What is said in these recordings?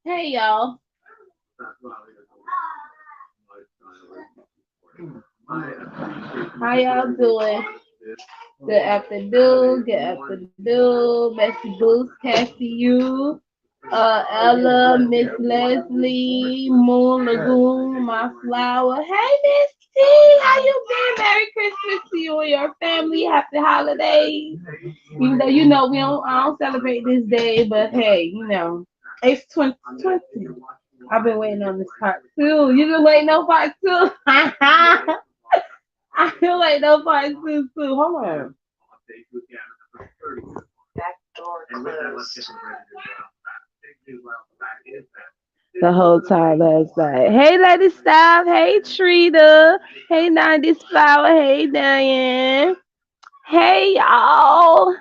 Hey y'all, how y'all doing? Good afternoon, good afternoon, Bessie Boost, Cassie you, Ella, Miss Leslie, Moon Lagoon, My Flower. Hey Miss T, how you been? Merry Christmas to you and your family. Happy holidays. Even though I don't celebrate this day, but hey, it's 2020. I've been waiting on this part two. You been waiting on part two? I feel like no part two too. Hold on. The whole time last night. Hey, Lady Style. Hey, Trina. Hey, 90s Flower. Hey, Diane. Hey, y'all.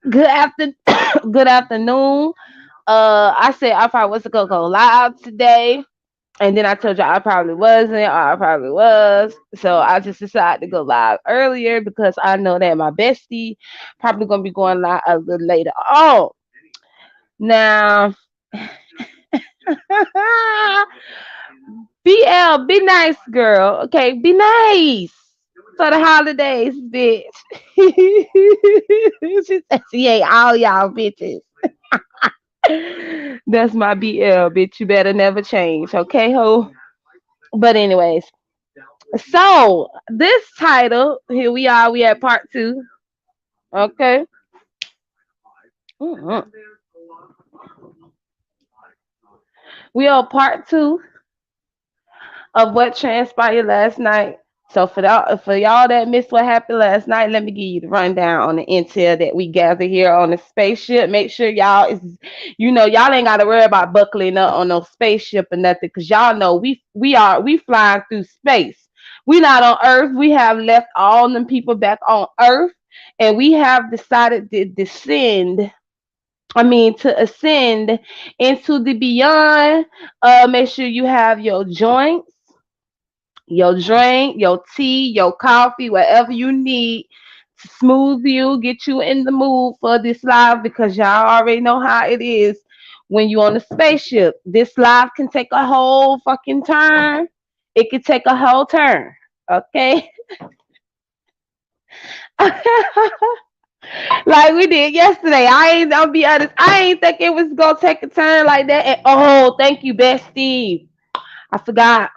Good after, good afternoon. I said I probably was gonna go live today, and then I told you I probably wasn't, or I probably was. So I just decided to go live earlier because I know that my bestie probably gonna be going live a little later on. Now, BL, be nice, girl. Okay, be nice for the holidays, bitch. She said she ain't all y'all bitches. That's my BL, bitch. You better never change, okay, ho? But anyways, so this title, here we are. We at part two. Okay. Mhm. We are part two of what transpired last night. So for y'all that missed what happened last night, let me give you the rundown on the intel that we gathered here on the spaceship. Make sure y'all y'all ain't gotta worry about buckling up on no spaceship or nothing, cause y'all know we flying through space. We not on Earth. We have left all them people back on Earth, and we have decided to descend. I mean, to ascend into the beyond. Make sure you have your joints, your drink, your tea, your coffee, whatever you need to smooth you, get you in the mood for this live, because y'all already know how it is when you on a spaceship. This live can take a whole fucking turn. It could take a whole turn. Okay? Like we did yesterday. I'll be honest, I ain't think it was gonna take a turn like that. And oh, thank you, bestie. I forgot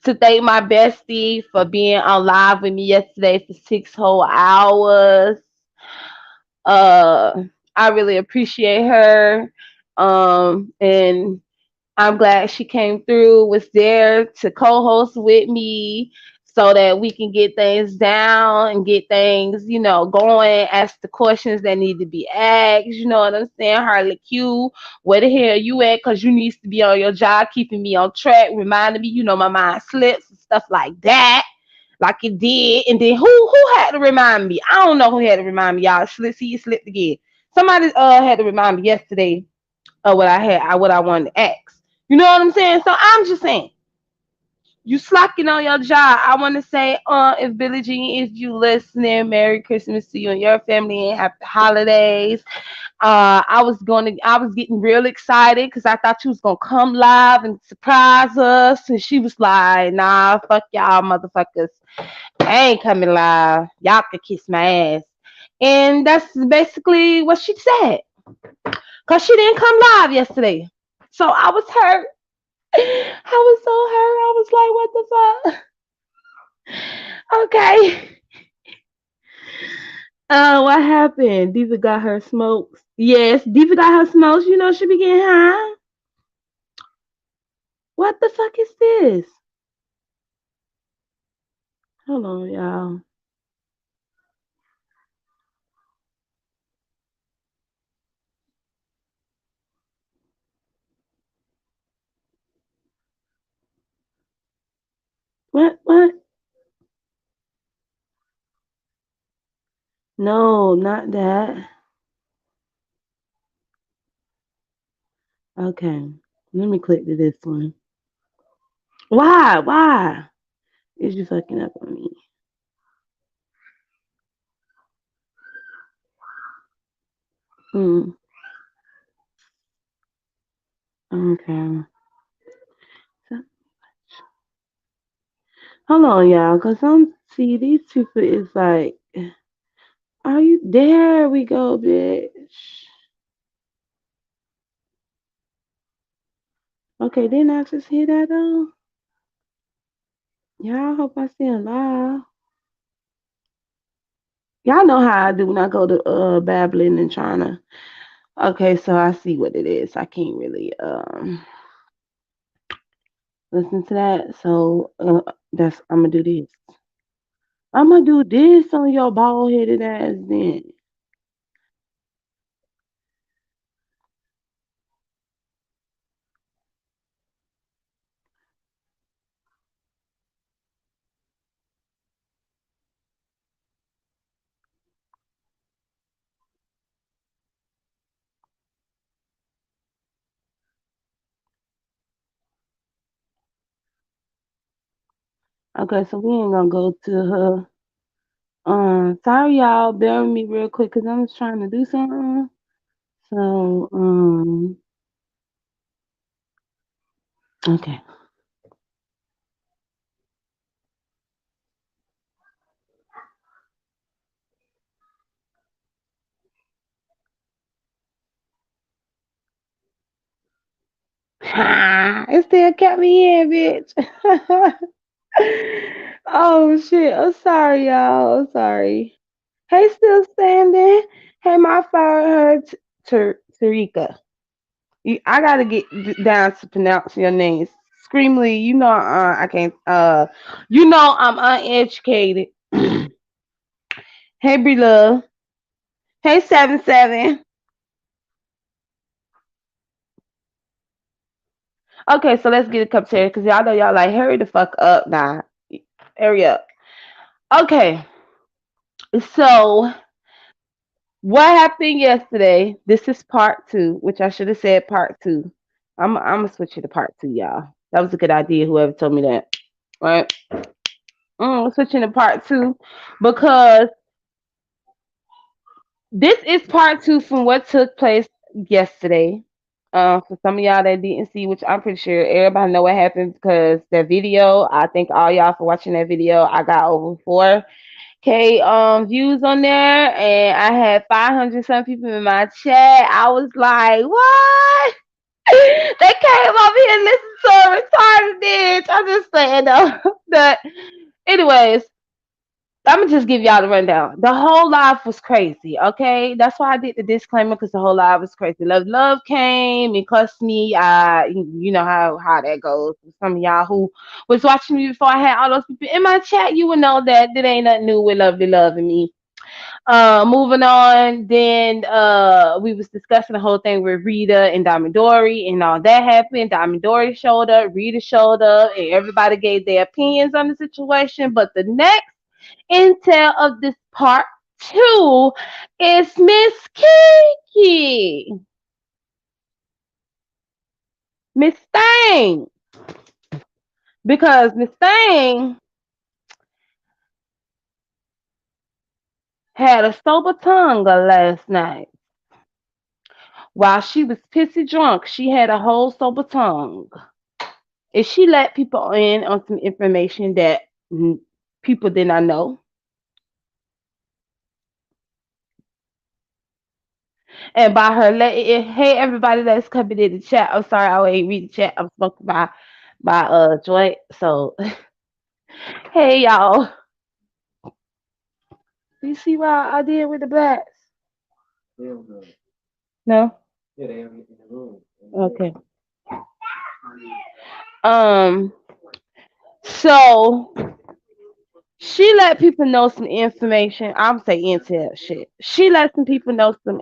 to thank my bestie for being on live with me yesterday for 6 whole hours. Uh, I really appreciate her. And I'm glad she came through, was there to co-host with me so that we can get things down and get things, going, ask the questions that need to be asked. You know what I'm saying? Harley Q, where the hell you at? Because you need to be on your job, keeping me on track, reminding me, my mind slips and stuff like that. Like it did. And then who had to remind me? I don't know who had to remind me, y'all. See, you slipped again. Somebody had to remind me yesterday of what I wanted to ask. You know what I'm saying? So I'm just saying, you slacking on your job. I want to say, if Billie Jean is you listening, Merry Christmas to you and your family and happy holidays. I was getting real excited because I thought you was gonna come live and surprise us, and she was like, "Nah, fuck y'all, motherfuckers. I ain't coming live. Y'all can kiss my ass." And that's basically what she said, cause she didn't come live yesterday. So I was hurt. I was so hurt. I was like, what the fuck? Okay. What happened? Diva got her smokes. Yes, Diva got her smokes. You know she be getting high. What the fuck is this? Hold on, y'all. What? No, not that. Okay. Let me click to this one. Why? Why? Is you fucking up on me? Hmm. Okay. So, hold on, y'all, cause I'm see these people is like, are you there? We go, bitch. Okay, didn't I just hear that though? Y'all, I hope I see him live. Y'all know how I do when I go to babbling and trying to. Okay, so I see what it is. I can't really listen to that. So that's I'm gonna do this. I'm gonna do this on your bald headed ass then. Okay, so we ain't gonna go to her. Sorry y'all, bear with me real quick because I'm just trying to do something. So okay. It still kept me in, bitch. Oh shit! I'm sorry, y'all. I'm sorry. Hey, still standing. Hey, my fire her, Tarika. I gotta get down to pronounce your names. Screamly, you know, I can't. You know, I'm uneducated. Hey, Bree Love. Hey, 77. Okay, so let's get a cup of tea because y'all know y'all like hurry the fuck up now. Hurry up. Okay, so what happened yesterday? This is part two, which I should have said part two. I'm gonna switch it to part two, y'all. That was a good idea. Whoever told me that, right? Switching to part two because this is part two from what took place yesterday. For some of y'all that didn't see, which I'm pretty sure everybody know what happened because that video. I thank all y'all for watching that video. I got over 4K views on there, and I had 500 some people in my chat. I was like, what? They came over here and listened to a retarded bitch. I'm just saying though that. Anyways, I'm gonna just give y'all the rundown. The whole live was crazy. Okay, that's why I did the disclaimer because the whole live was crazy. Love came and cussed me. You know how that goes. Some of y'all who was watching me before I had all those people in my chat, you would know that there ain't nothing new with Lovely and me. Moving on, then we was discussing the whole thing with Rita and Diamond Dory and all that happened. Diamond Dory showed up, Rita showed up, and everybody gave their opinions on the situation. But the next intel of this part two is Miss Kiki, Miss Thang, because Miss Thang had a sober tongue last night. While she was pissy drunk, she had a whole sober tongue. And she let people in on some information that people did not know. And by her letting it, hey everybody that's coming in the chat. I'm sorry I ain't read the chat. I'm smoking my joint. So hey y'all. You see what I did with the blacks? No? Okay. Um so she let people know some information. I'm say intel shit. She let some people know some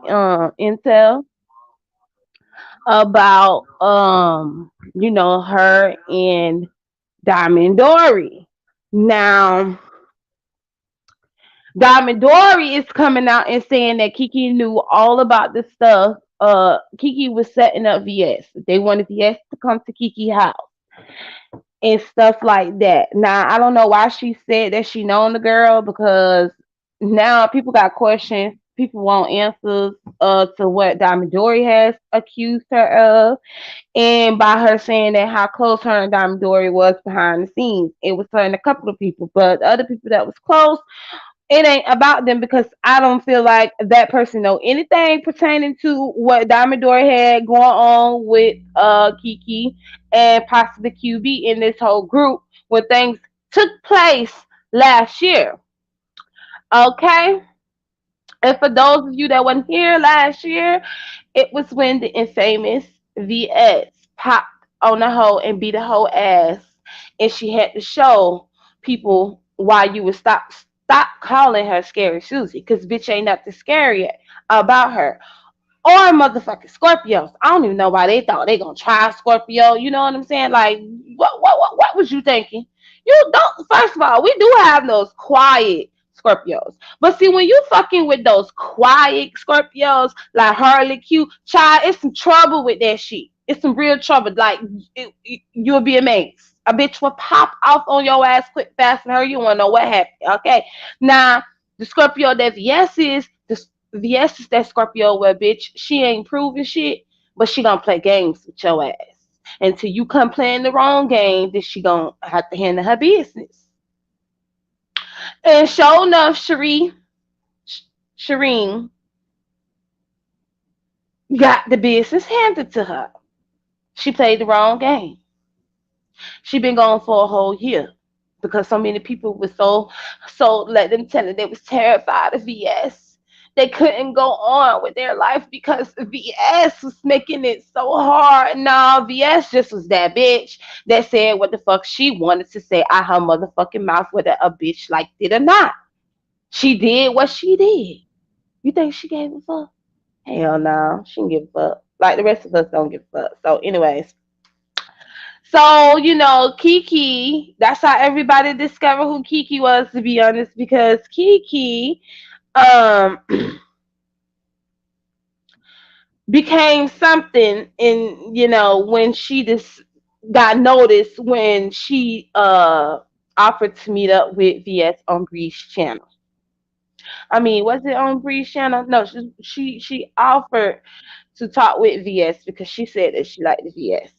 intel about her and Diamond Dory. Now Diamond Dory is coming out and saying that Kiki knew all about this stuff. Kiki was setting up VS. They wanted VS to come to Kiki house and stuff like that. Now I don't know why she said that she known the girl because now people got questions. People want answers to what Diamond Dory has accused her of, and by her saying that how close her and Diamond Dory was behind the scenes. It was her and a couple of people, but the other people that was close, it ain't about them because I don't feel like that person know anything pertaining to what Diamond Dory had going on with Kiki and possibly QB in this whole group when things took place last year. Okay? And for those of you that wasn't here last year, it was when the infamous VS popped on the hoe and beat the whole ass, and she had to show people why you would stop calling her Scary Susie, because bitch ain't nothing scary about her. Or motherfucking Scorpios. I don't even know why they thought they gonna try Scorpio. You know what I'm saying? Like, what was you thinking? You don't. First of all, we do have those quiet Scorpios, but see, when you fucking with those quiet Scorpios like Harley Q, child, it's some trouble with that shit. It's some real trouble. Like, you'll be amazed. A bitch will pop off on your ass quick, fast, and hurry. You wanna know what happened? Okay, now the Scorpio that VS is the essence that Scorpio where bitch, she ain't proving shit, but she gonna play games with your ass. Until you come playing the wrong game, then she gonna have to handle her business. And sure enough, Shireen got the business handed to her. She played the wrong game. She been gone for a whole year because so many people were so let them tell her they was terrified of VS. They couldn't go on with their life because VS was making it so hard. Nah, VS just was that bitch that said what the fuck she wanted to say out her motherfucking mouth, whether a bitch liked it or not. She did what she did. You think she gave a fuck? Hell no, she didn't give a fuck. Like the rest of us don't give a fuck. So, anyways, so, Kiki, that's how everybody discovered who Kiki was, to be honest, because Kiki um became something in, when she just got noticed when she offered to meet up with VS on Bree's channel. I mean, was it on Bree's channel? No, she offered to talk with VS because she said that she liked the VS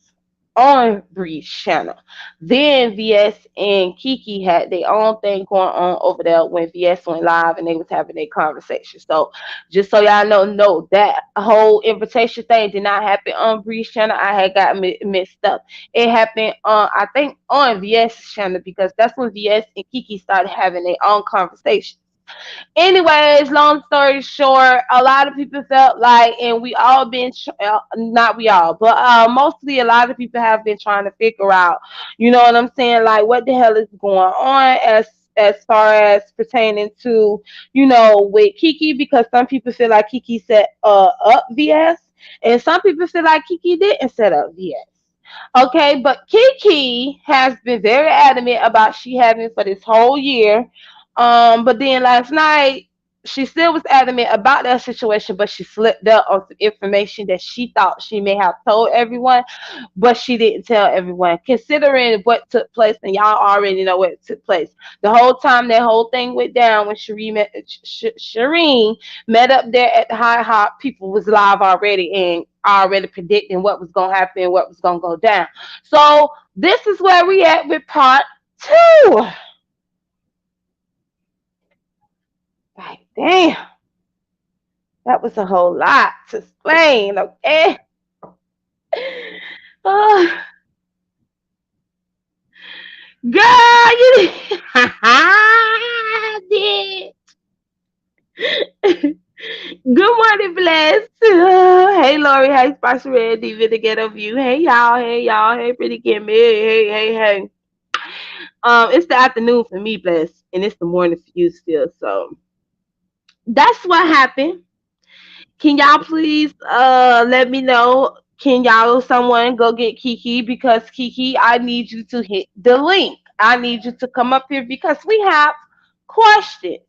on Bree's channel. Then VS and Kiki had their own thing going on over there when VS went live and they was having their conversation. So just so y'all know that whole invitation thing did not happen on Bree's channel. I had got mixed up. It happened on, I think, on VS's channel because that's when VS and Kiki started having their own conversation. Anyways, long story short, a lot of people felt like, and we all been, not we all, but mostly a lot of people have been trying to figure out, you know what I'm saying, like what the hell is going on as far as pertaining to, with Kiki, because some people feel like Kiki set up VS, and some people feel like Kiki didn't set up VS. Okay, but Kiki has been very adamant about she having for this whole year. But then last night she still was adamant about that situation, but she slipped up on some information that she thought she may have told everyone, but she didn't tell everyone. Considering what took place, and y'all already know what took place. The whole time that whole thing went down when Shireen met up there at the High Hop, people was live already and already predicting what was gonna happen, what was gonna go down. So this is where we at with part two. Like, damn, that was a whole lot to explain, okay? Oh, girl, you did. Good morning, Bless. Hey, Lori. Hey, Spicy Red Diva to get a view. Hey, y'all. Hey, y'all. Hey, Pretty Kim. Hey. It's the afternoon for me, Bless, and it's the morning for you still. So that's what happened. Can y'all please let me know? Can y'all someone go get Kiki, because Kiki, I need you to hit the link. I need you to come up here because we have questions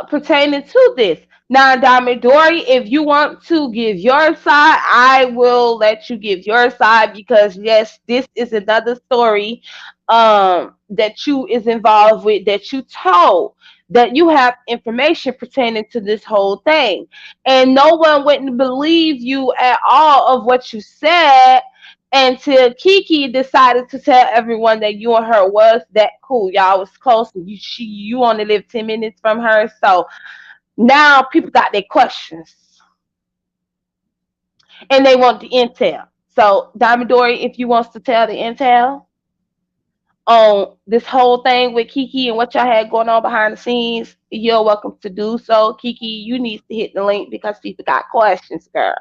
pertaining to this. Now, Diamond Dory, if you want to give your side, I will let you give your side because yes, this is another story that you is involved with that you told. that you have information pertaining to this whole thing. And no one wouldn't believe you at all of what you said until Kiki decided to tell everyone that you and her was that cool. Y'all was close and you only lived 10 minutes from her. So now people got their questions and they want the intel. So Diamond Dory, if you wants to tell the intel on this whole thing with Kiki and what y'all had going on behind the scenes, you're welcome to do so. Kiki, you need to hit the link because people got questions, girl.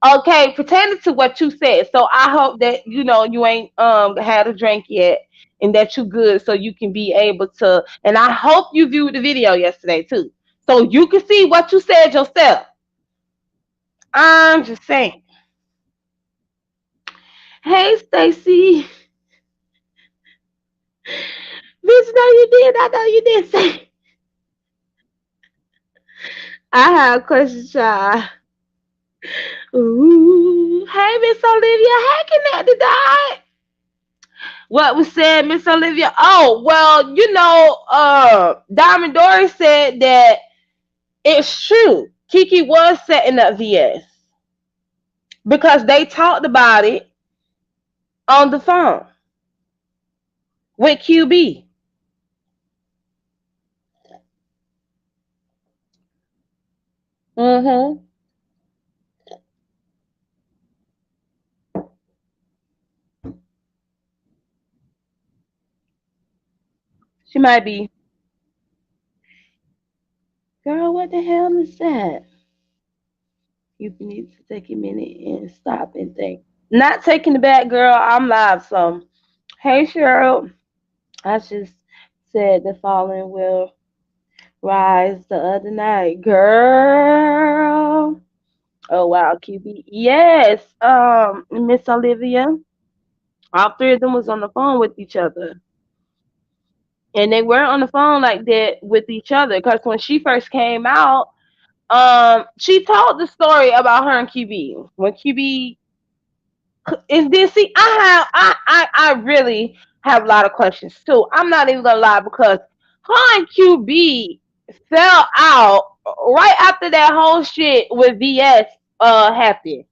Okay, pertaining to what you said. So I hope that you ain't had a drink yet and that you good so you can be able to, and I hope you viewed the video yesterday too. So you can see what you said yourself. I'm just saying. Hey Stacy. Bitch, no you did. I know you did say. I have a question, child. Ooh. Hey Miss Olivia. Hey Connected Dot. What was said, Miss Olivia? Oh, well, Diamond Dory said that it's true. Kiki was setting up VS because they talked about it on the phone with QB. Mm-hmm. She might be. Girl, what the hell is that? You need to take a minute and stop and think. Not taking it back, girl. I'm live, so. Hey, Cheryl. I just said the falling will rise the other night. Girl. Oh wow, QB. Yes, Miss Olivia. All three of them was on the phone with each other. And they were on the phone like that with each other. Because when she first came out, she told the story about her and QB. When QB is this see, I really have a lot of questions too. I'm not even gonna lie because her and QB fell out right after that whole shit with VS happened.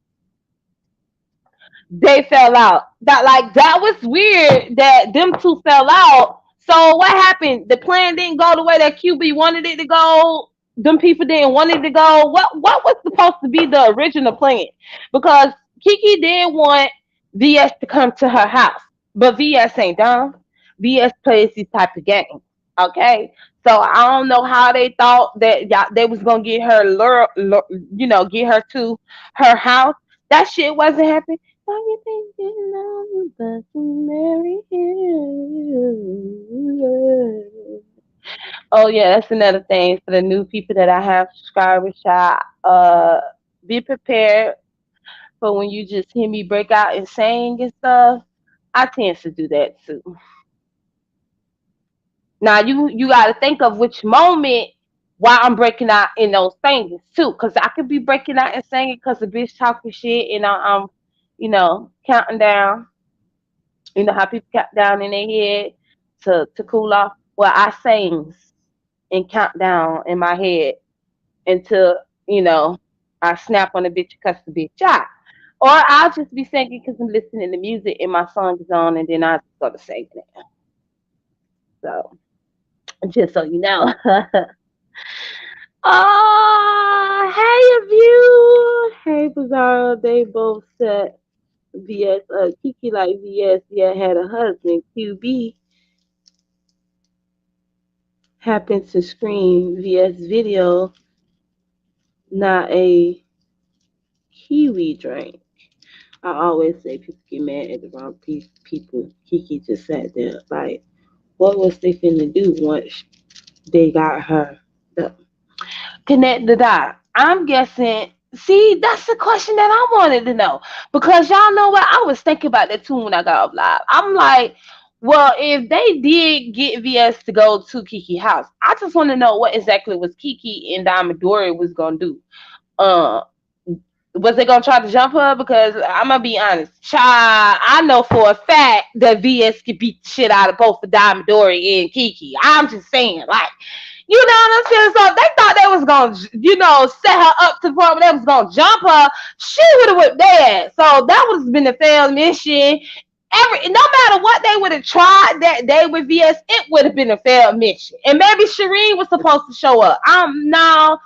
They fell out. That was weird that them two fell out. So what happened? The plan didn't go the way that QB wanted it to go. Them people didn't want it to go. What was supposed to be the original plan? Because Kiki did want VS to come to her house, but VS ain't dumb. VS plays these type of games. Okay, so I don't know how they thought that they was gonna get her, get her to her house. That shit wasn't happening. Why you thinking I'm about to marry you? Oh yeah, that's another thing for the new people that I have subscribers. Shot. Be prepared for when you just hear me break out and sing and stuff. I tend to do that too. Now you got to think of which moment while I'm breaking out in those things too, because I could be breaking out and singing because the bitch talking shit and I'm counting down. You know how people count down in their head to cool off. Well, I sings and count down in my head until you know I snap on the bitch and cuss the bitch out. Or I'll just be singing because I'm listening to music and my song is on, and then I just go to singing it. So just so you know. Oh, hey, you. Hey, Bizarro. They both said VS. Kiki like VS. Yeah, had a husband. QB happened to scream VS video, not a Kiwi drink. I always say people get mad at the wrong people. Kiki just sat there like, what was they finna do once they got her? The, connect the dot. I'm guessing. See, that's the question that I wanted to know because y'all know what I was thinking about that too when I got up live. I'm like, well, if they did get VS to go to Kiki house, I just want to know what exactly was Kiki and Diamond Dory was gonna do. Uh, was they gonna try to jump her? Because I'm gonna be honest, child, I know for a fact that VS could beat the shit out of both of Diamond Dory and Kiki. I'm just saying, like, You know what I'm saying? So they thought they was gonna, set her up to the point where they was gonna jump her. She would have whipped their ass. So that would have been a failed mission. No matter what they would have tried that day with VS, it would have been a failed mission. And maybe Shireen was supposed to show up. No,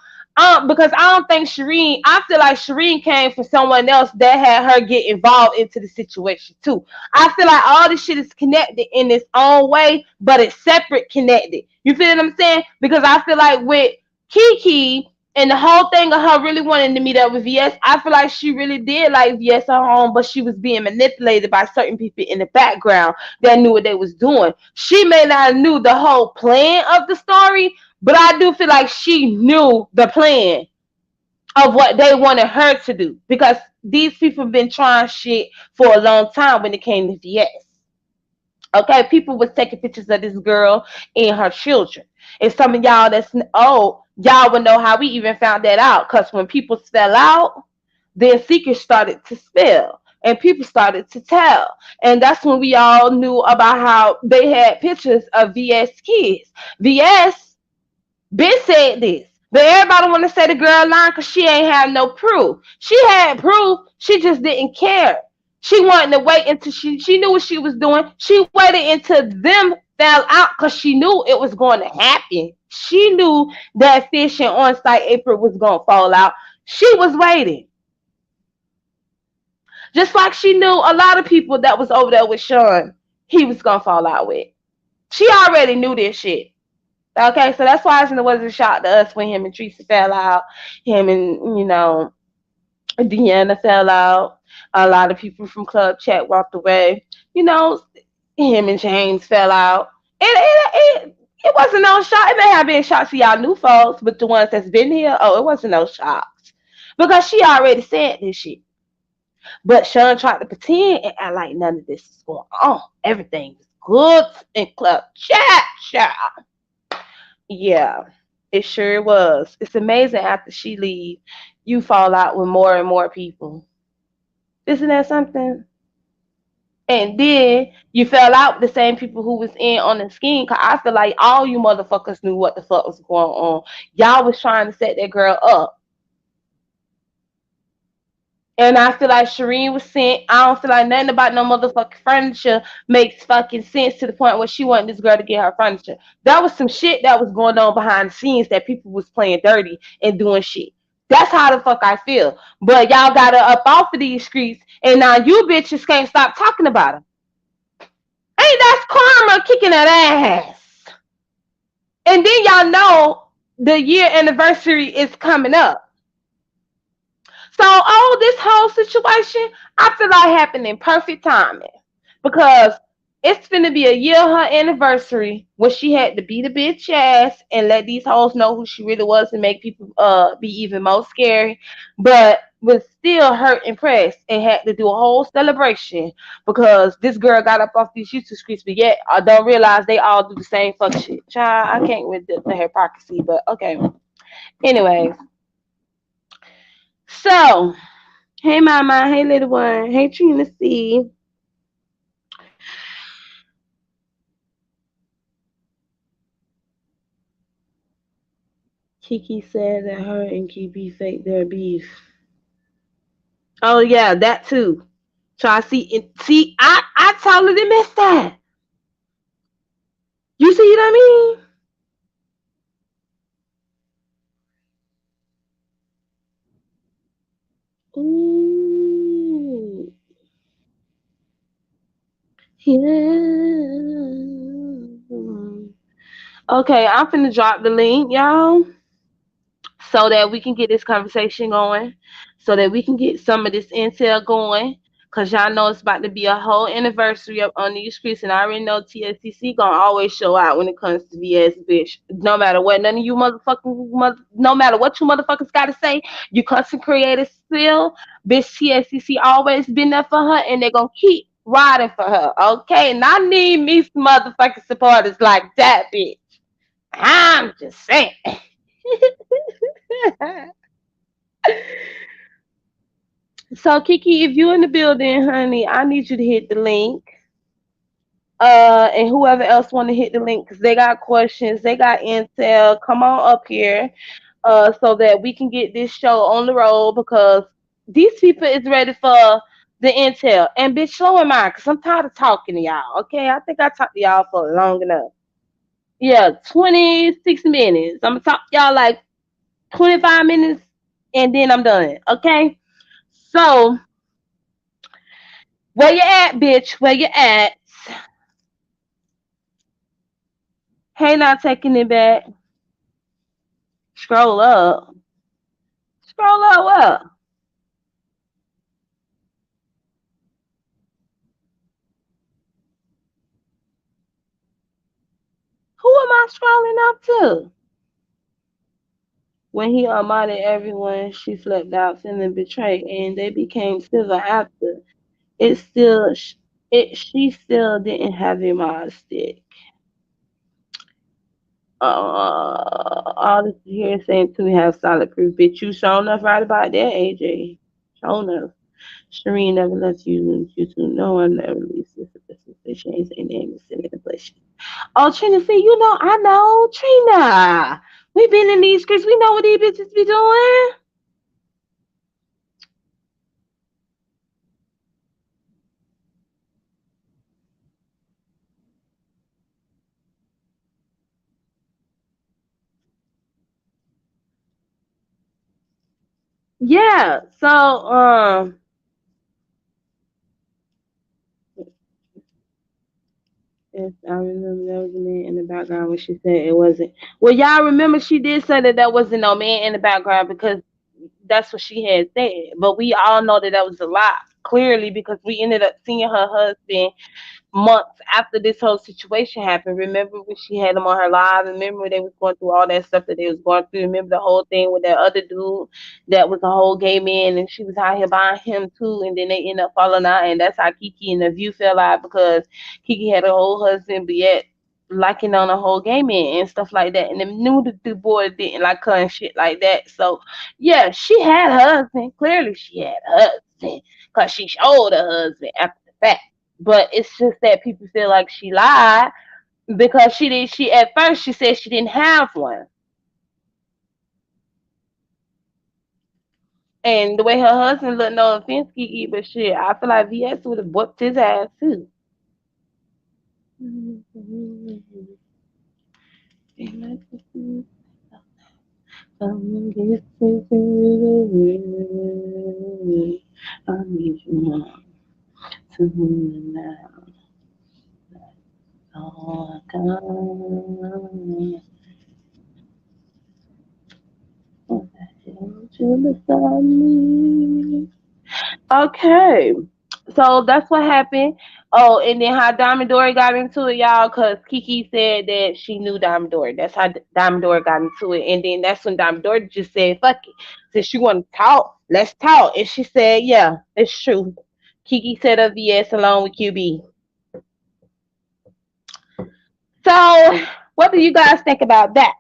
because I don't think Shireen. I feel like Shireen came from someone else that had her get involved into the situation too. I feel like all this shit is connected in its own way, but it's separate connected. You feel what I'm saying? Because I feel like with Kiki and the whole thing of her really wanting to meet up with VS, I feel like she really did like VS at home, but she was being manipulated by certain people in the background that knew what they was doing. She may not have knew the whole plan of the story, but I do feel like she knew the plan of what they wanted her to do because these people have been trying shit for a long time when it came to VS. Okay, people was taking pictures of this girl and her children. And some of y'all y'all would know how we even found that out. Because when people fell out, then secrets started to spill and people started to tell. And that's when we all knew about how they had pictures of VS kids. VS been said this. But everybody want to say the girl lying because she ain't have no proof. She had proof. She just didn't care. She wanted to wait until she knew what she was doing. She waited until them fell out because she knew it was going to happen. She knew that Fish and On Site April was going to fall out. She was waiting. Just like she knew a lot of people that was over there with Sean, he was going to fall out with. She already knew this shit. Okay, so that's why it wasn't a shock to us when him and Teresa fell out. Him and, Deanna fell out. A lot of people from Club Chat walked away. Him and James fell out. It wasn't no shock. It may have been shock to y'all new folks, but the ones that's been here, it wasn't no shocks. Because she already said this shit. But Sean tried to pretend and act like none of this is going on. Everything is good in Club Chat, child. Yeah, it sure was. It's amazing after she leave, you fall out with more and more people. Isn't that something? And then you fell out with the same people who was in on the scheme. Cause I feel like all you motherfuckers knew what the fuck was going on. Y'all was trying to set that girl up. And I feel like Shireen was sent. I don't feel like nothing about no motherfucking furniture makes fucking sense to the point where she wanted this girl to get her furniture. That was some shit that was going on behind the scenes that people was playing dirty and doing shit. That's how the fuck I feel. But y'all got her up off of these streets, and now you bitches can't stop talking about her. Ain't that's karma kicking that ass? And then y'all know the year anniversary is coming up. So, this whole situation, I feel like happened in perfect timing because it's finna be a year her anniversary when she had to beat a bitch ass and let these hoes know who she really was and make people be even more scary, but was still hurt and pressed and had to do a whole celebration because this girl got up off these YouTube streets, but yet I don't realize they all do the same fuck shit. Child, I can't with the hypocrisy, but okay. Anyways. So, hey mama, hey little one, hey Trina C. Kiki said that her and Kiki fake their beef. Oh yeah, that too. So I see, I totally missed that. You see what I mean? Ooh, yeah. Okay, I'm finna drop the link, y'all, so that we can get this conversation going, so that we can get some of this intel going. Cause y'all know it's about to be a whole anniversary up on these streets, and I already know TSCC gonna always show out when it comes to VS, bitch. No matter what, none of you no matter what you motherfuckers gotta say, you content creators still, bitch. TSCC always been there for her, and they're gonna keep riding for her, okay? And I need me some motherfucking supporters like that, bitch. I'm just saying. So Kiki, if you in the building, honey, I need you to hit the link. And whoever else want to hit the link because they got questions, they got intel. Come on up here, so that we can get this show on the road because these people is ready for the intel. And bitch, slow in mind, cause I'm tired of talking to y'all. Okay, I think I talked to y'all for long enough. Yeah, 26 minutes. I'm gonna talk to y'all like 25 minutes, and then I'm done. Okay, so where you at, bitch? Where you at? Hey, not taking it back. Scroll up. Scroll up. What? Who am I scrolling up to? When he unmodded everyone, she slept out, feeling betrayed, and they became civil after. It still, she still didn't have a mod stick. All this here saying to me have solid proof. Bitch, you shown enough right about that, AJ. Shown enough. Shireen never left you. You two. No one never released this. She ain't saying name. It's in the place. Oh, Trina, see, you know, I know, Trina. We been in these scripts. We know what these bitches be doing. Yeah. So, yes, I remember there was a man in the background when she said it wasn't. Well, y'all remember she did say that there wasn't no man in the background because that's what she had said. But we all know that that was a lie, clearly, because we ended up seeing her husband months after this whole situation happened. Remember when she had him on her live? Remember when they was going through all that stuff that they was going through? Remember the whole thing with that other dude that was a whole gay man and she was out here buying him too, and then they end up falling out, and that's how Kiki and the View fell out because Kiki had a whole husband, but yet liking on a whole gay man and stuff like that, and then knew that the boy didn't like her and shit like that. So yeah, she had a husband. Clearly, she had a husband because she showed her husband after the fact. But it's just that people feel like she lied because she did. She at first she said she didn't have one, and the way her husband looked, no offense, Kiki, but shit, I feel like VS would have whooped his ass too. I need you now to now. Oh, God. Okay, so that's what happened. Oh, and then how Diamond Dory got into it, y'all, because Kiki said that she knew Diamond Dory. That's how Diamond Dory got into it. And then that's when Diamond Dory just said, fuck it. Since you want to talk, let's talk. And she said, yeah, it's true. Kiki said of yes along with QB. So, what do you guys think about that?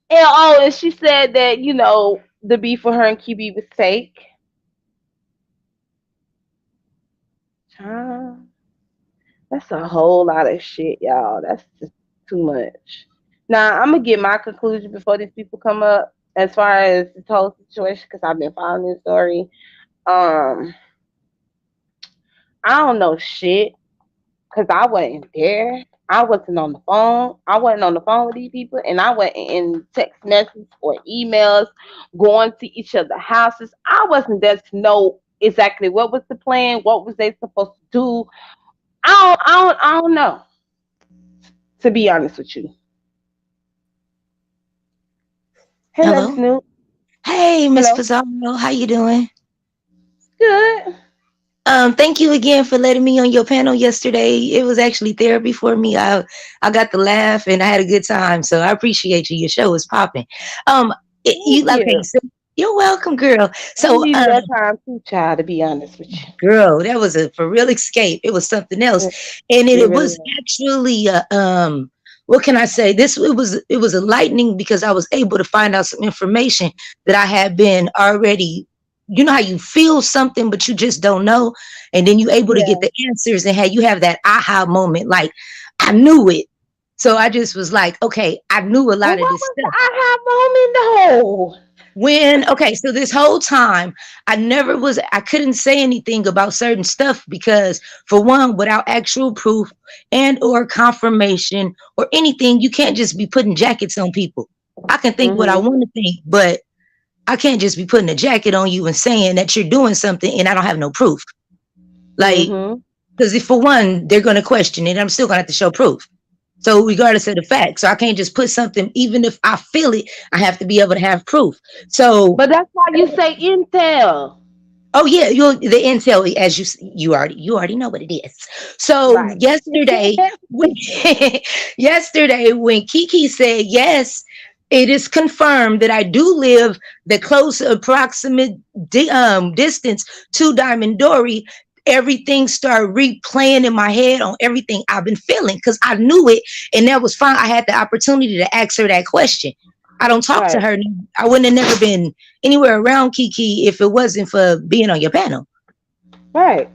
And oh, and she said that, the beef for her and QB was fake. Child, that's a whole lot of shit, y'all. That's just too much. Now, I'm gonna get my conclusion before these people come up as far as this whole situation because I've been following this story. Um, I don't know shit because I wasn't there. I wasn't on the phone. I wasn't on the phone with these people, and I wasn't in text messages or emails going to each other's houses. I wasn't there to know exactly what was the plan, what was they supposed to do. I don't know. To be honest with you. Hello, Hello. Snoop. Hey, Miss Hello. Pizarro. How you doing? Good. Thank you again for letting me on your panel yesterday. It was actually therapy for me. I got to laugh and I had a good time. So I appreciate you. Your show is popping. Thank You okay? you. So you're welcome, girl. I So, needed that time too, child, to be honest with you. girl, that was a for real escape. It was something else, It, and it, it it really was was. actually what can I say? It was enlightening because I was able to find out some information that I had been already you know how you feel something, but you just don't know. And then you able to get Yeah. the answers and how you have that aha moment. Like, I knew it. So I just was like, okay, I knew a Well, lot of what this was the stuff. aha moment though? Okay, so this whole time I couldn't say anything about certain stuff because, for one, without actual proof and or confirmation or anything, you can't just be putting jackets on people. I can think what I Mm-hmm. want to think, but I can't just be putting a jacket on you and saying that you're doing something and I don't have no proof. Like, Mm-hmm. because if, for one, they're going to question it, I'm still going to have to show proof. So regardless of the fact, so I can't just put something, even if I feel it, I have to be able to have proof. So, But that's why you say intel. oh yeah, the intel, as you already know what it is. So Right. yesterday, yesterday when Kiki said yes, it is confirmed that I do live the close approximate distance to Diamond Dory. Everything started replaying in my head on everything I've been feeling because I knew it, and that was fine. I had the opportunity to ask her that question. I don't talk to Right. her. I wouldn't have never been anywhere around Kiki if it wasn't for being on your panel. Right.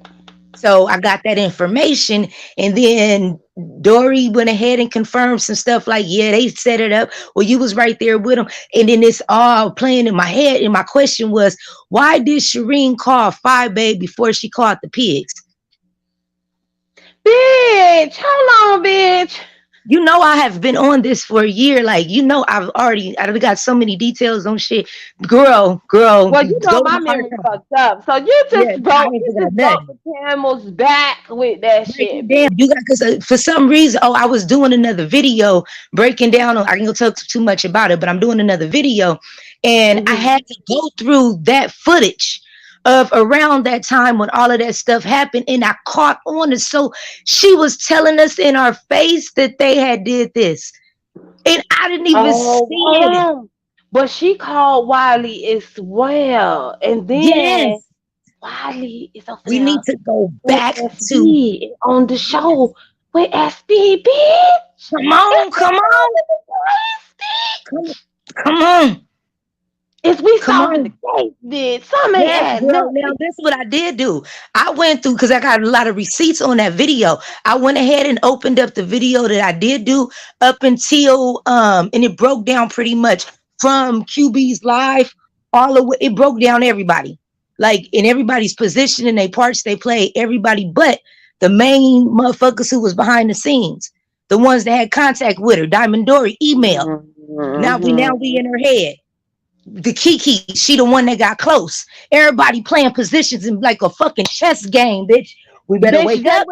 So I got that information, and then Dory went ahead and confirmed some stuff like, yeah, they set it up. Well, you was right there with them. And then it's all playing in my head. And my question was, why did Shireen call Phi Babe before she called the pigs? Bitch, hold on, bitch. You know, I have been on this for a year. Like, you know, I've got so many details on shit. Girl, Well, you know go to my my memory archive. fucked up. So you Yeah, just I broke ain't you forgot just broke nothing. the camel's back with that Break shit, it down. bitch. You got, because for some reason, oh, I was doing another video breaking down. I can go talk too much about it, but I'm doing another video, and I Mm-hmm. had to go through that footage of around that time when all of that stuff happened, and I caught on it. So she was telling us in our face that they had did this, and I didn't even see Oh, hold it. on. But she called Wiley as well. And then Yes, Wiley is over we need there to go with back to. SB on the show with SB, bitch. Come on, It's come on, come, come on, it's we come solving the on. case, bitch. Some ain't Yes, adding girl. up, Now bitch. this is what I did do. I went through because I got a lot of receipts on that video. I went ahead and opened up the video that I did do up until and it broke down pretty much from QB's live all the way. It broke down everybody, like in everybody's position and their parts they play. Everybody, but the main motherfuckers who was behind the scenes, the ones that had contact with her, Diamond Dory, email. Now we in her head. The Kiki, she the one that got close. Everybody playing positions in like a fucking chess game, bitch. We better Bitch, wake up.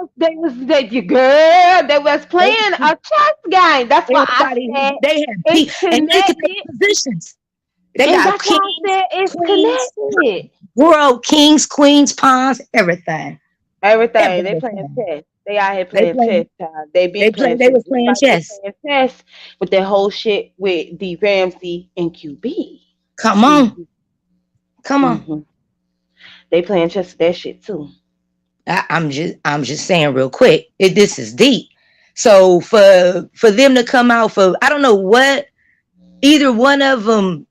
you girl. They was playing a chess game. That's why I Everybody, said they had it's and look at connected, their positions. They and got that's why I kings, said it's queens, connected. world kings, queens, pawns, everything. Everything they playing Everything. chess. They out here They playing chess, playing. child. They been They play. playing They chess. was Just playing like they chess. playing chess with that whole shit with D Ramsey and QB. Come on, Mm-hmm. come on. Mm-hmm. They playing chess with that shit too. I'm just saying real quick. This is deep. So for them to come out for, I don't know what either one of them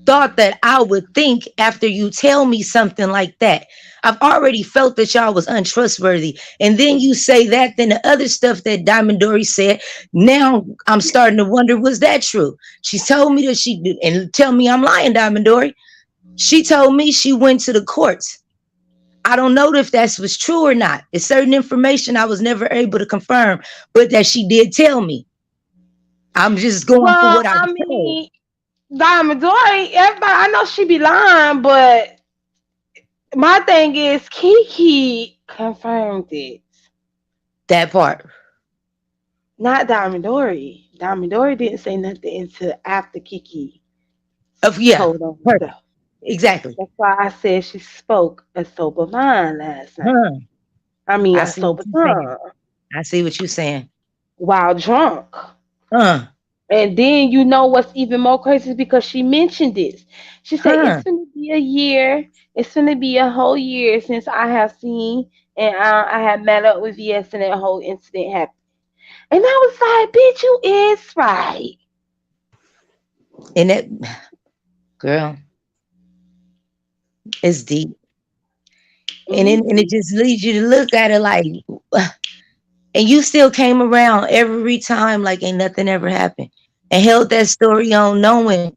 thought that I would think after you tell me something like that. I've already felt that y'all was untrustworthy. And then you say that, then the other stuff that Diamond Dory said, now I'm starting to wonder, was that true? She told me that she did, and tell me I'm lying, Diamond Dory. She told me she went to the courts. I don't know if that was true or not. It's certain information I was never able to confirm, but that she did tell me. I'm just going for Well, what I I was told. mean, Diamond Dory, everybody, I know she be lying, but my thing is Kiki confirmed it, That part. not Diamond Dory. Diamond Dory didn't say nothing until after Kiki Of yeah. told on Perfect. herself. Exactly. That's why I said she spoke a sober mind last night. Huh. I mean, I a see what sober you're saying. tongue I see what you're saying. while drunk. Huh. And then you know what's even more crazy is because she mentioned this. She said Huh. it's gonna be a year. It's gonna be a whole year since I have seen and I had met up with VS and that whole incident happened. And I was like, bitch, you is right. And that girl, It's deep. And it Mhm. just leads you to look at it like, and you still came around every time like ain't nothing ever happened. And held that story on knowing,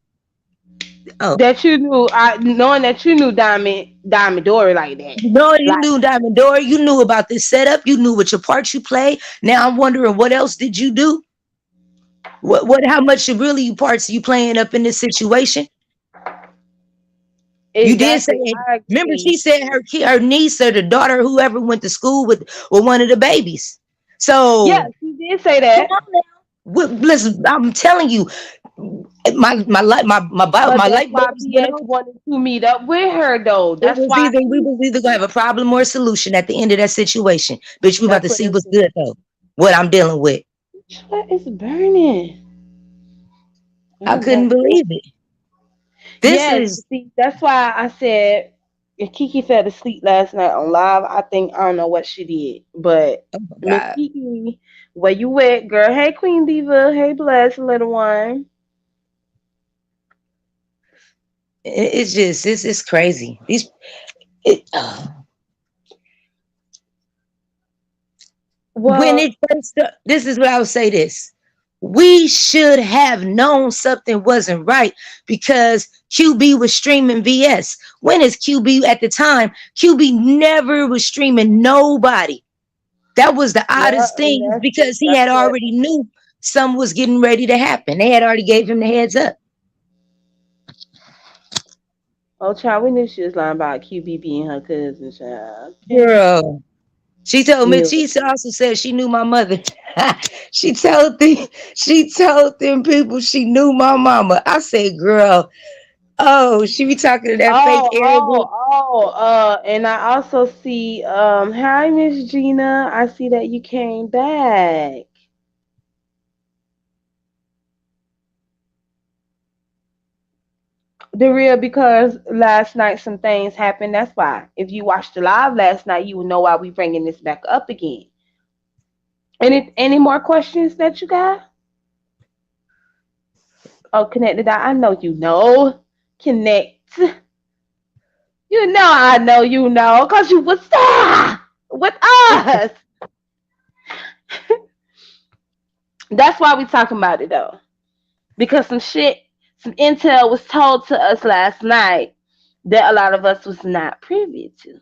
oh, That you knew, knowing that you knew Diamond Dory like that. you know, you Like, knew Diamond Door, you knew about this setup, you knew what your parts you play. Now I'm wondering what else did you do? How much really parts you playing up in this situation? You did say exactly. it. I Remember, she agree. said her niece or the daughter, whoever went to school with one of the babies. Yeah, So she did say come that. on now. Listen, I'm telling you, But my that's light why bulbs went BS on. wanted to meet up with her though. It That's was why either we was either gonna have a problem or a solution at the end of that situation. Bitch, we about that's to what see it what's was. good though. What I'm dealing with. What is burning? I Oh, couldn't but believe it. This yes, is see, that's why I said if Kiki fell asleep last night on live. I don't know what she did, but oh my Miss God. Kiki, where you at, girl? Hey, Queen Diva. Hey, blessed little one. It's just it's crazy. It, when Well, it first this is what I would say this. We should have known something wasn't right because QB was streaming VS. When is QB at the time? QB never was streaming nobody. That was the yeah, oddest and thing because he had what. already knew something was getting ready to happen. They had already gave him the heads up. Oh, child, we knew she was lying about QB being her cousin, child. Okay. Girl. She told me Knew it. she also said she knew my mother. She told them people she knew my mama. I said, girl, oh, she be talking to that fake arrogant. And I also see, hi, Miss Gina. I see that you came back. The real, because last night some things happened. That's why. If you watched the live last night, you would know why we bringing this back up again. Any more questions that you got? Oh, connected. I know you know. Connect. You know I know you know, cause you was there with us. That's why we talking about it though. Because some intel was told to us last night that a lot of us was not privy to.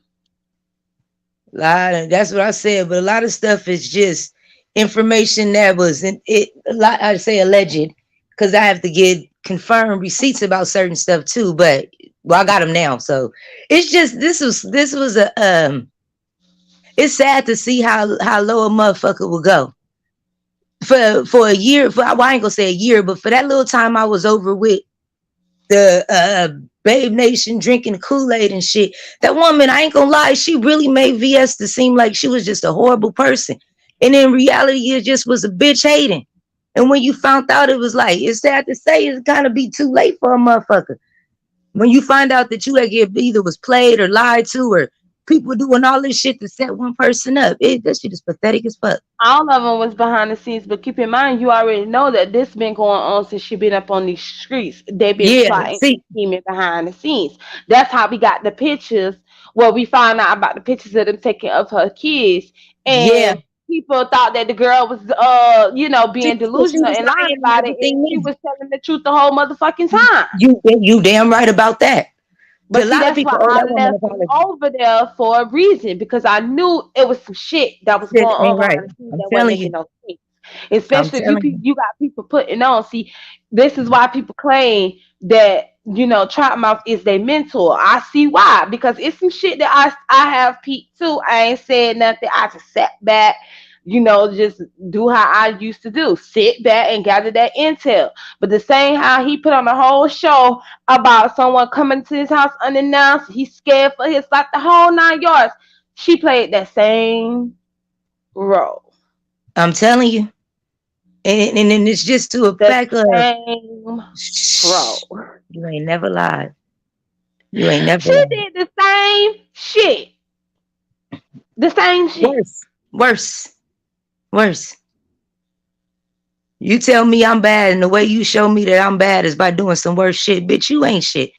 That's what I said. But a lot of stuff is just information that was in it. A lot I say alleged because I have to get confirmed receipts about certain stuff too. But well, I got them now, so it's just this was a It's sad to see how low a motherfucker will go. For a year, well, I ain't gonna say a year, but for that little time I was over with the Babe Nation drinking Kool-Aid and shit. That woman, I ain't gonna lie, she really made VS to seem like she was just a horrible person. And in reality, it just was a bitch hating. And when you found out, it was like, it's sad to say, it's kind of be too late for a motherfucker. When you find out that you either was played or lied to, or people doing all this shit to set one person up, that shit is pathetic as fuck. All of them was behind the scenes, but keep in mind, you already know that this been going on since she been up on these streets. They been Yeah, plotting and see, scheming behind the scenes. That's how we got the pictures. Well, we found out about the pictures of them taking of her kids, yeah. and people thought that the girl was, being She delusional was and lying lying and about it, and she everything. was telling the truth the whole motherfucking time. You damn right about that. A But see, lot of that's why people owe I that woman an left them apology. over there for a reason, because I knew it was some shit that was Shit going on ain't right. behind the scenes I'm that wasn't telling making you. no sense. I'm Especially if telling you. you got people putting on. See, this is why people claim that Trap Mouth is their mentor. I see why, because it's some shit that I have peeped too. I ain't said nothing. I just sat back, just do how I used to do. Sit back and gather that intel. But the same how he put on a whole show about someone coming to his house unannounced, he's scared for his life, the whole 9 yards. She played that same role. I'm telling you. And it's just to a The fact of same shh, role. you ain't never lied. You ain't never She lied. did the same shit. The same shit. Worse. Worse. Worse. You tell me I'm bad, and the way you show me that I'm bad is by doing some worse shit. Bitch, you ain't shit.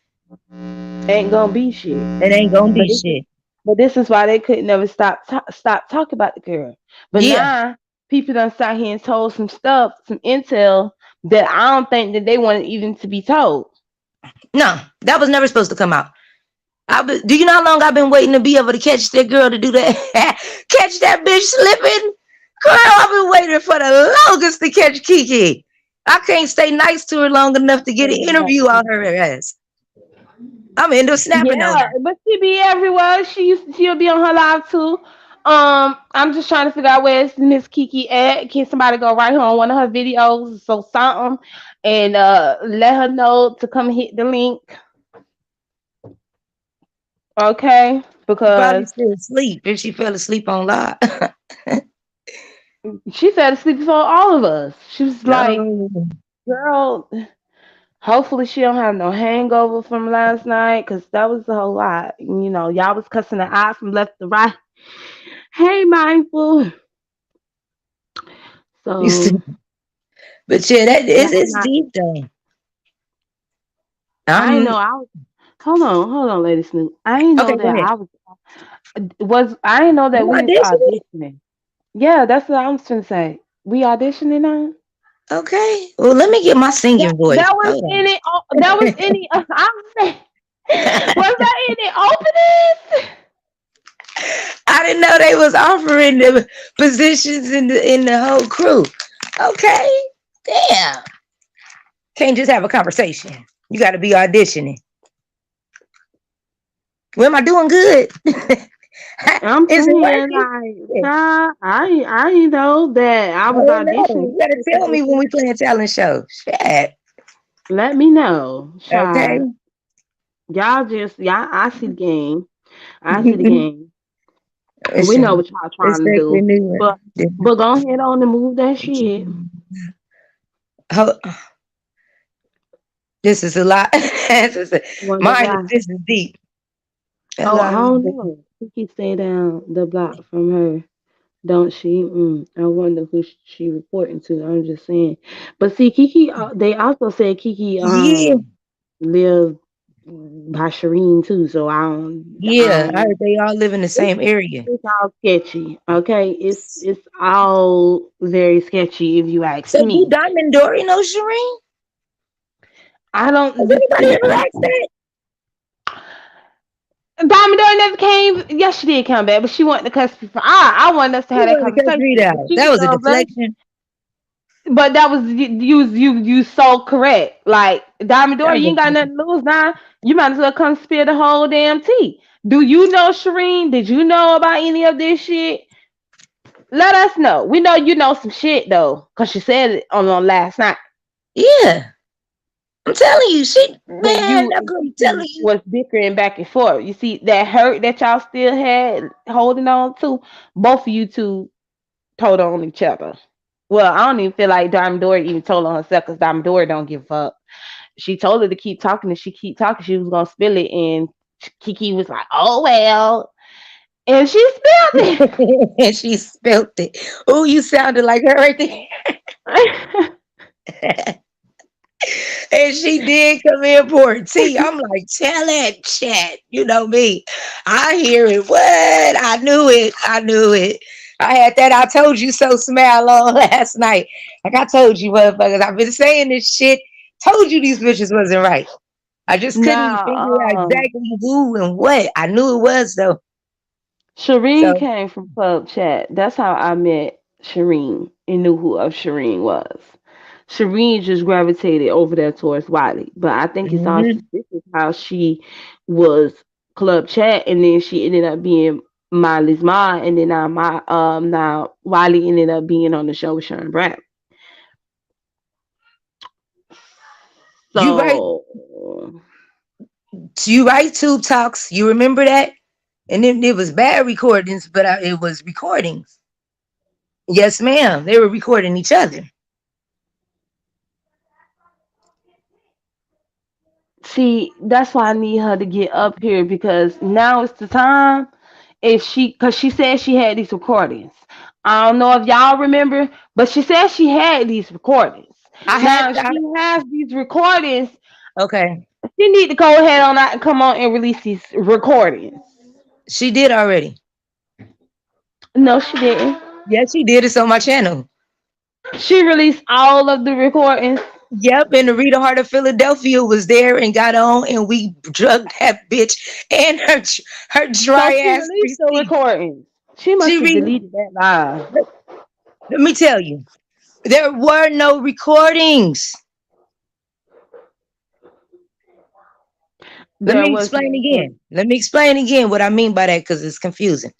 Ain't gonna be shit. It ain't gonna But be this is shit. but this is why they could never stop talking about the girl. But Yeah. now people done sat here and told some stuff, some intel that I don't think that they wanted even to be told. No, that was never supposed to come out. Do you know how long I've been waiting to be able to catch that girl to do that? Catch that bitch slipping? Girl, I've been waiting for the longest to catch Kiki. I can't stay nice to her long enough to get an interview on her ass. I'm end up snapping on Yeah, her. but she be everywhere. She'll be on her live too. I'm just trying to figure out where's Miss Kiki at. Can somebody go right here on one of her videos, so something, and let her know to come hit the link, okay? She probably Because still asleep if she fell asleep on live. she fell asleep before all of us. She was like, No. "Girl, hopefully she don't have no hangover from last night, cause that was a whole lot. You know, y'all was cussing her out from left to right. Hey, mindful. So." But yeah, that is Y'all it's not. deep though. I ain't Um, know I was. Hold on, Lady Snoop. I ain't okay, know go that ahead. I was. I ain't know that You we was auditioning? auditioning. Yeah, that's what I was gonna say. We auditioning now. Okay. Well, let me get my That singing voice. that was Hold any. That was any. I'm saying. Was on. that any openings? I didn't know they was offering the positions in the whole crew. Okay. Damn. Can't just have a conversation. You got to be auditioning. Well, am I doing good? I'm Is it saying working? like, I ain't know that I I was don't know. auditioning You got for to this tell me when position. we play a talent show. Shit. Let me know, Okay. child. Y'all. I see the game. I see the game. We know Listen, what y'all let's trying to take the do. new one. But go ahead on and move that shit. Ho- This is a lot. Wonder Mine. why. This is deep. A Oh, I lot of. don't know. Kiki stay down the block from her, don't she? I wonder who she reporting to. I'm just saying. But see, Kiki, they also said Kiki Yeah. lived by Shireen too. So Yeah, I heard they all live in the it's, same area. it's all sketchy. Okay, it's all very sketchy if you ask So do me. Diamond Dory know Shireen? I Has don't. anybody ever asked that? Diamond Door never came. Yes, she did come back, but she wanted to cuss people. I wanted us to She have that wanted to cuss conversation. Reed But out. she That was was a so blessed. deflection. But that was you so correct. Like Diamond Door, That you was ain't got nothing to lose now. You might as well come spill the whole damn tea. Do you know Shireen? Did you know about any of this shit? Let us know. We know you know some shit though, cause she said it on last night. yeah. I'm telling you, When man, you that and girl, I'm telling Kiki you. was bickering back and forth. You see that hurt that y'all still had holding on to. Both of you two told on each other. Well, I don't even feel like Diamond Dory even told on herself because Diamond Dory don't give a fuck. She told her to keep talking, and she keep talking. She was gonna spill it, and Kiki was like, "Oh well," and she spilled And she spelt it. Oh, you sounded like her right it. there. And she did come in for it. See, I'm like, tell that chat. You know me. I hear it. What? I knew it. I knew it. I had that I told you so smile on last night. Like I told you, motherfuckers. I've been saying this shit. Told you these bitches wasn't right. I just couldn't figure out Now, exactly who and what. I knew it was though. Shireen So came from Club Chat. That's how I met Shireen and knew who of Shireen was. Shireen just gravitated over there towards Wiley, but I think it's all mhm. suspicious how she was Club Chat, and then she ended up being Miley's mom, and then now Wiley ended up being on the show with Sharon Brad. You right. So You right. Tube talks. You remember that? And then it was bad recordings, but it was recordings. Yes, ma'am. They were recording each other. see, that's why I need her to get up here because now is the time. If she, because she said she had these recordings. I don't know if y'all remember, but she said she had these recordings. I had Now, if I, she has these recordings, okay. She need to go ahead on out and come on and release these recordings. She did already. No, she didn't. Yes, she did. It's on my channel. She released all of the recordings. Yep, and the Rita Heart of Philadelphia was there and got on, and we drugged that bitch and her So dry she ass released the receipt. recordings. She must She have re- deleted that live. Let me tell you, there were no recordings. Let There me was no explain recording. again. Let me explain again what I mean by that because it's confusing.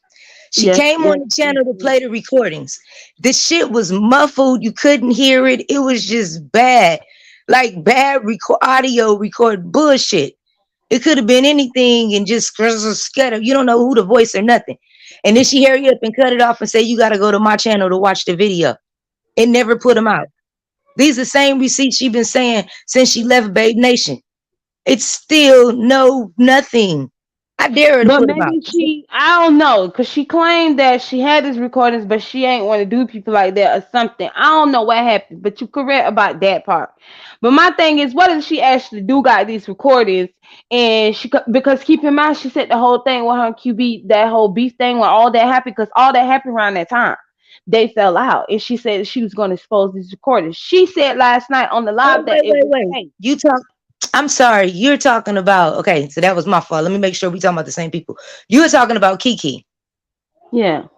She Yes, came on yes, the yes, channel to yes. play the recordings. The shit was muffled. You couldn't hear it. It was just bad. Like bad audio record bullshit. It could have been anything and just scatter. You don't know who the voice or nothing. And then she hurry up and cut it off and say, you got to go to my channel to watch the video. It never put them out. These are the same receipts she been saying since she left Babe Nation. It's still no nothing. I dare her to But put them out. maybe I don't know, because she claimed that she had these recordings, but she ain't want to do people like that or something. I don't know what happened, but you correct about that part. But my thing is, what if she actually do got these recordings and because keep in mind, she said the whole thing with her and QB, that whole beef thing when all that happened, because all that happened around that time. They fell out, and she said she was going to expose these recordings. She said last night on the Wait, live that wait, it wait, was wait. fake. You talk. I'm sorry. You're talking about. Okay, so that was my fault. Let me make sure we talking about the same people. You were talking about Kiki. Yeah,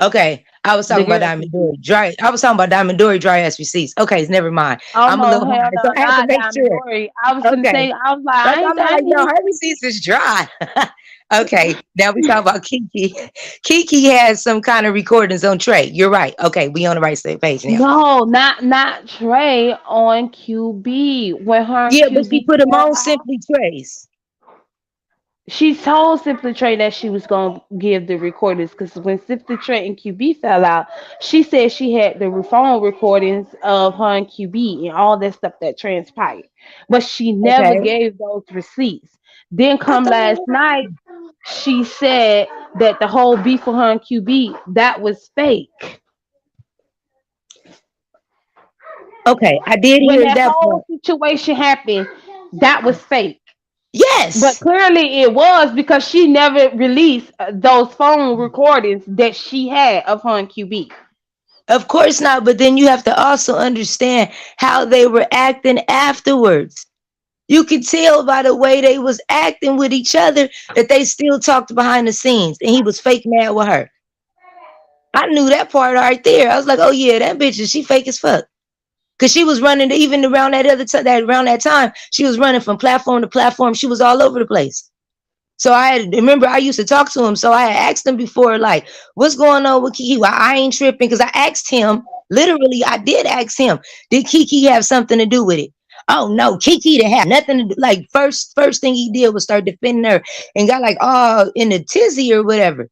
Okay, I was the talking about girl Diamond Kiki. Dory dry. I was talking about Diamond Dory dry ass receipts. Okay, never mind. Oh I'm a no, little hell high, no, so I had to not make Diamond sure. Dory. I was gonna Okay, say, I was like, that's I'm I like, yo, ain't her receipts is dry. Okay, now we talk about Kiki. Kiki has some kind of recordings on Trey. You're right. Okay, we on the right same page now. no, not Trey on QB. When her and Yeah, but she QB put them fell on out, Simply Trey's. she told Simply Trey that she was gonna give the recordings because when Simply Trey and QB fell out, she said she had the phone recordings of her and QB and all that stuff that transpired, but she never Okay, gave those receipts. Then I come thought last night, she said that the whole beef with her and QB that was fake. okay, I did When hear that that whole part. situation happened, that was fake. But Yes, clearly it was because she never released those phone recordings that she had of her and QB. of course not. But then you have to also understand how they were acting afterwards. You could tell by the way they was acting with each other that they still talked behind the scenes, and he was fake mad with her. I knew that part right there. I was like, oh yeah, that bitch is she fake as fuck. Cause she was running even around that other time, that around that time, she was running from platform to platform. She was all over the place. So remember I used to talk to him. So I had asked him before, like, what's going on with Kiki? Well, I ain't tripping because I asked him, literally, I did ask him, did Kiki have something to do with it? Oh no, Kiki didn't have nothing to do. Like first thing he did was start defending her and got like all in a tizzy or whatever.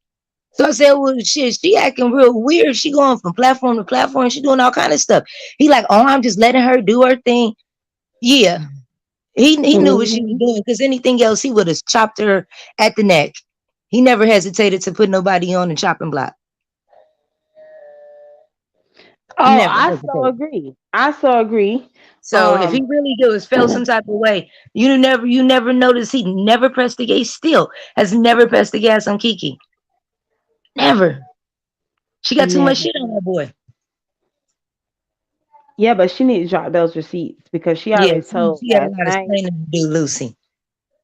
So I said, well, shit, she acting real weird. She going from platform to platform. She doing all kind of stuff. He like, oh, I'm just letting her do her thing. Yeah, he knew what she was Hmm. doing because anything else, he would have chopped her at the neck. He never hesitated to put nobody on the chopping block. Oh, Never I so hesitated. agree. I so agree. So if he Um, really was felt some type of way, you never notice he never pressed the gas. Still has never pressed the gas on Kiki. Never. She got too much never. shit on that boy. Yeah, but she need to drop those receipts because she Yeah, already told she got a last lot of night. explaining to do, Lucy.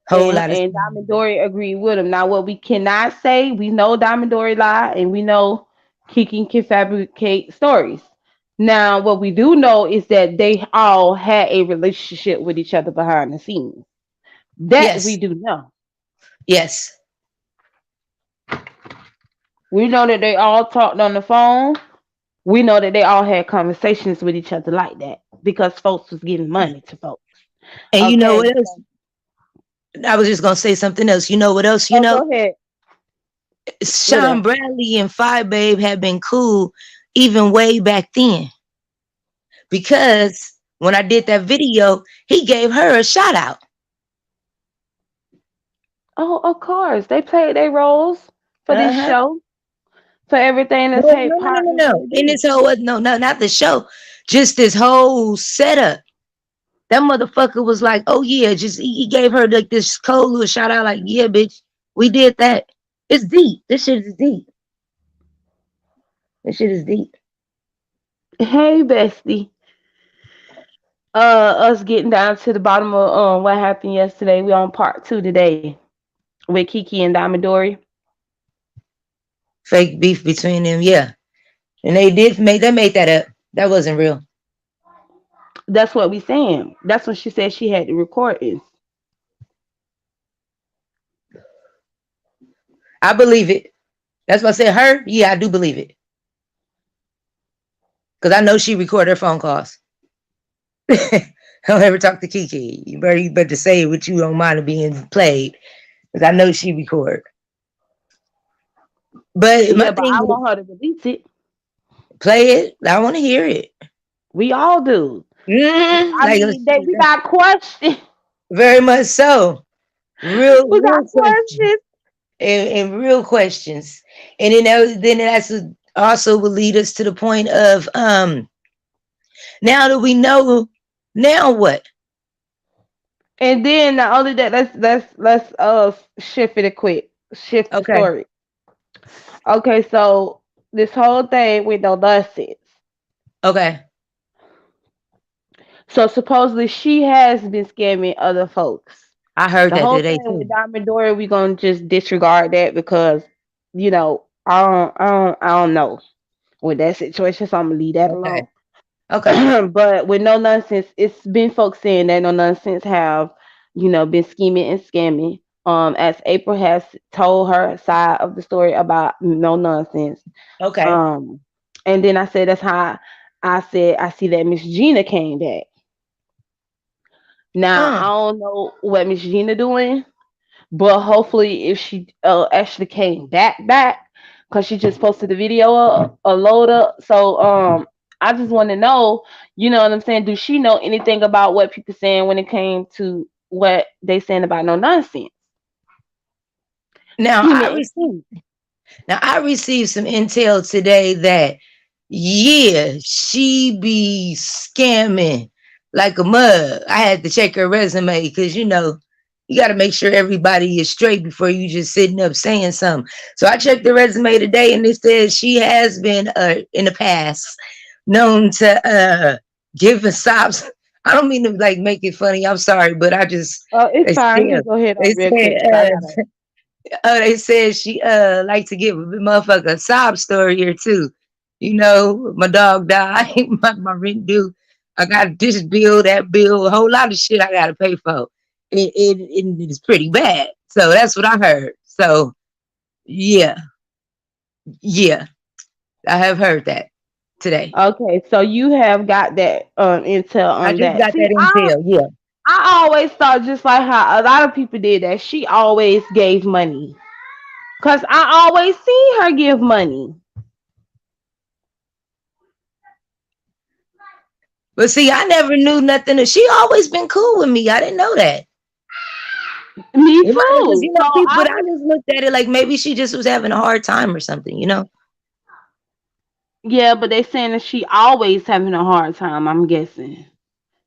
Whole And lot of and explaining Diamond to do. Dory agreed with him. Now, what we cannot say, we know Diamond Dory lie, and we know Kiki can fabricate stories. Now, what we do know is that they all had a relationship with each other behind the scenes. That we Yes, do know. yes, We know that they all talked on the phone. We know that they all had conversations with each other like that because folks was giving money to folks. and you know Okay. what else? I was just gonna say something else. You know what else? You Oh, know, go ahead. What Sean else? Bradley and Phi Babe had been cool even way back then because when I did that video, he gave her a shout out. Oh, of course. They played their roles for this Uh-huh. show, for everything No, that's no, no, no, part no, of what no. they In do. this whole no, no, not the show, just this whole setup. That motherfucker was like, oh yeah, just he gave her like this cold little shout out, like, yeah, bitch, we did that. It's deep. This shit is deep. This shit is deep. Hey, bestie. Us getting down to the bottom of what happened yesterday. We on part two today with Kiki and Diamond Dory. Fake beef between them, yeah. And they made that up. That wasn't real. That's what we saying. That's when she said she had the recordings. I believe it. That's what I said. Her, yeah, I do believe it. Because I know she recorded her phone calls. I don't ever talk to Kiki. You better say what you don't mind being played. Because I know she record. But my Yeah, but thing I is, want her to release it. play it. I want to hear it. We all do. Mm, I like mean, we got questions. very much so. Real, We got real questions. questions. And real questions. And then that's also will lead us to the point of now that we know, now what? And then not only that, let's shift it quick. Shift the Okay. story. Okay, so this whole thing with no nonsense. Okay. So supposedly she has been scamming other folks. I heard The that whole today thing with too. Diamond Dory, we gonna just disregard that because I don't know with that situation, so I'm gonna leave that Okay. alone. Okay. But with no nonsense, it's been folks saying that no nonsense have, been scheming and scamming. As April has told her side of the story about no nonsense. Okay. Um, and then I said that's how I said I see that Miss Gina came back. Now I Uh, don't know what Miss Gina doing, but hopefully if she actually came back, because she just posted the video a load up. So I just want to know, you know what I'm saying? Do she know anything about what people saying when it came to what they saying about no nonsense? now Scheming I and received scheming. now I received some intel today that yeah, she be scamming like a mug. I had to check her resume because you got to make sure everybody is straight before you just sitting up saying something. So I checked the resume today, and it says she has been in the past known to give a sobs. I don't mean to like make it funny. I'm sorry, but I just It's they fine. You said can go ahead they on real quick because I said gotta. they said she like to give a motherfucker a sob story or two. My dog died, my rent due. I got this bill, that bill, a whole lot of shit I gotta pay for. It is pretty bad. So that's what I heard. So yeah, yeah, I have heard that today. Okay, so you have got that intel I on just that. got See, that I intel. Yeah. I always thought just like how a lot of people did that. She always gave money. Cause I always see her give money. But see, I never knew nothing. She always been cool with me. I didn't know that. Me It might have just, too. So people, I but I was, just looked at it like maybe she just was having a hard time or something. yeah, but they saying that she always having a hard time, I'm guessing,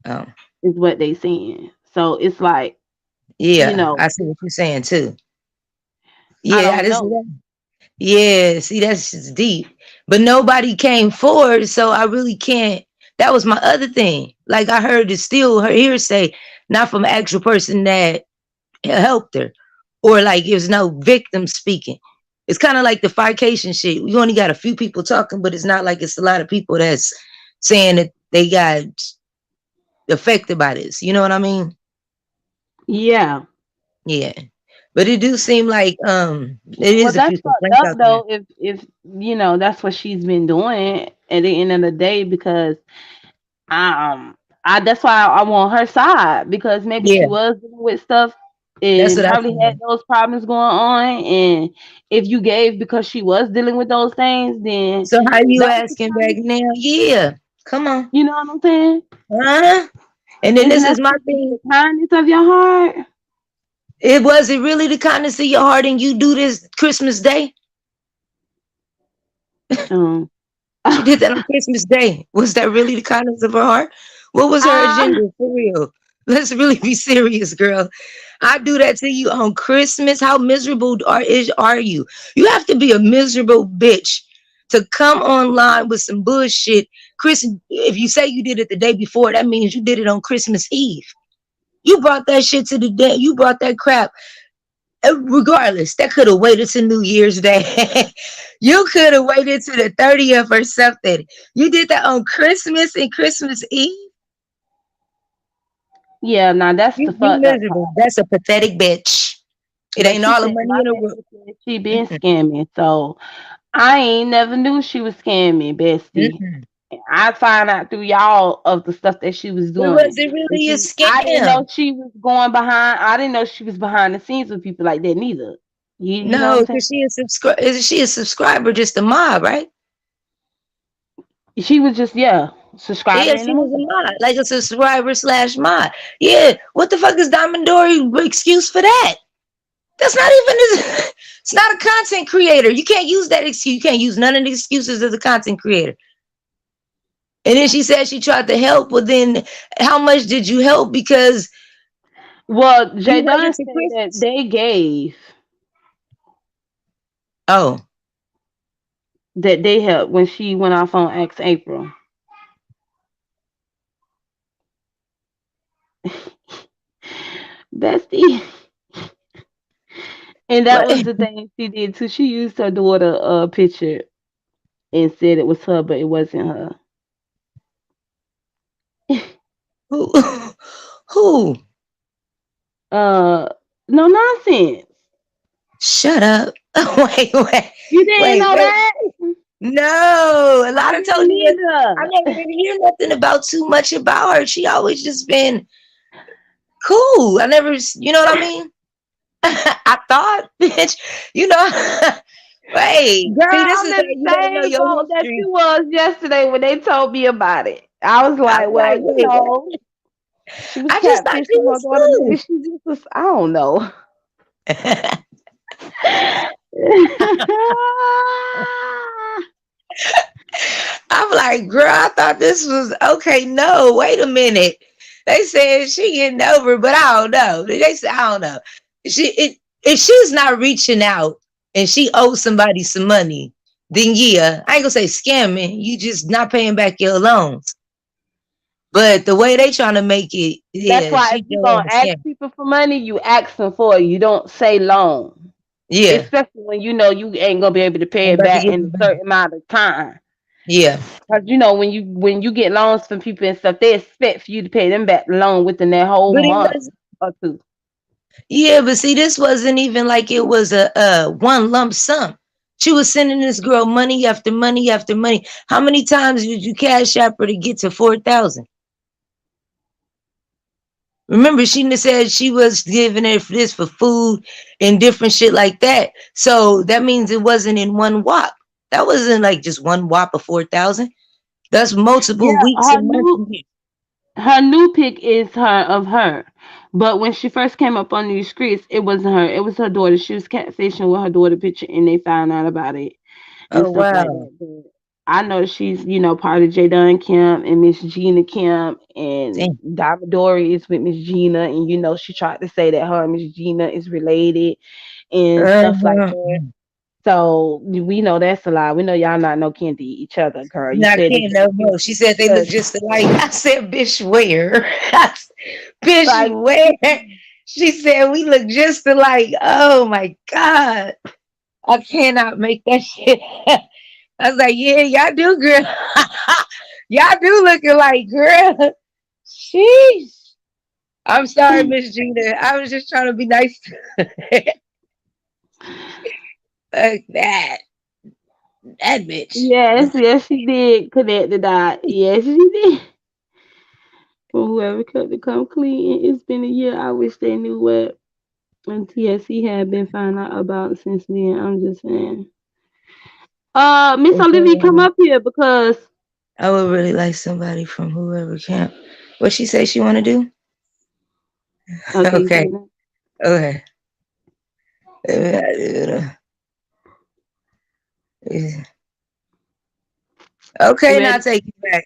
Oh, is what they saying. So it's like, you yeah, know, I see what you're saying too. I Yeah, don't know. yeah, see, that's just deep. But nobody came forward, so I really can't. That was my other thing. Like I heard it's still her hearsay, not from an actual person that helped her, or like there's no victim speaking. It's kind of like the fication shit. We only got a few people talking, but it's not like it's a lot of people that's saying that they got affected by this. You know what I mean? Yeah. Yeah. But it do seem like it Well, is a that's few fucked complaints up out there. though. If that's what she's been doing at the end of the day, because um, I that's why I want her side because maybe she Yeah, was dealing with stuff that's and what I probably had said. those problems going on. And if you gave because she was dealing with those things, then So how you that was the asking back kindness. now? Yeah. Come on. You know what I'm saying? Huh? And then Isn't this that is my supposed to be thing. the kindness of your heart? It was it really the kindness of your heart and you do this Christmas Day? Um, She did that on Christmas Day. Was that really the kindness of her heart? What was her Ah, agenda for real? Let's really be serious, girl. I do that to you on Christmas. How miserable are you? You have to be a miserable bitch to come online with some bullshit. Chris, if you say you did it the day before, that means you did it on Christmas Eve. You brought that shit to the day. You brought that crap. Regardless, that could have waited to New Year's Day. You could have waited to the 30th or something. You did that on Christmas and Christmas Eve. yeah, now that's the You fucked up miserable. part. That's a pathetic bitch. It But ain't she all the said money my in the world. bestie said she been Mm-mm, scamming, so I ain't never knew she was scamming, bestie. mm-mm. I find out through y'all of the stuff that she was It doing. wasn't And really a see, I didn't know scam. she was going behind. I didn't know she was behind the scenes with people like that neither. You know what No, I'm saying? because she a subscriber, just a mob, right? She was just Yeah, subscribing in she the was a month. mod, like a subscriber slash mod. Yeah, what the fuck is Diamond Dory excuse for that? That's not even. It's not a content creator. You can't use that excuse. You can't use none of the excuses as a content creator. And then she said she tried to help. Well, then how much did you help? Because Well, you Jay waited Dunn to said that Christmas. they gave Oh, that they helped when she went off on X April. Bestie. And that what? was the thing she did too. She used her daughter picture and said it was her, but it wasn't her. Who? Who? Uh, no nonsense. Shut up. Wait, You didn't know wait. that? No, a I lot of told didn't you that. I either. never did hear nothing about too much about her. She always just been cool. I never, you know what I mean? I thought, bitch, you know. Wait, Girl, see, this I'm is in how the you gotta know same your boat that history. you was yesterday when they told me about it. I was I'm like, well, like, you wait, what? know, she was I just thought she catfishing her was daughter. Maybe cool. she just was, I don't know. I'm like, girl, I thought this was okay. No, wait a minute. They said she getting over, but I don't know. They said I don't know. If she's not reaching out and she owes somebody some money, then yeah, I ain't gonna say scamming. You just not paying back your loans. But the way they trying to make it, That's yeah, why if she you're doing gonna the ask scam. people for money, you ask them for it. You don't say loan. Yeah, Especially when you know you ain't gonna be able to pay I'm it about to back get in you a back. certain amount of time. Yeah. Cause you know when you get loans from people and stuff, they expect for you to pay them back the loan within that whole But it month was or two. Yeah, but see, this wasn't even like it was a one lump sum. She was sending this girl money after money after money. How many times did you cash app her to get to 4,000? Remember, she said she was giving her this for food and different shit like that. So that means it wasn't in one whop. That wasn't like just one whop of 4,000. That's multiple Yeah, weeks and months. her new pic is her of her. But when she first came up on these streets, it wasn't her. It was her daughter. She was catfishing with her daughter picture and they found out about it and Oh stuff like wow. that. But I know she's, part of J Dunn Camp and Miss Gina Camp and Damn. Diamond Dory is with Miss Gina and she tried to say that her and Miss Gina is related and stuff like Uh-huh. that. So we know that's a lie. We know y'all not no kin to each other, girl. You Not said they kidding just no killed more. She each said they look other. just alike. I said, bitch, where? Bitch, Like where? She said we look just alike. Oh my God. I cannot make that shit. I was like, yeah, y'all do, girl. Y'all do look alike, girl. Sheesh. I'm sorry, Miss Gina. I was just trying to be nice. Like that. That bitch. yes, she did connect the dot. Yes, she did. For whoever cut to come clean, it's been a year. I wish they knew what TSC had been found out about since then. I'm just saying. Miss Olivia, come up here because I would really like somebody from whoever camp. What she say she want to do? okay, you Okay. say that. Okay. You Okay, now ready? take it back.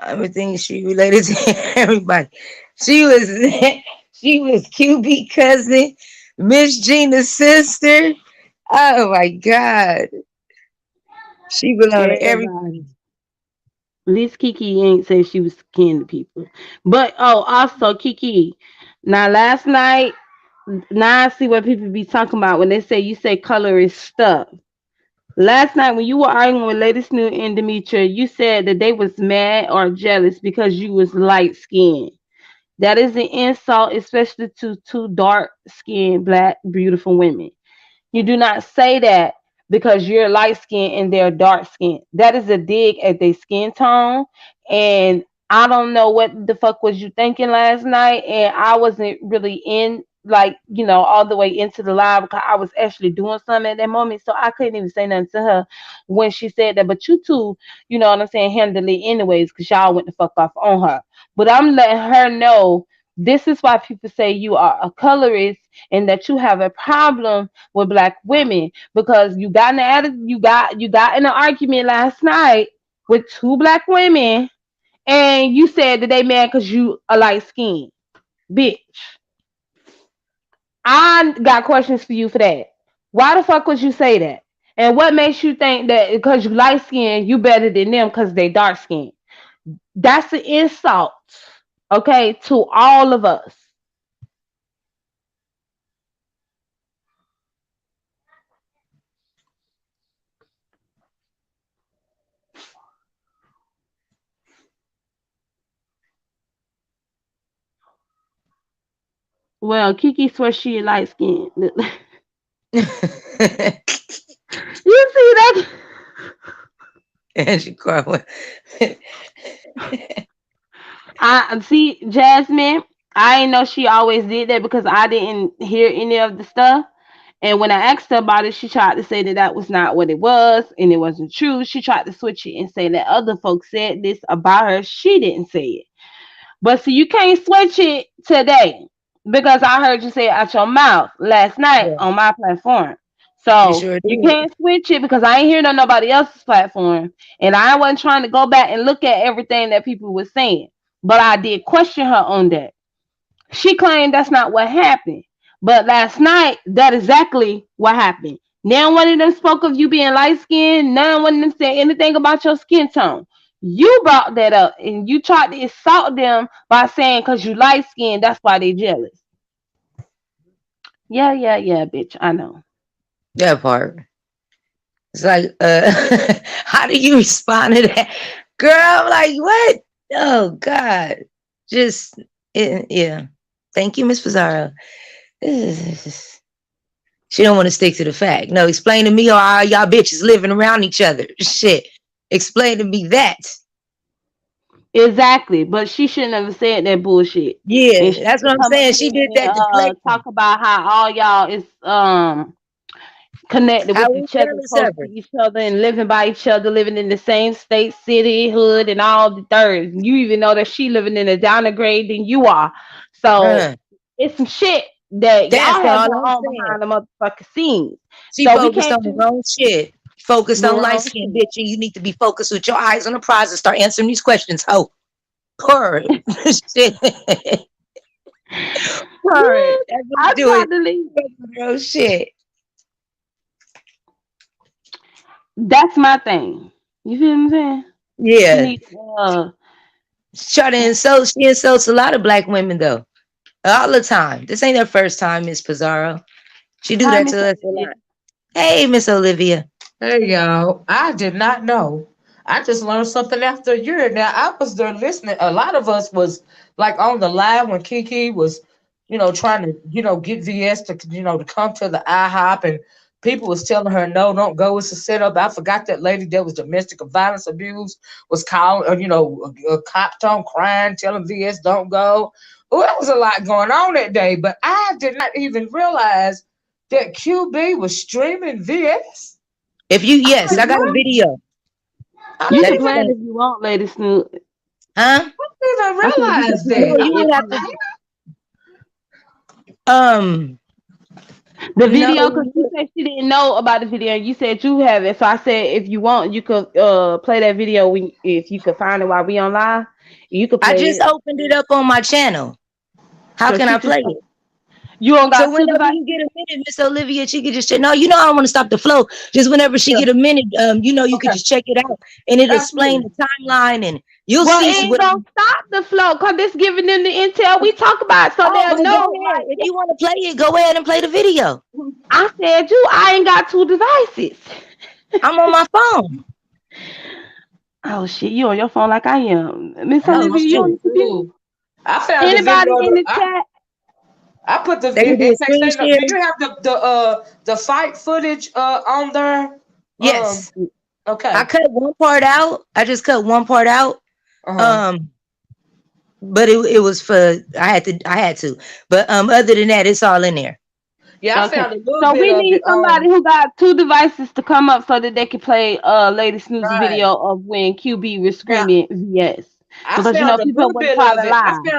Everything she related to everybody. She was she was QB cousin, Miss Gina's sister. Oh my God. She belonged to Everybody. everybody. At least Kiki ain't say she was kin to people. But oh, also Kiki. Now last night, now I see what people be talking about when they say you say color is stuff. Last night when you were arguing with Lady Snoot and Demetria, you said that they was mad or jealous because you was light skinned. That is an insult, especially to two dark skinned black beautiful women. You do not say that because you're light skinned and they're dark skinned. That is a dig at their skin tone. And I don't know what the fuck was you thinking last night. And I wasn't really in like, all the way into the live because I was actually doing something at that moment. So I couldn't even say nothing to her when she said that. But you two, you know what I'm saying, handle it anyways because y'all went the fuck off on her. But I'm letting her know this is why people say you are a colorist and that you have a problem with black women because you got in an argument last night with two black women and you said that they mad because you are light skinned. Bitch, I got questions for you for that. Why the fuck would you say that? And what makes you think that because you light skinned, you better than them because they dark skinned? That's an insult, okay, to all of us. Well, Kiki swears she light skinned. You see that? And she cried. I see Jasmine. I didn't know she always did that because I didn't hear any of the stuff. And when I asked her about it, she tried to say that that was not what it was and it wasn't true. She tried to switch it and say that other folks said this about her. She didn't say it. But see, you can't switch it today because I heard you say it out your mouth last night Yeah, on my platform. you So sure you did. can't switch it because I ain't hearing on nobody else's platform. And I wasn't trying to go back and look at everything that people were saying. But I did question her on that. She claimed that's not what happened. But last night, that exactly what happened. Now one of them spoke of you being light skinned. None one of them said anything about your skin tone. You brought that up and you tried to insult them by saying because you light skinned, that's why they jealous. Yeah, yeah, yeah, bitch. I know. That part. It's like, how do you respond to that? Girl, I'm like, what? Oh God. Just yeah. Thank you, Miss Pizarro. She don't want to stick to the fact. No, explain to me, or are y'all bitches living around each other? Shit. Explain to me that. Exactly. But she shouldn't have said that bullshit. And Yeah, she that's should what I'm come up saying. here She did and that deflecting. talk about how all y'all is connected How with we each other, jealous close of to her. each other, and living by each other, living in the same state, city, hood, and all the thirds. You even know that she living in a downer grade than you are. So Uh, it's some shit that that's y'all have all going I'm on saying. behind the motherfucking scenes. She So we focused can't on the do wrong shit. Focused the on light wrong skin, shit. bitch, and you need to be focused with your eyes on the prize and start answering these questions. Oh, purr. Shit. Purr. That's what you I'm do. It. trying to leave. Real shit. That's my thing. You feel what I'm saying? She Yeah. need Try to insult. She insults a lot of black women though. All the time. This ain't her first time, Miss Pizarro. She do hi that Miss to us a Olivia. lot. Hey, Miss Olivia. Hey y'all, I did not know. I just learned something after a year. Now I was there listening. A lot of us was like on the live when Kiki was, trying to, get VS to, to come to the IHOP, and people was telling her no, don't go. It's a setup. I forgot that lady that was domestic violence abuse was calling, a cop on crying, telling VS don't go. Oh, there was a lot going on that day, but I did not even realize that QB was streaming VS. If you I yes, I didn't got a know. video I You that can didn't play even it explains. if you want, Lady Snoot. Huh? I said you can realize play No, that. it you if would have you to want. um The video, because No. you said she didn't know about the video, and you said you have it. So I said, if you want, you could play that video when if you could find it while we on live. You could I play just it. opened it up on my channel. How Cause can I she just play it? you don't So got two whenever devices. you get a minute, Miss Olivia, she could just check. No, you know I don't want to stop the flow. Just whenever she Yeah. get a minute, you could Okay. just check it out and it explain Absolutely. the timeline and you'll Well, see it ain't what. gonna stop the flow, cause it's giving them the intel we talk about, so Oh, they'll well, go know. ahead. Like If you want to play it, go ahead and play the video. I said, I ain't got two devices. I'm on my phone. Oh shit, you on your phone like I am, Miss Oh Olivia? You on shoot. the computer? Ooh. I found the Anybody video. in the chat? I put the They can do in a case screen they know. share. Do you have the fight footage on there? Um. Yes. I Okay. cut one part out. I just cut one part out. Uh-huh. Um, but it was for I had to. But other than that, it's all in there. Yeah, I Okay, found a little so bit we of need it. somebody who got two devices to come up so that they can play Lady Snoop's Right. video of when QB was Now screaming VS, I because found a people little wasn't bit part of of it. live.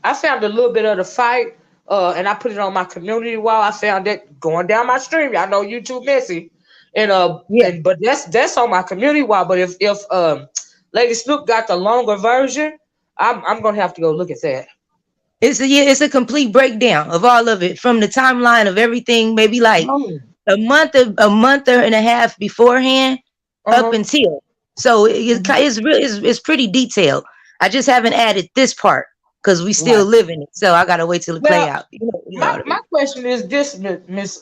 I found a little bit of the fight. And I put it on my community wall. I found it going down my stream. Y'all know YouTube messy. Yeah. And but that's on my community wall. But if Lady Snoop got the longer version, I'm gonna have to go look at that. It's a complete breakdown of all of it from the timeline of everything, maybe like Oh. a month and a half beforehand up Uh-huh. until. So Mhm. it's pretty detailed. I just haven't added this part because we still Right. live in it. So I gotta wait till it play Well, out. You know my what I my mean? question is this, Miss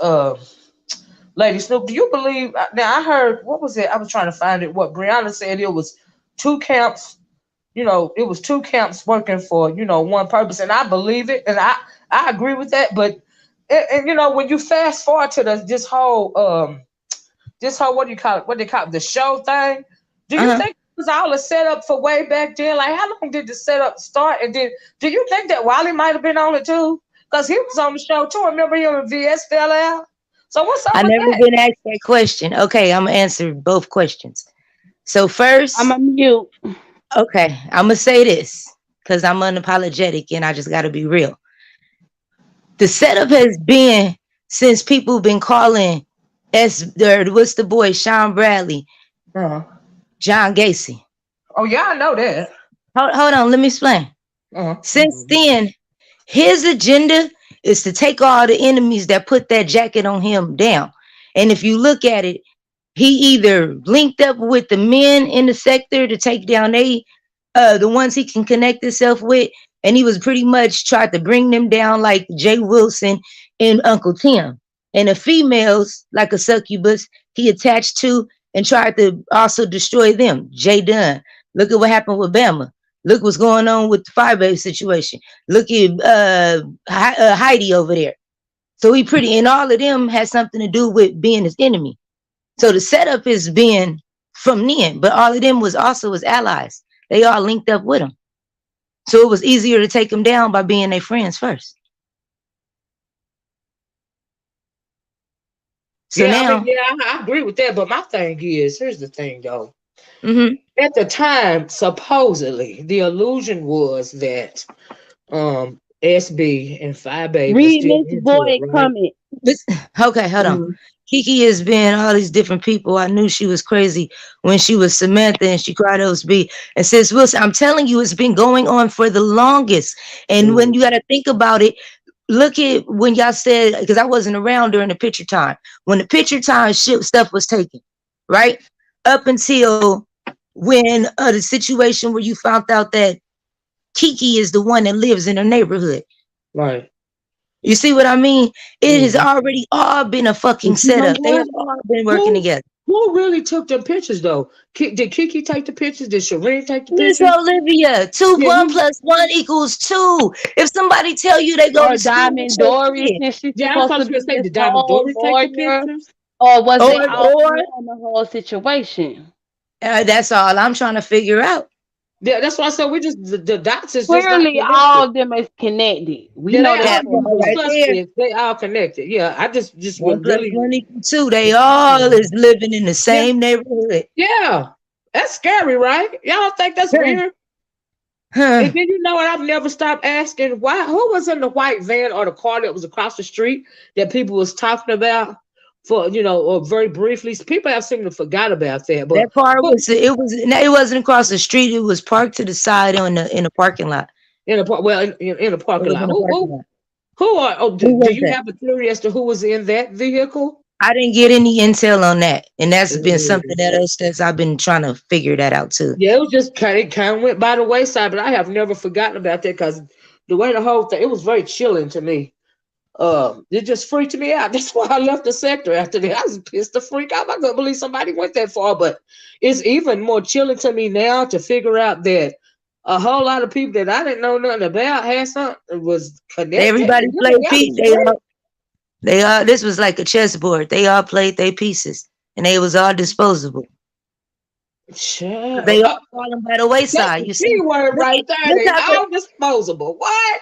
Lady Snoop, do you believe? Now I heard what was it? I was trying to find it. What Brianna said it was two camps. It was two camps working for one purpose, and I believe it, and I agree with that. But when you fast forward to this whole what do you call it? What they call it, the show thing? Do you Uh-huh. think it was all a setup for way back then? Like how long did the setup start? And then do you think that Wally might have been on it too? Because he was on the show too. Remember him and VS fell out. So what's up I with never that? been asked that question. Okay, I'm gonna answer both questions. So I'm first, a mute. okay, I'm gonna say this because I'm unapologetic and I just gotta be real. The setup has been since people been calling what's the boy Sean Bradley, Uh-huh. John Gacy. Oh yeah, I know that. Hold on, let me explain. Uh-huh. Since then, his agenda is to take all the enemies that put that jacket on him down. And if you look at it, he either linked up with the men in the sector to take down the ones he can connect himself with, and he was pretty much tried to bring them down like Jay Wilson and Uncle Tim. And the females, like a succubus, he attached to and tried to also destroy them. Jay Dunn. Look at what happened with Bama. Look what's going on with the Firebase situation. Look at Heidi over there. So he pretty, and all of them has something to do with being his enemy. So the setup is being from then, but all of them was also his allies. They all linked up with him. So it was easier to take them down by being their friends first. So Yeah, I mean, now, yeah, I agree with that. But my thing is, here's the thing though. mm-hmm. At the time, supposedly, the illusion was that SB and Phi Babe was Read still Miss into it, Boyd right? comment. Okay, hold on. Mhm. Kiki has been all these different people. I knew she was crazy when she was Samantha and she cried OSB. And sis Wilson, I'm telling you, it's been going on for the longest. And when Mm. you got to think about it, look at when y'all said, because I wasn't around during the picture time, when the picture time stuff was taken, right? Up until when the situation where you found out that Kiki is the one that lives in her neighborhood. Right. You see what I mean? It has Mhm. already all been a fucking But you know setup. They what? have all been working Who together. who really took the pictures though? Did Kiki take the pictures? Did Shireen take the Miss pictures? Olivia, two Yeah, one plus one equals two. If somebody tell you they go Or to school with Diamond your Dory, kid, since she's yeah. I supposed thought to you were be gonna say his did Diamond sole Dory take the lawyer, pictures? or was they all or in on the whole situation? that's all I'm trying to figure out. Yeah, that's why I said we just the dots is just not Clearly, connected. all of them is connected. We Yeah, know they that all That for a part using fact. right there. suspects. They all connected. Yeah, I just One would plus really. one equals two. They all is living in the Yeah, same neighborhood. yeah. That's scary, right? Y'all don't think that's weird? Huh. And then you know what? I've never stopped asking why. Who was in the white van or the car that was across the street that people was talking about for or very briefly? People have seemed to forgot about that. But That car who was it wasn't across the street. It was parked to the side in the parking lot. in the well in the It parking was lot? in the parking lot. Who are? Oh, Who do was you that? have a theory as to who was in that vehicle? I didn't get any intel on that, and that's been something Mm. that else that's I've been trying to figure that out too. Yeah, it was just kind of went by the wayside, but I have never forgotten about that because the way the whole thing, it was very chilling to me. It just freaked me out. That's why I left the sector after that. I was pissed the freak out. I couldn't believe somebody went that far. But it's even more chilling to me now to figure out that a whole lot of people that I didn't know nothing about had something was connected. Everybody And played that piece. was great. They all. This was like a chessboard. They all played their pieces, and they was all disposable. Sure. They all falling by the That's wayside. the You see, key word look, right there. look They how all disposable. What?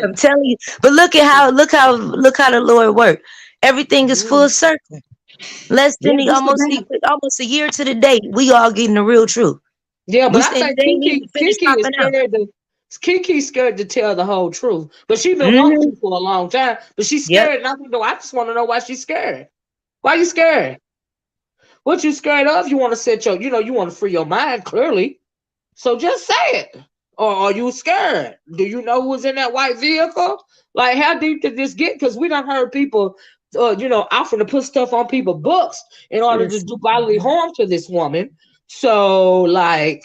I'm telling you. But look how the Lord worked. Everything is full Mm. circle. Less Yeah, than the, just almost about. almost a year to the date, we all getting the real truth. Yeah, but We I said think they ain't even finished Kiki is popping out. scared to Kiki's scared to tell the whole truth. But she been wanting Hmm. to for a long time. But she's Yep. scared. And I just want to know why she's scared. Why you scared? What you scared of? You want to set your, you want to free your mind, clearly. So just say it. Or are you scared? Do you know who was in that white vehicle? Like, how deep did this get? Because we done heard people, offering to put stuff on people's books in order to do Listen. bodily harm to this woman. So, like,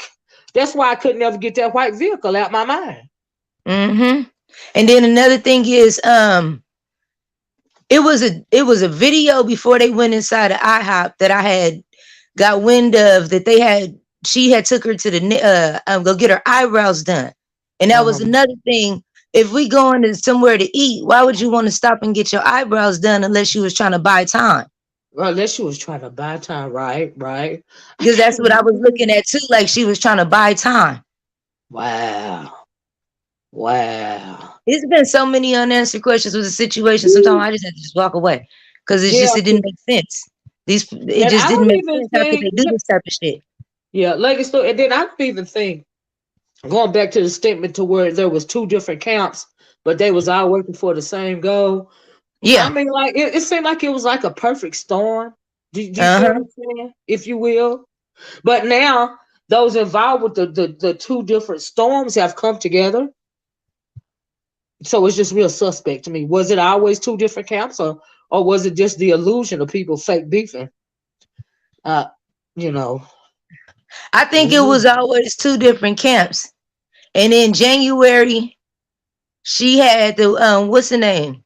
that's why I could never get that white vehicle out my mind. Hmm. And then another thing is, it was a video before they went inside of IHOP that I had got wind of that they had. She had took her to the go get her eyebrows done, and that was Um, another thing. If we going to somewhere to eat, why would you want to stop and get your eyebrows done unless you was trying to buy time? well, unless she was trying to buy time, right? Right. I Because that's can't what I was believe. looking at too. Like she was trying to buy time. Wow. Wow. It's been so many unanswered questions with the situation. Sometimes I just had to just walk away because Yeah, it didn't make sense. It and just I didn't don't make even sense. How could they think, do this type of shit? yeah, like it's still, and then I don't even think going back to the statement to where there was two different camps, but they was all working for the same goal. I Yeah. mean, like it seemed like it was like a perfect storm. Do you Uh see what huh. I'm saying? If you will. But now those involved with the two different storms have come together. So it's just real suspect to me. Was it always two different camps, or was it just the illusion of people fake beefing? Uh, you know. I think it Mhm. was always two different camps. And in January, she had the what's the name?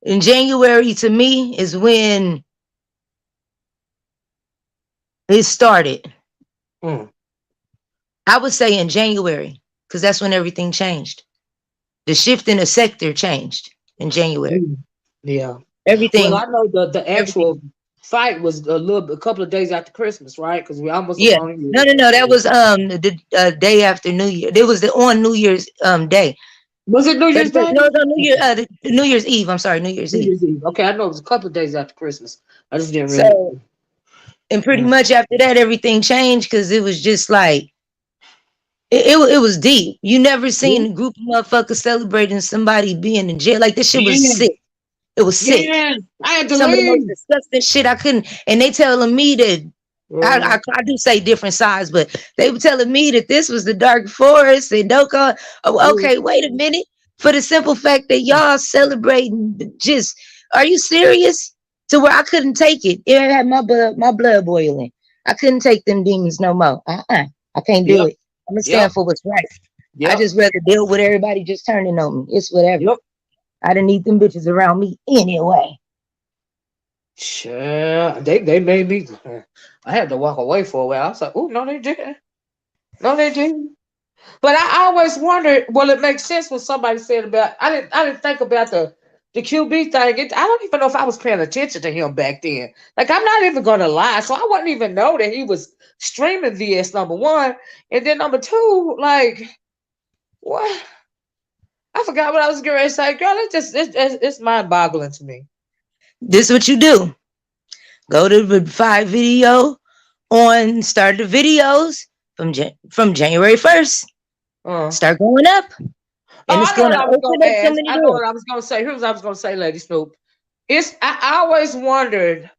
In January, to me, is when it started. Mm. I would say in January, because that's when everything changed. The shift in the sector changed in January. Mm. Yeah. Well, Everything, I know the actual everything. fight was a couple of days after Christmas, right? Because we almost was Yeah. on New No, Year's. no, no. That was the day after New Year. It was on New Year's day. Was it New Year's 31st. Day? No, no, Okay. New Year's Eve. I'm sorry, New Year's New Eve. Year's Eve. Okay, I know it was a couple of days after Christmas. I just didn't really. So, and pretty Mm. much after that, everything changed because it was just like it was deep. You never Yeah. seen a group of motherfuckers celebrating somebody being in jail. Like this shit was Yeah. sick. It was sick. Yeah. I had to Some of the most leave. disgusting shit I couldn't. And they telling me that Mm. I do say different sides, but they were telling me that this was the dark forest and don't call. Oh, Mm. okay, wait a minute. For the simple fact that y'all celebrating, just are you serious? To where I couldn't take it. It had my blood boiling. I couldn't take them demons no more. I can't do Yep. it. I'm gonna stand Yep. for what's right. I Yep. just rather deal with everybody just turning on me. It's whatever. Yep. I didn't need them bitches around me anyway. Sure. They made me. I had to walk away for a while. I was like, oh no, they didn't. No, they didn't. But I always wondered. Well, it makes sense when somebody said about. I didn't think about the QB thing. I don't even know if I was paying attention to him back then. Like I'm not even gonna lie. So I wouldn't even know that he was streaming VS number one, and then number two. Like what? I forgot what I was going to say. Girl, it's mind boggling to me. This is what you do. Go to the 5 video on start the videos from January 1st. Oh, Start going up, and it's I know going what to I was open gonna up so ask. many I know doors. what I was gonna say. Here's what I was gonna say, Lady Snoop. I always wondered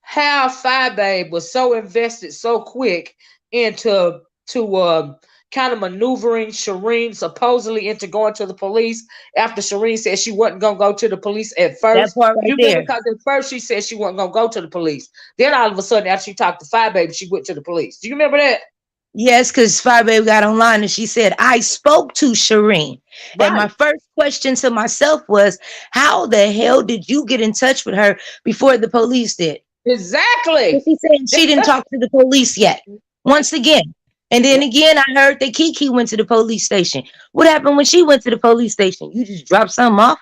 how Phi Babe was so invested so quick into to kind of maneuvering Shireen supposedly into going to the police after Shireen said she wasn't gonna go to the police at That first. part right You remember there. because at first she said she wasn't gonna go to the police. Then all of a sudden after she talked to Phi Babe, she went to the police. Do you remember that? Yes, because Fire Babe got online and she said, I spoke to Shireen. And my Right. first question to myself was, how the hell did you get in touch with her before the police did? But Exactly. she said she didn't talk to the police yet. Once again. And then Yeah. again, I heard that Kiki went to the police station. What happened when she went to the police station? You just dropped something off?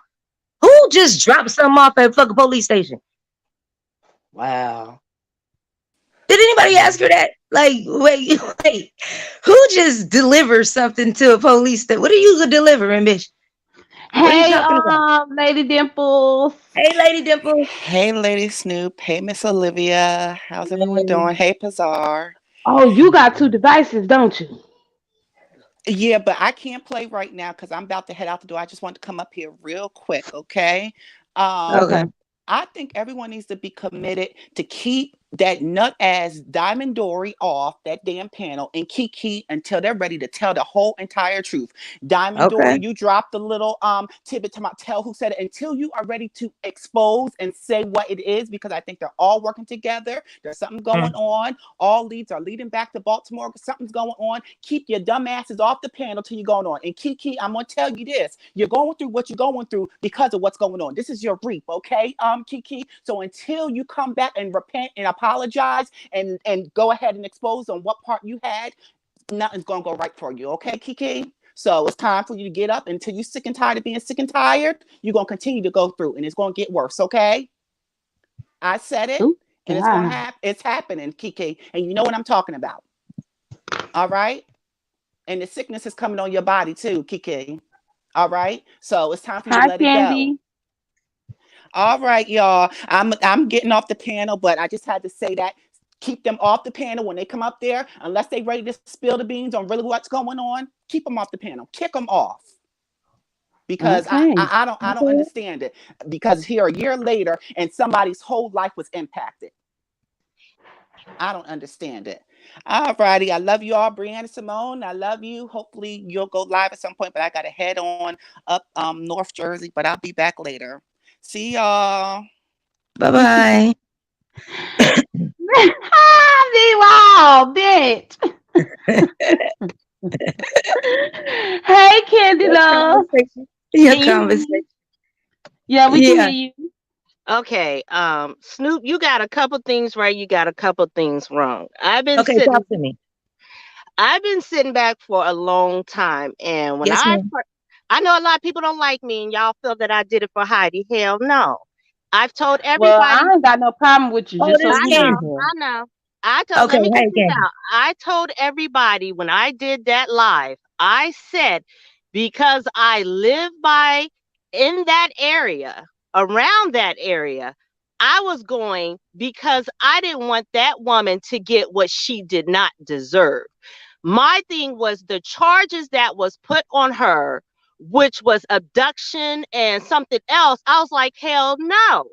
Who just dropped something off at a fucking police station? Wow. Did anybody ask her that? Like, wait, wait. Who just delivers something to a police station? What are you delivering, bitch? What are you Hey, talking about? Lady Dimples. Hey, Lady Dimple. Hey, Lady Snoop. Hey, Miss Olivia. How's everyone Man. doing? Hey, Pazar. Oh, you got two devices, don't you? Yeah, but I can't play right now because I'm about to head out the door. I just want to come up here real quick, okay? Um, Okay. Okay. I think everyone needs to be committed to keep that nut ass Diamond Dory off that damn panel and Kiki until they're ready to tell the whole entire truth. Diamond Dory, Okay. you dropped the little tidbit to my tell who said it until you are ready to expose and say what it is, because I think they're all working together. There's something going on. All leads are leading back to Baltimore. Something's going on. Keep your dumb asses off the panel till you're going on. And Kiki, I'm gonna tell you this: you're going through what you're going through because of what's going on. This is your reap, okay, Kiki. So until you come back and repent and apologize and go ahead and expose on what part you had, nothing's gonna go right for you, okay, Kiki. So it's time for you to get up. Until you're sick and tired of being sick and tired, you're gonna continue to go through, and it's gonna get worse, okay? I said it, Ooh, and it's gonna God. happen. It's happening, Kiki, and you know what I'm talking about. All right, and the sickness is coming on your body too, Kiki. All right, so it's time for you to Hi, let it go. Candy. All right, y'all. I'm getting off the panel, but I just had to say that. Keep them off the panel when they come up there, unless they ready to spill the beans on really what's going on. Keep them off the panel. Kick them off, because Okay. I don't Okay. understand it. Because here a year later, and somebody's whole life was impacted. I don't understand it. All righty. I love you all, Brianna Simone. I love you. Hopefully you'll go live at some point, but I gotta head on up North Jersey, but I'll be back later. See y'all. Bye bye. Wow, bitch. Hey, Candy Your Love. conversation. Your Can you hear me? conversation. Yeah, we can hear Yeah. you. Okay, Snoop, you got a couple things right, you got a couple things wrong. Okay, talk to me. I've been sitting back for a long time, and Yes, ma'am. I know a lot of people don't like me, and y'all feel that I did it for Heidi. Hell no. I've told Well, I everybody. ain't got no problem with you, Oh, just so this I you know, Candy. know. I know. I told. Okay, Let me get hey, this Candy. out. I told everybody when I did that live. I said because I live by in that area, around that area. I was going because I didn't want that woman to get what she did not deserve. My thing was the charges that was put on her, which was abduction and something else. I was like, hell no.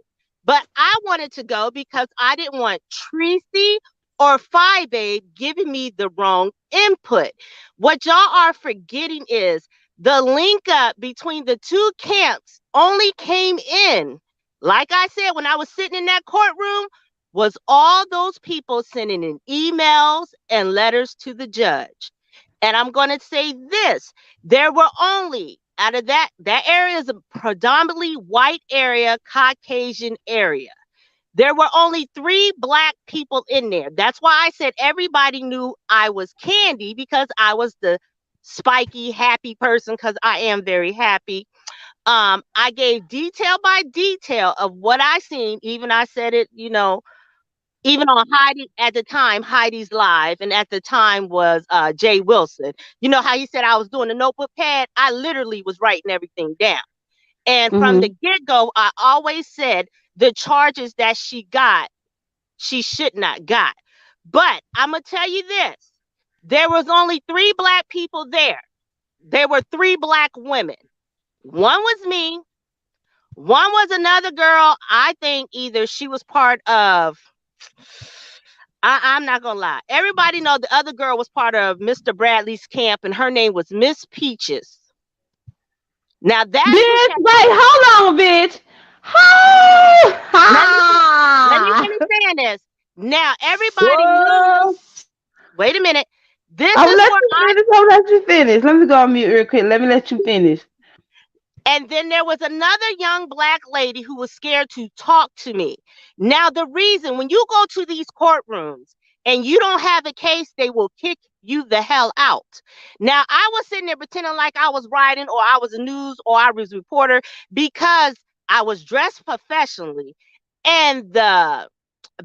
But I wanted to go because I didn't want Tracy or Phi Babe giving me the wrong input. What y'all are forgetting is the link up between the two camps only came in, like I said, when I was sitting in that courtroom, was all those people sending in emails and letters to the judge. And I'm going to say this, there were only out of that area is a predominantly white area, Caucasian area. There were only 3 Black people in there. That's why I said everybody knew I was Candy, because I was the spiky, happy person, because I am very happy. I gave detail by detail of what I seen. Even I said it, even on Heidi at the time, Heidi's live, and at the time was Jay Wilson. You know how he said I was doing the notebook pad? I literally was writing everything down. And from the Mm-hmm. get-go, I always said the charges that she got, she should not got. But I'm gonna tell you this: there was only 3 Black people there. there were 3 black women. One was me. One was another girl. I think either she was part of. I'm not gonna lie. Everybody know the other girl was part of Mr. Bradley's camp, and her name was Miss Peaches. Now that's who Bitch, kept. wait, hold on, bitch. Hold Let me on. finish saying this. Now everybody knew. Whoa. Wait a minute. This I'll is let where you I. finish. I'll let you finish. Let me go on mute real quick. Let me let you finish. And then there was another young black lady who was scared to talk to me. Now, the reason when you go to these courtrooms and you don't have a case, they will kick you the hell out. Now, I was sitting there pretending like I was writing or I was a news or I was a reporter because I was dressed professionally. And the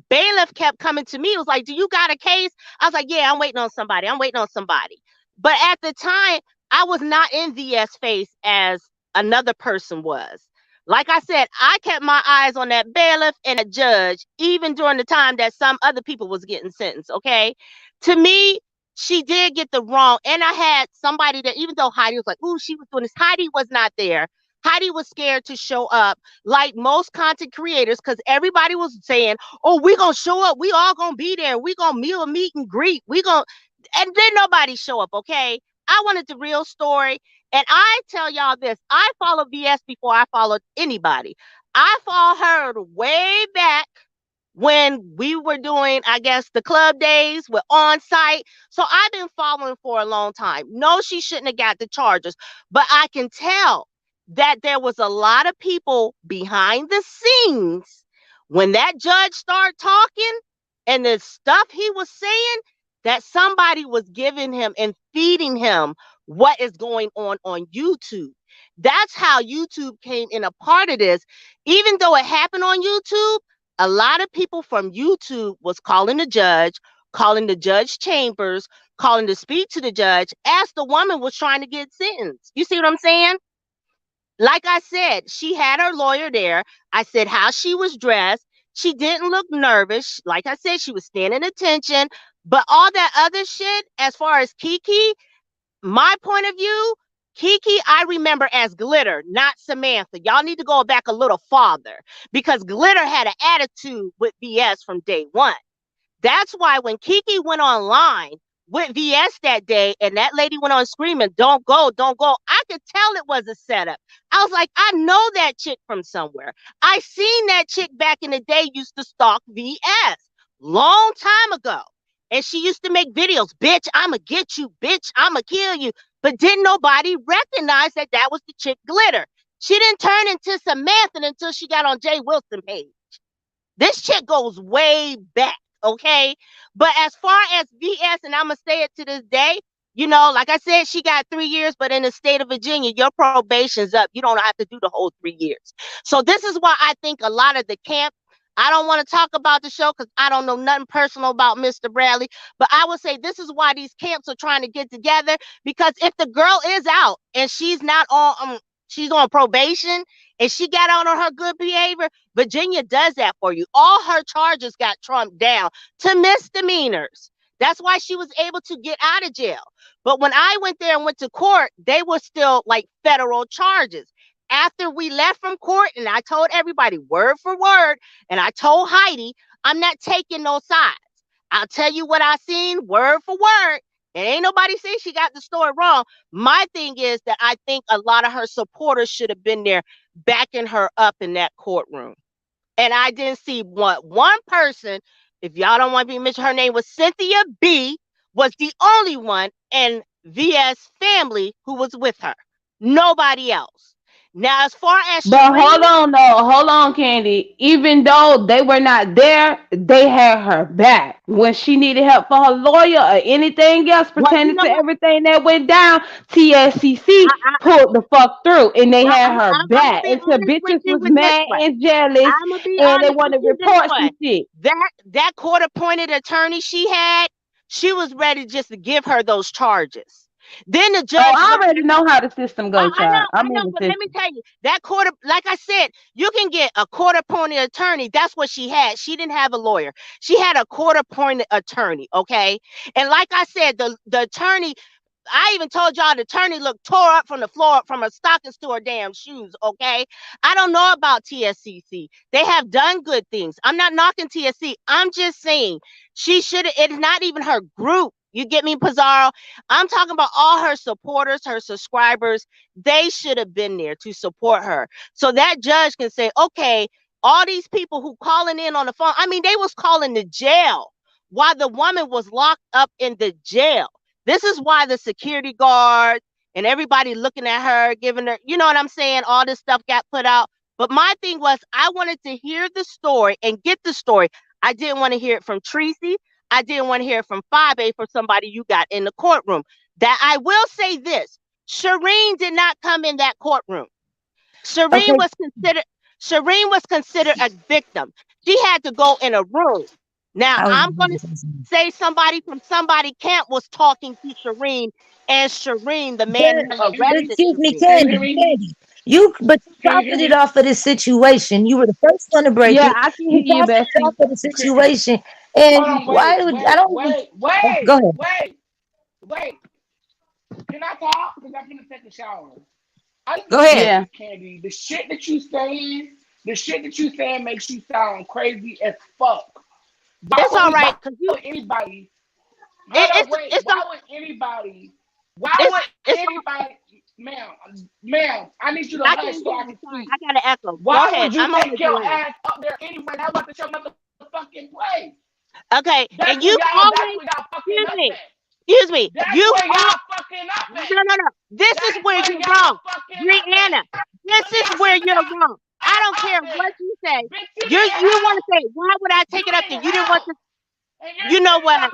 bailiff kept coming to me. It was like, "Do you got a case?" I was like, "Yeah, I'm waiting on somebody. I'm waiting on somebody." But at the time, I was not in VS face as another person was. Like I said, I kept my eyes on that bailiff and a judge, even during the time that some other people was getting sentenced. Okay. To me, she did get the wrong. And I had somebody that, even though Heidi was like, "Ooh, she was doing this," Heidi was not there. Heidi was scared to show up like most content creators because everybody was saying, "Oh, we gonna show up. We all gonna be there. We gonna meet and greet. We gonna," and then nobody show up. Okay. I wanted the real story. And I tell y'all this, I followed VS before I followed anybody. I followed her way back when we were doing, I guess, the club days with on site. So I've been following for a long time. No, she shouldn't have got the charges, but I can tell that there was a lot of people behind the scenes when that judge started talking and the stuff he was saying, that somebody was giving him and feeding him what is going on YouTube. That's how YouTube came in a part of this. Even though it happened on YouTube, a lot of people from YouTube was calling the judge chambers, calling to speak to the judge as the woman was trying to get sentenced. You see what I'm saying? Like I said, she had her lawyer there. I said how she was dressed. She didn't look nervous. Like I said, she was standing attention. But all that other shit, as far as Kiki, my point of view, Kiki, I remember as Glitter, not Samantha. Y'all need to go back a little farther because Glitter had an attitude with VS from day one. That's why when Kiki went online with VS that day and that lady went on screaming, "Don't go, don't go," I could tell it was a setup. I was like, I know that chick from somewhere. I seen that chick back in the day used to stalk VS long time ago. And she used to make videos, "Bitch, I'ma get you, bitch, I'ma kill you." But didn't nobody recognize that that was the chick Glitter? She didn't turn into Samantha until she got on Jay Wilson page. This chick goes way back, okay? But as far as VS, and I'm going to say it to this day, you know, like I said, she got 3 years, but in the state of Virginia, your probation's up. You don't have to do the whole 3 years. So this is why I think a lot of the camp, I don't want to talk about the show because I don't know nothing personal about Mr. Bradley, but I would say this is why these camps are trying to get together, because if the girl is out and she's not on, she's on probation and she got out on her good behavior, Virginia does that for you. All her charges got trumped down to misdemeanors. That's why she was able to get out of jail. But when I went there and went to court, they were still like federal charges. After we left from court, and I told everybody word for word, and I told Heidi, I'm not taking no sides. I'll tell you what I seen word for word. And ain't nobody saying she got the story wrong. My thing is that I think a lot of her supporters should have been there backing her up in that courtroom. And I didn't see one person. If y'all don't want to be mentioned, her name was Cynthia B, was the only one in VS family who was with her. Nobody else. Now, as far as But hold Shereen, on, though. Hold on, Candy. Even though they were not there, they had her back when she needed help for her lawyer or anything else well, you pertaining know to what? everything that went down. TSCC pulled the fuck through, and they had her I'm gonna back be until honest with bitches you was with this mad one. and jealous, I'm gonna be and they honest with wanted to you this report some one. shit. That court-appointed attorney she had, she was ready just to give her those charges. Then the Oh, judge I looked. already know how the system Oh, go, child. I I'm in know, the but let me system. tell you, that court, like I said, you can get a court appointed attorney. That's what she had. She didn't have a lawyer. She had a court appointed attorney, okay? And like I said, the attorney, I even told y'all the attorney looked tore up from the floor up from her stockings to her damn shoes. Okay. I don't know about TSCC. They have done good things. I'm not knocking TSC. I'm just saying she should have, it's not even her group. You get me, Pizarro? I'm talking about all her supporters, her subscribers. They should have been there to support her. So that judge can say, okay, all these people who calling in on the phone, I mean, they was calling the jail while the woman was locked up in the jail. This is why the security guard and everybody looking at her, giving her, you know what I'm saying? All this stuff got put out. But my thing was, I wanted to hear the story and get the story. I didn't want to hear it from Tracy. I didn't want to hear it from 5A for somebody you got in the courtroom. That I will say this, Shireen did not come in that courtroom. Shireen was considered a victim. She had to go in a room. Now I'm going to say somebody from somebody camp was talking to Shireen, and Shireen, the man who arrested Excuse me, Shireen. Candy. You profited off of this situation. You were the first one to break Yeah, it. I can hear you, profited Bessie. off of the situation. And why would I don't go ahead. Wait. Can I talk? Because I'm gonna take a shower. Go ahead. Yeah. Candy, the shit that you saying makes you sound crazy as fuck. It's all right, because you anybody. Why would anybody? Ma'am, I need you to hush so I can speak. I got an echo. Why Go ahead. would you I'm take your ass up there anyway? That wasn't your motherfucking place. Okay, That's and you where y'all fucking up at. Excuse me. That's You where y'all fucking up at. No. This is where you're wrong. Brianna, this is where you're wrong. I don't care what you say. You want to say, why would I take it up there? You didn't want to. You know what?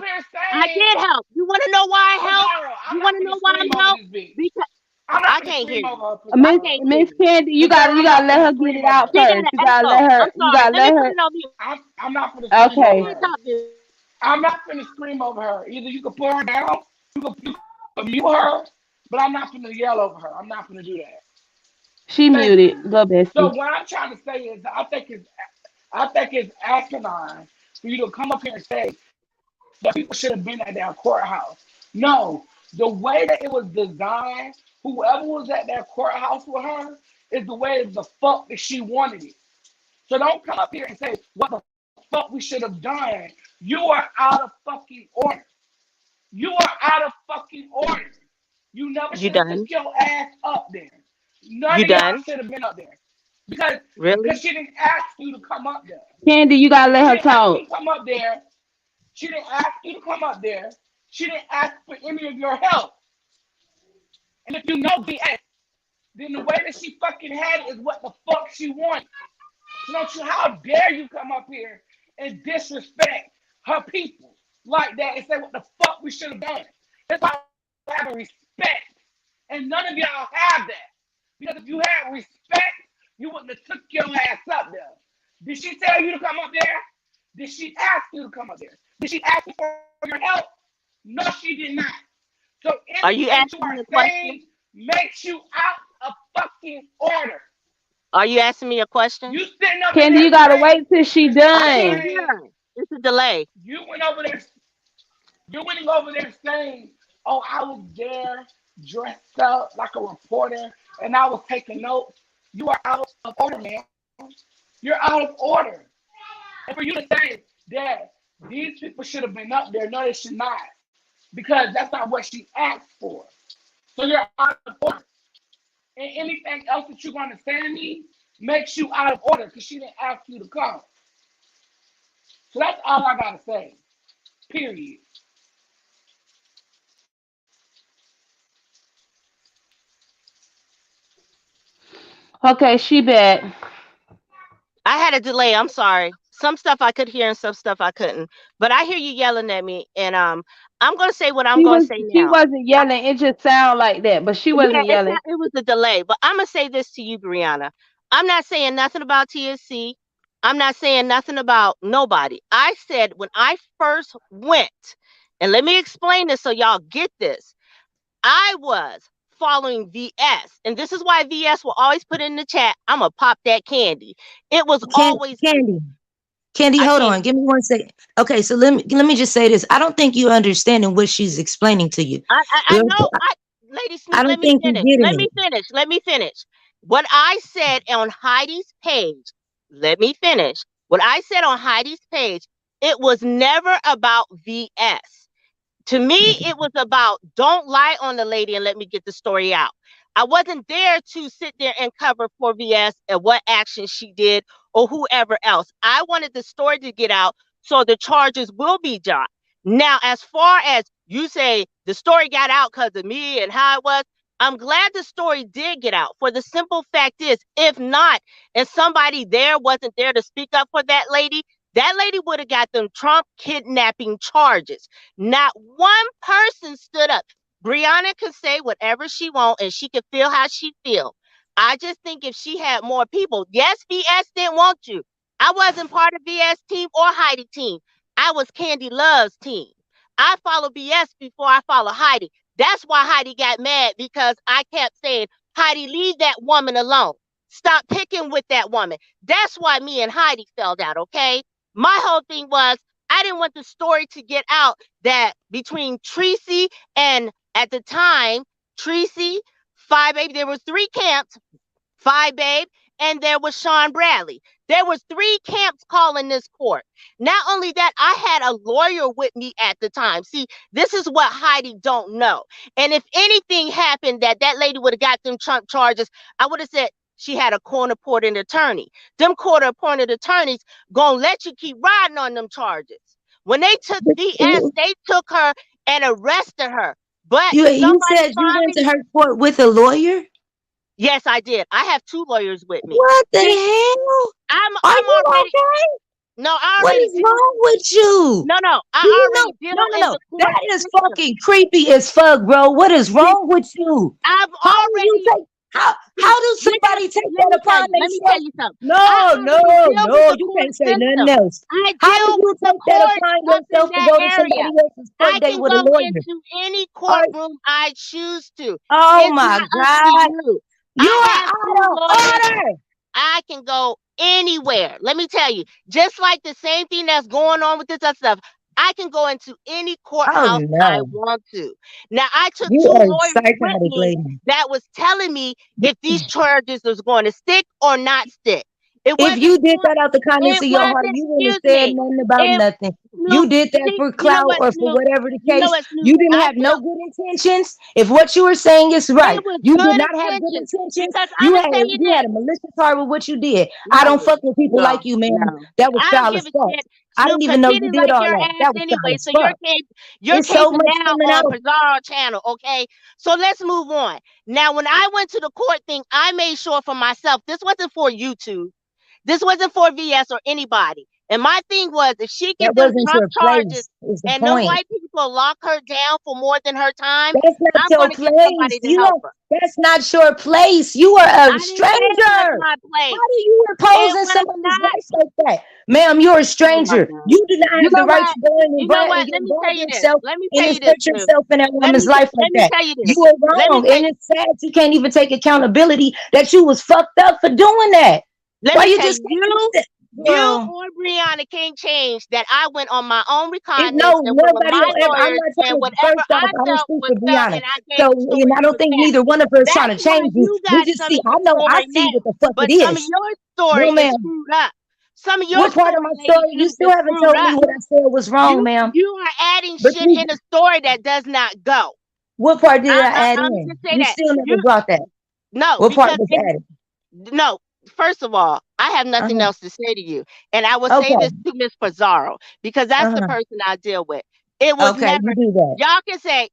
I did help. You want to know why I helped? You want to know why I helped? Because I can't hear you. Miss Candy, you gotta let her get it out She got first. an You gotta echo. let her. I'm You sorry. gotta Let me let put her. it on mute. I'm not gonna scream Okay. over her. I'm not gonna scream over her. Either you can put her down, you can mute her, but I'm not gonna yell over her. I'm not gonna do that. She muted. Go, Bessie. So what I'm trying to say is, I think it's asinine for you to come up here and say that people should have been at that courthouse. No, the way that it was designed, whoever was at that courthouse with her is the way the fuck that she wanted it. So don't come up here and say what the fuck we should have done. You are out of fucking order. You are out of fucking order. You never should have took your ass up there. None of y'all should have been up there. Because she didn't ask you to come up there. Candy, you gotta let her talk. Come up there. She didn't ask you to come up there. She didn't ask for any of your help. And if you know BS, then the way that she fucking had it is what the fuck she wanted. So how dare you come up here and disrespect her people like that and say what the fuck we should have done. That's why I have a respect. And none of y'all have that. Because if you had respect, you wouldn't have took your ass up there. Did she tell you to come up there? Did she ask you to come up there? Did she ask you for your help? No, she did not. So are you asking me a question? Makes you out of fucking order. Are you asking me a question? You sitting up Candy, you gotta wait till she done. It's a delay. You went over there. You're winning over there saying, "Oh, I was there dressed up like a reporter and I was taking notes." You are out of order, man. You're out of order. And for you to say that these people should have been up there, no, they should not, because that's not what she asked for. So you're out of order. And anything else that you're going to say to me makes you out of order because she didn't ask you to come. So that's all I got to say. Period. Okay, she back. I had a delay. I'm sorry. Some stuff I could hear and some stuff I couldn't. But I hear you yelling at me, and I'm gonna say what I'm gonna say now. She wasn't yelling. It just sounded like that, but she wasn't yelling. It was a delay. But I'm gonna say this to you, Brianna. I'm not saying nothing about TSC. I'm not saying nothing about nobody. I said when I first went, and let me explain this so y'all get this. I was following VS, and this is why VS will always put in the chat, I'm gonna pop that candy. It was always Candy. Candy, I hold can't. on. Give me 1 second. Okay, so let me just say this. I don't think you're understanding what she's explaining to you. I know. Lady I Sneak, let don't me think you're finish. getting Let me it. finish. Let me finish. What I said on Heidi's page, let me finish. What I said on Heidi's page, it was never about VS. To me, it was about don't lie on the lady and let me get the story out. I wasn't there to sit there and cover for VS and what action she did or whoever else. I wanted the story to get out so the charges will be dropped. Now, as far as you say the story got out because of me and how it was, I'm glad the story did get out. For the simple fact is, if not, and somebody there wasn't there to speak up for that lady would have got them Trump kidnapping charges. Not one person stood up. Brianna can say whatever she wants and she can feel how she feel. I just think if she had more people, yes, VS didn't want you. I wasn't part of VS team or Heidi team. I was Candy Love's team. I follow VS before I follow Heidi. That's why Heidi got mad because I kept saying, Heidi, leave that woman alone. Stop picking with that woman. That's why me and Heidi fell out, okay? My whole thing was I didn't want the story to get out that between Tracy and at the time, Tracy, Five Baby, there was three camps, Five Babe, and there was Sean Bradley. There was three camps calling this court. Not only that, I had a lawyer with me at the time. See, this is what Heidi don't know. And if anything happened that lady would have got them Trump charges, I would have said she had a court-appointed attorney. Them court-appointed attorneys gonna let you keep riding on them charges. When they took VS, they took her and arrested her. But You somebody said you went finally, to her court with a lawyer? yes, I did. I have two lawyers with me. What the See, hell? I'm Are I'm you already okay? no, I What already is deal. wrong with you? No, Do I you know? already deal No, no, in no. the court That is system. fucking creepy as fuck, bro. What is See, wrong with you? I've How do you already take see, how do somebody take let that me tell upon you, let me tell themselves? you something. I No, no, already deal with no, the you court can't say nothing system. else. I How do deal you with the take that courts upon up in yourself to that go to area. somebody else's I court date can with a go lawyer? into any Are, courtroom I choose to. oh It's my not up to God. you. You I are have two out of lawyers. order. I can go anywhere. Let me tell you, just like the same thing that's going on with this other stuff, I can go into any Oh courthouse I no. want to. Now, I took You two are lawyers with psychotic, me lady. that was telling me if these charges was going to stick or not stick. It If wasn't you did for, that out the kindness it of your heart, wasn't, you wouldn't excuse have said me, nothing about it, nothing. You Snoop, did that see, for you know clout what, or for Snoop, whatever the you know case. what, Snoop, You didn't I have no dealt, good intentions. If what you were saying is it right, was you did good not have good intentions intentions. because I'm going to tell you You had this. a malicious heart with what you did. I don't No, fuck with people no, like you, man. no. That was I don't foul give as a fuck. shit, I didn't Snoop, even because know he you didn't did like all your that. ass That was foul anyway. as So fuck. you're It's so caping much now coming on out. Pizarro channel, okay? So let's move on. Now, when I went to the court thing, I made sure for myself, this wasn't for YouTube. This wasn't for VS or anybody. And my thing was, if she That get them wasn't Trump your charges place, is the and them point. white people lock her down for more than her time, That's not I'm your going to get place. somebody to You help don't, her. that's not your place. You are I a didn't say it was stranger. my place. How do you impose It in was somebody's not. life like that? Ma'am, you're a Oh my stranger. God. You do not You have the know right what? to go in You know what? and Let me tell involve you this. yourself Let me and tell you this, insert Snoop. yourself in that woman's life like Let me that. tell you You this. were Let me wrong. tell And it's sad you can't even take accountability that you was fucked up for doing that. let Why me you tell just you, can't accept, you girl? or Brianna can't change that I went on my own It, recognizance no, and went with nobody my will ever. I'm lawyers not and trying to. whatever First off, I I don't felt speak was for felt Brianna, and I gave so the story and I to don't the think facts. neither one of us trying That's to why change you. you We got just some see. of I your know. I story see now, what the fuck it but some of is. your No, story is ma'am. screwed up. Some of your What part of story, my Lady story? You Snoop, still is haven't screwed told me up. what I said was wrong, ma'am. You are adding But shit you, in a story that does not go. what part did I add I'm in? just say You that still never you brought that. no What part because was in added? no, first of all, I have nothing Uh-huh. else to say to you. And I will say Okay. this to Miss Pizarro, because that's the Uh-huh. person I deal with. It was Okay. never, You do that.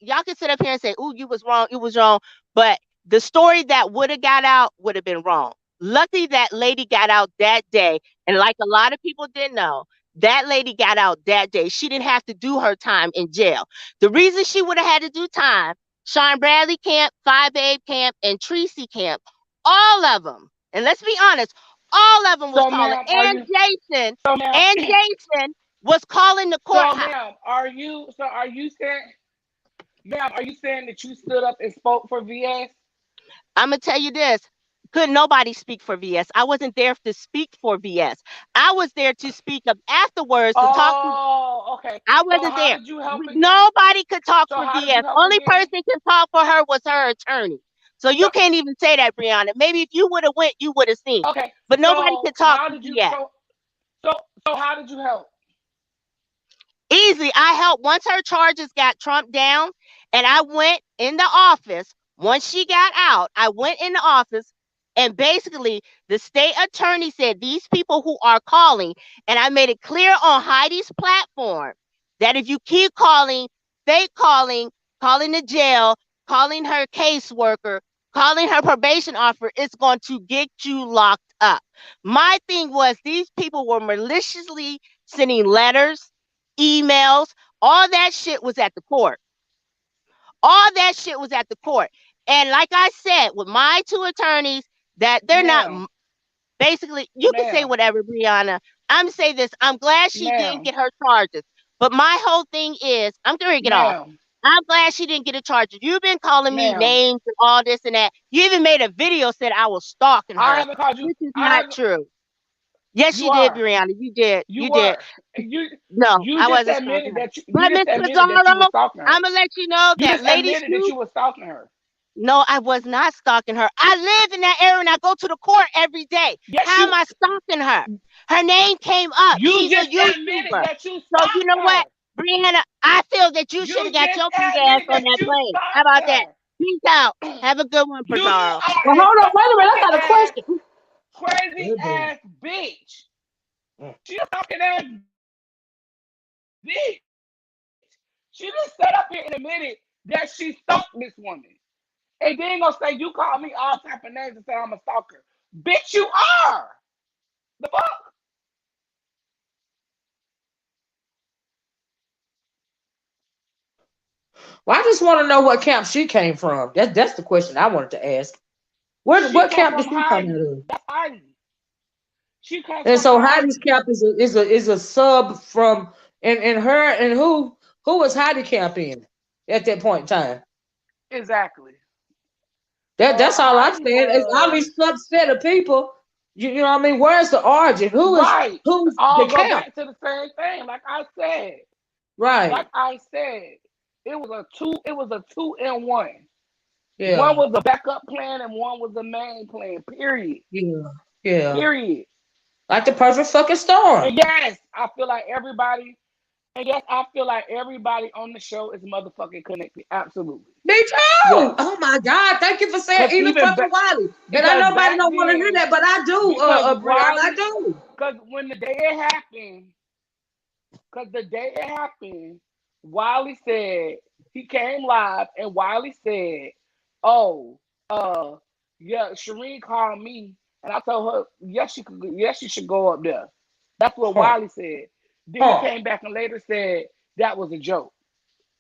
y'all can sit up here and say, "Ooh, you was wrong." But the story that would have got out would have been wrong. Luckily, that lady got out that day. And like a lot of people didn't know, that lady got out that day. She didn't have to do her time in jail. The reason she would have had to do time, Sean Bradley camp, Five Babe camp, and Tracy camp, all of them. And let's be honest, all of them was So, calling. ma'am, are you? So, ma'am. And Jason was calling the So, courthouse. ma'am, are you? So, are you saying, ma'am? Are you saying that you stood up and spoke for VS? I'm gonna tell you this. Could nobody speak for VS? I wasn't there to speak for VS. I was there to speak up afterwards to talk to. Oh, okay. I So wasn't how there. did you help again? Nobody could talk So for how did you VS. help Only again? person can talk for her was her attorney. So you So can't even say that, Brianna. Maybe if you would have went, you would have seen. okay. But nobody So could talk how for did you VS. so how did you help? Easy. I helped once her charges got trumped down, and I went in the office. Once she got out, I went in the office, and basically the state attorney said these people who are calling, and I made it clear on Heidi's platform that if you keep calling, fake calling the jail, calling her caseworker, calling her probation officer, it's going to get you locked up. My thing was these people were maliciously sending letters, emails, all that shit was at the court. All that shit was at the court. And like I said, with my two attorneys, that they're Ma'am, not basically, you can say ma'am, whatever, Brianna. I'm say this. I'm glad she didn't ma'am, get her charges. But my whole thing is, I'm going to get off. ma'am, I'm glad she didn't get a charge. You've been calling me ma'am. names and all this and that. You even made a video said I was stalking I her, haven't called you. which is I not haven't. true. Yes, You you did, are. Brianna. You did. You You did. were. You No, you I just wasn't stalking admitted her. that you But just Miss admitted that you Pizarro, was stalking her. I'm gonna let you know You that just Lady admitted that Snoop. you was stalking her. No, I was not stalking her. I live in that area and I go to the court every day. Yes, How am I stalking her? Her name came up. you She's a just admitted YouTuber. that you So you stalked know what, her. Brianna? I feel that you should You have got just your big ass admitted on that that you plane. How stalked about that? her. Peace out. Have a good one, You Pizarro. are Well, a hold on, wait a minute. I stalking got a ass, question. crazy Good boy. ass bitch. She a stalking ass bitch. She just sat up here and admitted that she stalked this woman. And then gonna say you call me all type of names and say I'm a stalker. Bitch, you are. The fuck? Well, I just want to know what camp she came from. That's the question I wanted to ask. What She what come camp did from she come out Heidi. of? That's Heidi. She comes And from so Heidi's Heidi. camp is a sub from and her and who was Heidi camp in at that point in time? Exactly. That's all I'm Heidi saying. It's all was these subset of people. You know what I mean? Where's the origin? right. Who's the All go camp? back to the same thing. Like Right. I said, it was a two in one. One Yeah. was a backup plan and one was the main plan. Period. Yeah. Yeah. Period. Like the perfect fucking storm. And yes, I feel like everybody And yes, I feel like everybody on the show is motherfucking connected. Absolutely. Me too. Yes. Oh my God. Thank you for saying Cause even even fucking back Wiley. And I because know nobody back don't want to hear then, that, but I do, because Brianna, I Wiley, do. because when the day it happened, because the day it happened, Wiley said he came live and Wiley said, "Oh, yeah, Shireen called me and I told her yes she should go up there." That's what Huh. Wiley said. Then he Huh. came back and later said that was a joke.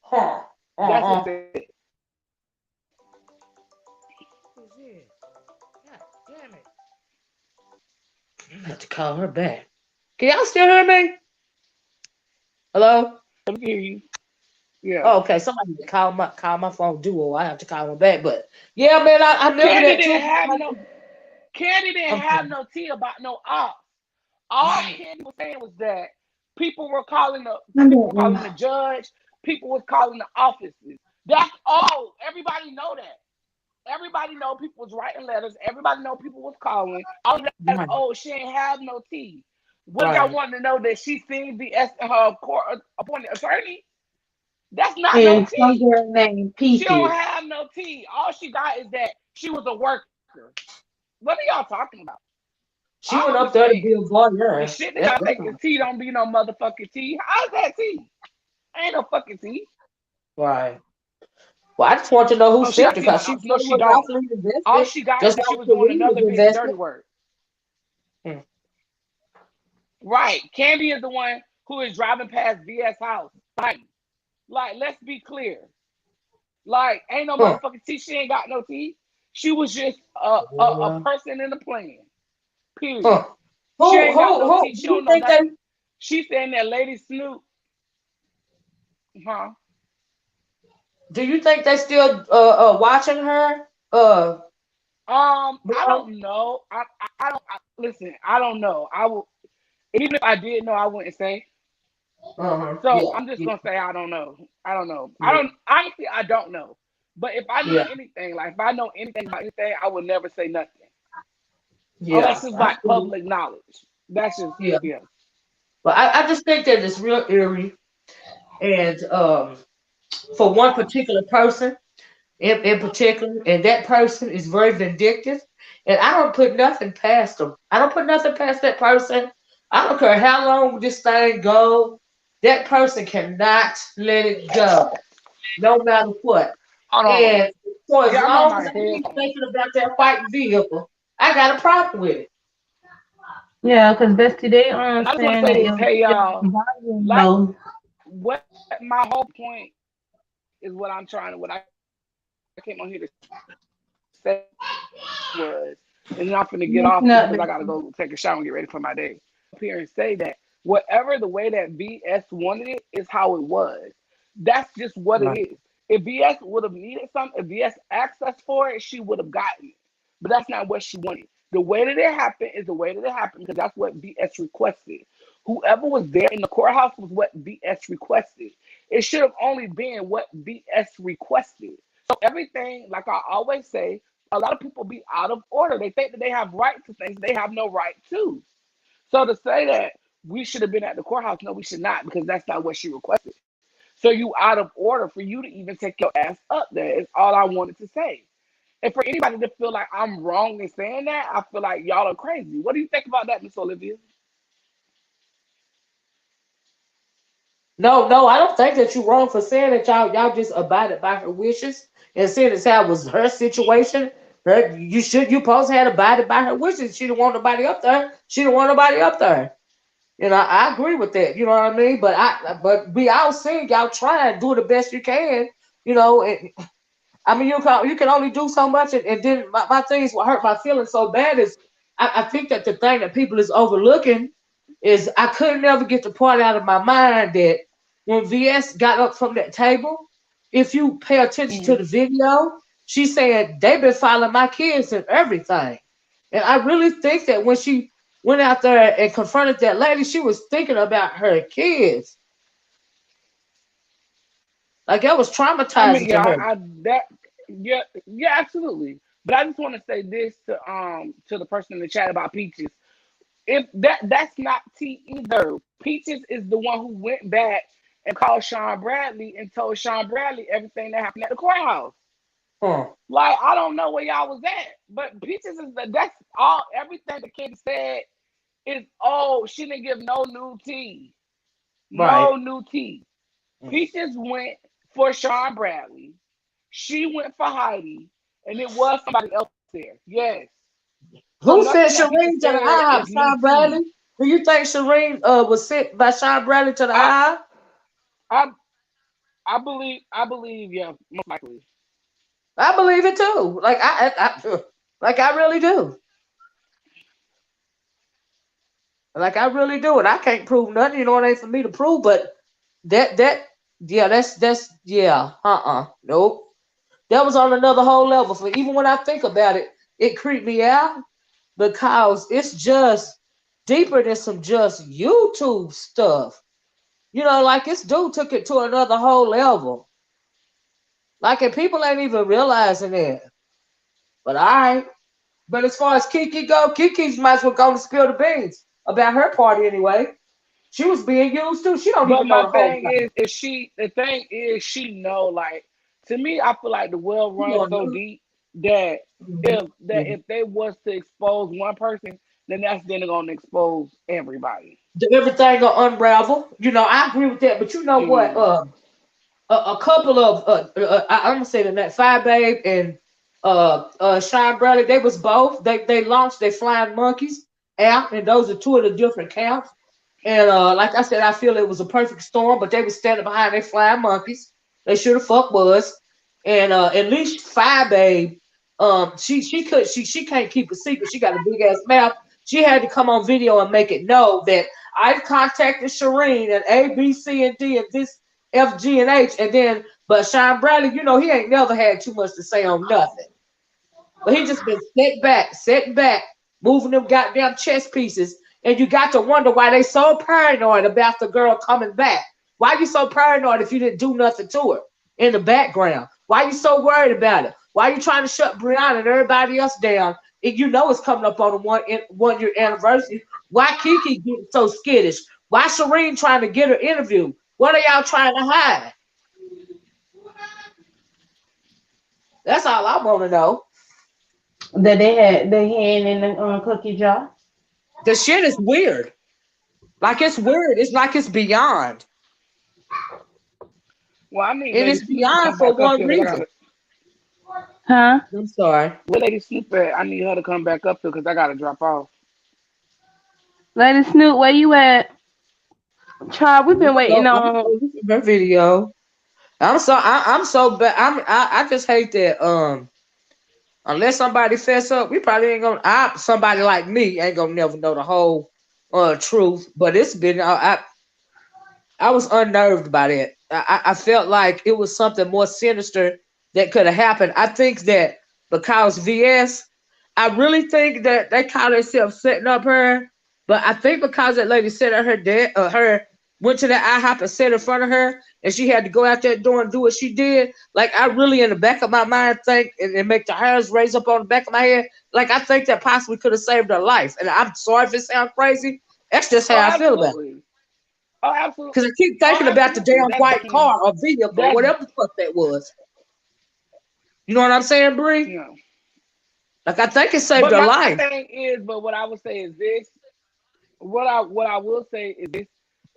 Huh. That's what he Uh-huh. said. God damn it. I have to call her back. Can y'all still hear me? Hello? Let me hear you. Yeah. Oh, okay. Somebody need to call my phone duo. I have to call them back. But yeah, man, I remember Candy that didn't too. have no Candy didn't Okay. have no tea about no ops. All Right. Candy was saying was that people were calling the judge, people was calling the offices. That's all. Everybody know that. Everybody know people was writing letters. Everybody know people was calling. All that. Right. Oh, she ain't have no tea. What y'all Right. wanting to know that she seen her court appointed attorney? That's not no And some tea. girl named She don't Peaches. have no tea. All she got is that she was a worker. What are y'all talking about? She I went don't up there to understand. be a The voyeur. shit that That's y'all think is all. tea don't be no motherfucking tea. How's that tea? Ain't no fucking tea. Right. Well, I just want to know who Oh, she sent got her tea on because the she house. said No, it she was don't. awfully All invested, she got is just that she like was doing Sheree was another bitch dirty invested. work. Hmm. Right. Candy is the one who is driving past VS house. Like, let's be clear. Like, ain't no Huh. motherfucking tea. She ain't got no tea. She was just a Yeah. person in the plan. Period. Huh. She ain't got no tea. Do She you don't know think that. they She's saying that Lady Snoop, huh? do you think they still watching her? But, I don't know. I don't listen. I don't know. I will even if I did know, I wouldn't say. So yeah, I'm just yeah, gonna say I don't know. I don't know. I yeah, don't honestly. I don't know. But if I knew yeah, anything, like if I know anything about anything, I would never say nothing yeah. unless it's I like feel you. public knowledge. That's just Yeah. yeah. But I just think that it's real eerie, and for one particular person in particular, and that person is very vindictive, and I don't put nothing past them. I don't put nothing past that person. I don't care how long this thing go. That person cannot let it go, no matter what. Hold on. And for as Yeah, I'm on long my as I keep headphones. thinking about that white vehicle, I got a problem with it. Yeah, because Bestie, they And I just want to saying say that this, hey your y'all, volume like low. what my whole point is what I'm trying to what I came on here to say was, and then I'm finna get off Messing up, because I gotta Bestie. go take a shower and get ready for my day. Up here and say that whatever the way that BS wanted it is how it was. That's just what it Right. is. If BS would have needed something, if BS asked us for it, she would have gotten it. But that's not what she wanted. The way that it happened is the way that it happened because that's what BS requested. Whoever was there in the courthouse was what BS requested. It should have only been what BS requested. So everything, like I always say, a lot of people be out of order. They think that they have right to things they have no right to. So to say that we should have been at the courthouse, no, we should not, because that's not what she requested. So you out of order for you to even take your ass up there is all I wanted to say. And for anybody to feel like I'm wrong in saying that, I feel like y'all are crazy. What do you think about that, Miss Olivia? No, no, I don't think that you're wrong for saying that y'all just abided by her wishes and seeing as how it was her situation. You supposed to have abided by her wishes. She didn't want nobody up there. She didn't want nobody up there. You know, I agree with that. You know what I mean? But we all seen y'all try and do the best you can. You know, and, I mean you can only do so much, and then my things what hurt my feelings so bad is I think that the thing that people is overlooking is I could never get the part out of my mind that when VS got up from that table, if you pay attention to Mm-hmm. the video, she said they've been following my kids and everything. And I really think that when she went out there and confronted that lady, she was thinking about her kids. Like that was I mean, traumatizing to yeah, her. that, yeah, yeah, absolutely. But I just want to say this to the person in the chat about Peaches. If that's not tea either. Peaches is the one who went back and called Sean Bradley and told Sean Bradley everything that happened at the courthouse. Huh. Like I don't know where y'all was at, but Peaches is that's all. Everything the kid said is she didn't give no new tea, Right. no new tea. Peaches went for Sean Bradley. She went for Heidi, and it was somebody else there. Yes. So Who sent nothing that Peaches Shireen to the said IHOP? is new Sean Bradley? tea. Do you think Shireen was sent by Sean Bradley to the I IHOP? I I believe yeah, most likely. I believe it too. Like I really do. Like I really do. And I can't prove nothing. You know, it ain't for me to prove. But that yeah, that's yeah. Nope. That was on another whole level. For even when I think about it, it creeped me out because it's just deeper than some just YouTube stuff. You know, like this dude took it to another whole level. Like, and people ain't even realizing it. But all right. But as far as Kiki go, Kiki's might as well go and spill the beans about her party anyway. She was being used too. She don't But even know my the whole thing thing. is she the thing is she know like to me I feel like the well You runs don't so know. deep that Mhm. Mhm. if they was to expose one person, then that's then they're gonna expose everybody. Everything will unravel. You know, I agree with that. But you know what? Mm. A couple of I'm gonna say the next Five Babe and Sean Bradley, they was both. They launched their Flying Monkeys app, and those are two of the different camps. And like I said, I feel it was a perfect storm, but they were standing behind their Flying Monkeys. They should have fuck was. And at least Five Babe, she can't keep a secret. She got a big ass mouth. She had to come on video and make it know that I contacted Shireen and A, B, C, and D, and this F, G, and H, and then but Sean Bradley, you know, he ain't never had too much to say on nothing. But he just been set back, moving them goddamn chess pieces. And you got to wonder why they so paranoid about the girl coming back. Why you so paranoid if you didn't do nothing to her in the background? Why you so worried about it? Why you trying to shut Brianna and everybody else down? And you know it's coming up on the 1 year anniversary. Why Kiki getting so skittish? Why Shireen trying to get her interview? What are y'all trying to hide? That's all I want to know. That they had the hand in the cookie jar. The shit is weird. Like it's weird. It's like it's beyond. Well, I need And Lady it's Snoop to beyond come for back up one here. 'Cause reason. Huh? I'm sorry. Where Lady Snoop at? I need her to come back up here because I gotta drop off. Lady Snoop, where you at? Child, we've been waiting I'm on. her video. I'm so bad. I just hate that. Unless somebody fess up, we probably ain't gonna. Somebody like me ain't gonna never know the whole truth. But it's been. I was unnerved by that. I felt like it was something more sinister that could have happened. I think that because VS, I really think that they call themselves setting up her. But I think because that lady said that her dad, her went to the IHOP and sat in front of her, and she had to go out that door and do what she did. Like I really, in the back of my mind, think and make the hairs raise up on the back of my head. Like I think that possibly could have saved her life. And I'm sorry if it sounds crazy. That's just Oh, how I feel about it. absolutely. Oh, absolutely. Because I keep Oh, thinking about the absolutely. damn That's white definitely car or vehicle, that's whatever the fuck that was. You know what I'm saying, Bree? you know. Like I think it saved But her my life. thing is, but what I would say is this. What I will say is this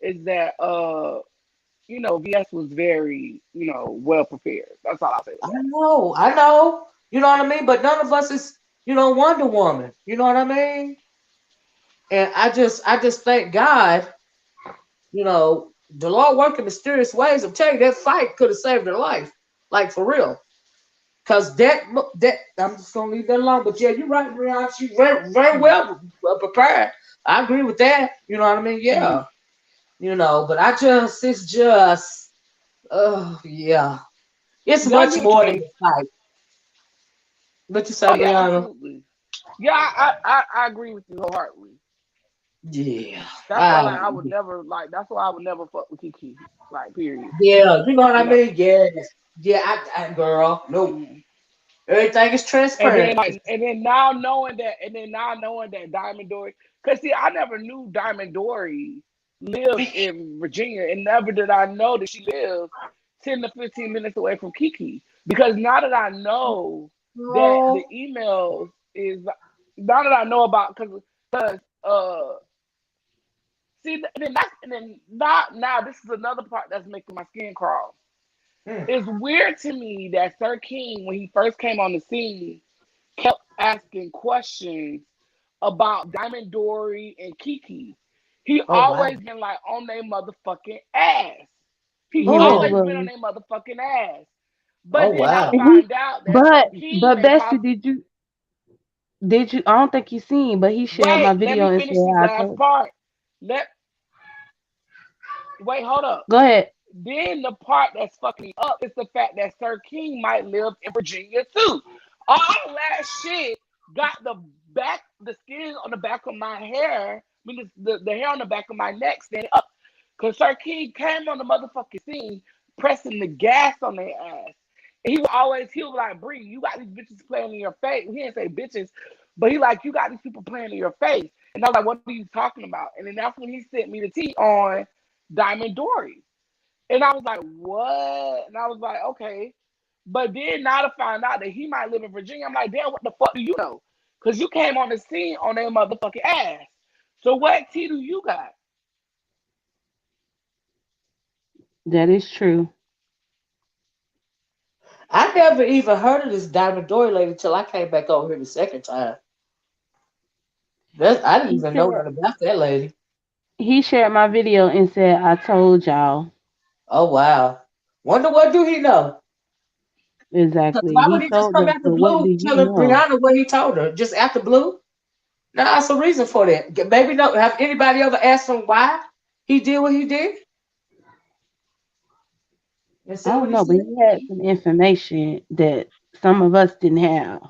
is that VS was very, well prepared. That's all I'll say with that. I know. You know what I mean? But none of us is, Wonder Woman. You know what I mean? And I just thank God, the Lord working mysterious ways. I'm telling you, that fight could have saved her life. Like for real. Cause that I'm just gonna leave that alone. But yeah, you're right, Brianna. She's very very well prepared. I agree with that. You know what I mean? Mhm. Yeah. But it's just, oh yeah, it's Yeah, I much get what you more than mean. the fight. But you say, Oh yeah, Brianna? absolutely. Yeah, I agree with you wholeheartedly. Yeah, That's why like I would never like. That's why I would never fuck with Kiki. Like period. yeah, you know what I You know. mean? Yes, yeah, girl, nope. Mhm. Everything is And transparent. then like, and then now knowing that Diamond Dory, cause see, I never knew Diamond Dory lived in Virginia, and never did I know that she lived 10 to 15 minutes away from Kiki. Because now that I know that the Oh, emails is now that I know about because see and then not now this is another part that's making my skin crawl. mm. It's weird to me that Sir King, when he first came on the scene, kept asking questions about Diamond Dory and Kiki. He Oh wow. always been like on their motherfucking ass. He He really Oh, always been on was. their motherfucking ass. oh But then I wow. And he, find out that Sir but King but may Bessie, pop. did you? I don't think you seen, but he shared my Wait, let video me and said, finish this "I last told." part. Let Wait, hold up. Go ahead. Then the part that's fucking me up is the fact that Sir King might live in Virginia too. All that shit got the skin on the back of my hair, I mean the hair on the back of my neck standing up. Cause Sir King came on the motherfucking scene pressing the gas on their ass. And he was like, Bree, you got these bitches playing in your face. He didn't say bitches, but he like, you got these people playing in your face. And I was like, what are you talking about? And then that's when he sent me the tea on Diamond Dory. And I was like, what? And I was like, okay. But then now to find out that he might live in Virginia, I'm like, damn, what the fuck do you know? Because you came on the scene on their motherfucking ass. So what tea do you got? That is true. I never even heard of this Diamond Dory lady till I came back over here the second time. I didn't He even know shared nothing about that lady. he shared my video and said, "I told y'all." Oh wow. Wonder what do he know? Because Exactly. why would He he just told come us, out the but what do blue you telling know? Brianna what he told her? Just out the blue? Now that's a reason for that. Maybe no. Have anybody ever asked him why he did what he did and I said what don't he know, but said? he had some information that some of us didn't have.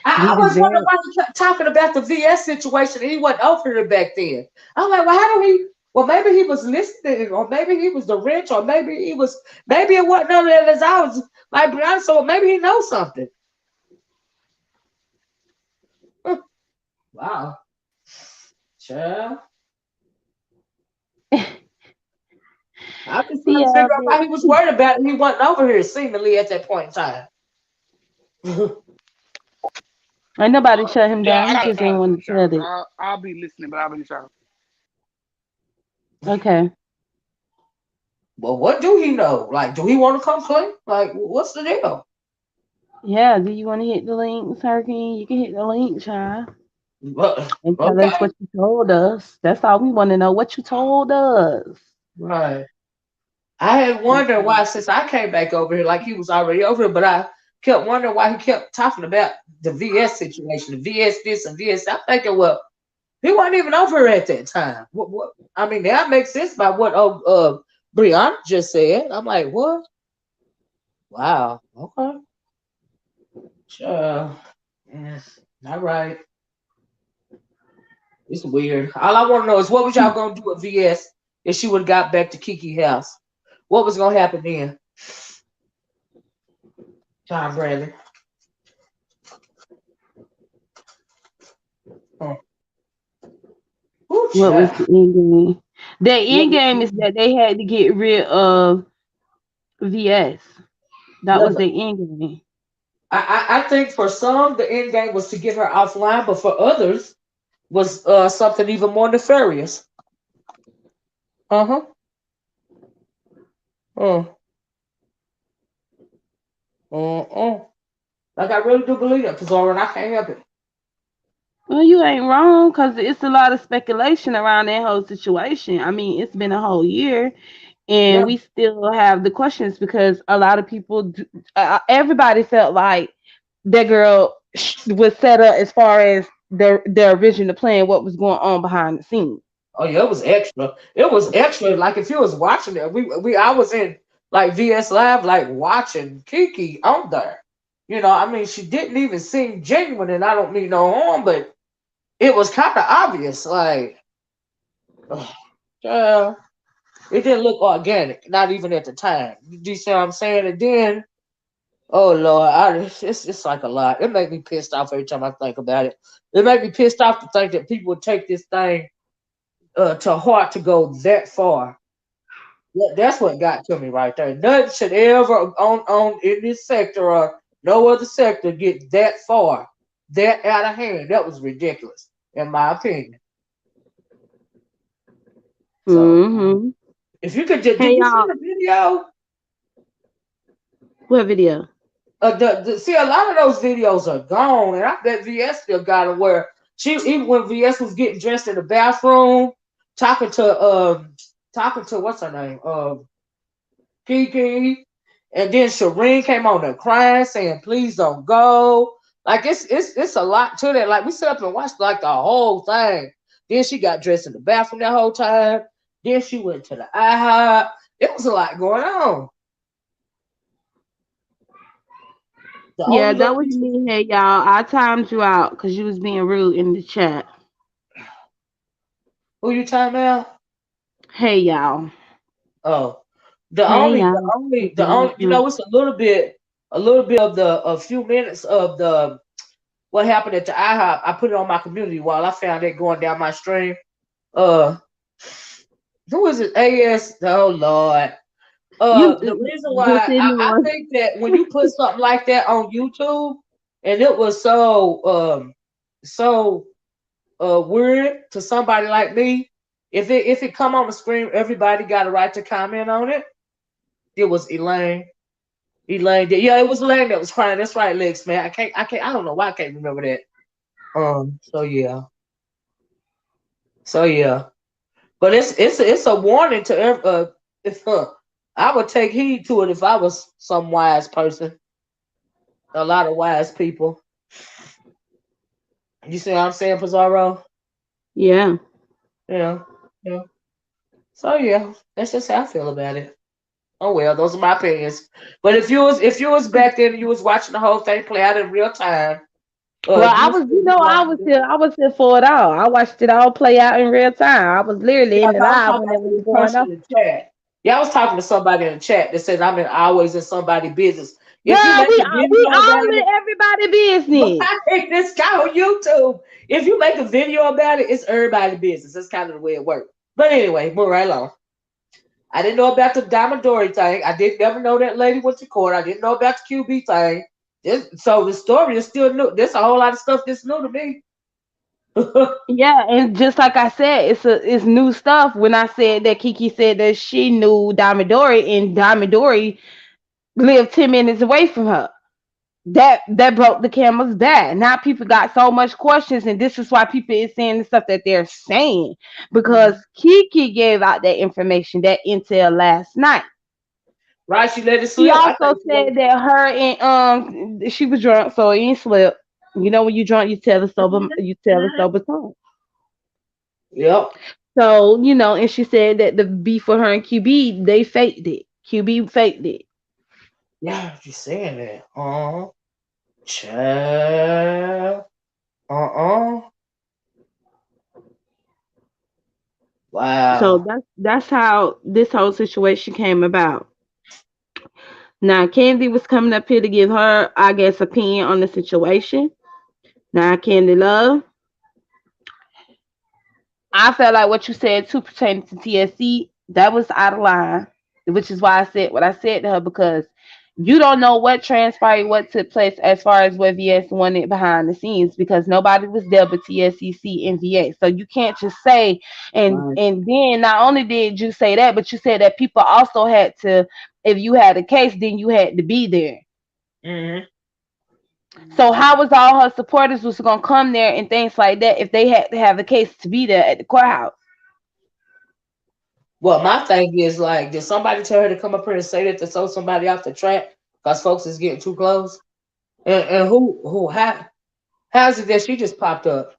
I We was wondering deserve. why he kept talking about the VS situation and he wasn't over here back then. I'm like, well, how do he? Well, maybe he was listening, or maybe he was the rich, or maybe it wasn't none of that as I was like Brianna, so maybe he knows something. Wow. Child. I just trying to Yeah, figure out but why he was worried about it. He wasn't over here seemingly at that point in time. ain't nobody shut him Yeah, down. I He gotta just ain't be in want the to tell shower, so it. I'll be listening, but I'll be in the shower. Okay. Well, what do he know? Like, do he want to come clean? Like, what's the deal? Yeah. Do you want to hit the links, Hurricane? You can hit the link, child, and tell us Okay. what you told us. That's all we want to know. What you told us. Right. I had wondered why, since I came back over here, like he was already over here, but I kept wondering why he kept talking about the VS situation, the VS this and VS. I'm thinking, well, he wasn't even over here at that time. What? I mean, that makes sense by what Brianna just said. I'm like, what? Wow. Okay. Sure. Yes. All right. It's weird. All I want to know is what was y'all gonna do at VS if she would have got back to Kiki house? What was gonna happen then? John Bradley. Oh. Ooh, What was child. the end game? The What end was game is that they had to get rid of VS. That was the- the end game. I think for some the end game was to get her offline, but for others was something even more nefarious. Uh-huh. Uh, uh. Like I really do believe that, Pizarro, and I can't help it. Well, you ain't wrong, because it's a lot of speculation around that whole situation. I mean, it's been a whole year, Yeah. and we still have the questions because a lot of people, everybody felt like that girl was set up as far as their original plan, what was going on behind the scenes. Oh yeah, it was extra. It was extra. Like if you was watching it, we I was in like VS Live, like watching Kiki on there. You know, I mean, she didn't even seem genuine, and I don't mean no harm, but it was kind of obvious. Like, uh, it didn't look organic, not even at the time. Do you see what I'm saying? And then, oh Lord, it's like a lot. It made me pissed off every time I think about it. It made me pissed off to think that people would take this thing to heart to go that far. That's what got to me right there. Nothing should ever on in this sector or no other sector get that far, that out of hand. That was ridiculous, in my opinion. So Mm-hmm. if you could, did Hey you see y'all, the video? what video? See, a lot of those videos are gone, and I bet VS still got them. Where she, even when VS was getting dressed in the bathroom, talking to what's her name, Kiki, and then Shireen came on there crying, saying, "Please don't go." Like it's a lot to that. Like we sit up and watched like the whole thing. Then she got dressed in the bathroom that whole time. Then she went to the IHOP. It was a lot going on. The Yeah, only that little was piece of me. Hey y'all, I timed you out because you was being rude in the chat. who you talking about? Hey y'all. Oh, Hey y'all. the only, you know, it's a little bit of a few minutes of the what happened at the IHOP. I put it on my community while I found it going down my stream. Uh, who is it? AS. Oh Lord. You The reason just why I ignore. think that when you put something like that on YouTube and it was so weird to somebody like me, if it come on the screen, everybody got a right to comment on it. It was Elaine. Elaine did. Yeah, it was Elaine that was crying. That's right, Lex, man. I don't know why I can't remember that. So yeah. So yeah. But it's a warning to if I would take heed to it if I was some wise person. A lot of wise people. You see what I'm saying, Pizarro? Yeah. Yeah. Yeah. So yeah, that's just how I feel about it. Oh well, those are my opinions. But if you was back then and you was watching the whole thing play out in real time, Well, I You was, still be watching it? I was here for it all. I watched it all play out in real time. I was literally Yeah, in 'cause the I was live when talking it to was this going on. person in the chat. Yeah, I was talking to somebody in the chat that says I'm always in somebody's business. If you Girl, make a we video all about in it, everybody business. right, this guy on YouTube. If you make a video about it, it's everybody's business. That's kind of the way it works. But anyway, move right along. I didn't know about the Diamond Dory thing. I did never know that lady went to court. I didn't know about the QB thing. So the story is still new. There's a whole lot of stuff that's new to me. Yeah, and just like I said, it's new stuff. When I said that Kiki said that she knew Diamond Dory and Diamond Dory lived 10 minutes away from her. That broke the camel's back. Now people got so much questions, and this is why people is saying the stuff that they're saying because Mhm. Kiki gave out that information, that intel last night. Right, she let it She slip. I also think she let said that her and she was drunk, so it ain't slip. You know when you drunk, you tell a sober tongue. Yep. So, and she said that the beef with her and QB, they faked it. QB faked it. Yeah, she's saying that. Child. Uh-uh. So Wow. that's how this whole situation came about. Now, Candy was coming up here to give her, I guess, opinion on the situation. Now, Candy Love, I felt like what you said too pertaining to TSC, that was out of line, which is why I said what I said to her because you don't know what transpired, what took place as far as what VS wanted behind the scenes because nobody was there but TSCC and VS. So you can't just say Right. and then not only did you say that, but you said that people also had to, if you had a case, then you had to be there. Mm-hmm. So how was all her supporters was gonna come there and things like that if they had to have a case to be there at the courthouse? Well, my thing is like, did somebody tell her to come up here and say that to throw somebody off the track because folks is getting too close? And how's it that she just popped up?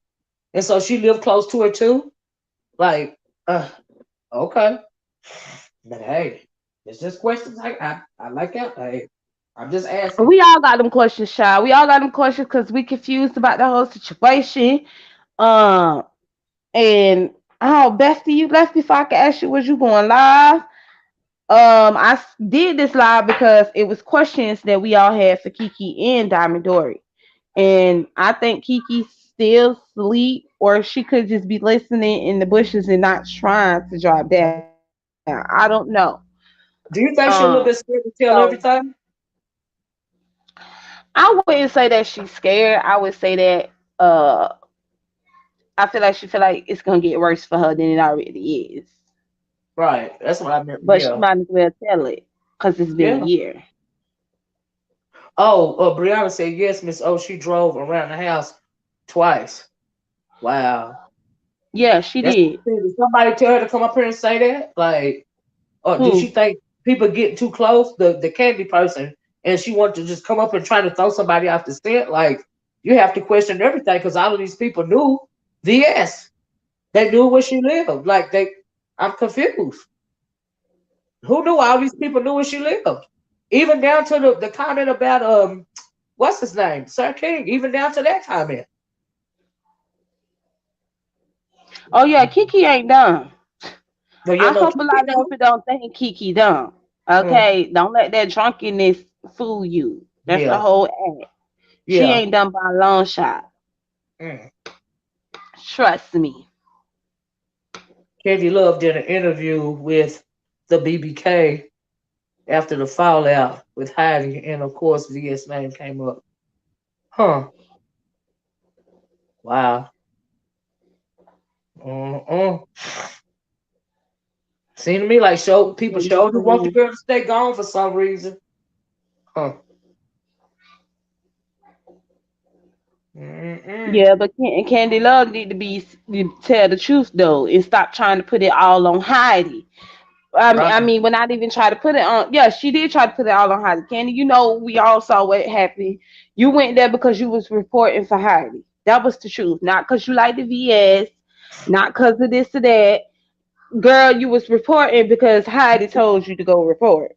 And so she lived close to her too? Like, okay. But hey, it's just questions I like that. Hey, I'm just asking. We all got them questions, Shy. We all got them questions because we confused about the whole situation. Um, and Bestie, you left before I could ask you, was you going live? Did this live because it was questions that we all had for Kiki and Diamond Dory, and I think Kiki still sleep, or she could just be listening in the bushes and not trying to drop down. I don't know. Do you think she's a little bit scared to So tell everything? I wouldn't say that she's scared. I would say that uh I feel like it's gonna get worse for her than it already is. Right. That's what I meant. But she Yeah. might as well tell it because it's been a Yeah. year. Oh, Brianna said yes, Miss O. She drove around the house twice. Wow. Yeah, she That's did. did somebody tell her to come up here and say that? Like, or did she Who? think people getting too close? The candy person, and she wanted to just come up and try to throw somebody off the scent. Like, you have to question everything because all of these people knew VS. They knew where she lived. I'm confused. Who knew all these people knew where she lived? Even down to the comment about what's his name, Sir King. Even down to that comment. Oh yeah, Kiki ain't dumb. But you I know, hope a Kiki lot of though. people don't think Kiki dumb. Mm, Okay, don't let that drunkenness fool you. That's the yeah, whole act. She yeah. ain't dumb by a long shot. Mm. Trust me. Candy Love did an interview with the BBK after the fallout with Heidi, and of course, VS name came up. Huh? Wow. Uh-uh. Seemed to me like people showed who want the girl to stay gone for some reason. Huh? Mm-mm. Yeah, but Candy Love need to tell the truth though, and stop trying to put it all on Heidi. Right. I mean, when I even try to put it on, yeah, she did try to put it all on Heidi. Candy, we all saw what happened. You went there because you was reporting for Heidi. That was the truth, not because you like the VS, not because of this or that. Girl, you was reporting because Heidi told you to go report.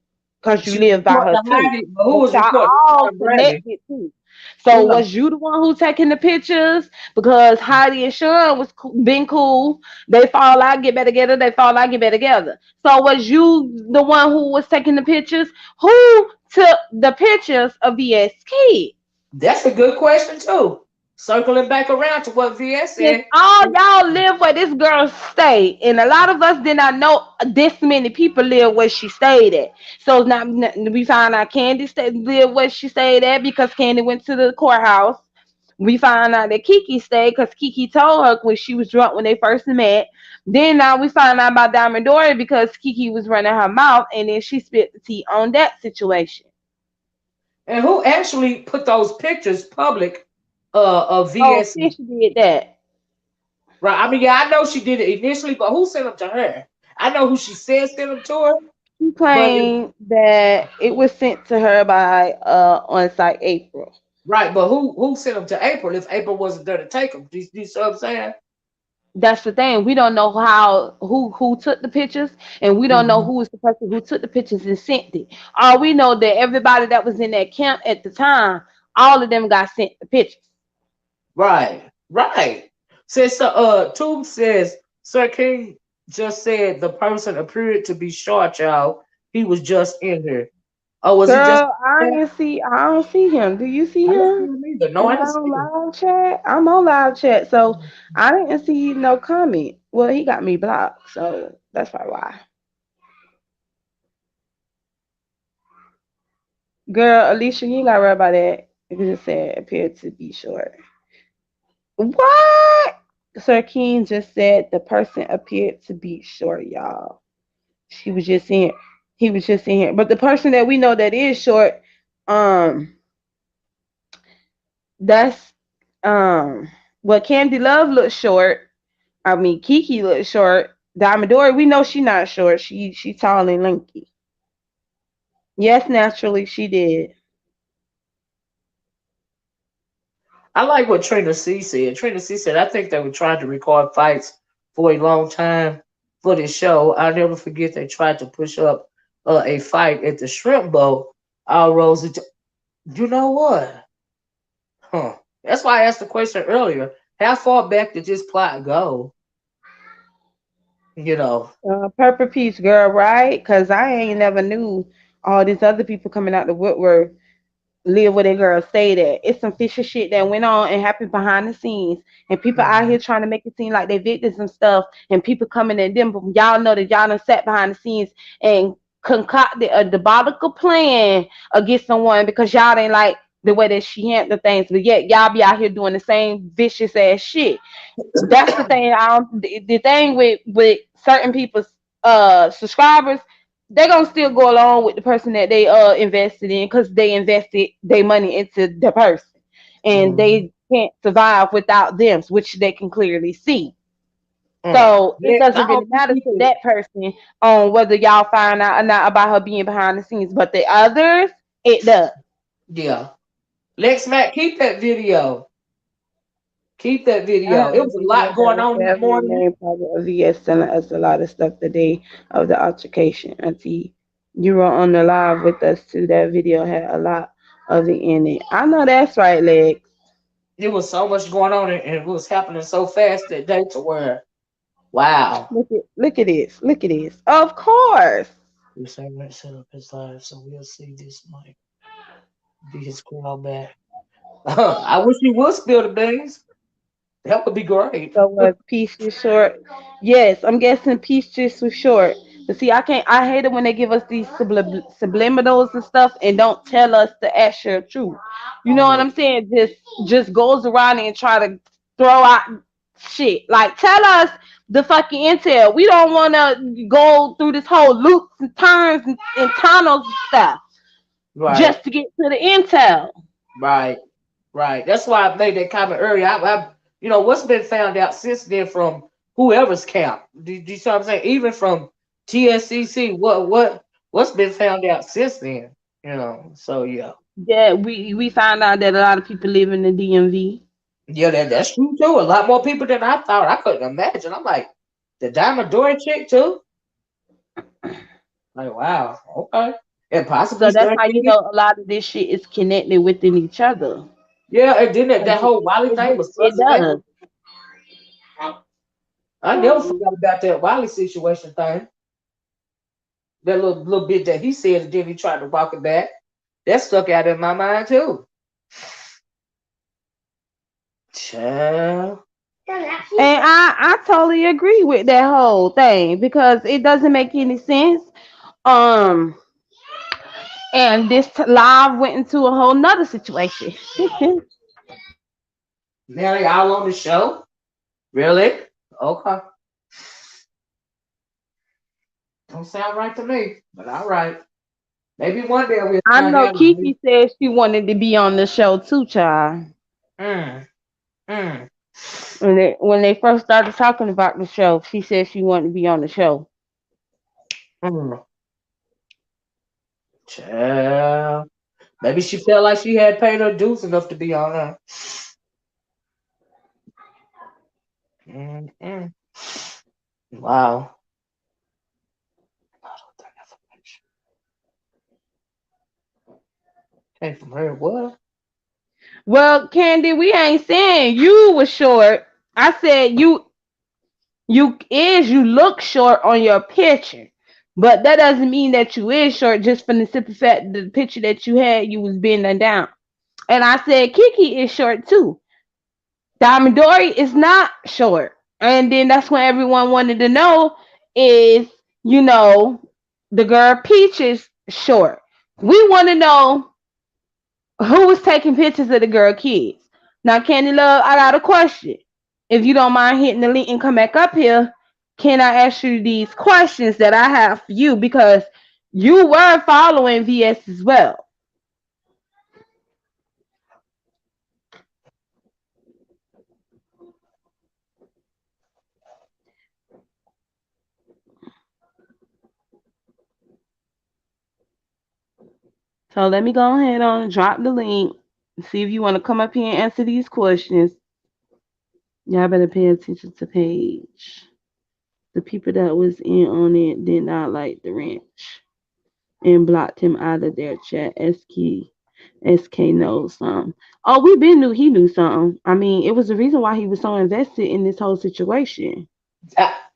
because you She live by her reporting to too. Heidi, but who But was y'all reporting to all Sean Brady? connected too. So Yeah. was you the one who taking the pictures? Because Heidi and Sean was been cool. They fall out, get back together. They fall out, get back together. So was you the one who was taking the pictures? Who took the pictures of VS Kid? That's a good question too. Circling back around to what VS Since said. all y'all live where this girl stayed, and a lot of us did not know this many people live where she stayed at. So now we found out Candy lived where she stayed at because Candy went to the courthouse. We found out that Kiki stayed because Kiki told her when she was drunk when they first met. Then now we found out about Diamond Dory because Kiki was running her mouth, and then she spit the tea on that situation. And who actually put those pictures public of Oh, VS? Fish did that. Right. I mean, yeah, I know she did it initially, but who sent them to her? I know who she said sent them to her, She but it, claimed that it was sent to her by on site April. right, but who sent them to April if April wasn't there to take them? Do you see what I'm saying? That's the thing. We don't know who took the pictures, and we don't know Mhm. who was the person who took the pictures and sent it. All we know that everybody that was in that camp at the time, all of them got sent the pictures. Right, right. Since Tube says Sir King just said the person appeared to be short, y'all. He was just in here. Oh, was he just Girl, in here? I don't see him. Do you see I didn't see him? him either. No, Am I I didn't see on him. live chat? I'm on live chat, so I didn't see no comment. Well, he got me blocked, so that's probably why. Girl, Alicia, you ain't gotta worry about that. It just said appeared to be short. What? Sir King just said the person appeared to be short, y'all. She was just in. He was just in here. But the person that we know that is short, um, that's well, Candy Love looks short. I mean, Kiki looks short. Diamond Dory, we know she not short. She tall and lanky. Yes, naturally she did. I like what Trina C said. Trina C said, I think they were trying to record fights for a long time for this show. I'll never forget they tried to push up a fight at the Shrimp Bowl. All rose into, you know what? Huh. That's why I asked the question earlier. How far back did this plot go? You know. Purple Peach girl, right? Cause I ain't never knew all these other people coming out the woodwork live where that girl stayed at. It's some fishy shit that went on and happened behind the scenes, and people out Mhm. here trying to make it seem like they victims and stuff, and people coming at them. But y'all know that y'all done sat behind the scenes and concocted a diabolical plan against someone because y'all ain't like the way that she handled things, but yet y'all be out here doing the same vicious ass shit. That's the thing. The thing with certain people's subscribers, they gonna still go along with the person that they invested in because they invested their money into the person, and Mhm. they can't survive without them, which they can clearly see. So it Next, I doesn't really hope you matter keep to it. that person on whether y'all find out or not about her being behind the scenes, but the others, it does. Yeah. Lex Mac, keep that video. Keep that I video. have It a was a video lot that going was on this definitely morning. named Project of VS telling us a lot of stuff the day of the altercation. Auntie, you were on the live with us too. That video had a lot of it in it. I know that's right, Lex. There was so much going on and it was happening so fast that day to where, wow. Look at this. Look at this. Of course. We say let's set up his live so we'll see this might be his crowd back. I wish he would spill the beans. That would be great. So was Peach just short? Yes, I'm guessing Peach just was short. But see, I can't. I hate it when they give us these subliminals and stuff and don't tell us the actual truth. You know what Yeah. I'm saying? Just goes around and try to throw out shit. Like tell us the fucking intel. We don't want to go through this whole loops and turns and tunnels and stuff Right, just to get to the intel. right, right. That's why I made that comment earlier. What's been found out since then from whoever's camp. Do you see what I'm saying? Even from TSCC, what's been found out since then? So yeah. Yeah, we found out that a lot of people live in the DMV. Yeah, that's true too. A lot more people than I thought. I couldn't imagine. I'm like, the Diamond Dory chick too? Like, wow, okay. And possibly So that's start how you getting it. know a lot of this shit is connected within each other. Yeah, and then that, 'Cause that whole Wiley thing was it suspect. does. I never forgot about that Wiley situation thing. That little bit that he said, and then he tried to walk it back. That stuck out in my mind too. Child. And I totally agree with that whole thing because it doesn't make any sense. Um, and this live went into a whole nother situation. Now they all on the show? Really? Okay. Don't sound right to me, but all right. Maybe one day we'll I find know out. Kiki said she wanted to be on the show too, child. Mm, mm, When they first started talking about the show, she said she wanted to be on the show. mm. Child. Maybe she felt like she had paid her dues enough to be on her. Mm-mm. Wow. Came from her. What? Well, Candy, we ain't saying you was short. I said you look short on your picture. But that doesn't mean that you is short just from the simple fact that the picture that you had you was bending down. And I said Kiki is short too. Diamond Dory is not short. And then that's when everyone wanted to know is, you know, the girl Peach is short. We want to know who was taking pictures of the girl kids. Now, Candy Love, I got a question. If you don't mind hitting the link and come back up here, can I ask you these questions that I have for you? Because you were following VS as well. So let me go ahead and drop the link. See if you want to come up here and answer these questions. Y'all better pay attention to Paige. The people that was in on it did not like the ranch and blocked him out of their chat. SK knows something. Oh, we been knew he knew something. I mean, it was the reason why he was so invested in this whole situation.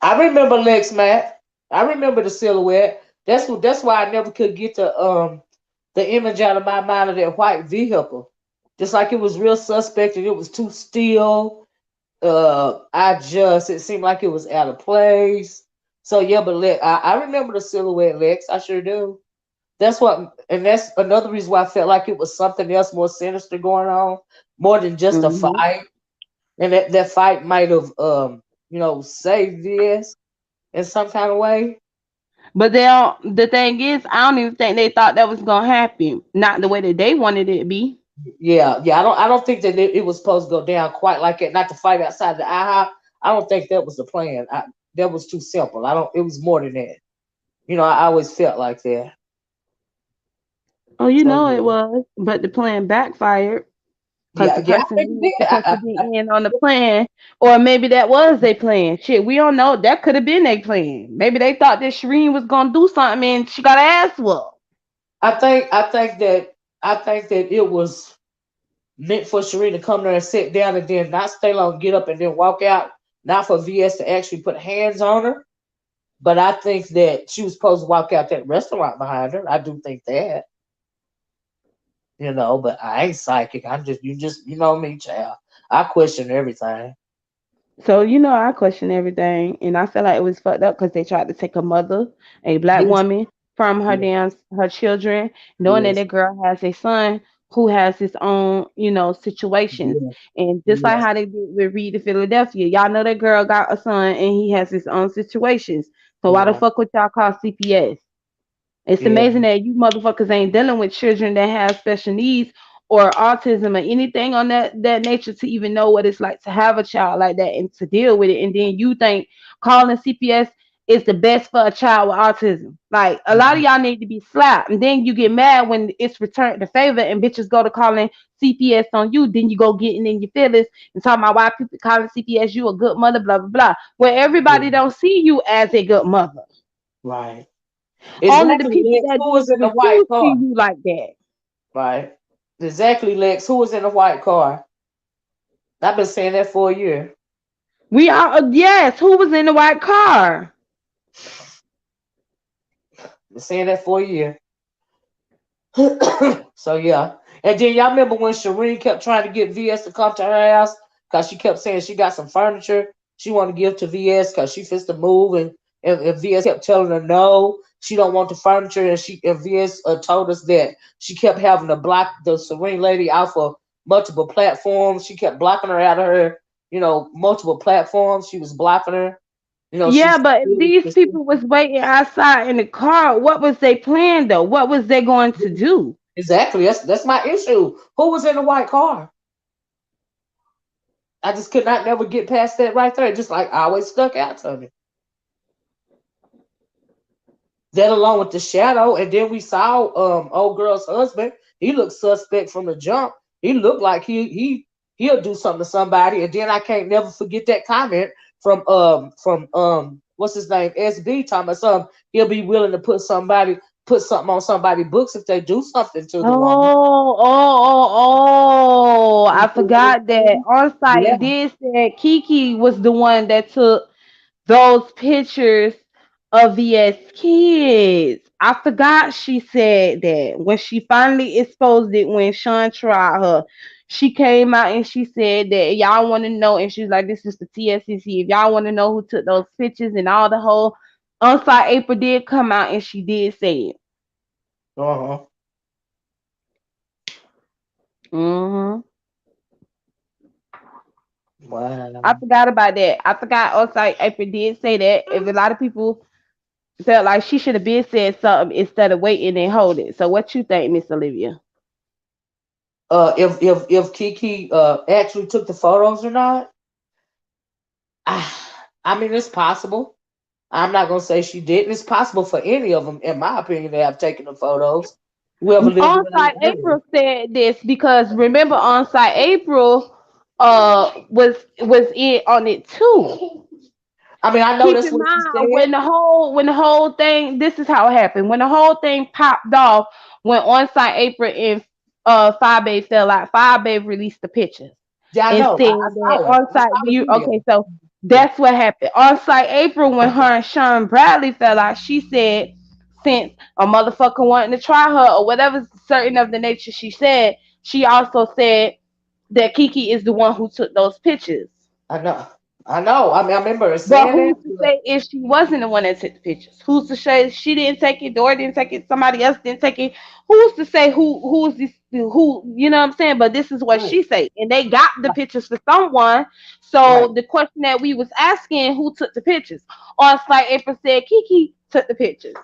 I remember Lex Matt. I remember the silhouette. That's why I never could get the image out of my mind of that white vehicle. Just like it was real suspect and it was too still. It seemed like it was out of place. So yeah, but I remember the silhouette, Lex. I sure do. That's another reason why I felt like it was something else more sinister going on, more than just a Hmm. fight. And that fight might have saved this in some kind of way. But they don't, the thing is, I don't even think they thought that was gonna happen. Not the way that they wanted it to be. Yeah, yeah. I don't think that it was supposed to go down quite like it. Not to fight outside the IHOP. I don't think that was the plan. That was too simple. I don't. It was more than that. I always felt like that. Oh, you So know it yeah, was, but the plan backfired because yeah, the yeah. I person think who was it did. supposed to be in on the plan, or maybe that was their plan. Shit, we don't know. That could have been their plan. Maybe they thought that Shireen was gonna do something and she got her ass whooped. I think that it was meant for Sheree to come there and sit down and then not stay long, get up and then walk out. Not for VS to actually put hands on her. But I think that she was supposed to walk out that restaurant behind her. I do think that, but I ain't psychic. You know me, child. I question everything. So I question everything, and I feel like it was fucked up because they tried to take a mother, a black Yes, woman, from yes, her children, knowing that yes, that girl has a son who has his own, situations, yes, and just like yes, how they did with Reed to Philadelphia, y'all know that girl got a son and he has his own situations. So why the yeah, fuck would y'all call CPS? It's yeah, amazing that you motherfuckers ain't dealing with children that have special needs or autism or anything on that nature to even know what it's like to have a child like that and to deal with it. And then you think calling CPS is the best for a child with autism. Like a lot of mhm, y'all need to be slapped. And then you get mad when it's returned the favor and bitches go to calling CPS on you. Then you go getting in your feelings and talking about why people calling CPS you a good mother, blah blah blah. Where yeah, everybody don't see you as a good mother. right. Only the Exactly, people Lex. that Who just was in the white refuse see car? you like that. Right. Exactly, Lex. Who was in the white car? I've been saying that for a year. We are yes. Who was in the white car? Been saying that for a year. So yeah. And then y'all remember when Shireen kept trying to get VS to come to her house because she kept saying she got some furniture she want to give to VS because she fits to move, and VS kept telling her no, she don't want the furniture, and VS told us that she kept having to block the Serene lady out for multiple platforms. She kept blocking her out of her, multiple platforms. She was blocking her. Yeah, She's but if these people was waiting outside in the car, what was they plan though? What was they going to do? exactly that's my issue. Who was in the white car? I just could not never get past that right there. Just like always stuck out to me. That along with the shadow, and then we saw old girl's husband. He looked suspect from the jump. He looked like he'll do something to somebody. And then I can't never forget that comment from what's his name, SB, talking about something. He'll be willing to put something on somebody's books if they do something to the woman. I forgot that on Yeah. site did say Kiki was the one that took those pictures of VS kids. I forgot she said that when she finally exposed it when Sean tried her. She came out and she said that y'all want to know, and she's like, "This is the TSCC. If y'all want to know who took those pictures and all the whole." On site, April did come out and she did say it. Uh-huh. Hmm. I Wow. forgot about that. I forgot also April did say that if a lot of people felt like she should have been said something instead of waiting and hold it. So what you think, Miss Olivia? If Kiki actually took the photos or not, I mean it's possible. I'm not gonna say she didn't. It's possible for any of them, in my opinion, to have taken the photos. Whoever lived On around site the area. April said this because remember on site April was in on it too. I mean, I know Keep that's in what she mind said. when the whole thing, this is how it happened. When the whole thing popped off, when on site April and Five Babe fell out, Five Babe released the pictures Yeah, I and know. said I that saw it. on I site saw the you video. okay, so that's what happened. On site April when her and Sean Bradley fell out, she said since a motherfucker wanting to try her or whatever certain of the nature she said, she also said that Kiki is the one who took those pictures. I know. I know. I mean, I remember her But saying that. who's to say if she wasn't the one that took the pictures? Who's to say she didn't take it, Dora didn't take it, somebody else didn't take it? Who's to say who's this who you know what I'm saying? But this is what Right. she said. And they got the pictures for someone. Right. So the question that we was asking who took the pictures. On site April said Kiki took the pictures.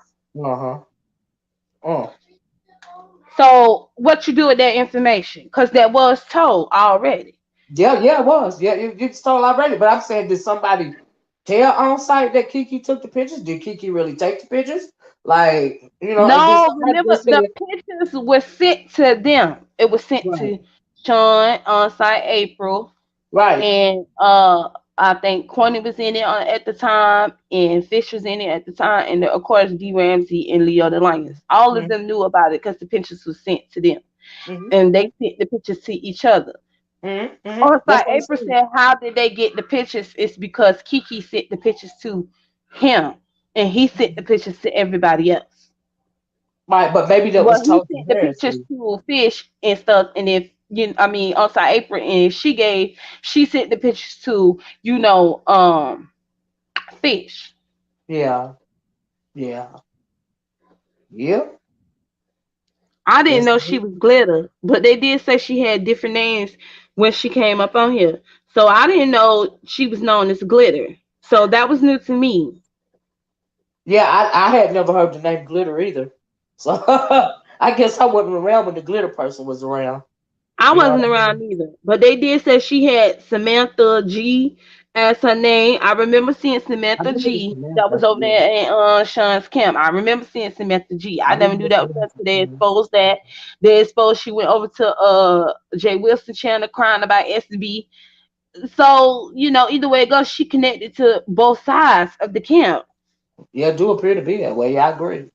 Uh-huh. Uh. So what you do with that information? Because that was told already. Yeah, yeah, it was. Yeah, you told already. But I'm saying, did somebody tell on site that Kiki took the pictures? Did Kiki really take the pictures? Like, and then No, somebody remember just the said, pictures were sent to them. It was sent right, to Sean on site April right. and I think Courtney was in it at the time and Fish was in it at the time and of course D Ramsey and Leo the Lions. All of Mm-hmm, them knew about it because the pictures were sent to them mm-hmm, and they sent the pictures to each other. mm-hmm, mm-hmm. On That's site what I'm April saying. said how did they get the pictures? It's because Kiki sent the pictures to him and he sent the pictures to everybody else. Right, but maybe that Well, was he told to sent the her. pictures See. to Fish and stuff, and if I mean, outside April, and she sent the pictures to, Fish. Yeah, yeah, yeah. I didn't That's know she was Glitter, but they did say she had different names when she came up on here. So I didn't know she was known as Glitter. So that was new to me. yeah. I had never heard the name Glitter either. So I guess I wasn't around when the Glitter person was around. I You know what wasn't I around mean? either, but they did say she had Samantha G as her name. I remember seeing I Samantha remember G that was Samantha. over Yeah, there in Sean's camp. I remember seeing Samantha G. I I never knew remember that was her Samantha. until they exposed that. They exposed she went over to Jay Wilson channel crying about SB. So, either way it goes, she connected to both sides of the camp. Yeah, do appear to be that way. Yeah, I agree.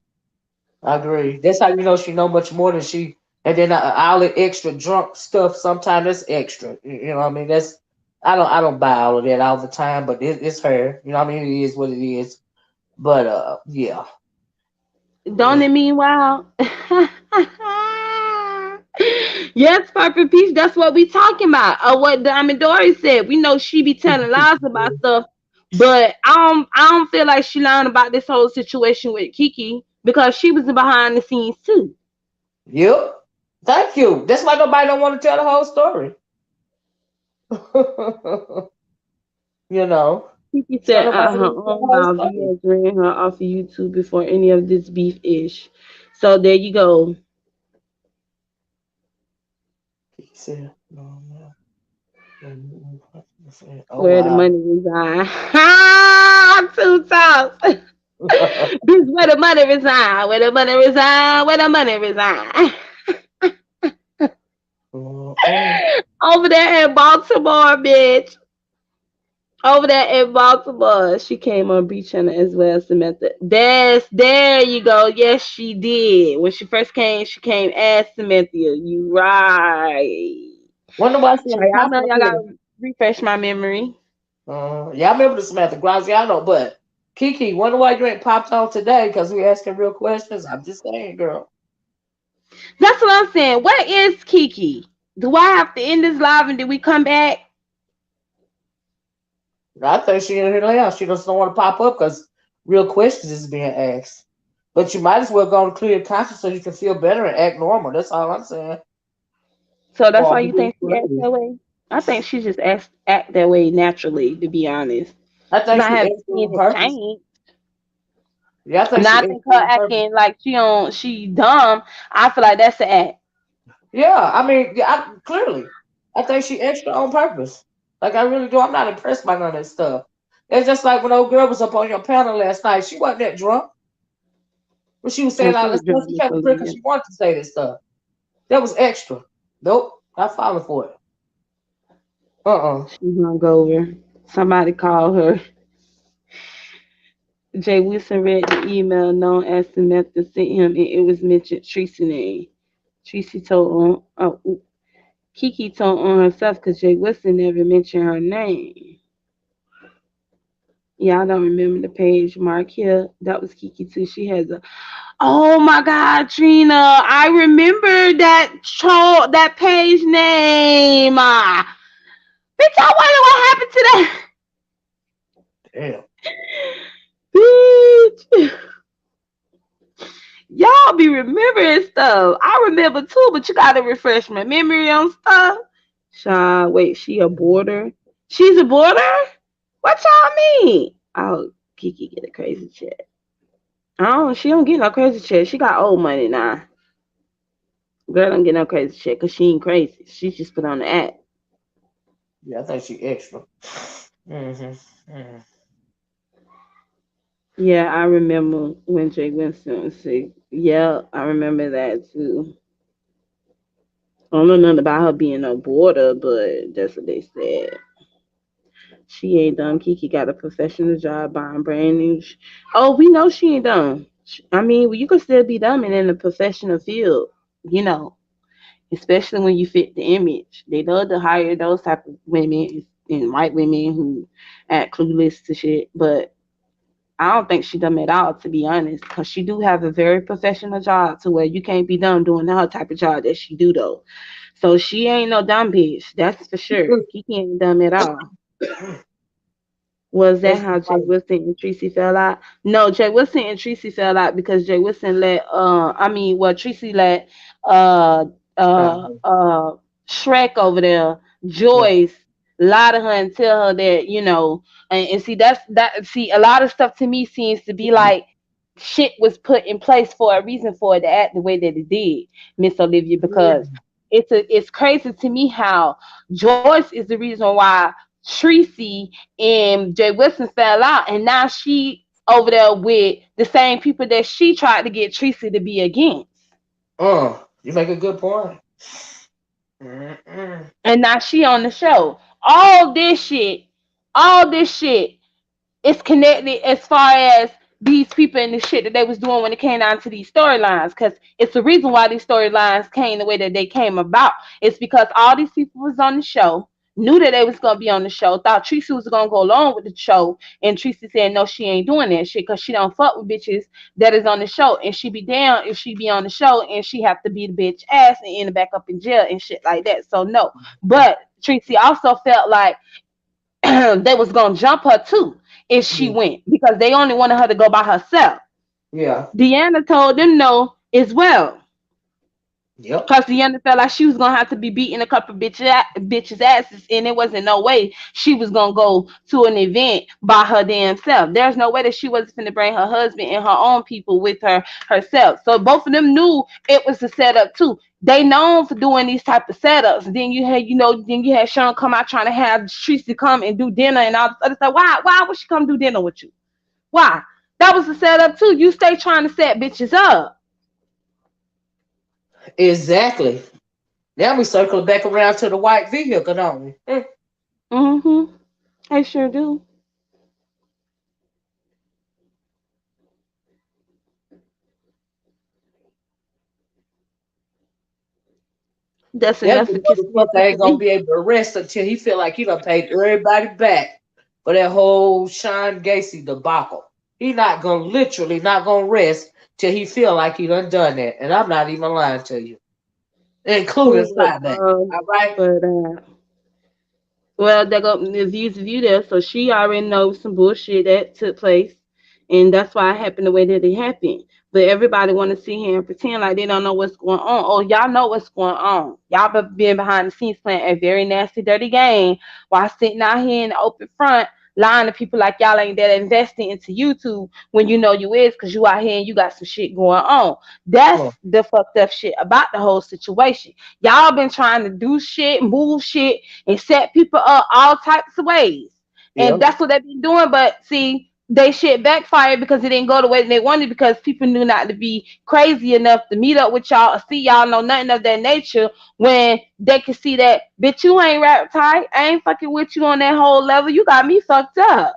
I agree. That's how you know she know much more than she. And then all the extra drunk stuff. Sometimes that's extra. You know what I mean? That's I don't buy all of that all the time, but it's her. You know what I mean? It is what it is. But yeah, Don't yeah. it mean wow? Yes, Purple Peach, that's what we talking about. What Diamond Dory said. We know she be telling lies about stuff, but I don't feel like she lying about this whole situation with Kiki because she was behind the scenes too. Yep. Thank you. That's why nobody don't want to tell the whole story. You know, Kiki don't said nobody at her want to tell the own whole mouth, story. Diaz ran her off of YouTube before any of this beef ish. So there you go. He said, no, no. Oh Where the wow. money reside. Ha! Two tops. This where the money reside. Where the money reside. Where the money reside. Mm-mm. Over there in Baltimore, bitch. Over there in Baltimore. She came on Beach Channel as well, Samantha. There you go. Yes, she did. When she first came, she came as Samantha. You right. Wonder why she So ain't y'all know popping up y'all here. gotta refresh my memory. Y'all remember the Samantha Graziano, but Kiki, wonder why you ain't popped on today? Because we asking real questions. I'm just saying, girl. That's what I'm saying. Where is Kiki? Do I have to end this live and then we come back? I think she in here now. She just don't want to pop up because real questions is being asked. But you might as well go to clear conscience so you can feel better and act normal. That's all I'm saying. So that's Or why be you think she acts that way? I think she just act that way naturally, to be honest. I Because think I she haven't extra seen on it purpose. change. Yeah, I think Now she I think extra her on purpose. acting like she dumb. I feel like that's an act. Yeah, I mean, yeah, clearly, I think she extra on purpose. Like I really do. I'm not impressed by none of that stuff. It's just like when old girl was up on your panel last night. She wasn't that drunk, but she was saying And all she that was stuff. drunk, She Miss kept it because Olivia. she wanted to say this stuff. That was extra. Nope, not falling for it. Uh-uh. She hung over. Somebody called her. Jay Wilson read the email known as Samantha sent him, and it was mentioned Tracy name. Tracy told on Kiki told on herself because Jay Wilson never mentioned her name. Yeah, I don't remember the page mark here. That was Kiki too. She has a. Oh my God, Trina! I remember that page name. Bitch, I wonder what happened to that. Damn. Bitch, y'all be remembering stuff. I remember too, but you gotta refresh my memory on stuff. Sean, wait, she a boarder? She's a boarder? What y'all mean? Oh, Kiki get a crazy check. Oh, she don't get no crazy check. She got old money now. Girl don't get no crazy check because she ain't crazy. She just put on the act. Yeah, I think she extra. Mm-hmm. Mm. Yeah, I remember when Jay Winston was sick. Yeah, I remember that too. I don't know nothing about her being a boarder, but that's what they said. She ain't dumb. Kiki got a professional job buying brand new. Oh, we know she ain't dumb. I mean, well, you can still be dumb and in a professional field, you know, especially when you fit the image. They love to hire those type of women and white women who act clueless to shit. But I don't think she dumb at all, to be honest, because she do have a very professional job to where you can't be dumb doing her type of job that she do though. So she ain't no dumb bitch, that's for sure. Kiki ain't dumb at all. Was that That's how Jay right. Wilson and Tracy fell out? No, Jay Wilson and Tracy fell out because Jay Wilson let Tracy let uh uh Shrek over there, Yeah. Joyce, lie to her and tell her that, and see a lot of stuff to me seems to be like shit was put in place for a reason for it to act the way that it did, Miss Olivia, Yeah. because it's crazy to me how Joyce is the reason why Tracy and Jay Wilson fell out, and now she over there with the same people that she tried to get Tracy to be against, You make a good point. Mm-mm. and now she on the show. All this shit is connected as far as these people and the shit that they was doing when it came down to these storylines. Because it's the reason why these storylines came the way that they came about. It's because all these people was on the show, knew that they was gonna be on the show, thought Tracy was gonna go along with the show, and Tracy said no, she ain't doing that shit because she don't fuck with bitches that is on the show, and she be down if she be on the show and she have to be the bitch ass and end up back up in jail and shit like that. So no, but Tracy also felt like they was gonna jump her too if she Yeah. went because they only wanted her to go by herself. Yeah. Deanna told them no as well. Yep. Cause Deanna felt like she was gonna have to be beating a couple bitches asses, and it wasn't no way she was gonna go to an event by her damn self. There's no way that she wasn't gonna bring her husband and her own people with her herself. So both of them knew it was a setup too. They known for doing these type of setups. Then you had, then you had Sean come out trying to have Tracy come and do dinner and all this other stuff. Why would she come do dinner with you? Why? That was a setup too. You stay trying to set bitches up. Exactly. Now we circle back around to the white vehicle, don't we? Mm-hmm. I sure do. That's That enough to kiss me motherfucker ain't to gonna me. be able to rest until he feel like he done paid everybody back for that whole Sean Gacy debacle. He not gonna literally not gonna rest till he feel like he done that. And I'm not even lying to you, including But Slyback. All right. but well, they go the view there, so she already knows some bullshit that took place, and that's why it happened the way that it happened. But everybody want to sit here and pretend like they don't know what's going on. Oh, y'all know what's going on. Y'all been behind the scenes playing a very nasty, dirty game while sitting out here in the open front, lying to people like y'all ain't that investing into YouTube when you know you is, because you out here and you got some shit going on. That's Oh, the fucked up shit about the whole situation. Y'all been trying to do shit, move shit, and set people up all types of ways. And yeah. that's what they've been doing. But see, they shit backfired because it didn't go the way they wanted because people knew not to be crazy enough to meet up with y'all or see y'all know nothing of that nature when they can see that bitch you ain't rap tight. I ain't fucking with you on that whole level. You got me fucked up.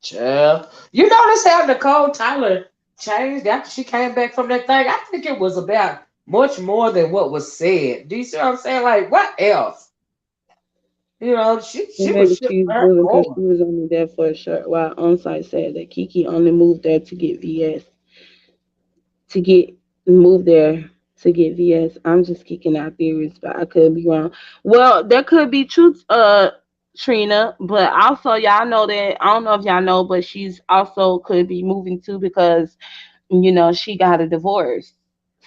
Child. You notice how Nicole Tyler changed after she came back from that thing? I think it was about much more than what was said. Do you see what I'm saying? Like, what else? You know, Well, she was maybe shooting she's her moving because more. she was only there for a short while. On-site said that Kiki only moved there to get VS. To get moved there to get VS. I'm just kicking out theories, but I could be wrong. Well, there could be truth, Trina, but also y'all know that I don't know if y'all know, but she's also could be moving too because she got a divorce.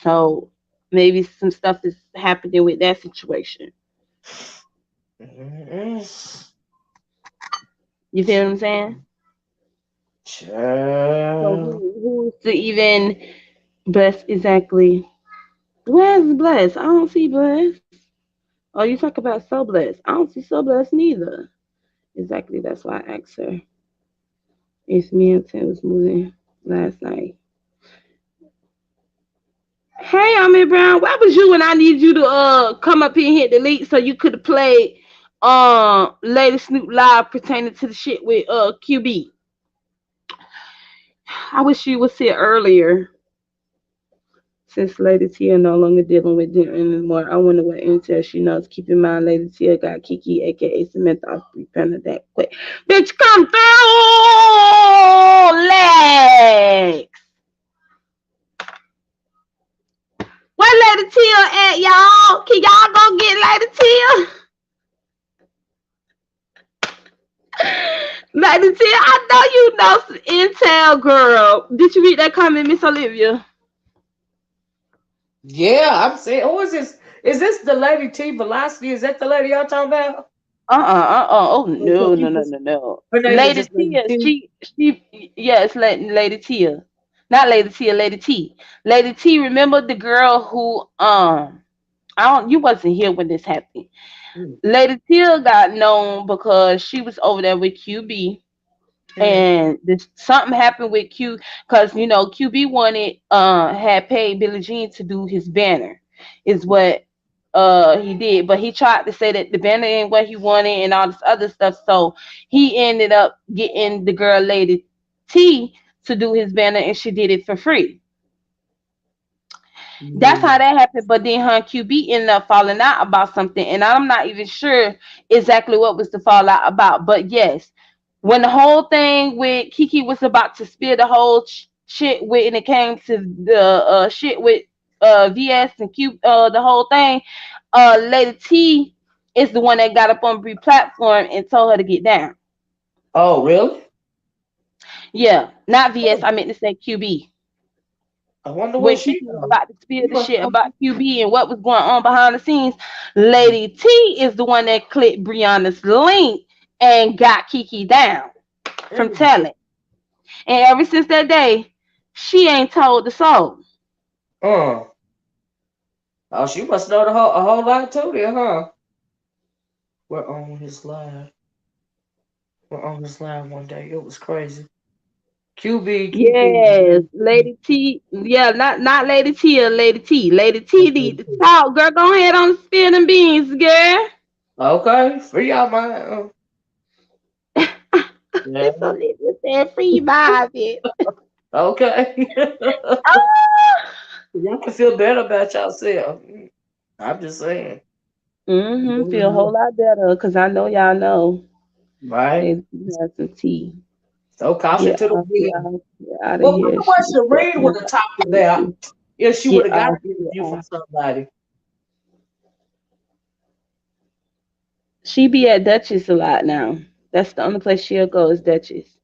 So maybe some stuff is happening with that situation. Mm-mm. You feel what I'm saying? So Child. who's to even bless exactly? Where's bless? I don't see bless. Oh, you talk about so blessed. I don't see so blessed neither. Exactly. That's why I asked her if me and Tim was moving last night. Hey, Amir Brown, where was you when I need you to come up here and hit delete so you could have played Lady Snoop live pertaining to the shit with QB? I wish you was here earlier. Since Lady Tia no longer dealing with them anymore, I wonder what intel she knows. Keep in mind, Lady Tia got Kiki, aka Samantha, off reprinter that quick. Bitch, come through, Lex. Where Lady Tia at, y'all? Can y'all go get Lady Tia? Lady Tia, I know you know some intel, girl. Did you read that comment, Miss Olivia? Yeah, I'm saying, who is this? Is this the lady T Velocity? Is that the lady y'all talking about? Oh Or so no, no, no, people, no, no. her name was Lady just Lady Tia, T. she, yes, Lady Tia, not Lady Tia, Lady T. Lady T. Remember the girl who I don't, you wasn't here when this happened. Mm, Lady Tia got known because she was over there with QB, mm, and this something happened with because QB wanted had paid Billie Jean to do his banner, is what he did, but he tried to say that the banner ain't what he wanted and all this other stuff, so he ended up getting the girl Lady T to do his banner, and she did it for free. That's Yeah. how that happened. But then her and QB ended up falling out about something, and I'm not even sure exactly what was the fallout about. But yes, when the whole thing with Kiki was about to spill the whole shit when it came to the shit with VS and Q, the whole thing, Lady T is the one that got up on Brie platform and told her to get down. Oh, really? Yeah, not VS. Oh, I meant to say QB. I wonder what When she Kiki was knows. about to spill She the must shit know. about QB and what was going on behind the scenes, Lady T is the one that clicked Brianna's link and got Kiki down from Mm. telling. And ever since that day, she ain't told the soul. Uh. Oh, she must know a whole lot too, then, huh? We're on his live. We're on his live one day. It was crazy. QB, Yes, Kiki. Lady T. Yeah, not Lady T or Lady T. Lady T need to talk. Girl, go ahead on spill them beans, girl. Okay, free out my. Yeah. This one is said free by it. Okay. Ah. Y'all can feel better about yourself. I'm just saying. Feel a whole lot better because I know y'all know. Right? Lady T has some tea. So caution Get to the off, get wind. off, get out of But wonder here. what She Shireen would have definitely talked about if she would get have got off, an get interview from off. somebody. She be at Duchess a lot now. That's the only place she'll go is Duchess.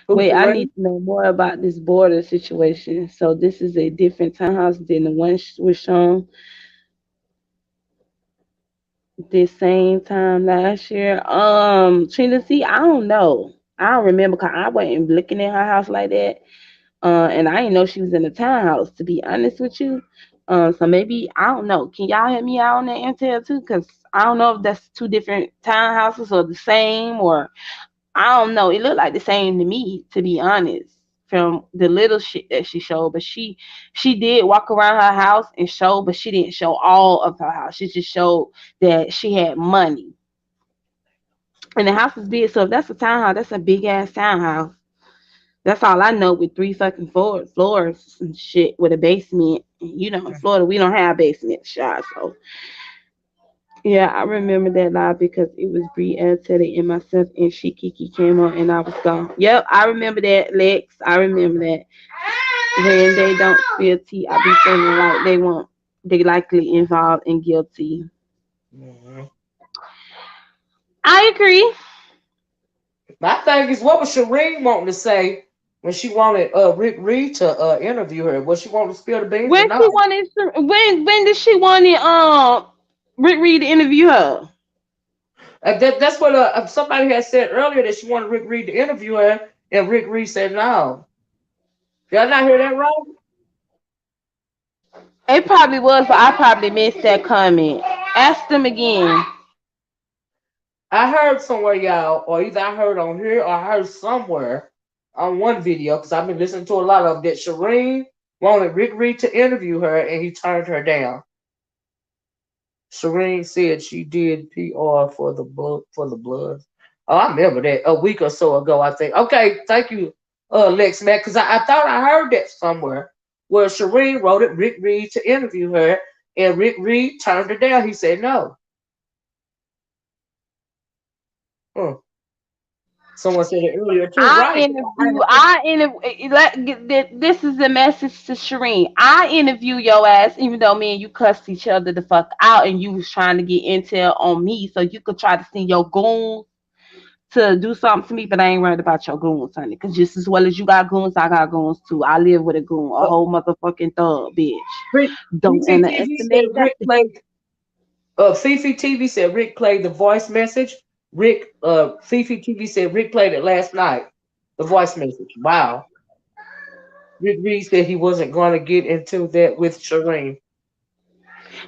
Who, Wait, I need Shireen? to know more about this border situation. So this is a different townhouse than the one was shown this same time last year. Trina, see, I don't know. I don't remember because I wasn't looking at her house like that. And I didn't know she was in a townhouse, to be honest with you. So maybe I don't know. Can y'all help me out on that intel too? Cause I don't know if that's two different townhouses or the same, or I don't know. It looked like the same to me, to be honest, from the little shit that she showed. But she did walk around her house and show, but she didn't show all of her house. She just showed that she had money. And the house is big, so if that's a townhouse, that's a big ass townhouse. That's all I know with three fucking floors and shit with a basement. You know, in Florida we don't have basement shots, so yeah, I remember that live because it was Bree and Teddy and myself and she Kiki came on and I was gone. Yep, I remember that, Lex. I remember that. When they don't spill tea, I be feeling like they likely involved and guilty. Mhm. I agree. My thing is, what was Shireen wanting to say when she wanted Rick Reed to interview her? Was she wanting to spill the beans or When she not? wanted when did she want it Rick Reed to interview her? That's what somebody had said earlier that she wanted Rick Reed to interview her, and Rick Reed said no. Did I not hear that wrong? It probably was, but I probably missed that comment. Ask them again. I heard somewhere, y'all, or either I heard on here or I heard somewhere on one video, because I've been listening to a lot of that Shireen wanted Rick Reed to interview her and he turned her down. Shireen said she did PR for the blood. Oh, I remember that a week or so ago, I think. Okay, thank you, Lex Mac, because I thought I heard that somewhere where Shireen wrote it Rick Reed to interview her, and Rick Reed turned her down. He said no. Hmm. Someone said it earlier too, right? This is the message to Shireen. I interview your ass, even though me and you cussed each other the fuck out, and you was trying to get intel on me, so you could try to send your goons to do something to me. But I ain't worried about your goons, honey. Cause just as well as you got goons, I got goons too. I live with a goon, a Uh, whole motherfucking thug, bitch. Rick, Don't Fifi TV said underestimate that. Rick played. Fifi TV said Rick played the voice message. Fifi TV said Rick played it last night. The voice message. Wow. Rick Reed said he wasn't going to get into that with Shireen.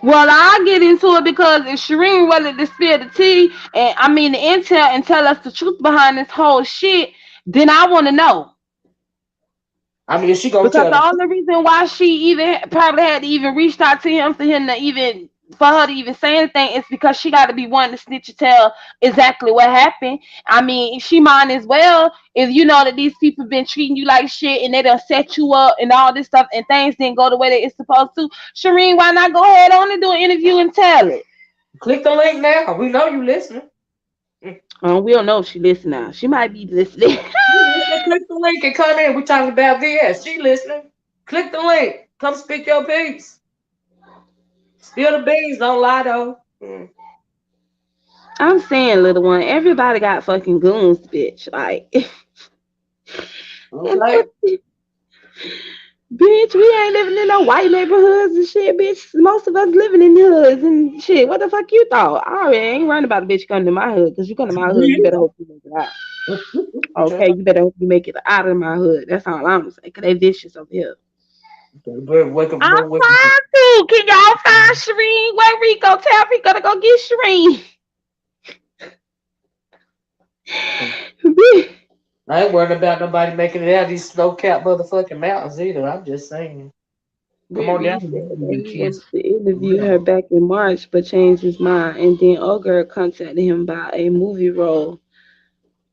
Well, I'll get into it because if Shireen wanted to spill the tea and I mean the intel and tell us the truth behind this whole shit, then I want to know. I mean, is she gonna Because tell the the truth? only reason why she even probably had to even reached out to him for him to even for her to even say anything, it's because she got to be one to snitch and tell exactly what happened. I mean, she might as well, if you know that these people been treating you like shit and they done set you up and all this stuff and things didn't go the way that it's supposed to. Shireen, why not go ahead on and do an interview and tell it? Click the link now. We know you listening. We don't know if she listen now. She might be listening. Click the link and come in. We talking about VS. She listening. Click the link. Come speak your piece. Spill the beans. Don't lie though. I'm saying, little one, everybody got fucking goons, bitch. Like, Okay. bitch, we ain't living in no white neighborhoods and shit, bitch. Most of us living in hoods and shit. What the fuck you thought? I already ain't worrying about a bitch coming to my hood, because you come to my hood, you better hope you make it out. Okay, you better hope you make it out of my hood. That's all I'm saying, because they vicious over here. I'm trying to. Can y'all find Shireen? Where Rico? Tell Rico to go get Shireen. I ain't worried about nobody making it out of these snow-capped motherfucking mountains either. I'm just saying. Come on down. He wanted to interview her back in March, but changed his mind. And then Ogre contacted him about a movie role,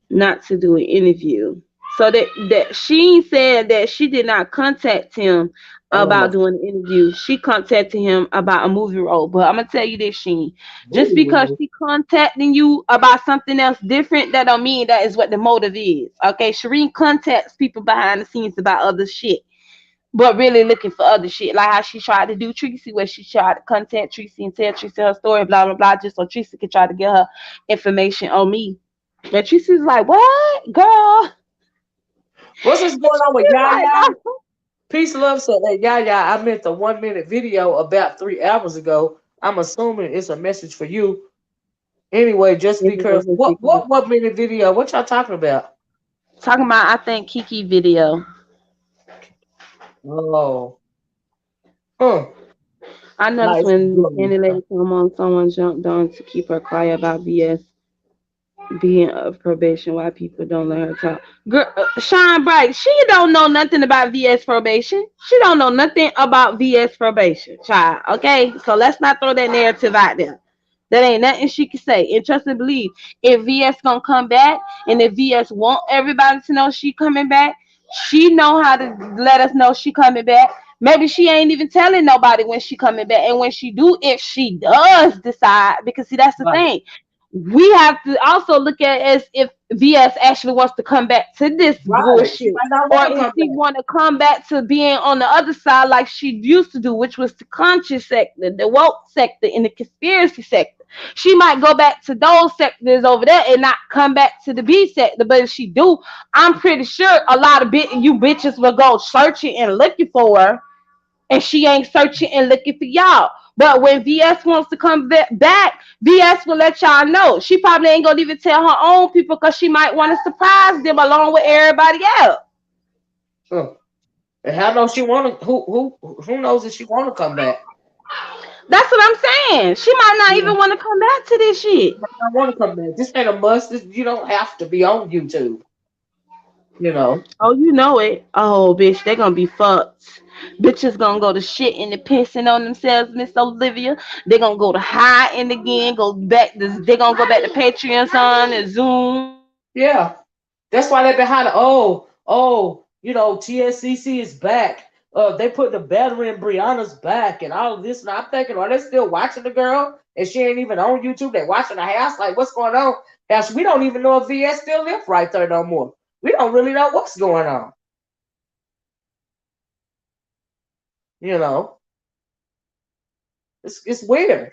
not to do an interview. So that she said that she did not contact him about doing an interview. She contacted him about a movie role. But I'm gonna tell you this, Sheen. Just because she contacting you about something else different, that don't mean that is what the motive is. Okay, Shireen contacts people behind the scenes about other shit, but really looking for other shit, like how she tried to do Tracy, where she tried to contact Tracy and tell Tracy her story, blah blah blah, just so Tracy could try to get her information on me. But Tracy's like, "What, girl? What's this going on with Yaya? Peace, love, said, hey, Yaya, I meant the 1 minute video about 3 hours ago. I'm assuming it's a message for you. Anyway, just be careful. What minute video? What y'all talking about? Talking about, I think, Kiki video. Oh. I noticed when any lady come on, someone jumped on to keep her quiet about VS being of probation. Why people don't let her talk? Girl, Shine Bright, she don't know nothing about VS probation. She don't know nothing about VS probation, child. Okay, so let's not throw that narrative out there. That ain't nothing she can say. And trust and believe, if VS gonna come back, and if VS want everybody to know she coming back, she know how to let us know she coming back. Maybe she ain't even telling nobody when she coming back. And when she do, if she does decide, because see, that's the thing. We have to also look at it as if VS actually wants to come back to this bullshit, or if she want to come back to being on the other side like she used to do, which was the conscious sector, the woke sector, and the conspiracy sector. She might go back to those sectors over there and not come back to the B sector. But if she do, I'm pretty sure a lot of you bitches will go searching and looking for her, and she ain't searching and looking for y'all. But when VS wants to come back, VS will let y'all know. She probably ain't gonna even tell her own people, because she might want to surprise them along with everybody else. And how knows she want to? Who knows if she want to come back? That's what I'm saying. She might not even want to come back to this shit. I want to come back. This ain't a must. You don't have to be on YouTube. You know. Oh, you know it. Oh, bitch, they gonna be fucked. Bitches gonna go to shit and pissing on themselves, Miss Olivia. They gonna go to hiding again. They gonna go back to Patreon and Zoom. Yeah, that's why they're behind it. You know, TSCC is back. They put the battery in Brianna's back and all of this. And I'm thinking, are they still watching the girl? And she ain't even on YouTube. They watching the house. Like, what's going on? Gosh, we don't even know if VS still lives right there no more. We don't really know what's going on. You know, it's weird.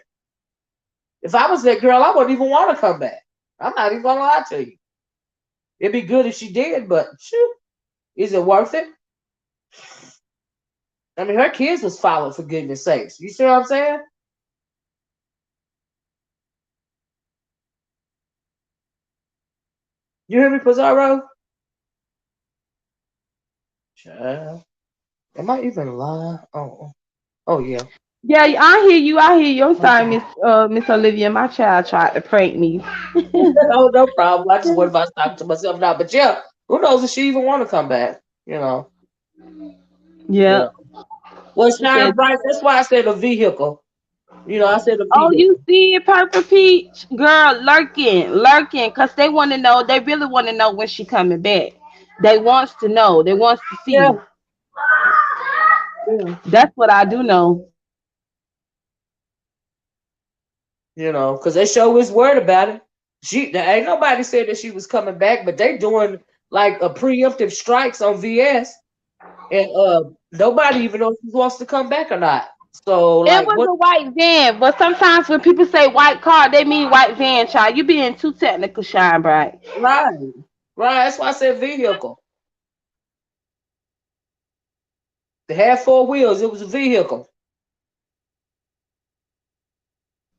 If I was that girl, I wouldn't even want to come back. I'm not even gonna lie to you. It'd be good if she did, but shoot, is it worth it? I mean, her kids was followed, for goodness sakes. You see what I'm saying? You hear me, Pizarro? Child. Am I even live? Oh yeah. Yeah, I hear you. I'm sorry, Miss Olivia. My child tried to prank me. No problem. I just worried about talking to myself now. But yeah, who knows if she even want to come back? You know. Yeah. Well, Shine Bright. That's why I said a vehicle. I said a Oh, vehicle. you see it, Purple Peach? Girl, lurking, cause they want to know. They really want to know when she coming back. They wants to know. They wants to Yeah, see. yeah. That's what I do know. Because they show was worried about it. There ain't nobody said that she was coming back, but they doing like a preemptive strikes on VS, and nobody even knows if she wants to come back or not. So It like was what? a white van, but sometimes when people say white car, they mean white van, child. You being too technical, Shine Bright. Right, right. That's why I said vehicle. They had four wheels. It was a vehicle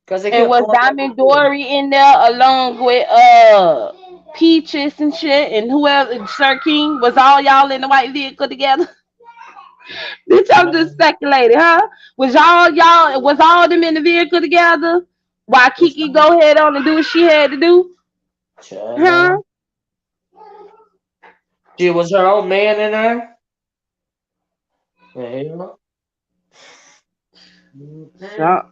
because they And kept was going back and Diamond forth. Dory in there along with Peaches and shit, and who else? Sir King, was all y'all in the white vehicle together? Bitch, I'm just Um, speculating, huh? Was all them in the vehicle together? While it's Kiki not- go ahead on and do what she had to do? Huh? Child. She was her own man in there. Yeah. Mhm. So,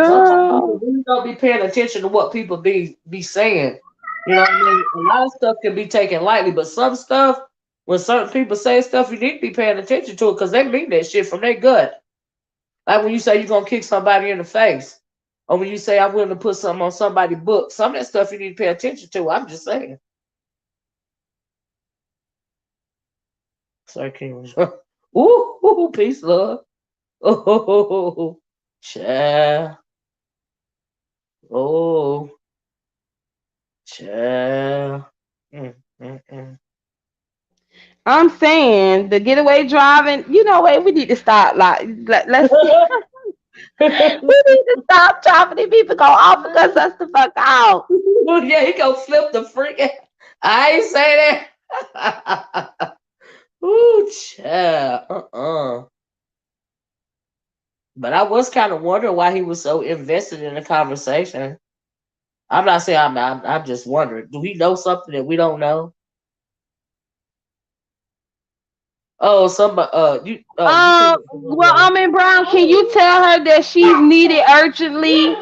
Sometimes people girl. really don't be paying attention to what people be saying. You know what I mean? A lot of stuff can be taken lightly, but some stuff, when certain people say stuff, you need to be paying attention to it because they mean that shit from their gut. Like when you say you're gonna kick somebody in the face, or when you say I'm willing to put something on somebody's book, some of that stuff you need to pay attention to. I'm just saying. Sorry, King. Ooh, peace, love. Oh, child. Oh, child. Mm, mm, mm. I'm saying the getaway driving, what, we need to stop let's we need to stop dropping these people go off because us the fuck out. Yeah, he gonna flip the freak. I ain't say that. Ooh, child. But I was kind of wondering why he was so invested in the conversation. I'm not saying I'm just wondering. Do he know something that we don't know? Oh, somebody. You said. Well, I'm in Brown. Can you tell her that she's needed urgently?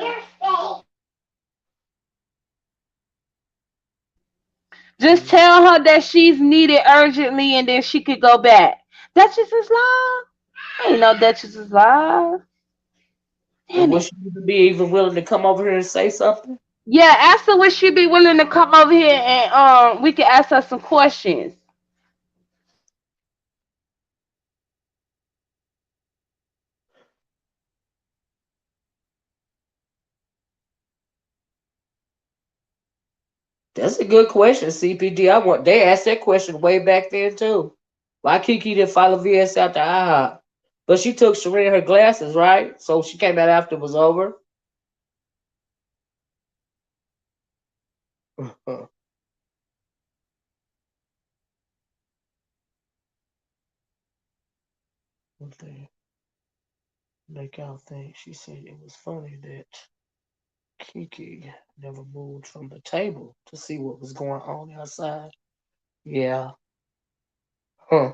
Just tell her that she's needed urgently and then she could go back. Duchess is live? Ain't no Duchess is live. And Damn would it. she even be even willing to come over here and say something? Yeah, ask her would she be willing to come over here and we can ask her some questions. That's a good question, CPD. They asked that question way back then too. Why Kiki didn't follow VS out to IHOP? But she took Shereen her glasses, right? So she came out after it was over. What they make out think she said it was funny that Kiki never moved from the table to see what was going on outside. Yeah. Huh.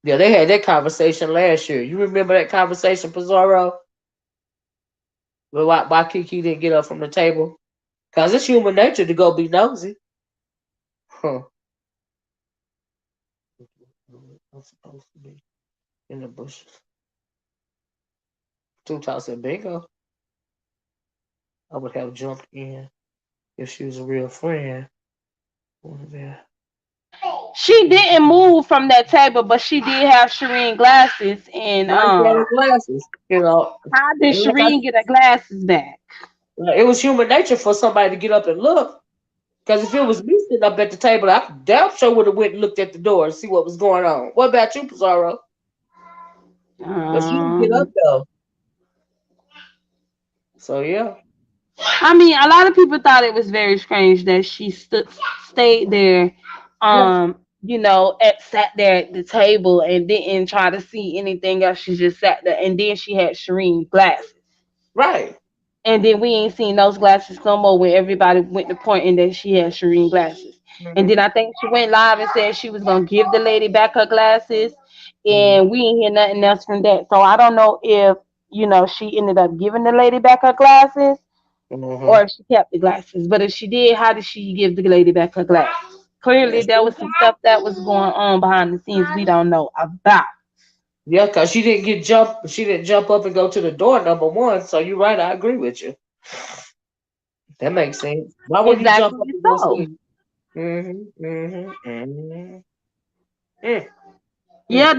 Yeah, they had that conversation last year. You remember that conversation, Pizarro? Why Kiki didn't get up from the table? Because it's human nature to go be nosy. Huh. I'm supposed to be in the bushes. 2000 bingo. I would have jumped in if she was a real friend. Over there. She didn't move from that table, but she did have Shireen glasses. And Why you got her glasses? how did Like I Shireen get her glasses back? It was human nature for somebody to get up and look. Because if it was me sitting up at the table, I damn sure would have went and looked at the door and see what was going on. What about you, Pizarro? But she didn't get up Um, though. So yeah. I mean, a lot of people thought it was very strange that she stayed there, Yeah. sat there at the table and didn't try to see anything else. She just sat there, and then she had Shireen glasses, Right. and then we ain't seen those glasses no more when everybody went to pointing that she had Shireen glasses. And then I think she went live and said she was gonna give the lady back her glasses, and we ain't hear nothing else from that. So I don't know if she ended up giving the lady back her glasses or Mm-hmm. if she kept the glasses. But if she did, how did she give the lady back her glasses? Clearly, there was some stuff that was going on behind the scenes we don't know about. Yeah, cause she didn't get jump. She didn't jump up and go to the door. Number one. So you're right. I agree with you. That makes sense. Why wouldn't you jump up Exactly and go so. see? Mm-hmm. Mm-hmm. Mm-hmm. Mm, Yeah,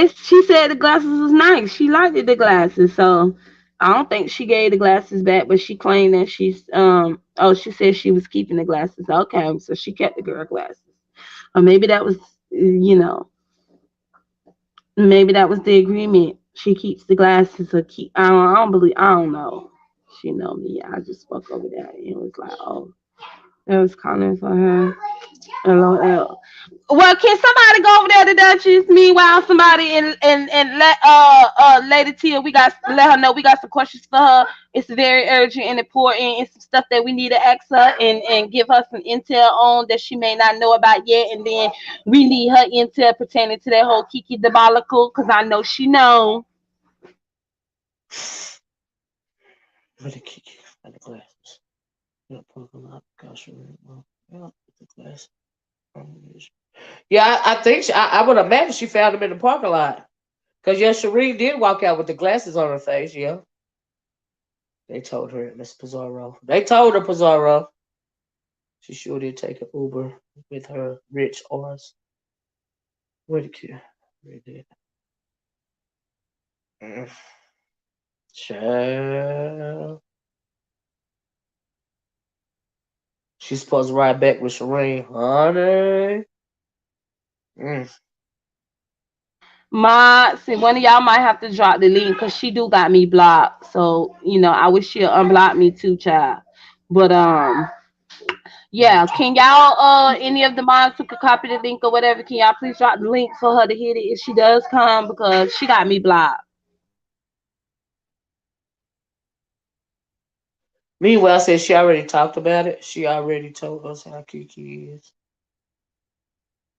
she said the glasses was nice. She liked the glasses, so I don't think she gave the glasses back, but she claimed that she said she was keeping the glasses. Okay, so she kept the girl glasses. Or maybe that was you know, maybe that was the agreement. She keeps the glasses or keep I don't know. She know me. I just spoke over there and it was like, oh, it was calling for her. LOL. Well, can somebody go over there to Duchess? Meanwhile, somebody and let Lady Tia, we got let her know we got some questions for her. It's very urgent and important. It's some stuff that we need to ask her and give her some intel on that she may not know about yet. And then we need her intel pertaining to that whole Kiki debacle because I know she know. where the Kiki got the glasses? Yeah, parking lot. Gosh, yeah, the glasses. Yeah, I think I would imagine she found them in the parking lot. Cause yeah, Sheree did walk out with the glasses on her face. Yeah, they told her, Miss Pizarro. They told her Pizarro. She sure did take an Uber with her rich arse. Where the kid? Where did? Mm. Child. She's supposed to ride back with Shereen, honey. Mm. See, one of y'all might have to drop the link because she do got me blocked. So, I wish she'll unblock me too, child. But yeah, can y'all any of the moms who could copy the link or whatever, can y'all please drop the link for her to hit it if she does come because she got me blocked. Meanwhile, said she already talked about it. She already told us how Kiki is.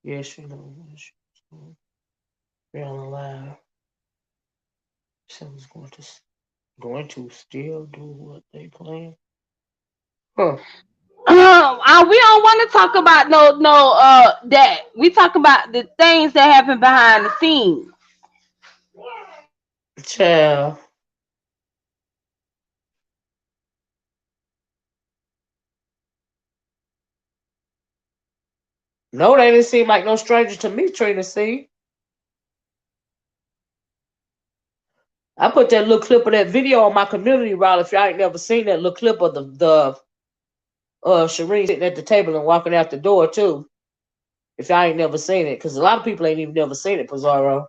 Yeah, she knows. We're on the live. Someone's going to still do what they plan. Huh. We don't want to talk about no that. We talk about the things that happen behind the scenes. Child. No, they didn't seem like no stranger to me, Trina C. I put that little clip of that video on my community route. If y'all ain't never seen that little clip of the Shireen sitting at the table and walking out the door too. If y'all ain't never seen it, because a lot of people ain't even never seen it, Pizarro.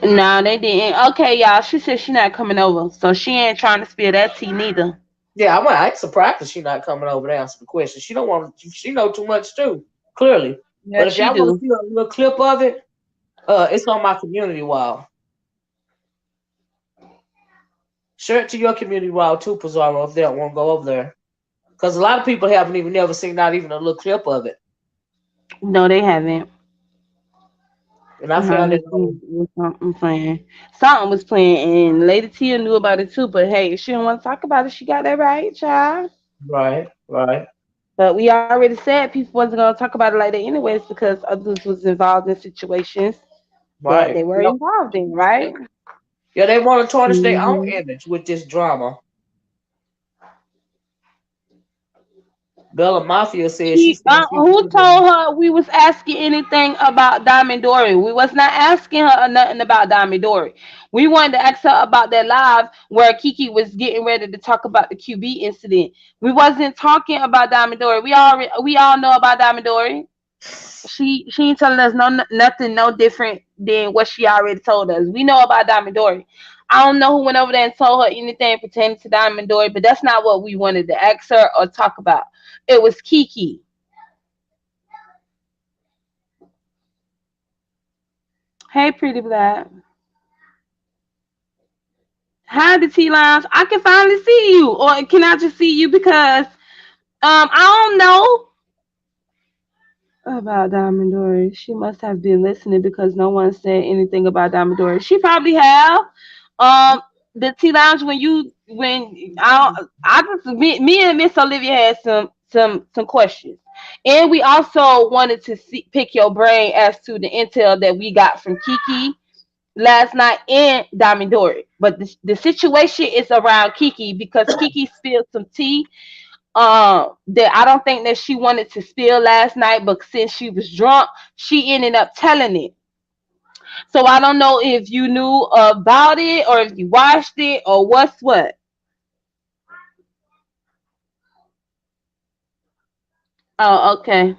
No, they didn't. Okay, y'all. She said she not coming over, so she ain't trying to spill that tea neither. Yeah, I ain't surprised that she not coming over to answer the question. She don't want. She know too much too, clearly. Yeah, But if she y'all want to do. see a little clip of it, it's on my community wall. Share it to your community wall too, Pizarro, if they don't want to go over there. Because a lot of people haven't even never seen not even a little clip of it. No, they haven't. And I I found it just on. think it was something playing. Something was playing, and Lady Tia knew about it too. But hey, if she don't want to talk about it, she got that right, child. Right, right, But we already said people wasn't gonna talk about it like that anyways because others was involved in situations that right. they were You know, involved in, right? yeah, they want to tarnish their own Hmm. image with this drama. Bella Mafia says she said she Who was. told her we was asking anything about Diamond Dory? We was not asking her nothing about Diamond Dory. We wanted to ask her about that live where Kiki was getting ready to talk about the QB incident. We wasn't talking about Diamond Dory. We all know about Diamond Dory. She ain't telling us nothing no different than what she already told us. We know about Diamond Dory. I don't know who went over there and told her anything pertaining to Diamond Dory, but that's not what we wanted to ask her or talk about. It was Kiki. Hey, pretty black. Hi, the T Lounge. I can finally see you, or can I just see you because I don't know. About Diamond Dory. She must have been listening because no one said anything about Diamond Dory. She probably have. Um, the T Lounge when I just me and Miss Olivia had some questions, and we also wanted to pick your brain as to the intel that we got from Kiki last night and Diamond Dory. But the situation is around Kiki because Kiki spilled some tea that I don't think that she wanted to spill last night, but since she was drunk, she ended up telling it. So I don't know if you knew about it or if you watched it or what's what. Oh, okay.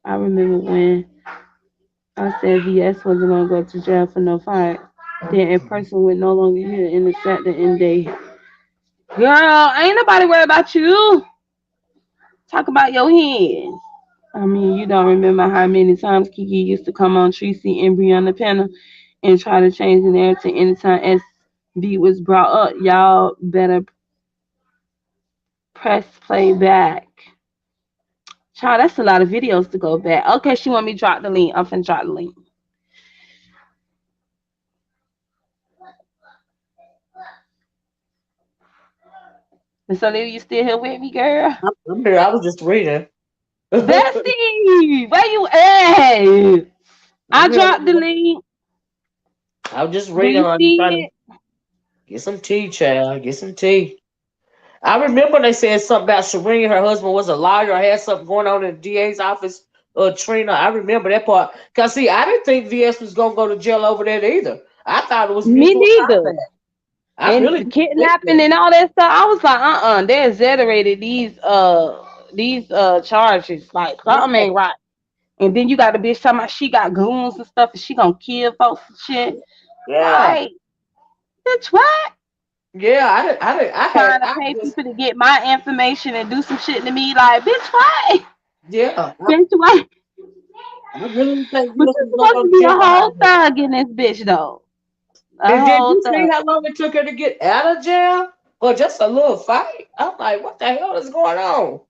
I remember when I said VS wasn't gonna go to jail for no fight. Then a person would no longer here in the set the end day. Girl, ain't nobody worried about you. Talk about your hands. I mean, you don't remember how many times Kiki used to come on Tracy and Brianna panel and try to change the narrative anytime SB was brought up. Y'all better press play back. Child, that's a lot of videos to go back. Okay, she want me to drop the link. I'm finna drop the link. Miss Olivia, you still here with me, girl? I'm here. I was just reading. Bestie, where you at? I I'm here. dropped the link. I was just Do reading. you I'm see trying to it? get some tea, child. Get some tea. I remember they said something about Shireen. Her husband was a lawyer. Had something going on in the DA's office. Trina, I remember that part. Cause see, I didn't think VS was gonna go to jail over that either. I thought it was Me mutual neither. combat. I And really the didn't think kidnapping that. and all that stuff, I was like, they exaggerated these charges. Like something Yeah, ain't right. And then you got the bitch talking about she got goons and stuff and she gonna kill folks and shit. yeah, Like, bitch, what? yeah. I had. Trying to I pay just. people to get my information and do some shit to me. Like, bitch, what? Yeah, Bitch, what? I really didn't think But VS you're was gonna supposed go to to be a jail whole behind that. thug in this bitch though. A And did whole you see thug. how long it took her to get out of jail? Or just a little fight? I'm like, what the hell is going on?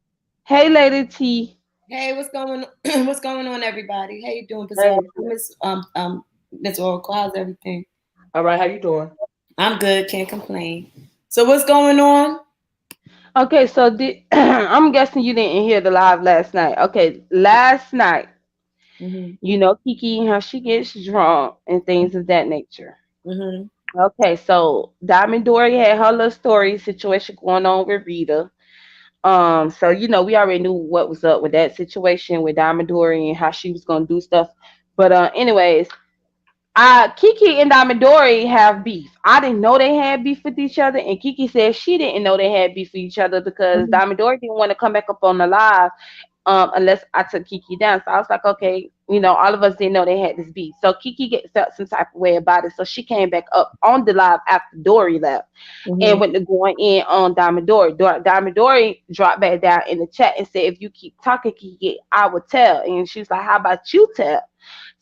Hey, Lady T. Hey, what's going what's going on, everybody? How you doing, Hey, Bizarre? Miss Oracle, how's everything? all right, how you doing? I'm good, can't complain. So what's going on? Okay, so I'm guessing you didn't hear the live last night. Okay, last night, Mm-hmm. you know Kiki and how she gets drunk and things of that nature. Mm-hmm. Okay, so Diamond Dory had her little story situation going on with Rita. So we already knew what was up with that situation with Diamond Dory and how she was gonna do stuff. But anyways, Kiki and Diamond have beef. I didn't know they had beef with each other, and Kiki said she didn't know they had beef with each other because Mm-hmm. Diamond didn't want to come back up on the live unless I took Kiki down. So I was like, okay, all of us didn't know they had this beef. So Kiki felt some type of way about it. So she came back up on the live after Dory left and Mm-hmm. went to going in on Diamond Dory. Diamond Dory dropped back down in the chat and said, if you keep talking, Kiki, I will tell. And she was like, how about you tell?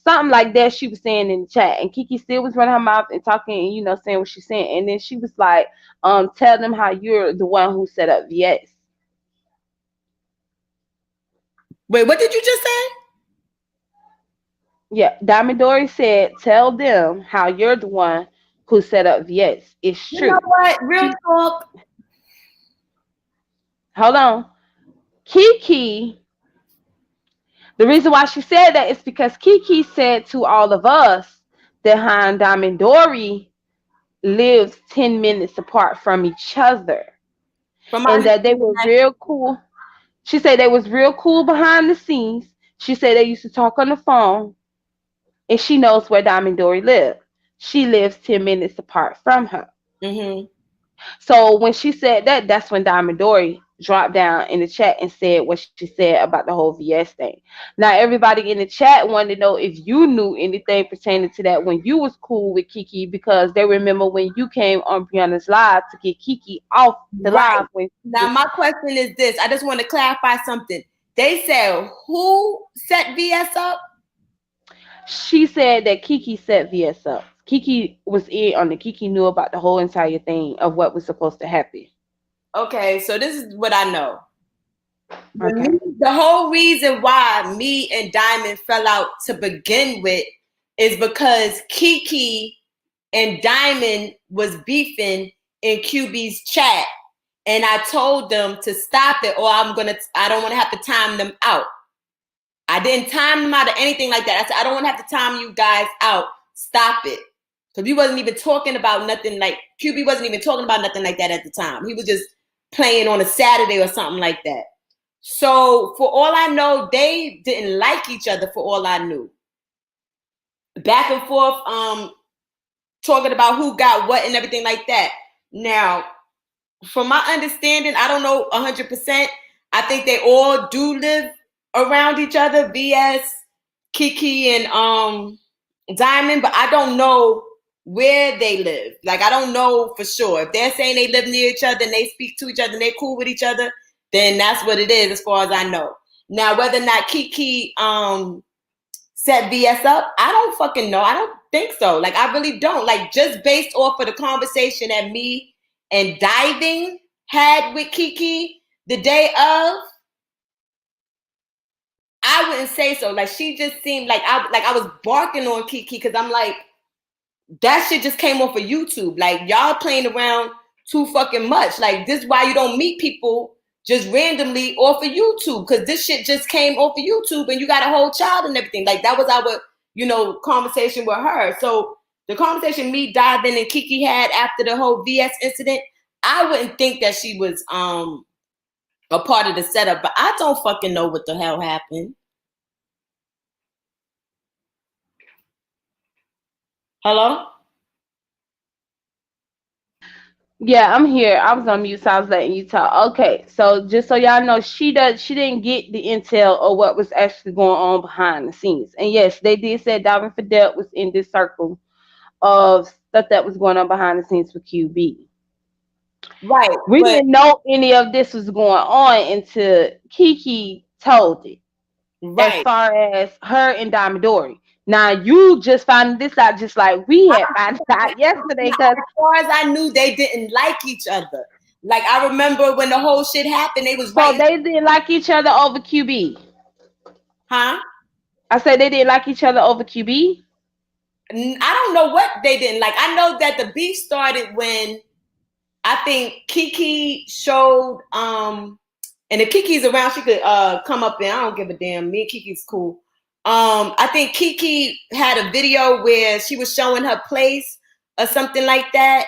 Something like that she was saying in the chat. And Kiki still was running her mouth and talking and, saying what she's saying. And then she was like, tell them how you're the one who set up VS. Wait, what did you just say? Yeah, Diamond Dory said, tell them how you're the one who set up VS. It's You know true. what? Real talk. Hold on. Kiki, the reason why she said that is because Kiki said to all of us that her and Diamond Dory lives 10 minutes apart from each other. From And my that they were real cool. She said they was real cool behind the scenes. She said they used to talk on the phone. And she knows where Diamond Dory lives. She lives 10 minutes apart from her. mm-hmm. So when she said that, that's when Diamond Dory dropped down in the chat and said what she said about the whole VS thing. Now everybody in the chat wanted to know if you knew anything pertaining to that when you was cool with Kiki because they remember when you came on Brianna's live to get Kiki off the Right. live when Now my question is this. I just want to clarify something. They said who set VS up? she said that Kiki set VS up. Kiki was in on it. Kiki knew about the whole entire thing of what was supposed to happen. Okay, so this is what I know. Okay. The whole reason why me and Diamond fell out to begin with is because Kiki and Diamond was beefing in QB's chat, and I told them to stop it, or I don't want to have to time them out. I didn't time them out or anything like that. I said, I don't want to have to time you guys out. Stop it. Because we wasn't even talking about nothing like, QB wasn't even talking about nothing like that at the time. He was just playing on a Saturday or something like that. So for all I know, they didn't like each other for all I knew. Back and forth, talking about who got what and everything like that. Now, from my understanding, I don't know 100%. I think they all do live around each other, VS, Kiki, and Diamond, but I don't know where they live. Like, I don't know for sure. If they're saying they live near each other and they speak to each other and they're cool with each other, then that's what it is as far as I know. Now, whether or not Kiki set VS up, I don't fucking know. I don't think so. Like, I really don't. Like, just based off of the conversation that me and Diving had with Kiki the day of, I wouldn't say so. Like, she just seemed like I was barking on Kiki because I'm like, that shit just came off of YouTube. Like, y'all playing around too fucking much. Like, this is why you don't meet people just randomly off of YouTube, because this shit just came off of YouTube and you got a whole child and everything. Like, that was our, conversation with her. So the conversation me, Diving, and Kiki had after the whole VS incident, I wouldn't think that she was a part of the setup, but I don't fucking know what the hell happened. Hello? Yeah, I'm here. I was on mute, so I was letting you talk. Okay, so just so y'all know, she didn't get the intel or what was actually going on behind the scenes. And yes, they did say Diamond Fidel was in this circle of stuff that was going on behind the scenes for QB. Right. We didn't know any of this was going on until Kiki told it. Right. As far as her and Diamond Dory. Now you just found this out just like we had found out yesterday. Because as far as I knew, they didn't like each other. Like, I remember when the whole shit happened, they was so they didn't like each other over QB. Huh? I said they didn't like each other over QB. I don't know what they didn't like. I know that the beef started when I think Kiki showed and if Kiki's around, she could come up in. I don't give a damn. Me and Kiki's cool. I think Kiki had a video where she was showing her place or something like that,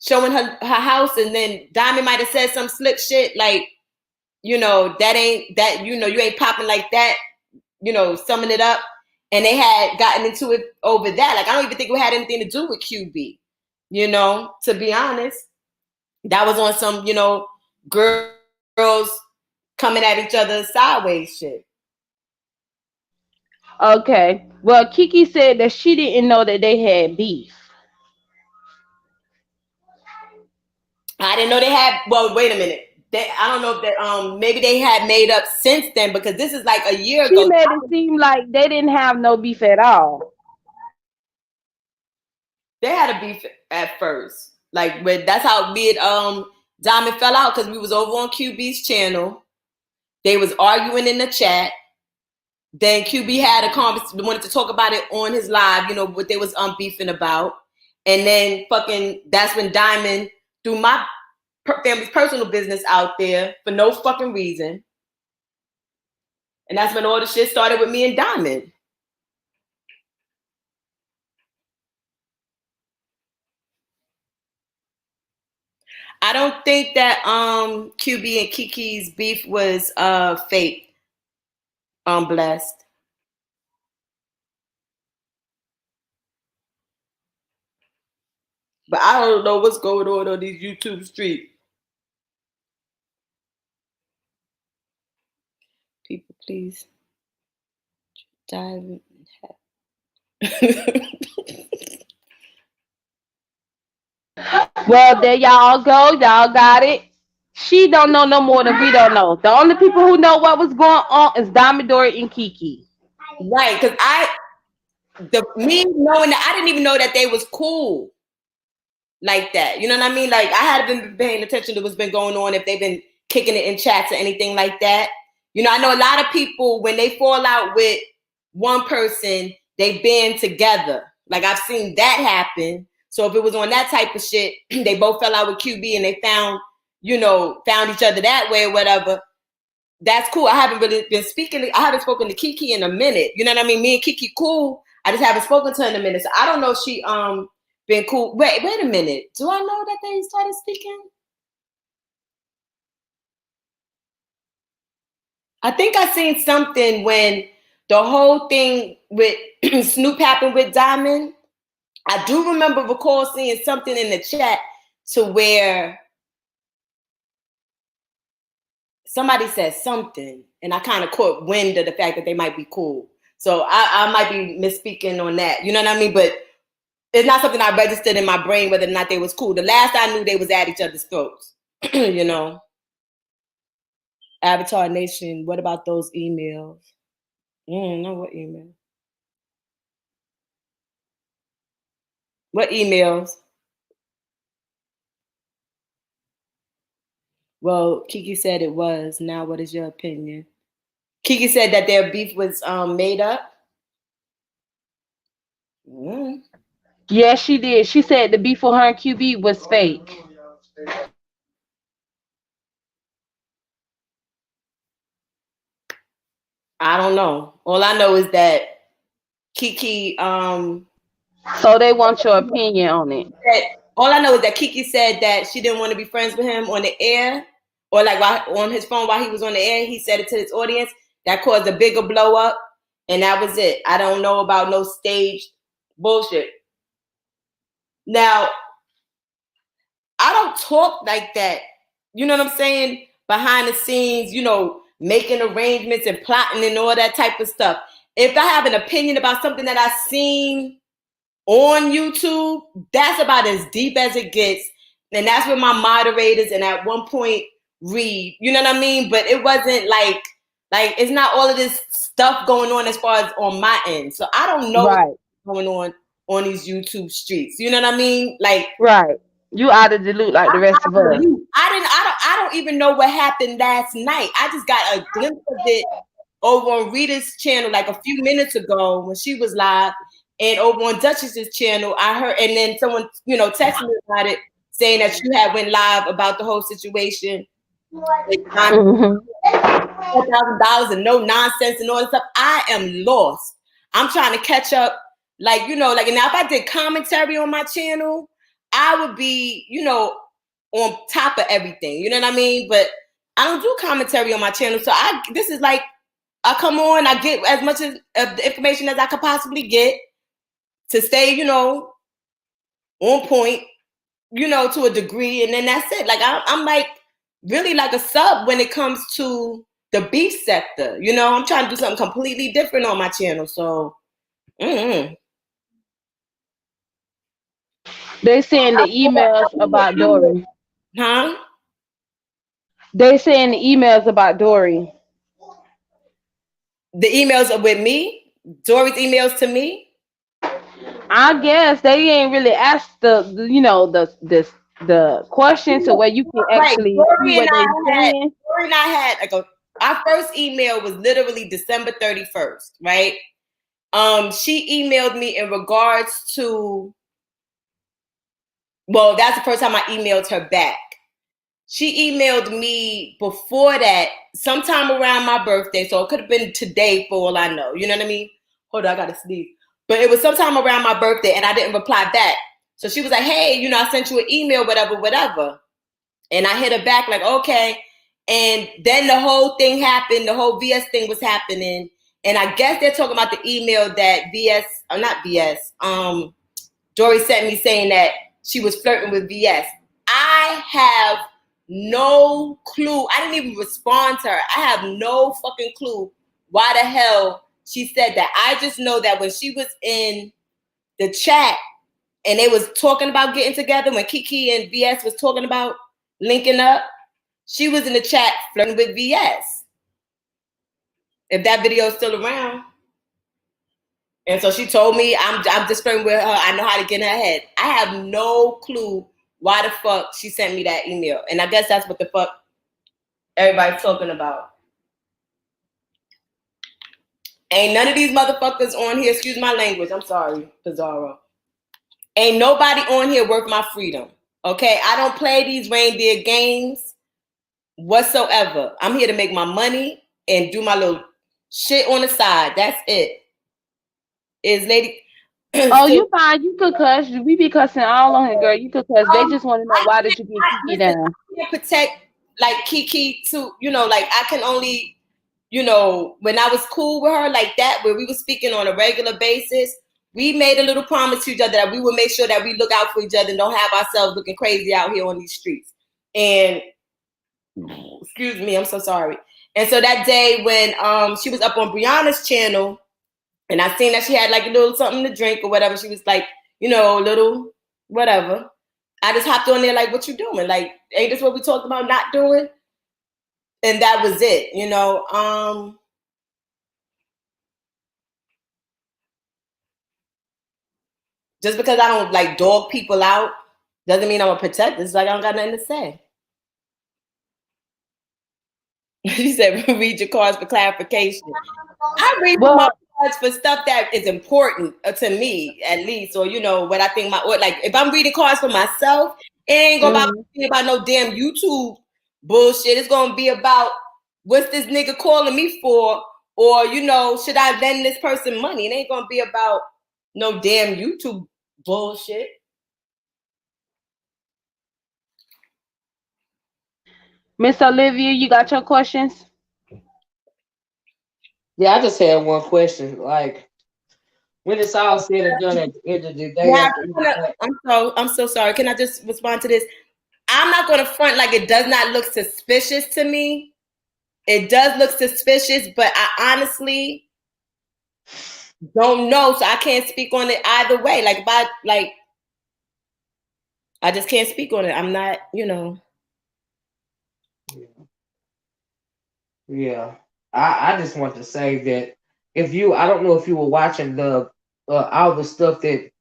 showing her house, and then Diamond might have said some slick shit like, that ain't that, you ain't popping like that, summing it up. And they had gotten into it over that. Like, I don't even think it had anything to do with QB, to be honest. That was on some, girls coming at each other sideways shit. Okay. Well, Kiki said that she didn't know that they had beef. I didn't know they had. Well, wait a minute. I don't know if that maybe they had made up since then, because this is like a year ago. She made it seem like they didn't have no beef at all. They had a beef at first. Like, that's how me and Diamond fell out, because we was over on QB's channel. They was arguing in the chat. Then QB had a conversation, wanted to talk about it on his live, what they was beefing about. And then that's when Diamond threw my family's personal business out there for no fucking reason. And that's when all the shit started with me and Diamond. I don't think that QB and Kiki's beef was fake. Blessed. But I don't know what's going on these YouTube streets. People, please dive in. Well, there y'all go. Y'all got it. She don't know no more than we don't know. The only people who know what was going on is Diamond Dory and Kiki. Right, because me knowing that, I didn't even know that they was cool. like that. You know what I mean? Like I hadn't been paying attention to what's been going on, if they've been kicking it in chats or anything like that. You know, I know a lot of people, when they fall out with one person, they band together. Like I've seen that happen. So if it was on that type of shit, they both fell out with QB and they found each other that way or whatever. That's cool. I haven't spoken to Kiki in a minute. You know what I mean? Me and Kiki cool. I just haven't spoken to her in a minute. So I don't know if she been cool. Wait a minute. Do I know that they started speaking? I think I seen something when the whole thing with Snoop happened with Diamond. I do recall seeing something in the chat to where somebody said something, and I kind of caught wind of the fact that they might be cool. So I might be misspeaking on that. You know what I mean? But it's not something I registered in my brain whether or not they was cool. The last I knew, they was at each other's throats. You know? Avatar Nation, what about those emails? No, what email? What emails? Well, Kiki said it was. Now, what is your opinion? Kiki said that their beef was made up. Yes, she did. She said the beef for her and QB was fake. I don't know. All I know is that Kiki. So they want your opinion on it. All I know is that Kiki said that she didn't want to be friends with him on the air, or like on his phone while he was on the air. He said it to his audience. That caused a bigger blow up, and that was it. I don't know about no staged bullshit. Now, I don't talk like that. You know what I'm saying? Behind the scenes, you know, making arrangements and plotting and all that type of stuff. If I have an opinion about something that I've seen on YouTube, that's about as deep as it gets. And that's with my moderators and at one point Reed. You know what I mean? But it wasn't like it's not all of this stuff going on as far as on my end. So I don't know what's going on these YouTube streets. You know what I mean? Like, right. You out of the loop like the rest of us. I don't even know what happened last night. I just got a glimpse of it over on Rita's channel like a few minutes ago when she was live, and over on Duchess's channel I heard, and then someone, you know, texted me about it saying that you had went live about the whole situation. $4,000 and no nonsense and all this stuff. I am lost. I'm trying to catch up. Like, you know, like now if I did commentary on my channel, I would be, you know, on top of everything. You know what I mean? But I don't do commentary on my channel. So this is like, I come on, I get as much of the information as I could possibly get to stay, you know, on point, you know, to a degree. And then that's it. Like, I'm like really like a sub when it comes to the beef sector. You know, I'm trying to do something completely different on my channel. So, They saying the emails about Dory. Huh? They saying the emails about Dory. The emails are with me? Dory's emails to me? I guess they ain't really asked the question to where you can actually see what they're saying. Dory and I had our first email was literally December 31st, right? She emailed me in regards to, well, that's the first time I emailed her back. She emailed me before that, sometime around my birthday. So it could have been today for all I know. You know what I mean? Hold on, I gotta sneeze. But it was sometime around my birthday and I didn't reply back. So she was like, hey, you know, I sent you an email, whatever. And I hit her back like, okay. And then the whole thing happened. The whole VS thing was happening. And I guess they're talking about the email that Dory sent me saying that she was flirting with VS. I have no clue. I didn't even respond to her. I have no fucking clue why the hell she said that. I just know that when she was in the chat and they was talking about getting together, when Kiki and VS was talking about linking up, she was in the chat flirting with VS. If that video is still around. And so she told me, I'm just flirting with her. I know how to get in her head. I have no clue why the fuck she sent me that email. And I guess that's what the fuck everybody's talking about. Ain't none of these motherfuckers on here, excuse my language, I'm sorry, Pizarro. Ain't nobody on here worth my freedom. Okay, I don't play these reindeer games whatsoever. I'm here to make my money and do my little shit on the side. That's it. Is lady Oh, you fine. You could cuss. We be cussing all on here, girl. You could cuss. They just want to know why did you get Kiki down? I can't protect like Kiki to, you know, like I can only, you know, when I was cool with her like that, where we were speaking on a regular basis, we made a little promise to each other that we would make sure that we look out for each other and don't have ourselves looking crazy out here on these streets. And excuse me, I'm so sorry. And so that day when she was up on Brianna's channel, and I seen that she had like a little something to drink or whatever, she was like, you know, a little whatever. I just hopped on there like, what you doing? Like, ain't this what we talked about not doing? And that was it, you know. Just because I don't like dog people out doesn't mean I'm a protector. It's like I don't got nothing to say. She said, read your cards for clarification. I read my cards for stuff that is important to me, at least, or you know what I think or like if I'm reading cards for myself, it ain't gonna be about no damn YouTube bullshit. It's gonna be about what's this nigga calling me for, or you know, should I lend this person money? It ain't gonna be about no damn YouTube bullshit. Miss Olivia, you got your questions? Yeah, I just had one question. Like, when it's all said and done at the end of the day, yeah, I'm so sorry. Can I just respond to this? I'm not gonna front like it does not look suspicious to me. It does look suspicious, but I honestly don't know, so I can't speak on it either way. Like, if I just can't speak on it. I'm not, you know. Yeah. I just want to say that I don't know if you were watching the all the stuff that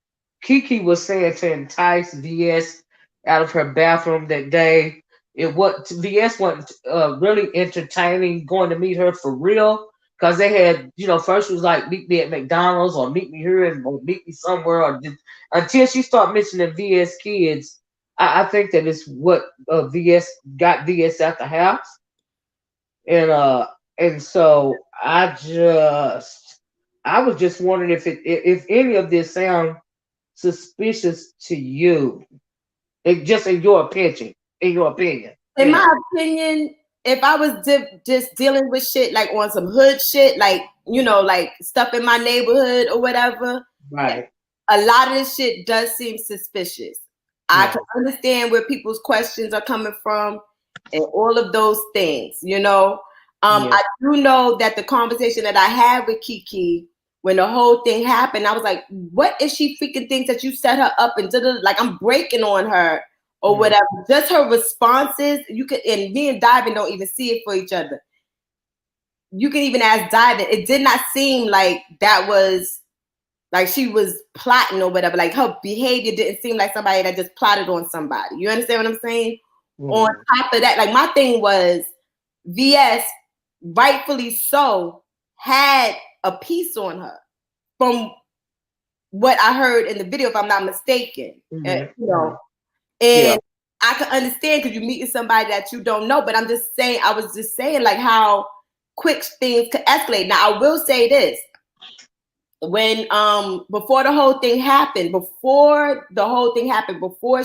Kiki was saying to entice VS out of her bathroom that day. VS wasn't really entertaining going to meet her for real, because they had, you know, first was like meet me at McDonald's or meet me here or meet me somewhere, until she started mentioning VS kids. I think that is what VS got VS out the house. And so I was just wondering if any of this sound suspicious to you, just in your opinion. In my opinion, if I was just dealing with shit like on some hood shit, like, you know, like stuff in my neighborhood or whatever, right? A lot of this shit does seem suspicious. I can understand where people's questions are coming from and all of those things, you know. I do know that the conversation that I had with Kiki when the whole thing happened, I was like, what if she freaking thinks that you set her up and like I'm breaking on her or whatever? Just her responses, and me and Diamond don't even see it for each other. You can even ask Diamond. It did not seem like that was like she was plotting or whatever. Like her behavior didn't seem like somebody that just plotted on somebody. You understand what I'm saying? On top of that, like my thing was VS, rightfully so, had a piece on her from what I heard in the video, if I'm not mistaken. And, you know, and I can understand because you're meeting somebody that you don't know, but I was just saying like how quick things could escalate. Now I will say this. When before the whole thing happened, before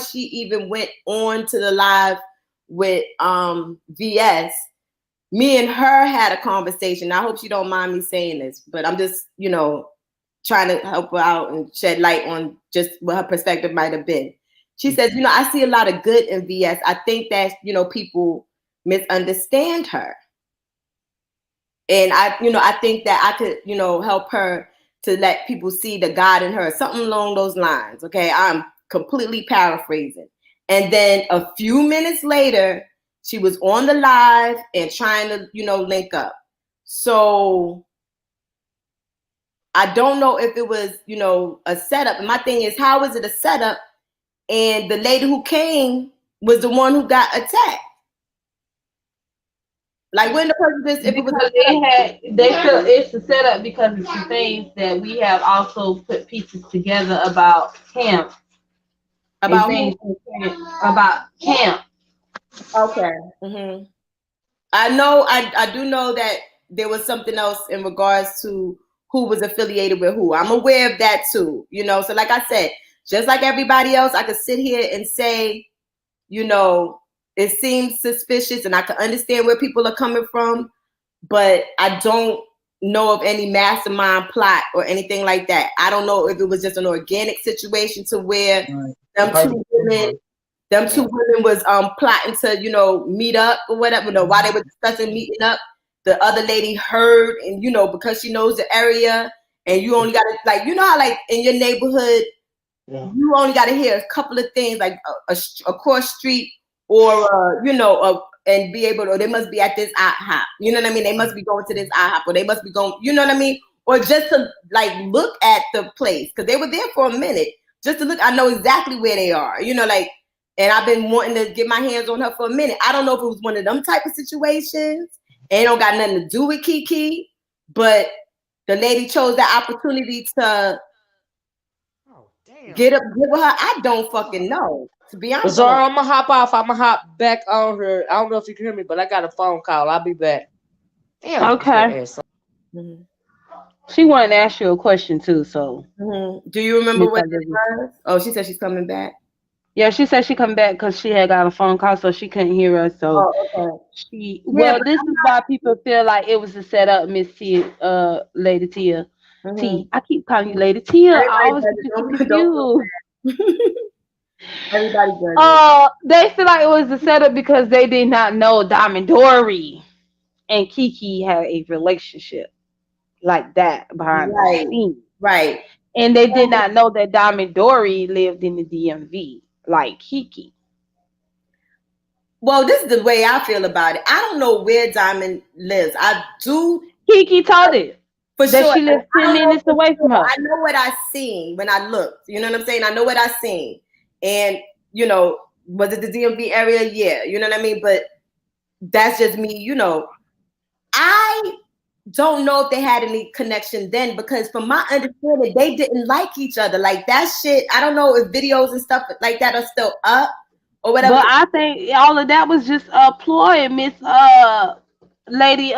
she even went on to the live with VS, me and her had a conversation. I hope she don't mind me saying this, but I'm just, you know, trying to help her out and shed light on just what her perspective might have been. She says, you know, I see a lot of good in VS. I think that, you know, people misunderstand her. And I think that I could, you know, help her to let people see the God in her, something along those lines. Okay, I'm completely paraphrasing. And then a few minutes later, she was on the live and trying to, you know, link up. So I don't know if it was, you know, a setup. And my thing is, how is it a setup and the lady who came was the one who got attacked. Like when the person just if it was Because they feel it's a setup because of some things that we have also put pieces together about camp. about things about camp. Okay. I do know that there was something else in regards to who was affiliated with who. I'm aware of that too, you know. So like I said, just like everybody else, I could sit here and say, you know, it seems suspicious and I can understand where people are coming from, but I don't know of any mastermind plot or anything like that. I don't know if it was just an organic situation to where them two women was plotting to, you know, meet up or whatever. You know, while they were discussing meeting up, the other lady heard, and you know, because she knows the area, and you only gotta, like, you know how like in your neighborhood, you only gotta hear a couple of things, like a cross street or you know, and be able to, or they must be at this IHOP. You know what I mean? They must be going to this IHOP, or they must be going, you know what I mean? Or just to like look at the place, because they were there for a minute, just to look. I know exactly where they are, you know, like, and I've been wanting to get my hands on her for a minute. I don't know if it was one of them type of situations, and it don't got nothing to do with Kiki, but the lady chose that opportunity to get up with her. I don't fucking know. To be honest, Zara, I'm gonna hop off. I'm gonna hop back on her. I don't know if you can hear me, but I got a phone call. I'll be back. Damn. Okay. She wanted to ask you a question too. So, do you remember what it was? Oh, she said she's coming back. Yeah, she said she come back because she had got a phone call, so she couldn't hear us. So this is why people feel like it was a setup, Miss Tia, Lady Tia. T. I keep calling you Lady Tia. I always get confused. Everybody does. They feel like it was a setup because they did not know Diamond Dory and Kiki had a relationship like that behind the scenes. Right. And they did not know that Diamond Dory lived in the DMV like Kiki. Well, this is the way I feel about it. I don't know where Diamond lives. I do. Kiki told it. For sure. She lives 10 minutes away from her. I know what I seen when I looked. You know what I'm saying? I know what I seen. And, you know, was it the DMV area? Yeah. You know what I mean? But that's just me, you know. I don't know if they had any connection then, because from my understanding, they didn't like each other. Like that shit, I don't know if videos and stuff like that are still up or whatever. But I think all of that was just a ploy, Miss Lady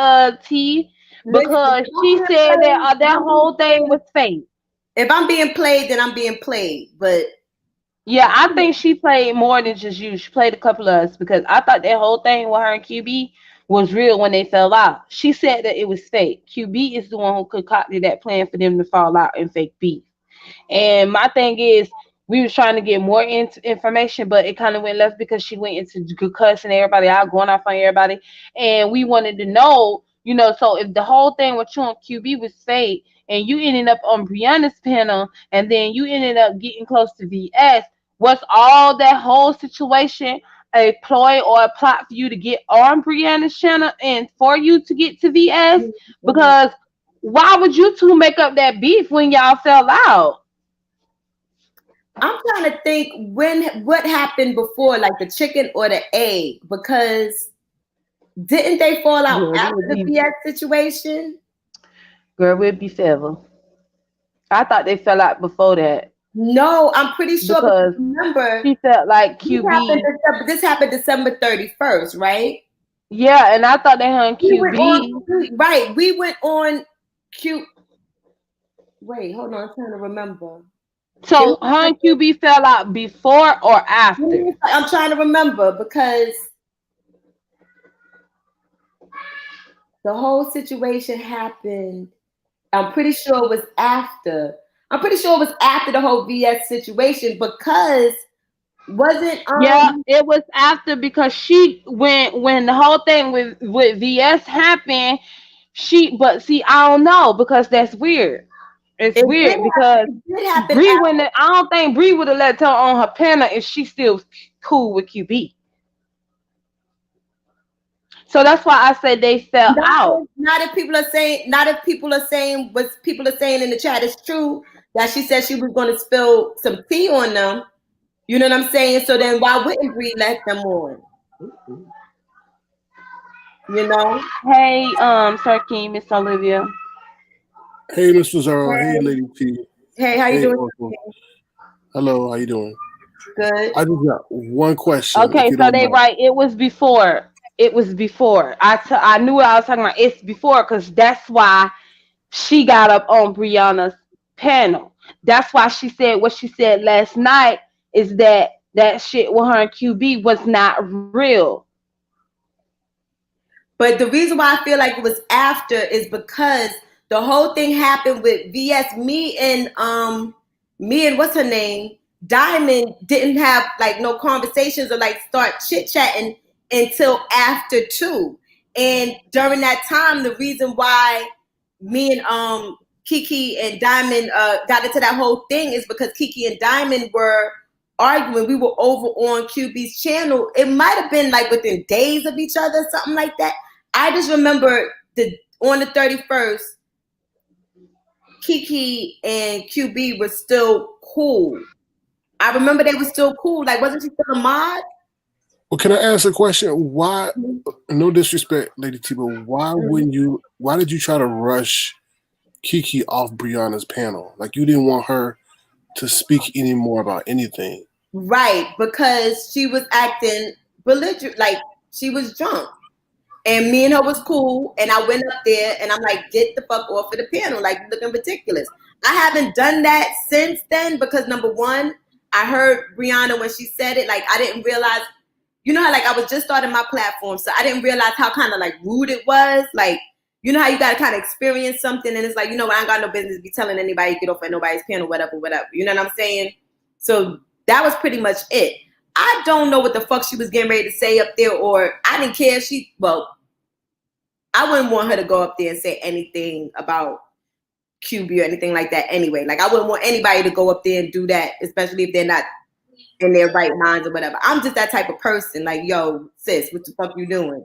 T, because she said that that whole thing was fake. If I'm being played, then I'm being played. But yeah, I think she played more than just you. She played a couple of us, because I thought that whole thing with her and QB was real when they fell out. She said that it was fake. QB is the one who concocted that plan for them to fall out and fake beef. And my thing is, we was trying to get more information, but it kind of went left because she went into cussing everybody out, going off on everybody. And we wanted to know, you know, so if the whole thing with you and QB was fake, and you ended up on Brianna's panel, and then you ended up getting close to VS, was all that whole situation a ploy or a plot for you to get on Brianna's channel and for you to get to VS? Because why would you two make up that beef when y'all fell out? I'm trying to think what happened before, like the chicken or the egg, because didn't they fall out after the VS situation? Girl, we'd be forever. I thought they fell out before that. No, I'm pretty sure, because remember, she felt like QB. This happened December 31st, right? Yeah, and I thought they hung QB. We went on Q. Wait, hold on, I'm trying to remember. So her and QB fell out before or after? I'm trying to remember, because the whole situation happened. I'm pretty sure it was after. I'm pretty sure it was after the whole VS situation, because wasn't yeah, it was after, because she when the whole thing with VS happened, but see, I don't know, because that's weird. It's weird because Bree I don't think Bree would have let her on her panel if she still cool with QB. So that's why I said they fell out. Not if people are saying what people are saying in the chat is true, that she said she was going to spill some tea on them. You know what I'm saying? So then why wouldn't Bree let them on? You know? Hey, Sir King, Miss Olivia. Hey, Mr. Zara. Hey, Lady T. Hey, how you Hey, doing? Uncle. Hello, how you doing? Good. I just got one question, if Okay, you so don't they mind. right. It was before. It was before. I knew what I was talking about. It's before because that's why she got up on Brianna's panel. That's why she said what she said last night is that shit with her and QB was not real. But the reason why I feel like it was after is because the whole thing happened with VS. Me and what's her name? Diamond didn't have like no conversations or like start chit-chatting until after 2. And during that time, the reason why me and Kiki and Diamond got into that whole thing is because Kiki and Diamond were arguing. We were over on QB's channel. It might have been like within days of each other, something like that. I just remember on the 31st, Kiki and QB were still cool. I remember they were still cool. Like, wasn't she still a mod? Well, can I ask a question? Why, no disrespect, Lady T, but why did you try to rush Kiki off Brianna's panel? Like, you didn't want her to speak anymore about anything. Right, because she was acting belligerent, like she was drunk. And me and her was cool, and I went up there, and I'm like, get the fuck off of the panel, like, you're looking ridiculous. I haven't done that since then because, number one, I heard Brianna when she said it, like, I didn't realize, you know how, like, I was just starting my platform, so I didn't realize how kind of, like, rude it was, like, you know how you got to kind of experience something, and it's like, you know, I ain't got no business be telling anybody to get off at nobody's panel, whatever, you know what I'm saying? So that was pretty much it. I don't know what the fuck she was getting ready to say up there, or I didn't care if I wouldn't want her to go up there and say anything about QB or anything like that anyway. Like, I wouldn't want anybody to go up there and do that, especially if they're not in their right minds or whatever. I'm just that type of person. Like, yo, sis, what the fuck you doing?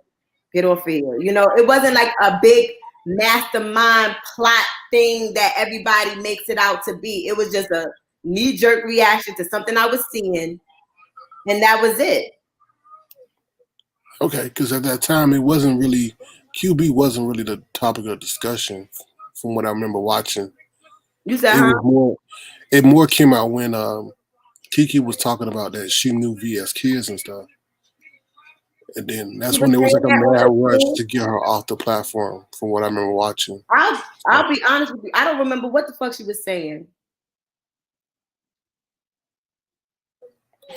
Get off of here. You know, it wasn't like a big mastermind plot thing that everybody makes it out to be. It was just a knee-jerk reaction to something I was seeing, and that was it. Okay, because at that time QB wasn't really the topic of discussion from what I remember watching. You said, It more came out when Kiki was talking about that she knew VS kids and stuff. And then that's when there was like a mad rush to get her off the platform from what I remember watching. I'll be honest with you. I don't remember what the fuck she was saying.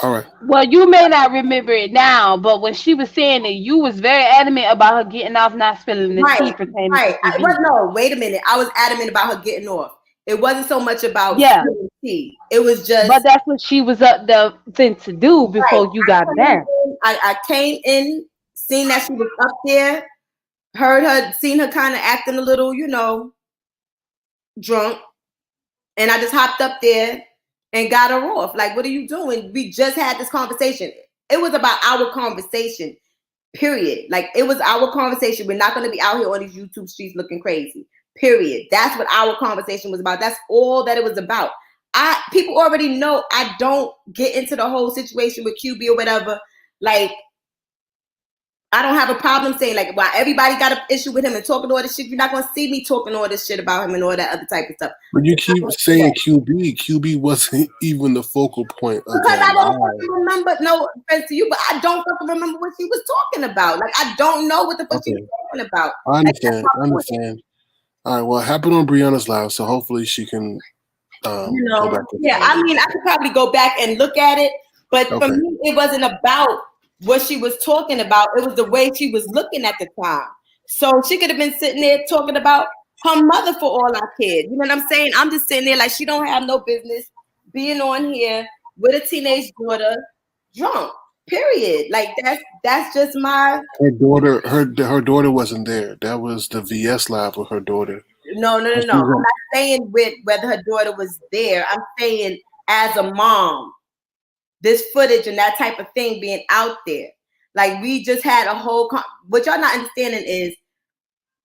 All right. Well, you may not remember it now, but when she was saying it, you was very adamant about her getting off, not spilling the tea pertaining to TV. No, wait a minute. I was adamant about her getting off. It wasn't so much about spilling tea. It was just. But that's what she was up there to do before you got there. I came in, seen that she was up there, heard her, seen her kind of acting a little, you know, drunk, and I just hopped up there and got her off. Like, what are you doing? We just had this conversation. It was about our conversation, period. Like, it was our conversation. We're not going to be out here on these YouTube streets looking crazy, period. That's what our conversation was about. That's all that it was about. People already know I don't get into the whole situation with QB or whatever. Like, I don't have a problem saying, like, why everybody got an issue with him and talking all this shit. You're not going to see me talking all this shit about him and all that other type of stuff. But you keep saying QB. QB wasn't even the focal point of because that. I don't fucking remember, no offense to you, but I don't fucking remember what she was talking about. Like, I don't know what the fuck she was talking about. I understand. All right, well, it happened on Brianna's live, so hopefully she can go back. I mean, I could probably go back and look at it, but for me, it wasn't about what she was talking about. It was the way she was looking at the time. So she could have been sitting there talking about her mother for all I cared. You know what I'm saying? I'm just sitting there like she don't have no business being on here with a teenage daughter drunk. Period. Like that's just my her daughter wasn't there. That was the VS live with her daughter. No. I'm not saying with whether her daughter was there. I'm saying as a mom, this footage and that type of thing being out there. Like, we just had a whole what y'all not understanding is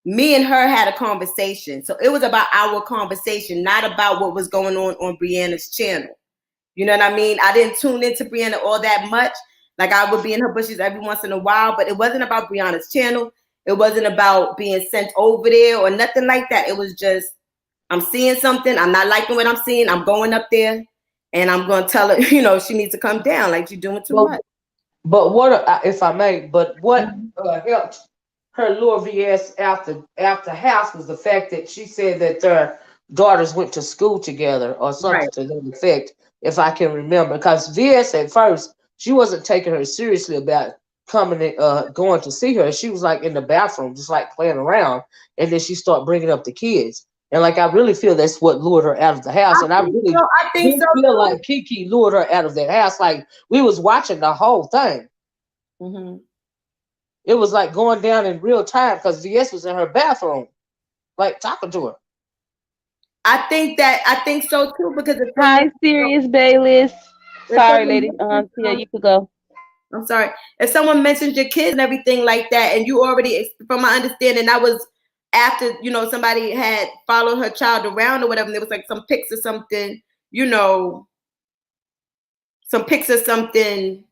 me and her had a conversation. So it was about our conversation, not about what was going on Brianna's channel. You know what I mean? I didn't tune into Brianna all that much. Like I would be in her bushes every once in a while, but it wasn't about Brianna's channel. It wasn't about being sent over there or nothing like that. It was just, I'm seeing something. I'm not liking what I'm seeing. I'm going up there and I'm going to tell her, you know, she needs to come down. Like you're doing too much. But what, if I may, but what helped her lure VS after house was the fact that she said that their daughters went to school together or something to that effect, if I can remember. Because VS at first, she wasn't taking her seriously about coming going to see her. She was like in the bathroom, just like playing around, and then she started bringing up the kids. And like I really feel that's what lured her out of the house. I think so. Feel like Kiki lured her out of that house. Like we was watching the whole thing. Mm-hmm. It was like going down in real time because VS was in her bathroom, like talking to her. I think so too because it's Hi, Sirius Bayless. Sorry, lady. Yeah, you could go. I'm sorry. If someone mentions your kids and everything like that, and you already, from my understanding, that was after, you know, somebody had followed her child around or whatever, and there was like some pics or something, you know, some pics or something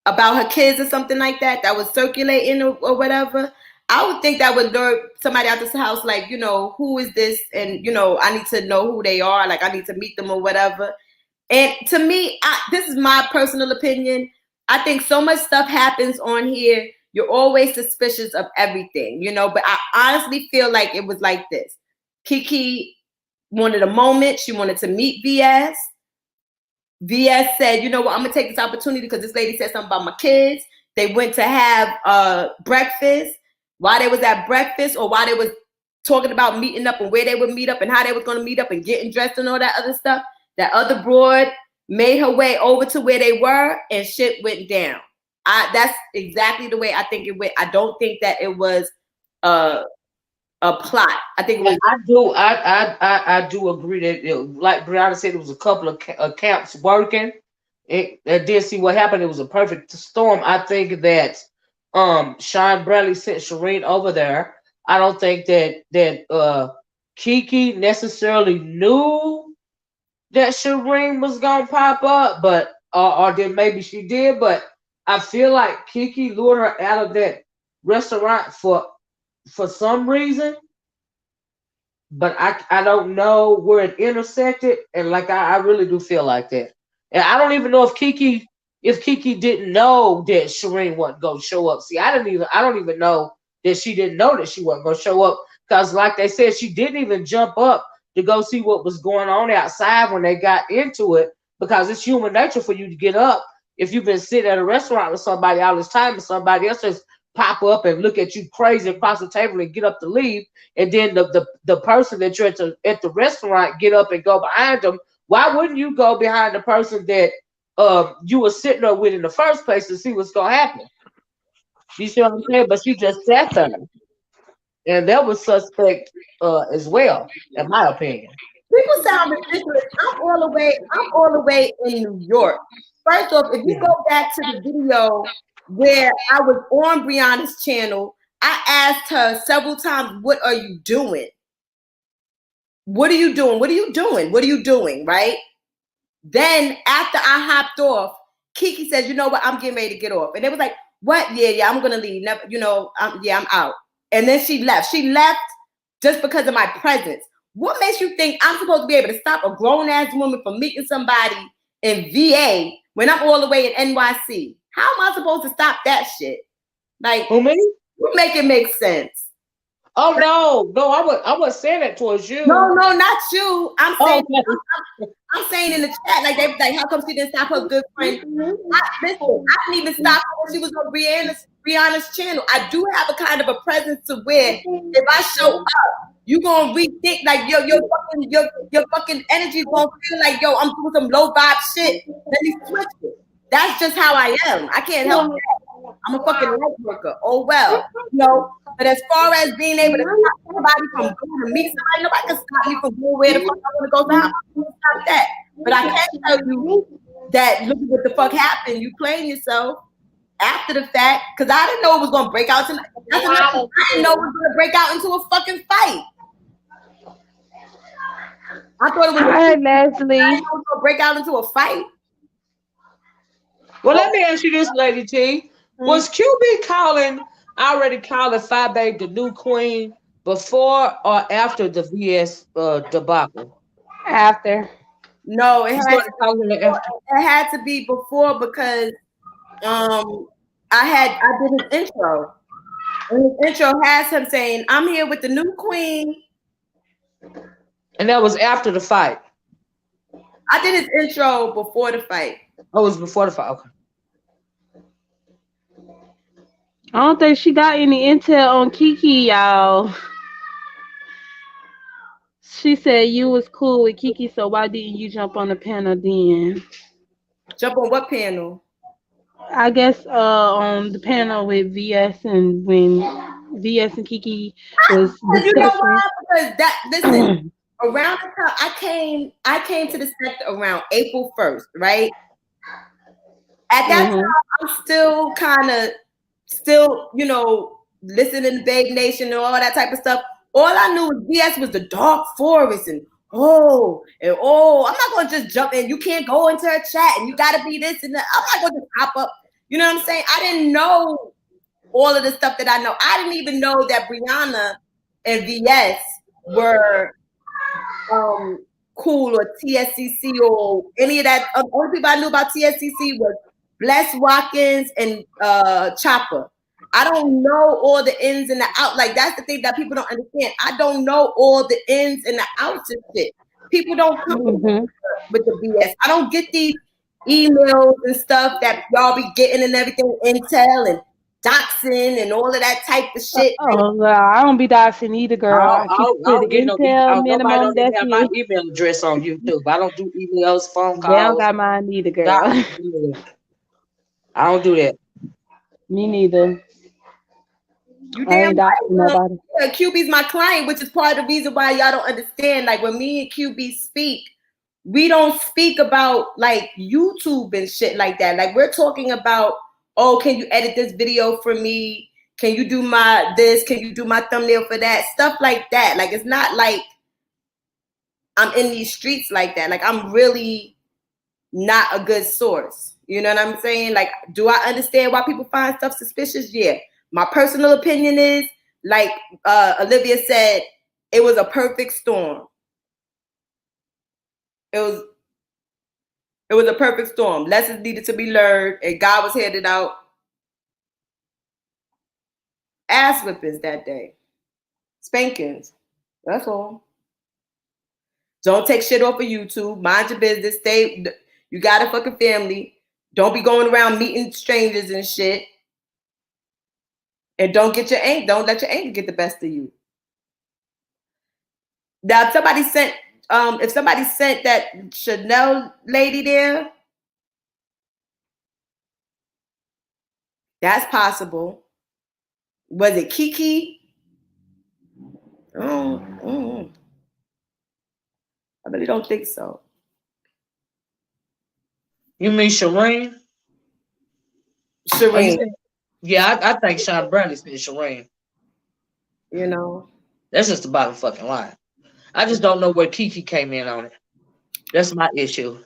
about her kids or something like that was circulating or whatever. I would think that would lure somebody out this house, like, you know, who is this? And, you know, I need to know who they are. Like, I need to meet them or whatever. And to me, this is my personal opinion. I think so much stuff happens on here. You're always suspicious of everything, you know, but I honestly feel like it was like this. Kiki wanted a moment. She wanted to meet VS. VS said, you know what, I'm going to take this opportunity because this lady said something about my kids. They went to have breakfast. While they was at breakfast or while they was talking about meeting up and where they would meet up and how they was going to meet up and getting dressed and all that other stuff, that other broad made her way over to where they were and shit went down. That's exactly the way I think it went. I don't think that it was a plot. I think it was. I do agree that, like Brianna said, it was a couple of camps working. I did see what happened. It was a perfect storm. I think that Sean Bradley sent Shireen over there. I don't think that Kiki necessarily knew that Shireen was gonna pop up, but or then maybe she did. But I feel like Kiki lured her out of that restaurant for some reason. But I don't know where it intersected, and like I really do feel like that. And I don't even know if Kiki didn't know that Shireen wasn't gonna show up. See, I don't even know that she didn't know that she wasn't gonna show up, because like they said, she didn't even jump up to go see what was going on outside when they got into it, because it's human nature for you to get up if you've been sitting at a restaurant with somebody all this time and somebody else just pop up and look at you crazy across the table and get up to leave, and then the person that you're at the restaurant get up and go behind them. Why wouldn't you go behind the person that you were sitting there with in the first place to see what's gonna happen? You see what I'm saying? But she just sat there, and that was suspect as well, in my opinion. People sound ridiculous. I'm all the way in New York. First off, if you go back to the video where I was on Brianna's channel, I asked her several times, "What are you doing? What are you doing? What are you doing? What are you doing?" Right? Then after I hopped off, Kiki says, "You know what? I'm getting ready to get off." And they was like, "What? Yeah, I'm gonna leave. Never, you know, I'm out." And then she left. She left just because of my presence. What makes you think I'm supposed to be able to stop a grown-ass woman from meeting somebody in VA when I'm all the way in NYC? How am I supposed to stop that shit? Like, who, me? You make it make sense. Oh no, I wasn't saying that towards you. No, not you. I'm saying, I'm saying in the chat, like they was like, how come she didn't stop her good friend? I didn't even stop her when she was on Brianna's channel. I do have a kind of a presence to where if I show up, you gonna rethink, like your fucking energy gonna feel like, yo, I'm doing some low vibe shit. Let me switch it. That's just how I am. I can't help that. I'm a fucking light worker. Oh well, you know. But as far as being able to stop somebody from going to meet somebody, nobody can stop me from going where the fuck I want to go down. Stop that. But I can tell you that look at what the fuck happened. You playing yourself after the fact, because I didn't know it was gonna break out tonight. I didn't know it was gonna break out into a fucking fight. I thought it was Hi, Leslie. gonna break out into a fight. Well, let me ask you this, Lady T. Was QB already calling Phi Babe the new queen before or after the VS debacle? After. No, it He had, started calling it after. it had to be before because I did his intro. And his intro has him saying, "I'm here with the new queen." And that was after the fight. I did his intro before the fight. Oh, it was before the fight. Okay. I don't think she got any intel on Kiki, y'all. She said you was cool with Kiki, so why didn't you jump on the panel then? Jump on what panel? I guess on the panel with VS and when VS and Kiki was You know discussing. why? Because listen, around the time I came to the sector around April 1st, right? At that time, I'm still, you know, listening to Babe Nation and all that type of stuff. All I knew was VS was the dark forest and I'm not gonna just jump in. You can't go into a chat and you gotta be this and that. I'm not gonna just pop up. You know what I'm saying? I didn't know all of the stuff that I know. I didn't even know that Brianna and VS were cool or TSCC or any of that. Only people I knew about TSCC was Bless Watkins and Chopper. I don't know all the ins and the outs. Like, that's the thing that people don't understand. I don't know all the ins and the outs of shit. People don't come with the BS. I don't get these emails and stuff that y'all be getting and everything, intel and doxing and all of that type of shit. Oh, no, I don't be doxing either, girl. I keep it to the intel minimum. Nobody don't have my email address on YouTube. I don't do emails, phone calls. They don't got mine either, girl. I don't do that. Me neither. You damn right. Nobody. QB's my client, which is part of the reason why y'all don't understand. Like, when me and QB speak, we don't speak about like YouTube and shit like that. Like, we're talking about, oh, can you edit this video for me? Can you do my this? Can you do my thumbnail for that? Stuff like that. Like, it's not like I'm in these streets like that. Like, I'm really not a good source. You know what I'm saying? Like, do I understand why people find stuff suspicious? Yeah. My personal opinion is, like Olivia said, it was a perfect storm. It was a perfect storm. Lessons needed to be learned, and God was handing out ass whippings that day. Spankings. That's all. Don't take shit off of YouTube. Mind your business. You got a fucking family. Don't be going around meeting strangers and shit. And don't let your anger get the best of you. Now, if somebody sent that Chanel lady there, that's possible. Was it Kiki? I really don't think so. You mean Shireen? Shireen. Yeah, I think Sean Bradley said Shireen. You know, that's just the bottom fucking line. I just don't know where Kiki came in on it. That's my issue,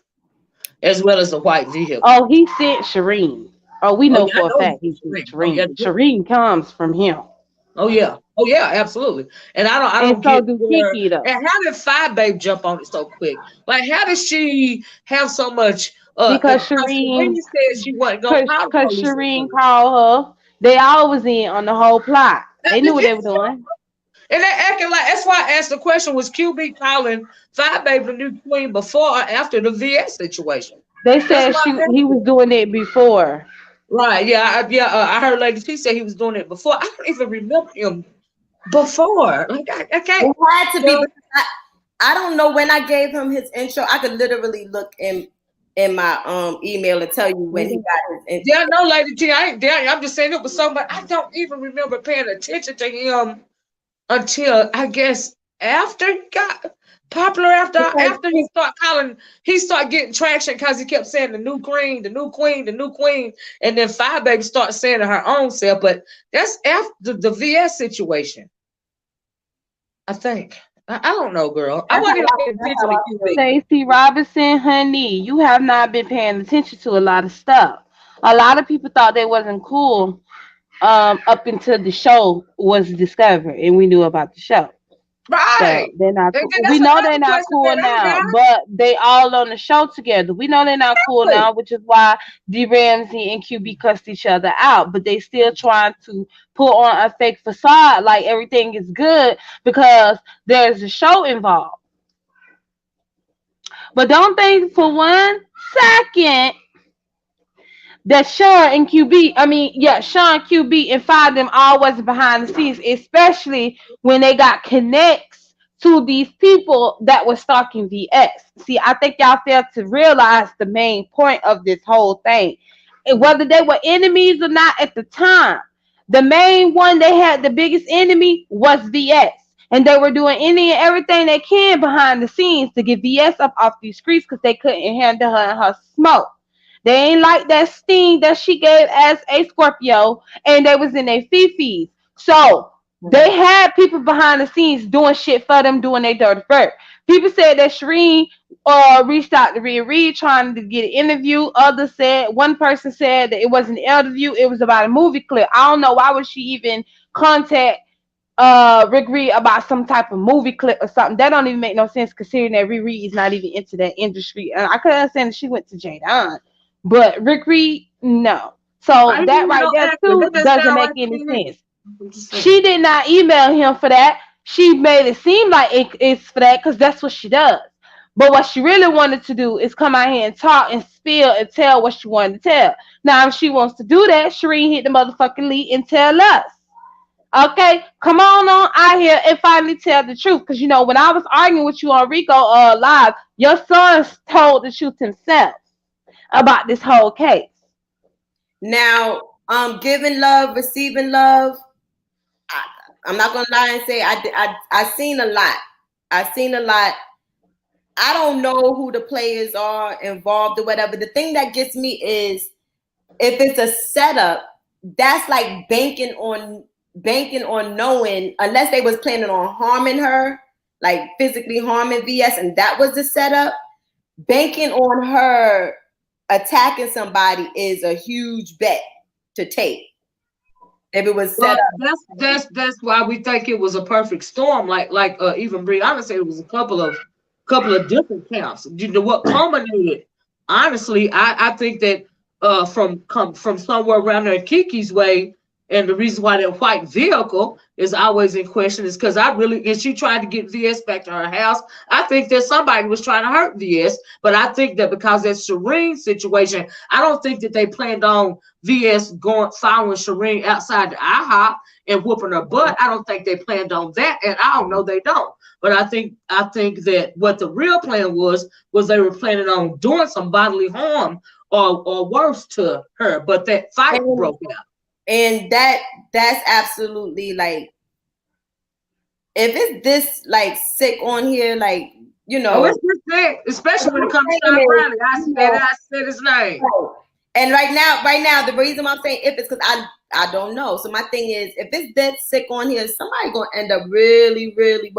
as well as the white vehicle. Oh, he sent Shireen. Oh, we know for a fact he sent Shireen. Oh, yeah. Shireen comes from him. Oh yeah, absolutely. And I don't get do Kiki though. And how did Phi Babe jump on it so quick? Like, how did she have so much? Because Shireen said she wasn't going. Because Shireen called her. They always in on the whole plot. They knew what they were doing. And they acting like, that's why I asked the question, was QB calling Phi Babe the new queen before or after the VS situation? They said he was doing it before. Right, yeah, I heard Lady T say he was doing it before. I don't even remember him before. Like, I can't. It had to be. I don't know when I gave him his intro. I could literally look in my email and tell you when he got his intro. Yeah, no, Lady T, I ain't there. I'm just saying it was somebody. I don't even remember paying attention to him until, I guess, after he got popular, after he started getting traction because he kept saying the new queen, the new queen, the new queen, and then Phi Babe started saying it her own self. But that's after the VS situation, I think. I don't know, girl. I wasn't even paying attention to QB. Stacey Robinson, honey, you have not been paying attention to a lot of stuff. A lot of people thought they wasn't cool up until the show was discovered and we knew about the show. Right. So they're not And cool. then We that's know another they're not question cool that I now, got. but they all on the show together. We know they're not cool Exactly. now, which is why D Ramsey and QB cussed each other out. But they still trying to put on a fake facade like everything is good because there's a show involved. But don't think for 1 second that Sean and QB and five them all wasn't behind the scenes, especially when they got connects to these people that were stalking VS. See, I think y'all failed to realize the main point of this whole thing. And whether they were enemies or not at the time, the main one they had the biggest enemy was VS. And they were doing any and everything they can behind the scenes to get VS up off these streets because they couldn't handle her and her smoke. They ain't like that sting that she gave as a Scorpio, and they was in their fifis. So they had people behind the scenes doing shit for them, doing their dirty work. People said that Shireen reached out to Rhea Reed trying to get an interview. Others said, one person said that it wasn't an interview, it was about a movie clip. I don't know why would she even contact Rick Reed about some type of movie clip or something. That don't even make no sense considering that Rick Reed is not even into that industry. And I could understand that she went to Jadon. But Rick Reed, no. So that right there too doesn't make any sense. She did not email him for that. She made it seem like it's for that because that's what she does. But what she really wanted to do is come out here and talk and spill and tell what she wanted to tell. Now, if she wants to do that, Shireen hit the motherfucking lead and tell us. Okay, come on out here and finally tell the truth. Because, you know, when I was arguing with you on Rico Live, your son told the truth himself about this whole case. Now, giving love, receiving love. I'm not gonna lie and say I seen a lot. I seen a lot. I don't know who the players are involved or whatever. The thing that gets me is if it's a setup, that's like banking on knowing, unless they was planning on harming her, like physically harming VS, and that was the setup. Banking on her attacking somebody is a huge bet to take. If it was set up. That's why we think it was a perfect storm. Like even Brianna said, it was a couple of different camps. You know what culminated? Honestly, I think that from somewhere around there Kiki's way, and the reason why that white vehicle is always in question is because and she tried to get VS back to her house. I think that somebody was trying to hurt VS, but I think that because that's Shireen's situation, I don't think that they planned on VS following Shireen outside the IHOP and whooping her butt. I don't think they planned on that, and I don't know they don't. But I think that what the real plan was they were planning on doing some bodily harm or worse to her, but that fight broke out. And that's absolutely like, if it's this like sick on here, like, you know, it's just sick, especially when it comes to Sean Bradley. I said his name. And right now, the reason why I'm saying if it's because I don't know. So my thing is, if it's that sick on here, somebody gonna end up really, really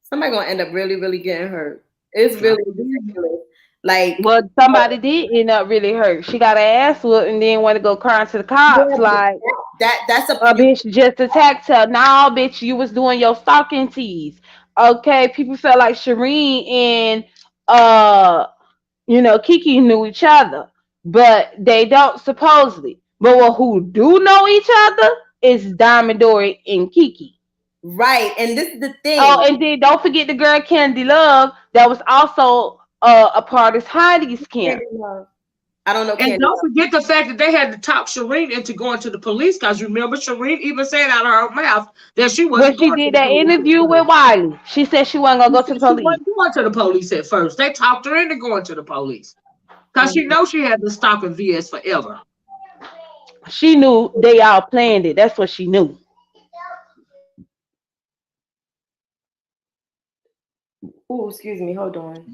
Somebody gonna end up really, really getting hurt. It's really ridiculous. Like, well, somebody did end up really hurt. She got her ass whooped and then want to go crying to the cops. Yeah, like that's a bitch just attacked her. Nah, bitch, you was doing your stalking tease. Okay, people felt like Shireen and Kiki knew each other, but they don't supposedly. But who do know each other is Diamond Dory and Kiki. Right, and this is the thing. Oh, and then don't forget the girl Candy Love that was also a part of Heidi's camp. I don't know. And don't forget the fact that they had to talk Shireen into going to the police, because remember Shireen even said out of her mouth that she wasn't. When she did that interview with Wiley, she said she wasn't gonna go to the police. She wasn't going to the police at first. They talked her into going to the police because she knows she had been stalking VS forever. She knew they all planned it. That's what she knew. Oh, excuse me. Hold on.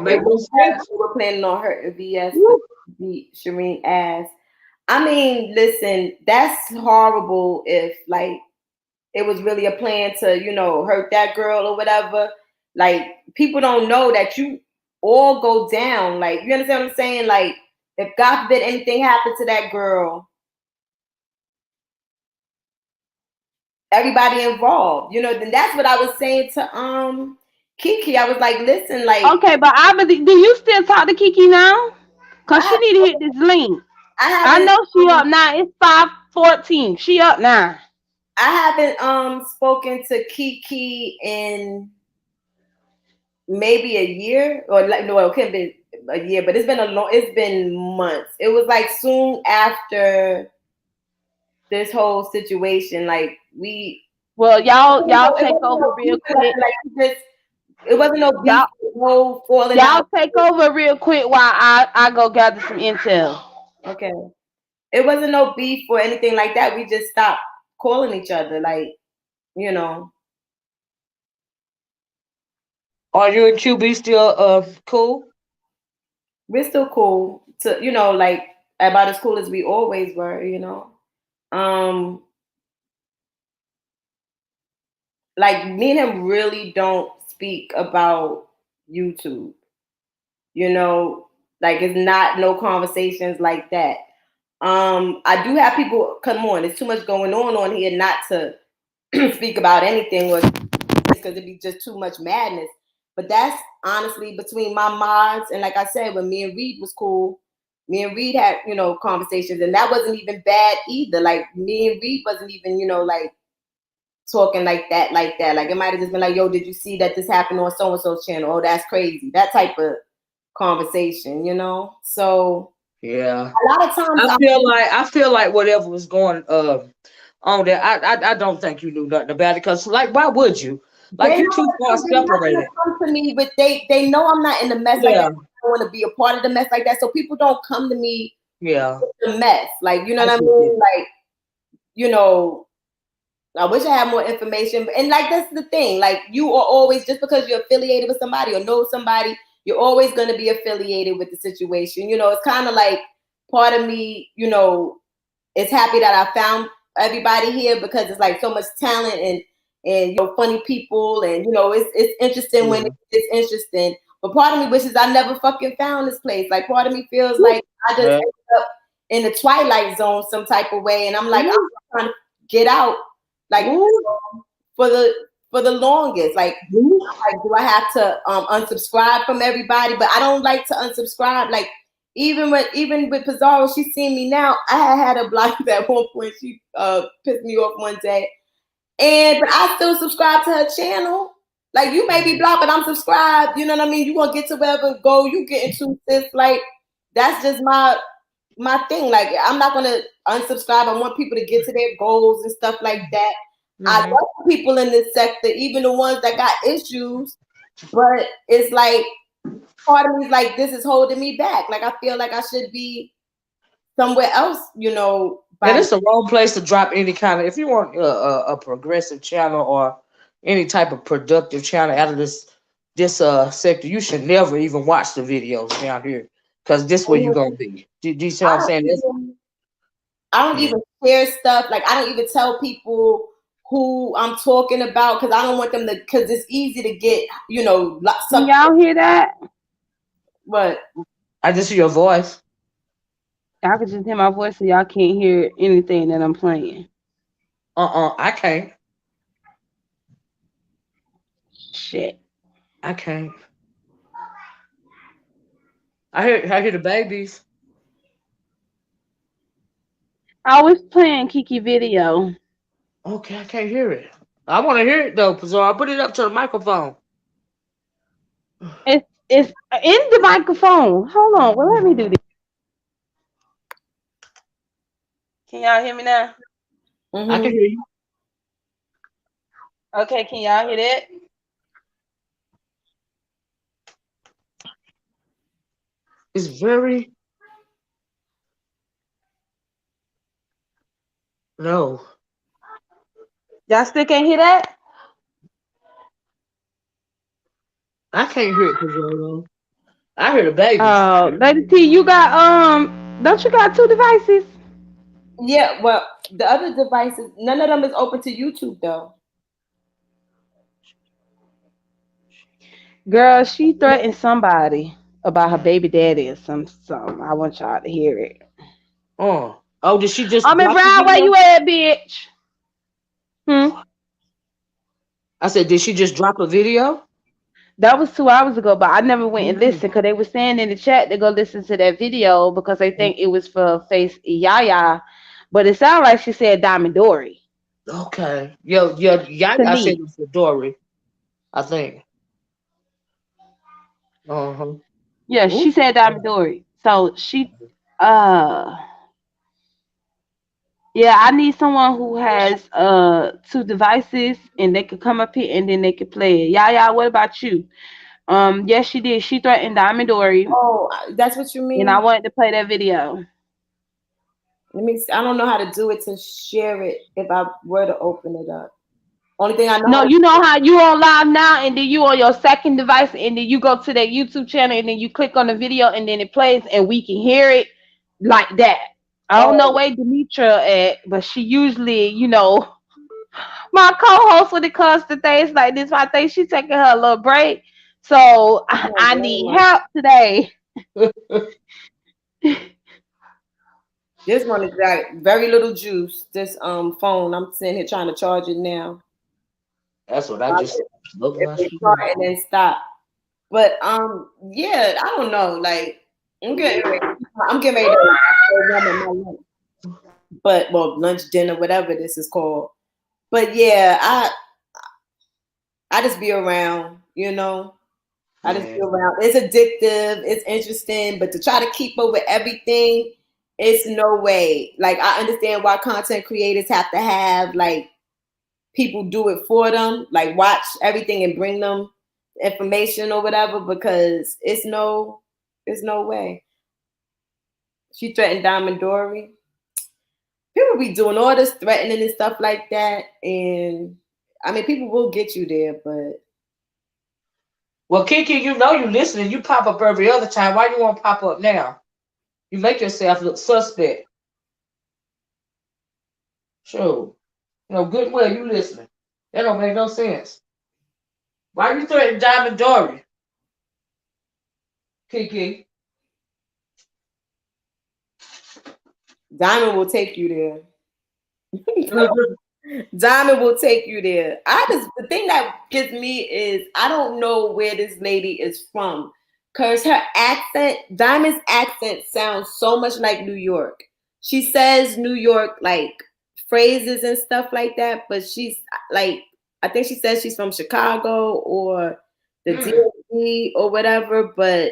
We were planning on hurting VS, beat Shireen ass. I mean, listen, that's horrible. If it was really a plan to, you know, hurt that girl or whatever. Like, people don't know that you all go down. Like, you understand what I'm saying? Like, if God forbid anything happened to that girl, everybody involved, you know, then that's what I was saying to Kiki. I was like, listen, like, Okay, but do you still talk to Kiki now? Cause she need to hit this link. I know she up now. It's 5:14. She up now. I haven't spoken to Kiki in maybe a year, or like, no, it couldn't be a year, but it's been months. It was like soon after this whole situation. Like, y'all take over real quick. Like, it wasn't no beef, no falling out. Y'all take over real quick while I go gather some intel. Okay. It wasn't no beef or anything like that. We just stopped calling each other, like, you know. Are you and QB still cool? We're still cool, to, you know, like, about as cool as we always were, you know. Like, me and him really don't speak about YouTube, you know, like, it's not no conversations like that. I do have people come on. There's too much going on here not to speak about anything, or because it'd be just too much madness. But that's honestly between my mods, and like I said, when me and Reed was cool, me and Reed had, you know, conversations, and that wasn't even bad either. Like, me and Reed wasn't even, you know, like, talking like that. Like, it might have just been like, yo, did you see that this happened on so and so's channel? Oh, that's crazy. That type of conversation, you know. So yeah, a lot of times I feel like whatever was going on there, I don't think you knew nothing about it, because, like, why would you? Like, you too far separated. Come to me, but they know I'm not in the mess like that. I don't want to be a part of the mess like that, so people don't come to me. Yeah, with the mess, like, you know what I mean? Like, you know, I wish I had more information, and like, that's the thing. Like, you are always, just because you're affiliated with somebody or know somebody, you're always going to be affiliated with the situation. You know, it's kind of like, part of me, you know, is happy that I found everybody here, because it's like so much talent and you know, funny people, and, you know, it's interesting when it's interesting. But part of me wishes I never fucking found this place. Like, part of me feels like I just ended up in the Twilight Zone some type of way, and I'm like, I'm trying to get out, like, for the longest. Like, do I have to unsubscribe from everybody? But I don't like to unsubscribe. Like, even with Pizarro, she's seen me now. I had a block at one point. She pissed me off one day. But I still subscribe to her channel. Like, you may be blocked, but I'm subscribed. You know what I mean? You gonna get to wherever go you get into, sis. Like, that's just my thing. Like, I'm not gonna unsubscribe. I want people to get to their goals and stuff like that. I love people in this sector, even the ones that got issues. But it's like, part of me is like, this is holding me back. Like, I feel like I should be somewhere else, you know. And it's the wrong place to drop any kind of, if you want a progressive channel or any type of productive channel out of this sector, you should never even watch the videos down here, because this where you're gonna be. Do you see what I'm saying? I don't even share stuff. Like, I don't even tell people who I'm talking about, because I don't want them to, because it's easy to get, you know. Can y'all hear that? What? I just hear your voice. I can just hear my voice, so y'all can't hear anything that I'm playing. I can't. Shit. I can't. I hear the babies. I was playing Kiki video. Okay, I can't hear it. I want to hear it though, Pizarro. Put it up to the microphone. It's in the microphone. Hold on. Well, let me do this. Can y'all hear me now? I can hear you. Okay, can y'all hear that? It's very no. Y'all still can't hear that? I can't hear it, Pizarro. I hear the baby. Lady T, you got don't you got two devices? Yeah, well, the other devices, none of them is open to YouTube though. Girl, she threatened somebody about her baby daddy or something. I want y'all to hear it. Oh, did she just? I'm in drop the Brown, where video? you at, bitch? I said, did she just drop a video? That was 2 hours ago, but I never went and listened because they were saying in the chat to go listen to that video because they think it was for Face Yaya. But it sounded like she said Diamond Dory. Okay. Yaya To said me. it for Dory, I think. Yeah, she said Diamond Dory. So yeah, I need someone who has 2 devices and they could come up here and then they could play it. Yaya, what about you? Yes, she did. She threatened Diamond Dory. Oh, that's what you mean? And I wanted to play that video. Let me see. I don't know how to do it to share it if I were to open it up. Only thing I know. No, you know how you on live now and then you on your second device and then you go to that YouTube channel and then you click on the video and then it plays and we can hear it like that. I don't know where Demetra at, but she usually, my co-host when it comes to things like this. I think she's taking her a little break. So I need help today. This one is like very little juice. This phone, I'm sitting here trying to charge it now. That's what I just looked at. And then stop. But yeah, I don't know. Like I'm getting ready to go my lunch. But lunch, dinner, whatever this is called. But yeah, I just be around, I just be around. It's addictive, it's interesting, but to try to keep up with everything, it's no way. Like I understand why content creators have to have like people do it for them, like watch everything and bring them information or whatever, because it's no way. She threatened Diamond Dory. People be doing all this threatening and stuff like that, and I mean, people will get you there, but. Well, Kiki, you know you listening. You pop up every other time. Why you want to pop up now? You make yourself look suspect. Sure. Good well you listening. That don't make no sense. Why you threatening Diamond Dory? Kiki. Diamond will take you there. Diamond will take you there. The thing that gets me is I don't know where this lady is from, because her accent, Diamond's accent, sounds so much like New York. She says New York like phrases and stuff like that, but she's like, I think she says she's from Chicago or the DMV or whatever. But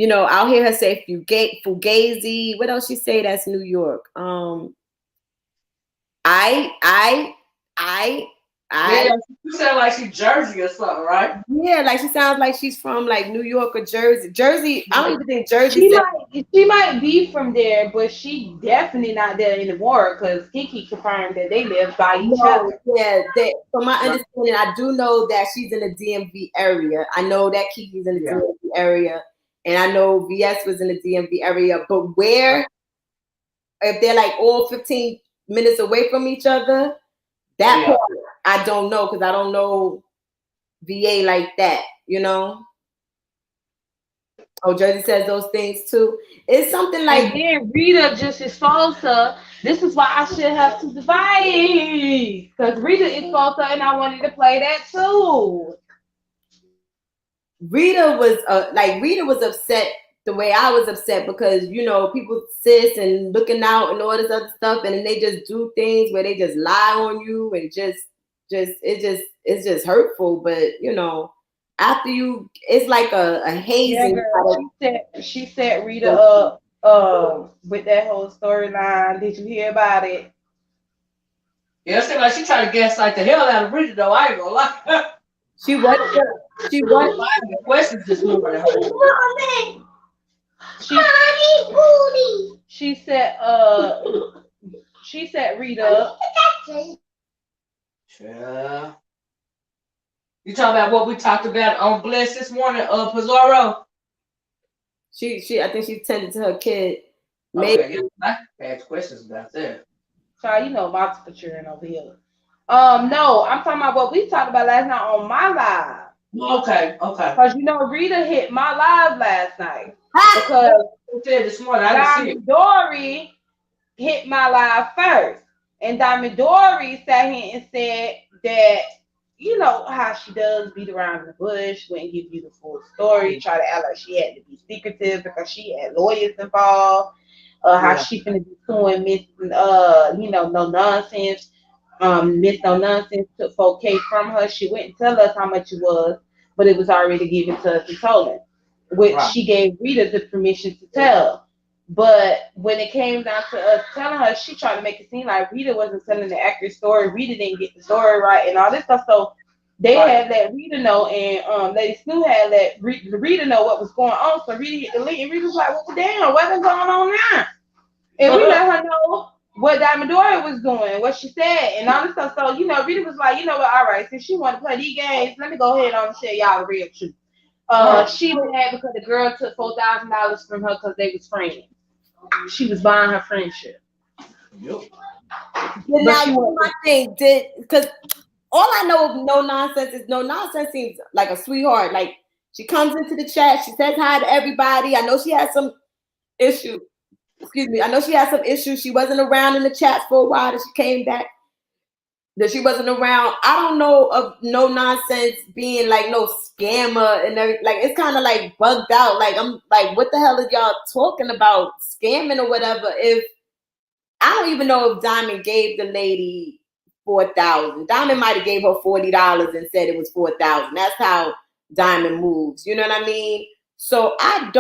I'll hear her say Fugazi. What else she say? That's New York. Yeah, you sound like she's Jersey or something, right? Yeah, like she sounds like she's from like New York or Jersey. Jersey, I don't even think Jersey. She might be from there, but she definitely not there anymore because Kiki confirmed that they live by each other. Yeah, from my understanding, I do know that she's in the DMV area. I know that Kiki's in the DMV area, and I know VS was in the DMV area. But where, if they're like all 15 minutes away from each other, that part I don't know, because I don't know VA like that, Oh, Jersey says those things too. It's something like. And then Rita just exposed her. This is why I should have to divide, because Rita exposed her, and I wanted to play that too. Rita was upset the way I was upset, because people sis and looking out and all this other stuff, and then they just do things where they just lie on you and it's just hurtful. But after it's like a hazing. She set Rita up with that whole storyline. Did you hear about it? Yeah, it seems like she tried to gaslight the hell out of Rita, though. I ain't gonna lie. She was questions this morning. She said Rita up. Yeah. You talking about what we talked about on Bless this morning, Pizarro? I think she tended to her kid. Okay, I asked questions about that. Child, you know, multiple children over here. No, I'm talking about what we talked about last night on my live. Okay. Because you know, Rita hit my live last night. Ha! Because I said this morning, I didn't see it. Diamond Dory hit my live first. And Diamond Dory sat here and said that, you know, how she does beat around in the bush, wouldn't give you the full story, try to act like she had to be secretive because she had lawyers involved, how she finna be suing Miss, you know, No Nonsense. Miss No Nonsense took 4K from her. She wouldn't tell us how much it was, but it was already given to us and stolen, which she gave Rita the permission to tell. But when it came down to us telling her, she tried to make it seem like Rita wasn't telling the accurate story. Rita didn't get the story right and all this stuff. So they had let Rita know, and Lady Snu had let Rita know what was going on. So Rita hit the link, and Rita was like, "Well, damn, what's going on now?" And we let her know what Diamond Dory was doing, what she said, and all this stuff. So, you know, Rita was like, you know what, all right, since she wanted to play these games, let me go ahead and tell y'all the real truth. She was mad because the girl took $4,000 from her because they was friends. She was buying her friendship. Yep. But now, my thing did, because all I know of No Nonsense is No Nonsense seems like a sweetheart. Like, she comes into the chat, she says hi to everybody. I know she has some issue. Excuse me. I know she had some issues. She wasn't around in the chats for a while. That she came back. That she wasn't around. I don't know of No Nonsense being like no scammer and everything. Like, it's kind of like bugged out. Like, I'm like, what the hell are y'all talking about? Scamming or whatever. If I don't even know if Diamond gave the lady $4,000. Diamond might have gave her $40 and said it was $4,000. That's how Diamond moves. You know what I mean? So I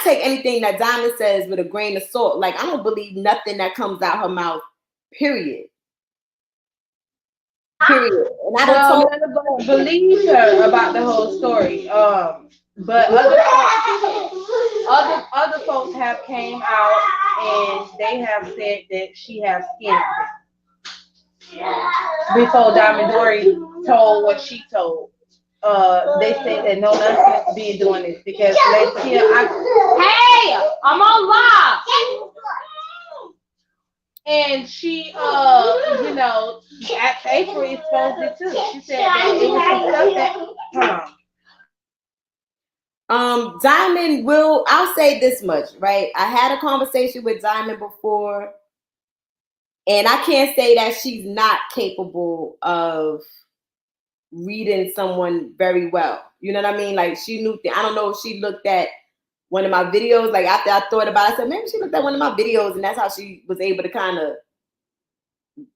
take anything that Diamond says with a grain of salt. Like, I don't believe nothing that comes out her mouth. Period. And I don't believe her about the whole story. But other folks have came out and they have said that she has scammed them. Before Diamond Dory told what she told. They said that No Nonsense being doing this because let's hear. Hey, I'm on live. And she, you know, April exposed it too. She said that it was some stuff that. Diamond will. I'll say this much, right? I had a conversation with Diamond before, and I can't say that she's not capable of reading someone very well. You know what I mean? Like, she knew. I don't know if she looked at one of my videos. Like, after I thought about it, I said maybe she looked at one of my videos, and that's how she was able to kind of,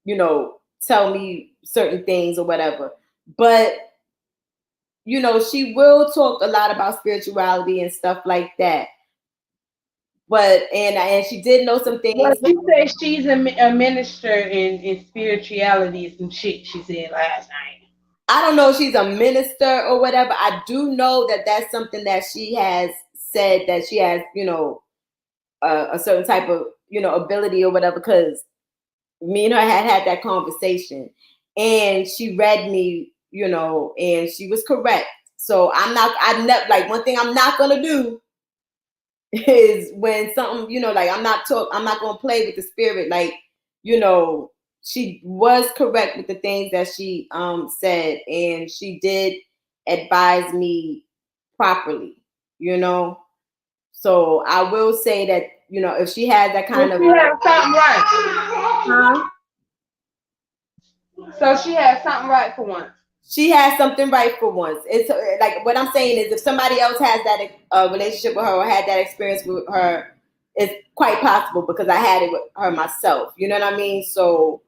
you know, tell me certain things or whatever. But you know, she will talk a lot about spirituality and stuff like that. But and she did know some things. Well, you say she's a minister in spirituality and some shit. She said last night. I don't know if she's a minister or whatever. I do know that that's something that she has said, that she has, you know, a certain type of, you know, ability or whatever, because me and her had that conversation and she read me, you know, and she was correct. So like, one thing I'm not going to do is when something, you know, like, I'm not going to play with the spirit. Like, you know, she was correct with the things that she said, and she did advise me properly, you know. So I will say that, you know, if she has that kind of, she has something right. Huh? So she has something right for once. She has something right for once. It's like, what I'm saying is, if somebody else has that relationship with her or had that experience with her, it's quite possible, because I had it with her myself. You know what I mean? So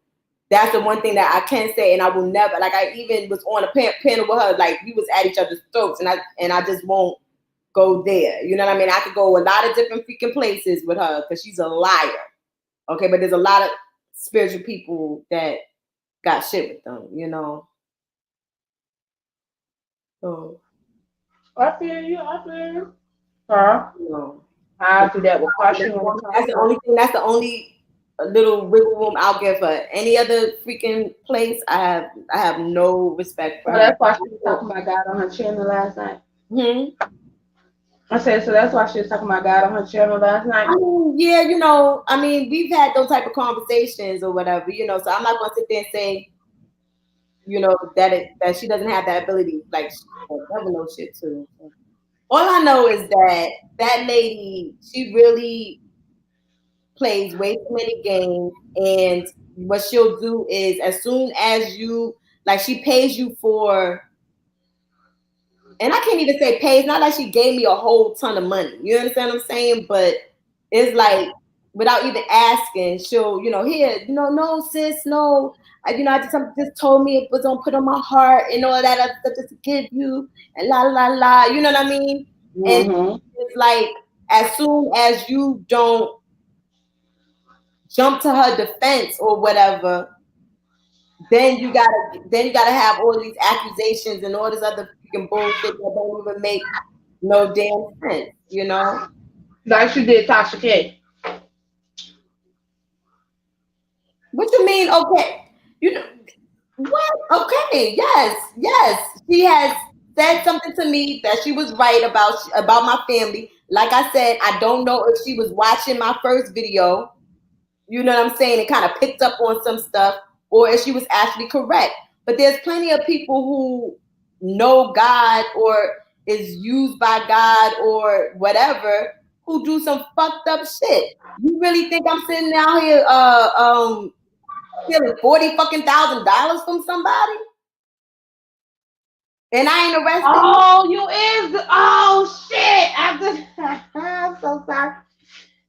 that's the one thing that I can say, and I will never, like, I even was on a panel with her, like, we was at each other's throats, and I just won't go there. You know what I mean? I could go a lot of different freaking places with her because she's a liar. Okay, but there's a lot of spiritual people that got shit with them, you know. So I feel you. Huh? No. I'll do that with caution. That's the only thing. That's the only little wiggle room I'll give her. Any other freaking place, I have no respect for her. That's why she was talking about God on her channel last night. I said, so that's why she was talking about God on her channel last night. I mean, yeah, we've had those type of conversations or whatever, so I'm not going to sit there and say, that she doesn't have that ability. Like, she never knows shit too. All I know is that lady, she really plays way too many games, and what she'll do is as soon as she pays you for, and I can't even say pay. It's not like she gave me a whole ton of money. You understand what I'm saying? But it's like without even asking, she'll, here, no, sis, no. I just told me it was gonna put on my heart and all that other stuff just to give you and la la la. You know what I mean? Mm-hmm. And it's like as soon as you don't jump to her defense or whatever, then you gotta have all these accusations and all this other freaking bullshit that don't even make no damn sense, Like she did Tasha K. What you mean? Okay, what? Okay, yes. She has said something to me that she was right about my family. Like I said, I don't know if she was watching my first video. You know what I'm saying? It kind of picked up on some stuff, or if she was actually correct. But there's plenty of people who know God or is used by God or whatever who do some fucked up shit. You really think I'm sitting out here stealing $40,000 from somebody? And I ain't arrested? Oh, you is. Oh shit! I'm so sorry.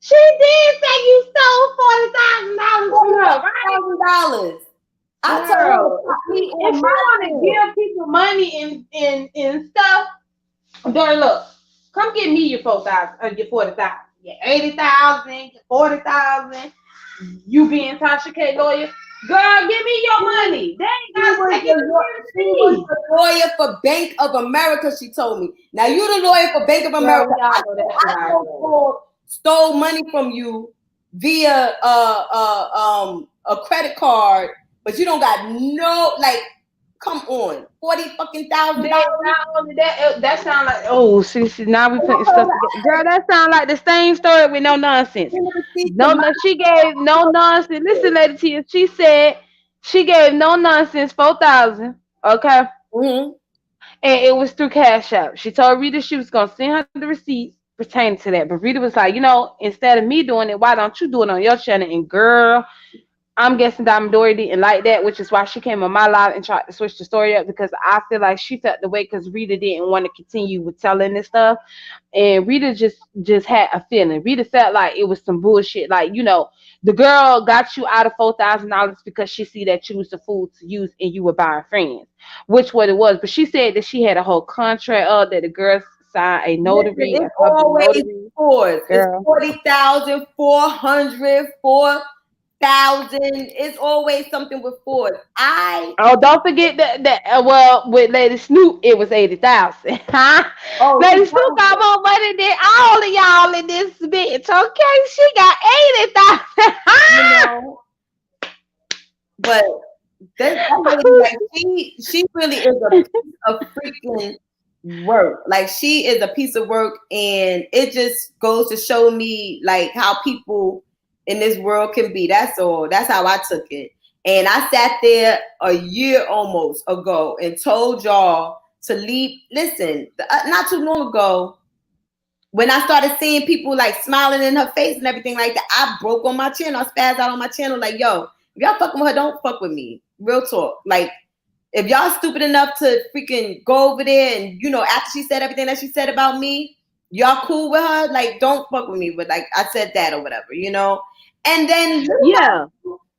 She did say you stole $40,000 from her, right? $40,000. I told her if you want to give people money and stuff, girl, look, come give me your 4,000, your 40,000, your 80,000, your 40,000. You being Tasha K lawyer, girl, give me your money. They ain't got to take it. She was the lawyer for Bank of America. She told me. Now you the lawyer for Bank of America. I stole money from you via a credit card, but you don't got no, like, come on, $40,000. Not only that, that sound like, oh, see, now we putting stuff together. Girl, that sound like the same story with no nonsense. No, she gave no nonsense. Listen, Lady Tia, she said she gave no nonsense 4,000. Okay. Mm-hmm. And it was through Cash App. She told Rita she was gonna send her the receipts pertaining to that. But Rita was like, instead of me doing it, why don't you do it on your channel? And girl, I'm guessing Diamond Dory didn't like that, which is why she came on my live and tried to switch the story up, because I feel like she felt the way because Rita didn't want to continue with telling this stuff. And Rita just had a feeling. Rita felt like it was some bullshit. Like, the girl got you out of $4,000 because she see that you was the fool to use and you were buying friends, which what it was. But she said that she had a whole contract that the girl signed a notary. It's always fours. It's 40,000, 400, 4,000. It's always something with fours. Don't forget that with Lady Snoop it was 80,000. Huh? Lady Snoop got more money than all of y'all in this bitch. Okay, she got 80,000. But that lady, like, she really is a piece of freaking work. Like, she is a piece of work, and it just goes to show me like how people in this world can be. That's all. That's how I took it. And I sat there a year almost ago and told y'all to leave. Listen, not too long ago, when I started seeing people like smiling in her face and everything like that, I broke on my channel. I spazzed out on my channel like, yo, if y'all fucking with her, don't fuck with me. Real talk. Like, if y'all stupid enough to freaking go over there and, after she said everything that she said about me, y'all cool with her, like, don't fuck with me. But like, I said that or whatever, And then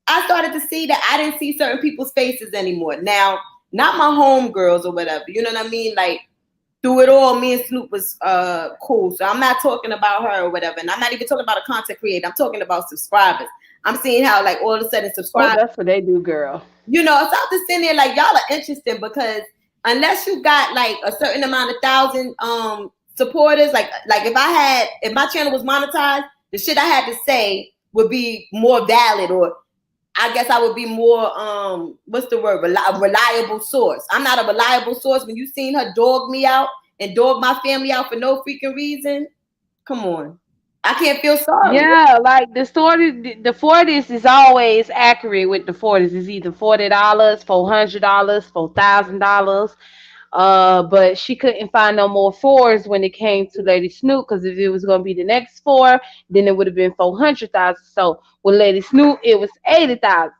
I started to see that I didn't see certain people's faces anymore. Now, not my homegirls or whatever, you know what I mean? Like, through it all, me and Snoop was cool. So I'm not talking about her or whatever. And I'm not even talking about a content creator. I'm talking about subscribers. I'm seeing how, like, all of a sudden subscribers. Oh, that's what they do, girl. So I'm just sitting there like, y'all are interesting, because unless you got like a certain amount of thousand supporters, like if my channel was monetized, the shit I had to say would be more valid, or I guess I would be more what's the word, reliable source. I'm not a reliable source. When you seen her dog me out and dog my family out for no freaking reason. Come on. I can't feel sorry. Yeah, like the story, the 40s is always accurate with the 40s. It's either $40, $400, $4,000. But she couldn't find no more fours when it came to Lady Snoop, because if it was gonna be the next four, then it would have been 400,000. So with Lady Snoop, it was 80,000.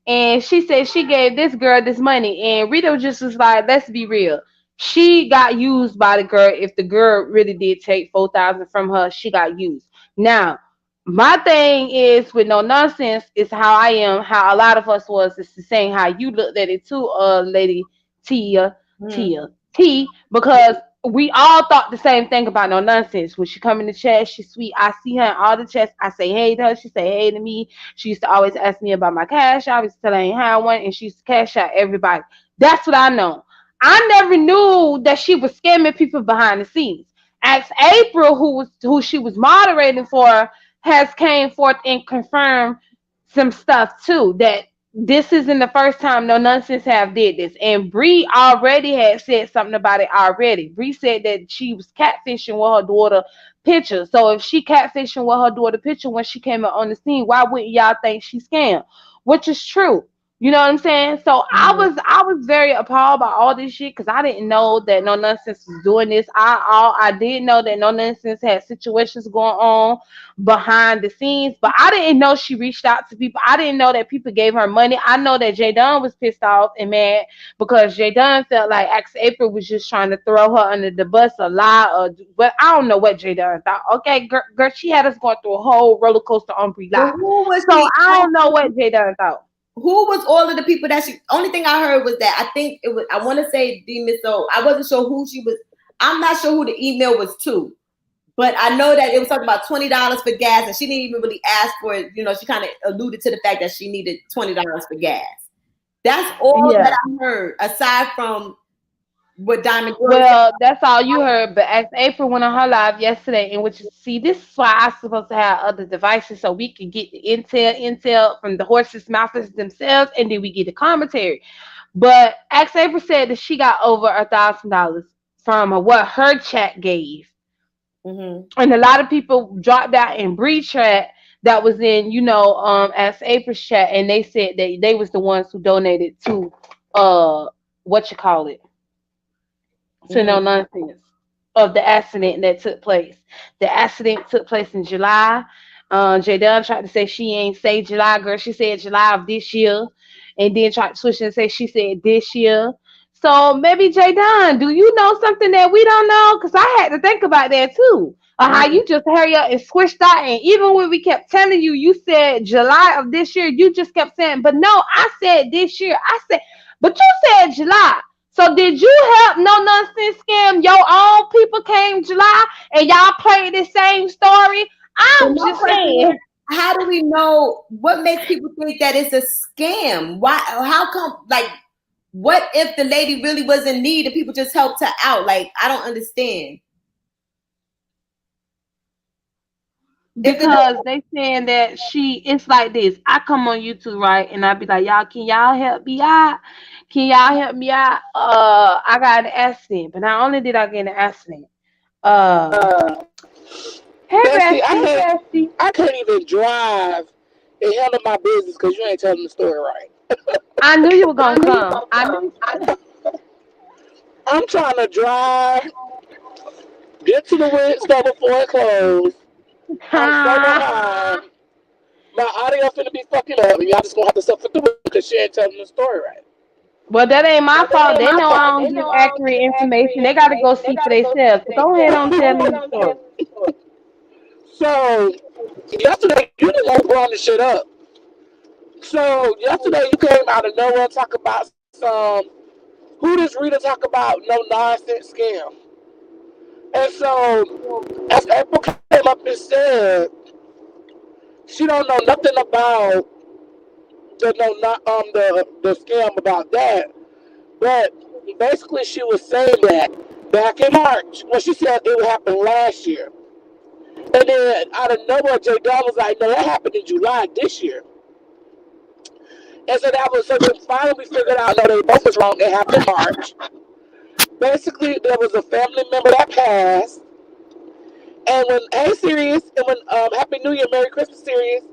And she said she gave this girl this money, and Rita just was like, "Let's be real. She got used by the girl. If the girl really did take 4,000 from her, she got used." Now, my thing is with no nonsense is how I am, how a lot of us was. It's the same how you looked at it too, Lady Tia. Tia T, because we all thought the same thing about no nonsense. When she come in the chat, she's sweet. I see her in all the chats. I say hey to her. She say hey to me. She used to always ask me about my cash. I was telling her how one, and she used to cash out everybody. That's what I know. I never knew that she was scamming people behind the scenes. Ask April, who she was moderating for, has came forth and confirmed some stuff too, that this isn't the first time no nonsense have did this. And Bree already had said something about it already. Bree said that she was catfishing with her daughter picture. So if she catfishing with her daughter picture when she came up on the scene, why wouldn't y'all think she scammed? Which is true. You know what I'm saying? So I was very appalled by all this shit, because I didn't know that no nonsense was doing this. I did know that no nonsense had situations going on behind the scenes, but I didn't know she reached out to people. I didn't know that people gave her money. I know that J Dunn was pissed off and mad because J Dunn felt like Axe April was just trying to throw her under the bus or lie, but I don't know what J Dunn thought. Okay, girl, she had us going through a whole roller coaster on Bree Live. So I don't know what J Dunn thought. Who was all of the people that she? Only thing I heard was that I think it was. I want to say D Miss O. I wasn't sure who she was. I'm not sure who the email was to, but I know that it was talking about $20 for gas, and she didn't even really ask for it. You know, she kind of alluded to the fact that she needed $20 for gas. That's all that I heard, aside from what Diamond. Well, that's all you heard. But as April went on her live yesterday, in which see, this is why I'm supposed to have other devices so we can get the intel from the horses' mouths themselves, and then we get the commentary. But Axe April said that she got over $1,000 from what her chat gave, and a lot of people dropped out in Bree chat that was in, Axe April's chat, and they said that they was the ones who donated to to no nonsense of the accident that took place. The accident took place in July. J Dunn tried to say she ain't say July, girl. She said July of this year, and then tried to switch and say she said this year. So maybe J Dunn, do you know something that we don't know? Because I had to think about that too. How you just hurry up and switched out, and even when we kept telling you, you said July of this year, you just kept saying, but no, I said this year. I said, but you said July. So did you help no nonsense scam? Your own people came July and y'all played the same story? I'm just saying. How do we know what makes people think that it's a scam? Why? How come? Like, what if the lady really was in need and people just helped her out? Like, I don't understand. Because they saying that it's like this. I come on YouTube, right, and I be like, can y'all help me out? Can y'all help me out? I got an accident, but not only did I get an accident. Hey, Bestie, I can't even drive and handle my business because you ain't telling the story right. I knew you were gonna come. I'm trying to drive, get to the Wed store before it closed. I'm so behind. My audio finna be fucking up, and y'all just gonna have to suffer through it because she ain't telling the story right. Well, that ain't my fault. They know I don't give accurate information. They gotta go see for themselves. So go ahead and tell me the story. So yesterday you didn't want to run this shit up. So yesterday you came out of nowhere and talk about who does Rita talk about no nonsense scam. And so as April came up and said she don't know nothing about the scam about that, but basically she was saying that back in March, well, she said it would happen last year, and then out of nowhere J Dunn was like, no, that happened in July this year. And so then finally we figured out, no, they both was wrong. It happened in March. basically there was a family member that passed, and when Hey Sirius and when Happy New Year, Merry Christmas Sirius,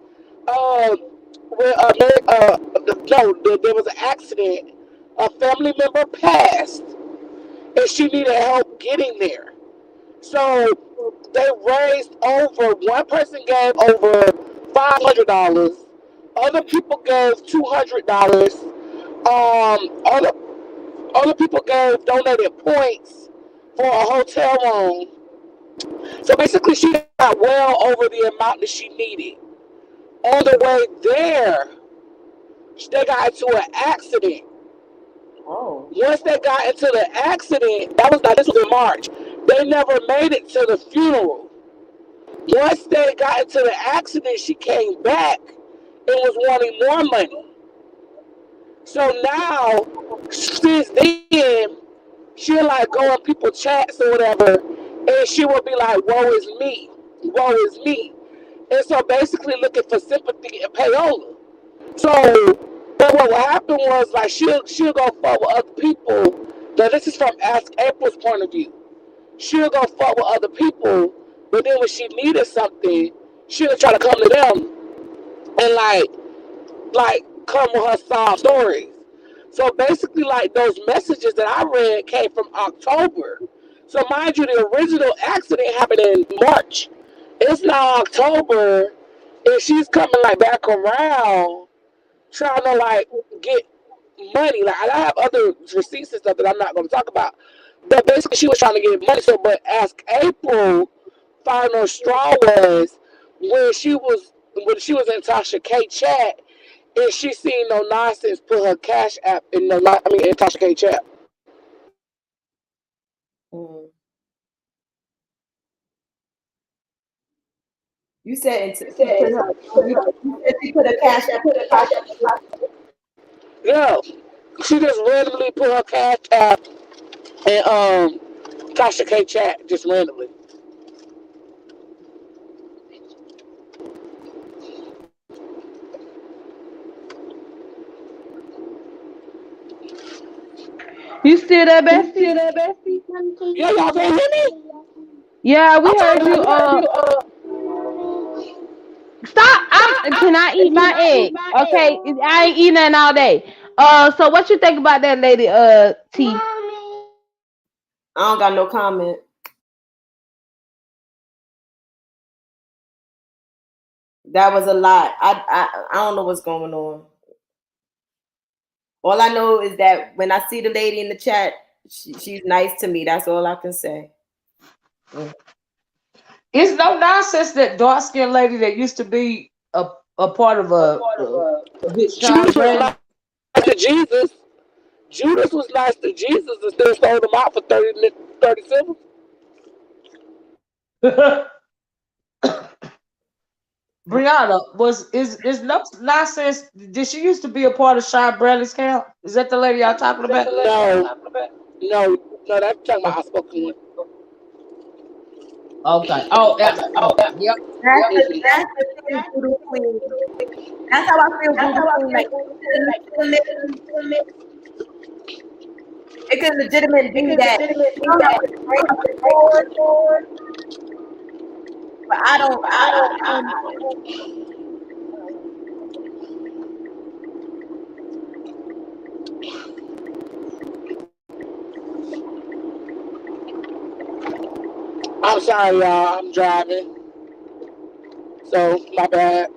when there was an accident. A family member passed, and she needed help getting there. So they raised over. One person gave over $500. Other people gave $200. Other people gave donated points for a hotel room. So basically, she got well over the amount that she needed. On the way there, they got into an accident. Oh. Once they got into the accident, this was in March. They never made it to the funeral. Once they got into the accident, she came back and was wanting more money. So now, since then, she'll like go on people's chats or whatever, and she will be like, "Woe is me, woe is me," and so basically looking for sympathy and payola. So, but what will happen was like she'll go fuck with other people. Now this is from Ask April's point of view. She'll go fuck with other people, but then when she needed something, she'll try to come to them and like come with her sob stories. So basically, like those messages that I read came from October. So mind you, the original accident happened in March. It's now October, and she's coming like back around, trying to like get money. Like I have other receipts and stuff that I'm not going to talk about. But basically, she was trying to get money. So, but Ask April, final straw was when she was in Tasha K chat, and she seen No Nonsense put her cash app in in Tasha K chat. Mm. You said she put a cash app. Yeah, she just randomly put her cash app in Tasha K chat just randomly. You still there, Bessie? Yeah, y'all can't hear me? Yeah, we heard you. Stop! Can I eat my egg? Okay, I ain't eating nothing all day. So what you think about that, lady? T. I don't got no comment. That was a lot. I don't know what's going on. All I know is that when I see the lady in the chat, she's nice to me. That's all I can say. It's no nonsense that dark skinned lady that used to be a part of a Judas was nice to Jesus. Judas was nice to Jesus and still sold him out for 37. Brianna is no nonsense. Did she used to be a part of Shy Bradley's camp? Is that the lady y'all talking about? No, that's talking about outspoken one. Okay. Oh, yep. That's the queen. That's how I feel. Like, it could legitimately be that. But I don't. I'm sorry, y'all. I'm driving. So, my bad.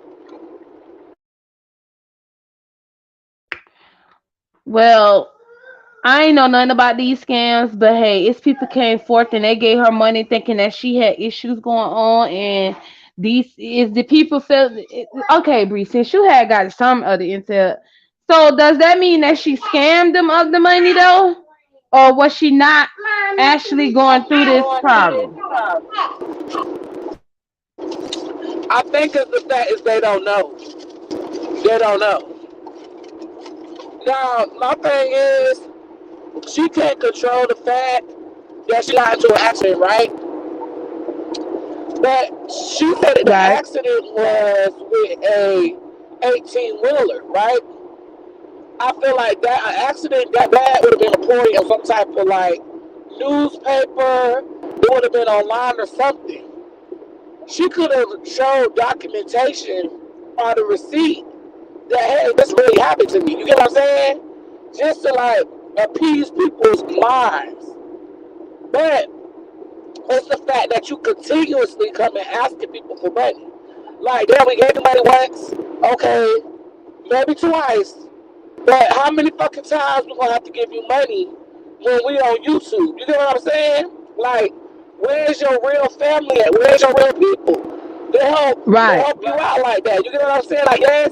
Well, I ain't know nothing about these scams, but hey, it's people came forth and they gave her money thinking that she had issues going on, and these is the people felt okay, Bree, since you had got some other intel. So does that mean that she scammed them of the money though? Or was she not actually going through this problem? I think it's the fact is they don't know. They don't know. Now, my thing is, she can't control the fact that she got into an accident, right? But she said that the accident was with a 18-wheeler, right? I feel like that an accident that bad would have been reported on some type of like newspaper. It would have been online or something. She could have showed documentation or the receipt that, hey, this really happened to me. You get what I'm saying? Just to like appease people's minds. But it's the fact that you continuously come and asking people for money. Like, damn, we gave you money once, okay, maybe twice. But how many fucking times we gonna have to give you money when we on YouTube? You get what I'm saying? Like, where's your real family at? Where's your real people? They help you out like that. You get what I'm saying? Like, yes,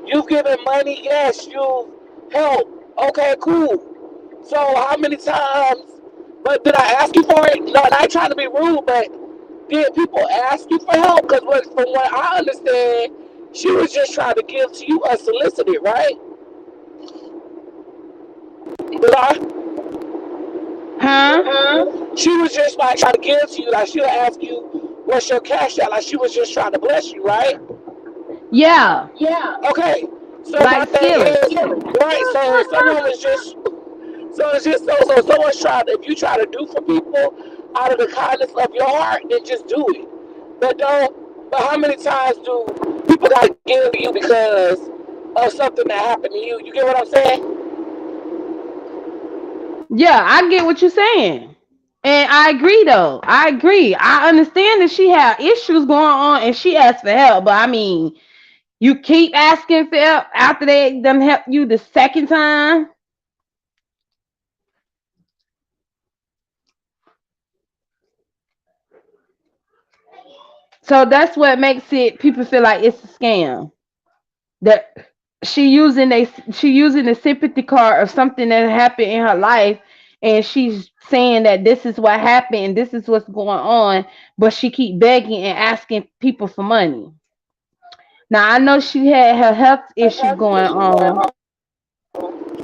you've given money. Yes, you've helped. Okay, cool. So how many times? But did I ask you for it? No, and I ain't trying to be rude, but did people ask you for help? Because from what I understand, she was just trying to give to you unsolicited, right? Did I? Huh? She was just like trying to give to you. Like she'll ask you, "What's your cash out?" Like she was just trying to bless you, right? Yeah. Okay. So my Like thing stealing. is, right? So someone was just, so it's just so someone's trying. If you try to do for people out of the kindness of your heart, then just do it. But don't. But how many times do people gotta give to you because of something that happened to you? You get what I'm saying? Yeah, I get what you're saying. And I agree though. I agree. I understand that she had issues going on and she asked for help, but I mean, you keep asking for help after they done help you the second time. So that's what makes it people feel like it's a scam. That she using the sympathy card of something that happened in her life, and she's saying that this is what happened and this is what's going on, but she keep begging and asking people for money. Now I know she had her health issues going on,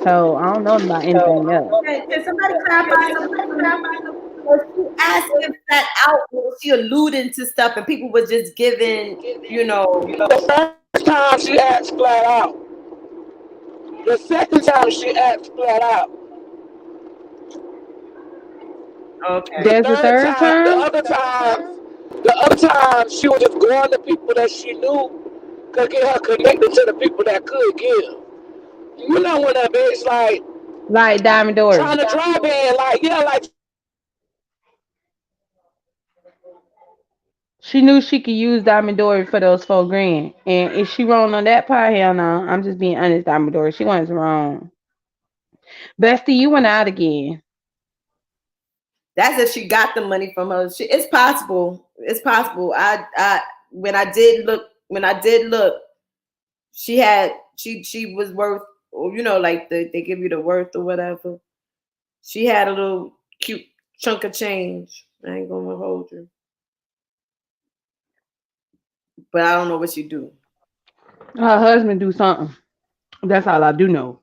so I don't know about anything else. Can somebody clarify something for me? Was she asking that out? Was she alluding to stuff and people were just giving, The first time she asked flat out. The second time she asked flat out. okay. There's a Third third time, time. the other time she was just going to people that she knew could get her connected to the people that could give. You know when that bitch Like Diamond Dory. trying to drive in, like yeah, like She knew she could use Diamond Dory for those $4,000. And if she wrong on that part, hell no. I'm just being honest, Diamond Dory. She was wrong. Bestie, you went out again. That's if she got the money from her. It's possible. It's possible. I when I did look, she was worth, like they give you the worth or whatever. She had a little cute chunk of change. I ain't gonna hold you. But I don't know what she do. Her husband do something. That's all I do know.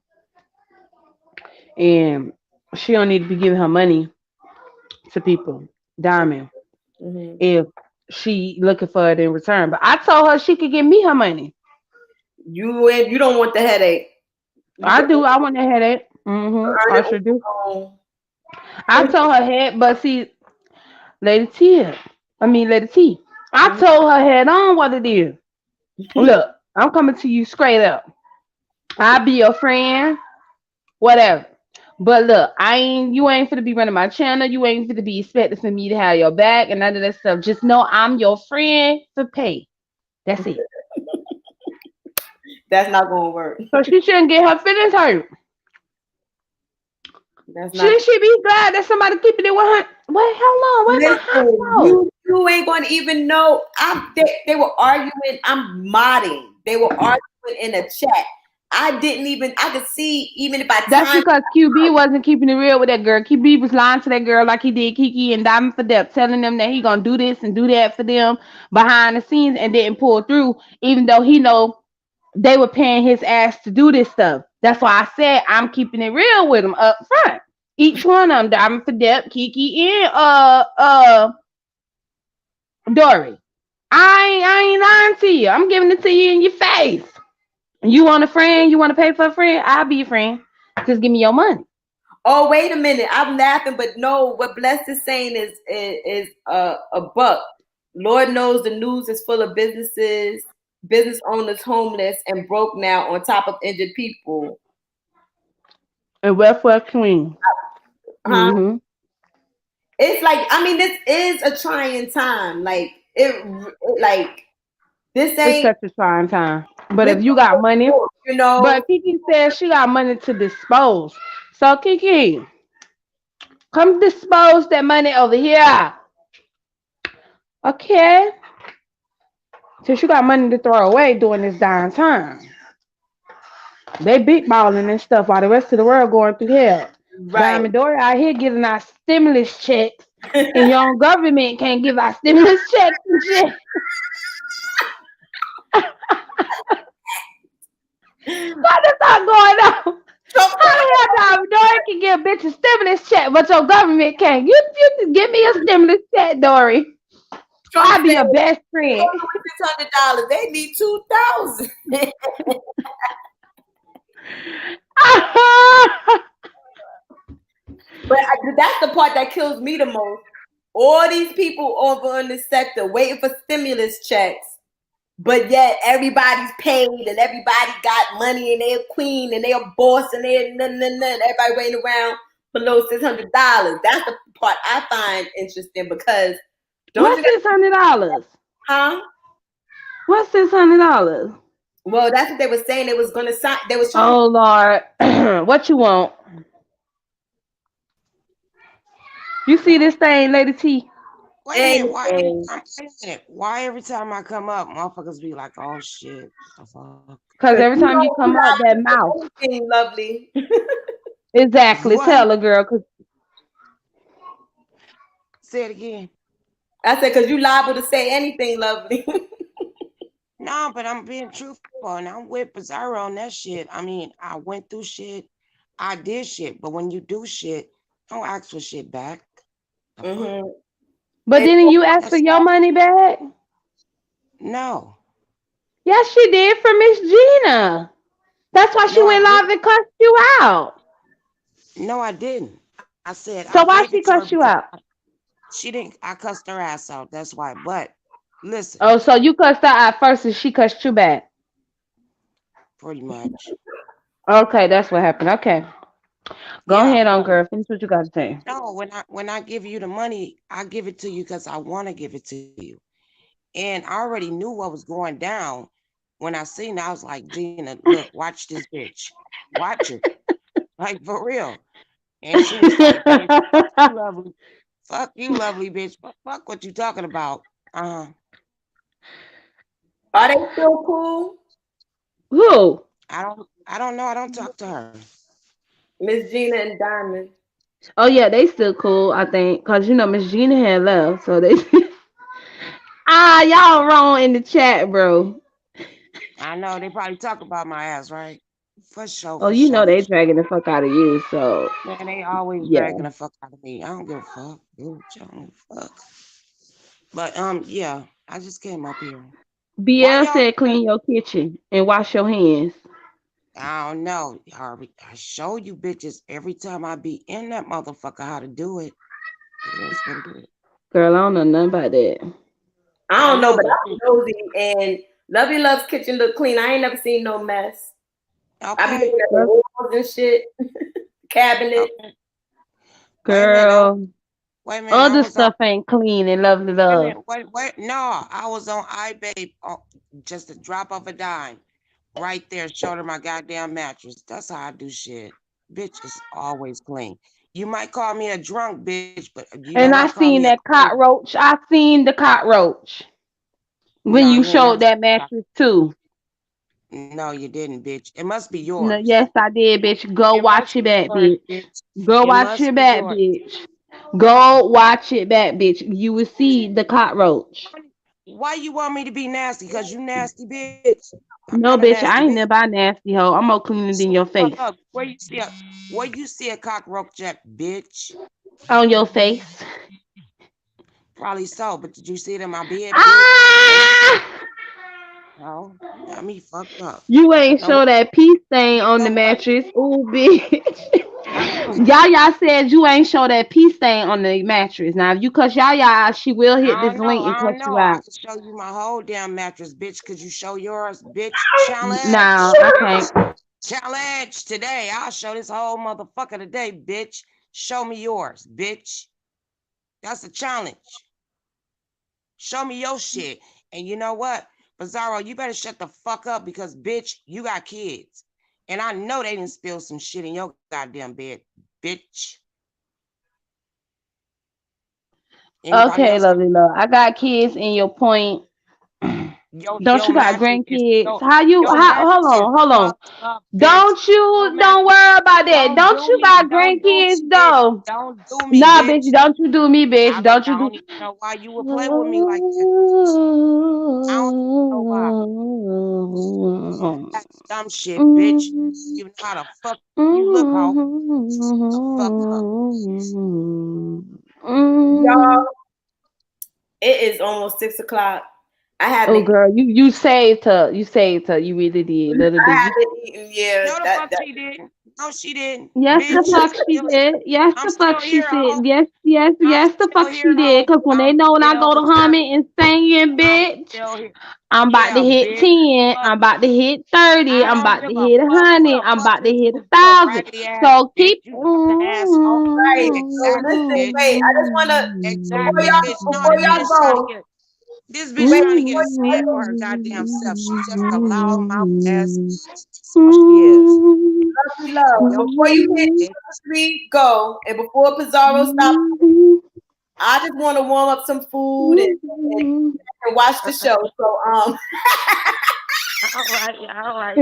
And she don't need to be giving her money to people. Diamond. Mm-hmm. If she looking for it in return. But I told her she could give me her money. You don't want the headache. I do. I want a headache. I sure do. I told her head, but see, Lady T. I told her head on what it is. Look, I'm coming to you straight up. I'll be your friend, whatever. But look, you ain't finna be running my channel. You ain't finna be expecting for me to have your back and none of that stuff. Just know I'm your friend for pay. That's it. That's not gonna work. So she shouldn't get her feelings hurt. Shouldn't she be glad that somebody keeping it with her? Wait, how long? Listen, you ain't gonna even know. They were arguing. I'm modding. They were arguing in a chat. I could see even if I. That's because QB wasn't keeping it real with that girl. QB was lying to that girl like he did Kiki and Diamond for Depth, telling them that he gonna do this and do that for them behind the scenes and didn't pull through, even though he know they were paying his ass to do this stuff. That's why I said I'm keeping it real with them up front. Each one of them, Diamond for Depth, Kiki, and Dory. I ain't lying to you. I'm giving it to you in your face. You want a friend? You want to pay for a friend? I'll be your friend. Just give me your money. Oh, wait a minute. I'm laughing, but no, what Blessed is saying is a buck. Lord knows the news is full of businesses, business owners homeless and broke now on top of injured people. And Westward Queen. Huh? Mm-hmm. It's like, I mean, this is a trying time. Like this It's ain't, such a trying time. But this if you got money, you know. but Kiki says she got money to dispose. So Kiki, come dispose that money over here. Okay? Since you got money to throw away during this dying time. They big balling and stuff while the rest of the world going through hell. Right. Diamond Dory out here getting our stimulus checks, and your own government can't give our stimulus checks and shit. What is that going on? How the hell Diamond Dory can give a bitch a stimulus check, but your government can't? You can give me a stimulus check, Dory. I'll be your best friend. $600. They need $2,000. But that's the part that kills me the most. All these people over in this sector waiting for stimulus checks, but yet everybody's paid and everybody got money and they're queen and they're boss and they're everybody waiting around below $600. That's the part I find interesting because what's $600? Huh? What's $600? Well, that's what they were saying. They was gonna sign. They was trying. Oh Lord, what you want? You see this thing, Lady T? Wait a minute, why every time I come up, motherfuckers be like, "Oh shit"? Because every time you come up, that mouth. Lovely. Exactly. What? Tell a girl. Cause say it again. I said, because you liable to say anything, lovely. No, but I'm being truthful and I'm with Bizarro on that shit. I mean, I went through shit. I did shit. But when you do shit, don't ask for shit back. Mm-hmm. But didn't you ask for your money back? No. Yes, she did for Miss Gina. That's why she went live and cussed you out. No, I didn't. I said. So why she cussed you out? She didn't. I cussed her ass out. That's why. But listen. Oh, so you cussed her out first and she cussed you back? Pretty much. Okay, that's what happened. Okay. Go ahead on, girl. Finish what you got to say. No, when I give you the money, I give it to you because I want to give it to you. And I already knew what was going down. When I seen it, I was like, Gina, look, watch this bitch. Watch her. Like, for real. And she was like, fuck you, lovely. Fuck you, lovely bitch. Fuck what you talking about. Are they still cool? Who? I don't know. I don't talk to her. Miss Gina and Diamond. Oh yeah, they still cool, I think, cause you know Miss Gina had left, so they. Y'all wrong in the chat, bro. I know they probably talk about my ass, right? For sure. Oh, you know they dragging the fuck out of you, so. Man, they always dragging the fuck out of me. I don't give a fuck, bitch. I don't give a fuck. But yeah, I just came up here. BL said clean your kitchen and wash your hands. I don't know, Harvey. I show you bitches every time I be in that motherfucker how to do it. Girl, I don't know nothing about that. I don't know, but I'm nosy and Lovey Love's kitchen look clean. I ain't never seen no mess. Okay. I be looking at the walls and shit, cabinet. Girl, wait a minute. Other stuff ain't clean and Lovely Love. Wait. No, I was on iBabe, just a drop of a dime. Right there, showed her my goddamn mattress. That's how I do shit. Bitch is always clean. You might call me a drunk bitch, but and I seen that cockroach. I seen the cockroach when you showed that mattress too. No, you didn't, bitch. It must be yours. No, yes, I did, bitch. Go watch it back, bitch. Go watch it back, bitch. Go watch it back, bitch. You will see the cockroach. Why you want me to be nasty? Because you nasty, bitch. No, bitch, I ain't never a nasty hoe. I'm more cleaner than your face. Where you see a cockroach at, bitch? On your face. Probably so, but did you see it in my bed? No, got me fucked up. You ain't show that pee stain on the mattress. Ooh, bitch. Yaya said you ain't show that pee stain on the mattress. Now, if you cuss Yaya out, she will hit I this don't know. link and I cuss don't you know. I out. can show you my whole damn mattress, bitch. Could you show yours, bitch? Challenge. No, I can't. Challenge today. I'll show this whole motherfucker today, bitch. Show me yours, bitch. That's a challenge. Show me your shit. And you know what? Bizarro, you better shut the fuck up because, bitch, you got kids. And I know they didn't spill some shit in your goddamn bed, bitch. Anybody Okay, else? lovely love. I got kids in your point. Don't you got grandkids? Your Hold mattress is on. fucked up, bitch. Your Don't mattress. worry about that. Don't Don't do you me. got Don't do grandkids shit. though? Don't do me, Nah, bitch. bitch, don't you do me, bitch. I Don't you do don't even know why you would play with me like that, bitch. I don't know why. That's dumb shit, bitch. You know how the fuck you look, hoe. The fuck up. Y'all, it is almost 6 o'clock. I Oh haven't. girl, you saved her. You saved her. You really did. Little I did you. haven't eaten. Yeah, No, the fuck she didn't. No, she didn't. Yes, the Bitch, fuck she did. Yes, I'm the still fuck she here, ho. said. Yes, I'm the still fuck she here, did. ho. Cause when they I'm know when I still go to here. humming and singing, I'm bitch, still here. I'm about to Yeah, hit bitch. 10. Fuck I'm about to you. hit 30. I I'm don't about give to a hit fuck who 100. the I'm fuck about to is hit you, 1,000. raggedy ass So bitch. keep. You got the ass hoe. right. So Exactly, listen, bitch. wait. I just wanna Exactly, bitch. No, before this y'all bitch trying to go. get this bitch Wait, trying to get before a stand for her goddamn self. She's just a loudmouth ass. That's all she is. you love, Yo, before you hit bitch. 3, go, and before Pizarro stops, I just want to warm up some food and watch the show. So All right, all right.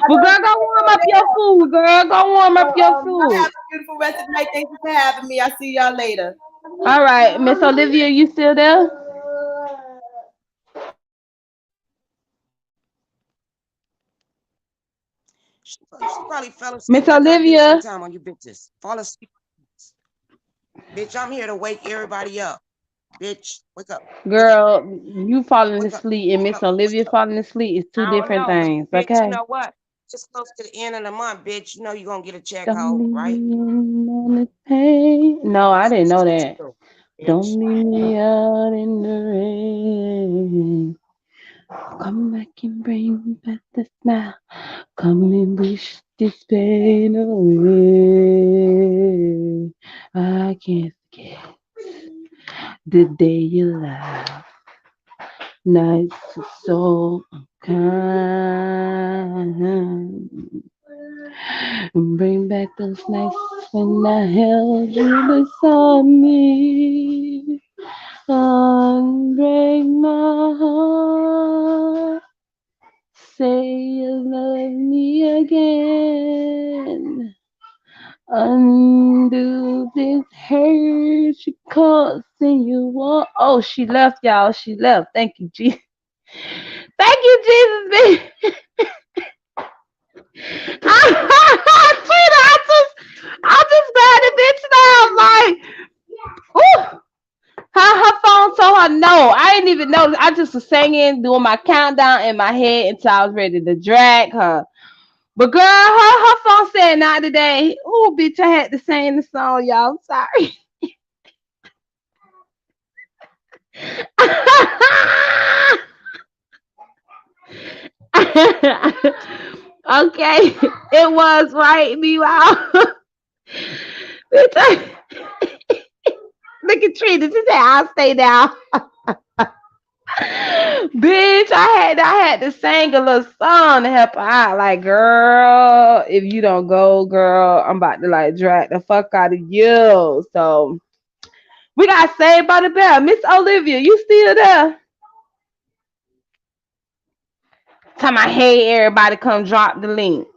Well, girl, go warm up your food, girl. Go warm up your y'all food. have a beautiful rest of the night. Thank you for having me. I'll see y'all later. All right, Miss Olivia, you still there? She probably fell asleep Miss like I do Olivia. sometime on you bitches. Fall asleep. Bitch, I'm here to wake everybody up. Bitch, wake up. Girl, you falling Wake up. asleep and Miss Olivia falling asleep is two I don't different know, but things, bitch, you okay? know what? It's close to the end of the month, bitch. You know you're gonna get a check, Don't hoe, leave right? me on the pain. No, I didn't know that. Don't Bitch. leave me out in the rain. Come back and bring back the smile. Come and wish this pain away. I can't forget the day you laughed. Nights are so kind. Bring back those nights when I held you beside me. Unbreak my heart. Say you love me again. Undo this hurt you causing you want. Oh, she left, y'all. She left. Thank you, Jesus. Thank you, Jesus. I just got the bitch now. Like, ooh. Her phone told her no. I didn't even know. I just was singing, doing my countdown in my head until I was ready to drag her. But girl, her phone said not today. Oh, bitch, I had to sing the song, y'all. I'm sorry. Okay, it was right. Meanwhile, bitch, look at Trina. She said, "I'll stay down." Bitch, I had to sing a little song to help her out. Like, girl, if you don't go, girl, I'm about to like drag the fuck out of you. So we got saved by the bell. Miss Olivia, you still there? Tell my hey everybody come drop the link.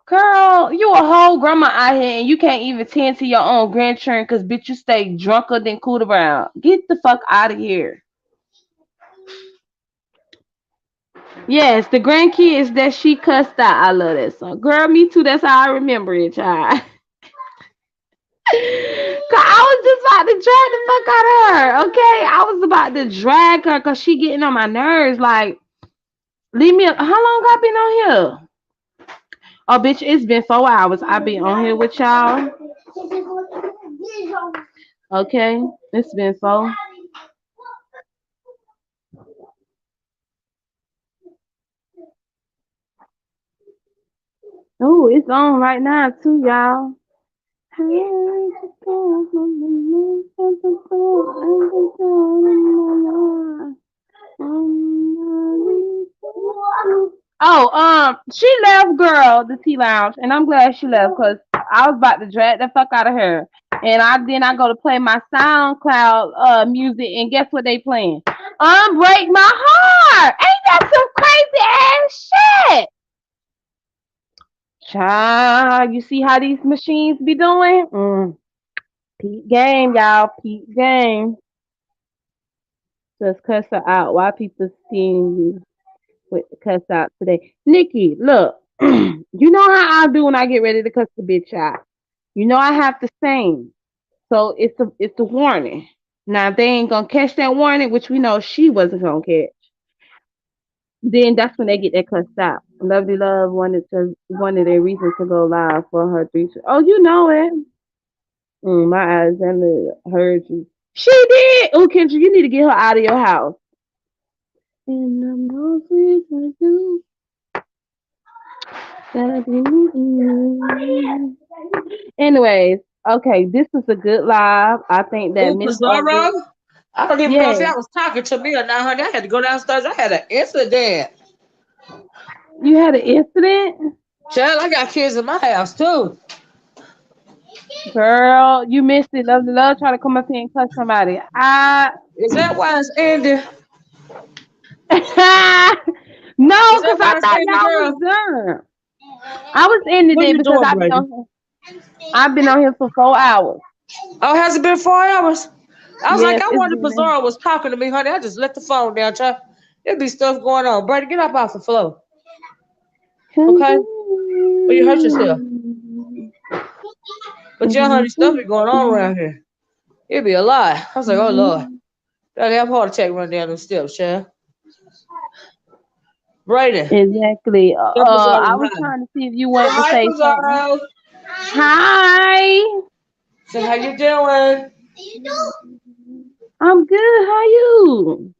Girl, you a whole grandma out here and you can't even tend to your own grandchildren because bitch you stay drunker than Cooter Brown. Get the fuck out of here. Yes, the grandkids that she cussed out. I love that song. Girl, me too. That's how I remember it, child. Cause I was just about to drag the fuck out of her. Okay, I was about to drag her because she getting on my nerves. Like, leave me. How long I been on here? Oh, bitch, it's been 4 hours. I be on here with y'all. Okay, it's been 4. Oh, it's on right now too, y'all. Oh, she left, girl, the T Lounge, and I'm glad she left because I was about to drag the fuck out of her. And I go to play my SoundCloud music, and guess what they playing? Unbreak My Heart. Ain't that some crazy ass shit? Child, you see how these machines be doing? Peep game, y'all. Peep game. Just cuss her out. Why people seeing you with the cuss out today? Nikki, look. You know how I do when I get ready to cuss the bitch out. You know I have to sing. So it's a warning. Now if they ain't gonna catch that warning, which we know she wasn't gonna catch, then that's when they get that cussed out. Lovely Love one of their reasons to go live for her 3. Oh, you know it. My eyes heard you. She did. Oh, Kendra, you need to get her out of your house. And I'm no sweet for you. Anyways, okay, this is a good live. I think that Ooh, Miss Pizarro? I don't even know if yeah, y'all was talking to me or not, honey. I had to go downstairs. I had an incident. you had an incident, Child, I got kids in my house too. girl. You missed it. Lovely Love trying to come up here and cuss somebody. Is that why it's ending? No, Is that because I why it's thought ending, y'all girl? was done. I was ending What it you because doing, Brady? I've been on here for 4 hours. Oh, has it been 4 hours? I was like, Yes, I it's wonder if been. Pizarro was talking to me, honey. I just let the phone down, child. There be stuff going on. Brady, get up off the floor. Okay? Or you hurt yourself. But yeah, honey, stuff be going on around here. It be a lot. I was like, oh Lord. I have a heart attack running down them steps, child. Brady. Exactly. Tell Pizarro I was hi. trying to see if you Say wanted to hi, say something. Pizarro. Hi. Say how you doing? I'm good. How you?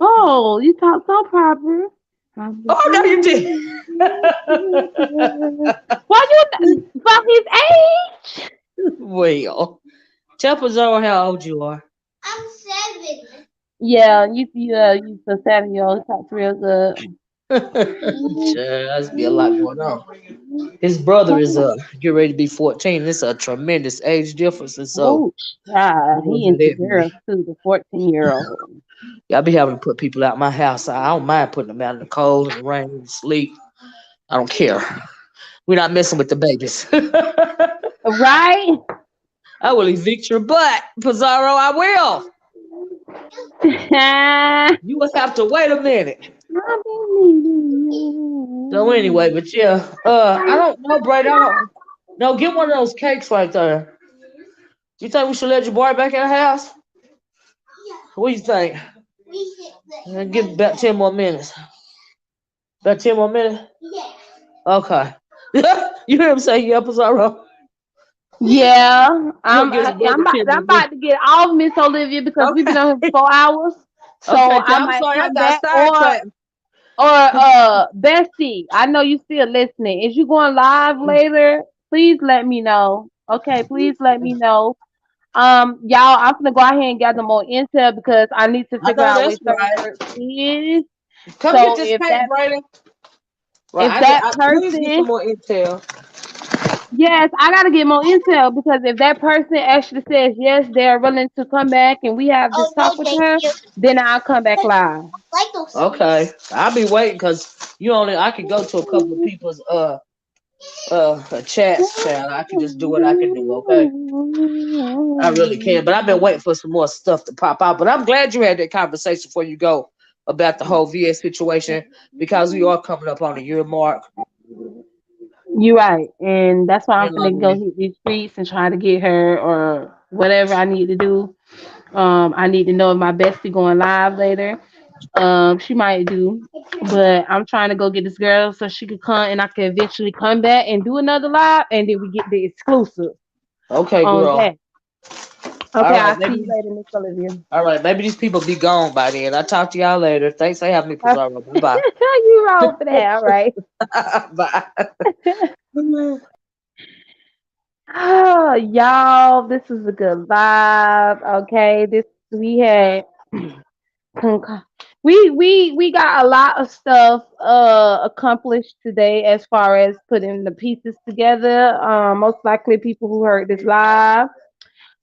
Oh, you talk so proper. Oh no, you did. Why you from his age? Well, tell Pizarro how old you are. Yeah, you for 7-year-old talk real good. There's be a lot going on. His brother is get ready to be 14. It's a tremendous age difference, and so Oh, child, you know he how into that girls be. too, the 14-year-old. Yeah, I be having to put people out my house. I don't mind putting them out in the cold and the rain and sleep. I don't care. We're not messing with the babies. Right? I will evict your butt, Pizarro. I will. You will have to wait a minute. So anyway, but yeah, I don't know, Brady. I don't. No, get one of those cakes right there. You think we should let your boy back in the house? What do you think? Give about 10 more minutes. About 10 more minutes? Okay. You hear him say, yeah, Pizarro? Yeah, You'll give his brother 10 I'm more minutes. about to get off Miss Olivia because we've been on here Okay. for 4 hours. So Okay, I I'm might sorry, I come got back or sidetracked. Bestie, I know you still listening. Is you going live later? Please let me know. Okay, please let me know. Y'all, I'm gonna go ahead and gather more intel because I need to I figure know out where that's certain right. person is. Come get So this cake, Brady. Right, if that please get some person more intel. yes, I gotta get more intel because if that person actually says yes, they're willing to come back and we have this talk with her, then I'll come back live. Okay, I'll be waiting because I can go to a couple of people's chats, child. I can just do what I can do. Okay, I really can. But I've been waiting for some more stuff to pop out. But I'm glad you had that conversation before you go about the whole VS situation because we are coming up on the year mark. You're right, and that's why I'm You know what I gonna go mean? hit these streets and try to get her or whatever I need to do. I need to know if my bestie going live later. She might do, but I'm trying to go get this girl so she could come and I can eventually come back and do another live, and then we get the exclusive Okay, on girl. that. All Okay, right, I'll see you maybe. later, Miss Olivia. All right, maybe these people be gone by then. I'll talk to y'all later. Thanks for having me, Pizarro. Bye. You wrong for that. All right. Bye. Oh, y'all, this is a good vibe. Okay, this we had we got a lot of stuff accomplished today as far as putting the pieces together. Most likely people who heard this live,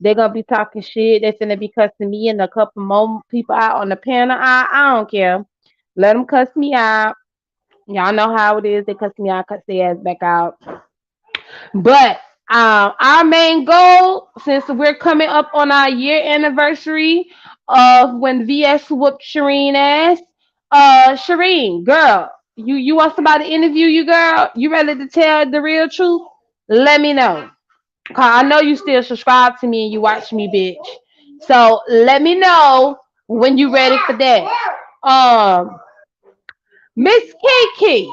they're gonna be talking shit. They're gonna be cussing me and a couple more people out on the panel. I don't care. Let them cuss me out. Y'all know how it is. They cuss me out, cuss their ass back out. But our main goal, since we're coming up on our year anniversary of when VS whooped Shireen ass, Shireen, girl, you want somebody to interview you, girl? You ready to tell the real truth? Let me know. Cause I know you still subscribe to me and you watch me, bitch. So let me know when you ready for that. Miss Kiki,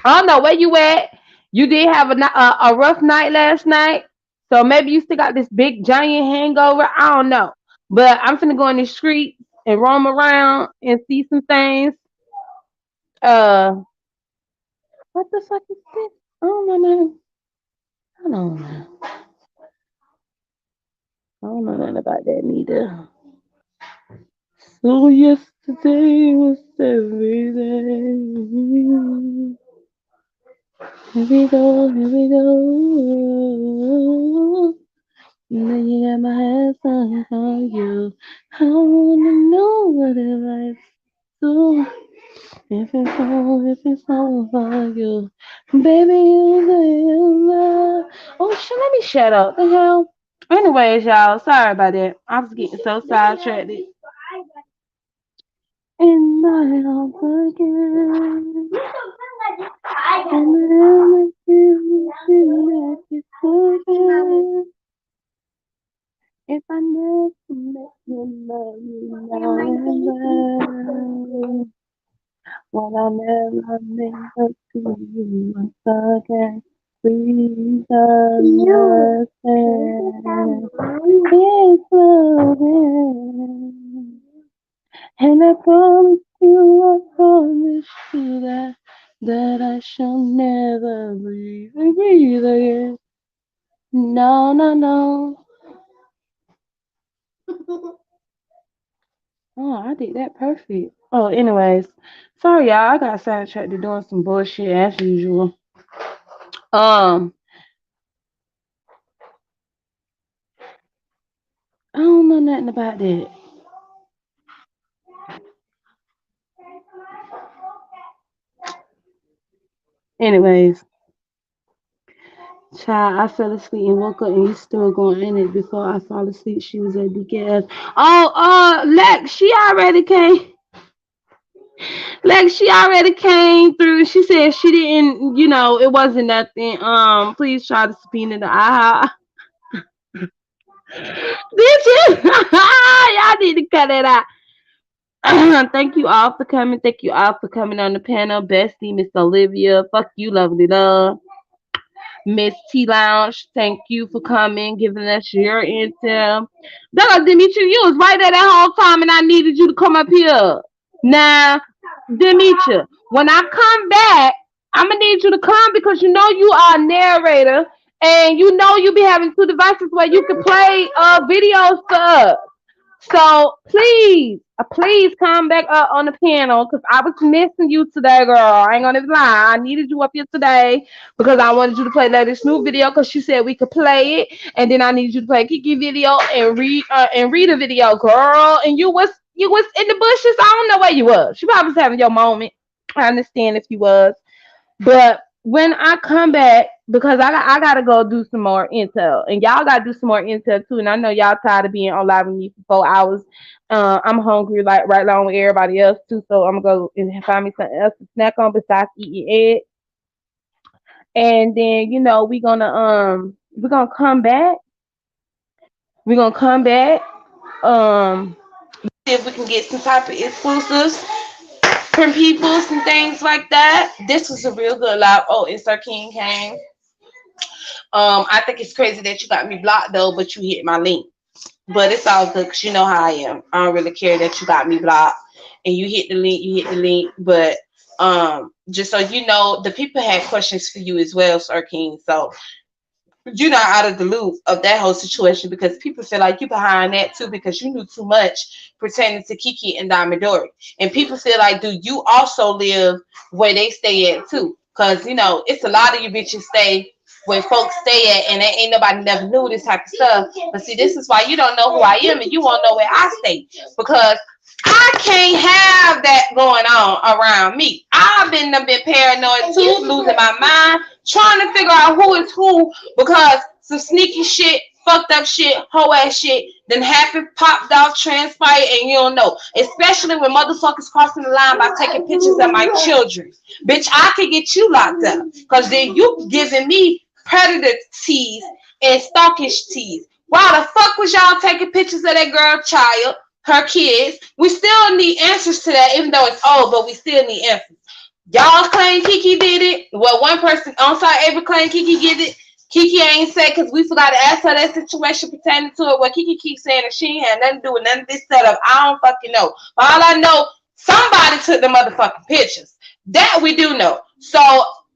I don't know where you at. You did have a rough night last night, so maybe you still got this big giant hangover. I don't know, but I'm finna go in the street and roam around and see some things. Uh, what the fuck is this? I don't know, man. I don't know. I don't know nothing about that neither. So yesterday was every day. Here we go, here we go. Then you got my hands on you. I wanna know what it like to if it's all for you. Baby, oh shit, let me shut up. The hell. Anyways, y'all, sorry about that. I was getting so sidetracked. And I don't forget. And I if I never met you, love you now. Well, I never meant to you again. Please understand. It's loving. And I promise you that I shall never breathe again. No, no, no. Oh, I did that perfect. Oh, anyways, sorry y'all. I got sidetracked to doing some bullshit as usual. Um, I don't know nothing about that. Anyways, child, I fell asleep and woke up and you still going in it before I fall asleep. She was at DKS. Oh, Lex, she already came through. She said she didn't, it wasn't nothing. Please try to subpoena the IHOP. Did you? Y'all need to cut it out. Thank you all for coming. Thank you all for coming on the panel. Bestie, Miss Olivia. Fuck you, lovely love. Miss T Lounge, thank you for coming, giving us your intel. Doug Dimitri, you was right there that whole time and I needed you to come up here. Now, Dimitri, when I come back, I'm gonna need you to come because you know you are a narrator and you know you be having two devices where you can play videos for us. So please come back up on the panel because I was missing you today, girl. I ain't gonna lie. I needed you up here today because I wanted you to play Lady Snoop video because she said we could play it, and then I needed you to play Kiki video and read a video, girl. And you was in the bushes. I don't know where you was. You probably was having your moment. I understand if you was. But when I come back, because I gotta go do some more intel, and y'all gotta do some more intel too. And I know y'all tired of being on live with me for 4 hours. I'm hungry like right along with everybody else too, so I'm gonna go and find me something else to snack on besides eating egg. And then we're gonna come back. We're gonna come back. Um see if we can get some type of exclusives from people and things like that. This was a real good live. Oh, and Sir King came. I think it's crazy that you got me blocked though, but you hit my link. But it's all good because you know how I am. I don't really care that you got me blocked and you hit the link, But just so you know, the people had questions for you as well, Sir King. So you're not out of the loop of that whole situation because people feel like you behind that too because you knew too much pertaining to Kiki and Diamond Dory. And people feel like, do you also live where they stay at too? Because, you know, it's a lot of you bitches stay where folks stay at and ain't nobody never knew this type of stuff. But see, this is why you don't know who I am and you won't know where I stay. Because I can't have that going on around me. I've been paranoid too, losing my mind, trying to figure out who is who because some sneaky shit, fucked up shit, hoe ass shit, then happened, popped off, transpired, and you don't know. Especially when motherfuckers crossing the line by taking pictures of my children. Bitch, I could get you locked up because then you giving me predator tease and stalkish tease. Why the fuck was y'all taking pictures of that girl child? Her kids. We still need answers to that, even though it's old, but we still need answers. Y'all claim Kiki did it. Well, one person on site Ava claimed Kiki did it. Kiki ain't said because we forgot to ask her that situation pertaining to it. Well, Kiki keeps saying that she ain't had nothing to do with none of this setup. I don't fucking know. But all I know, somebody took the motherfucking pictures. That we do know. So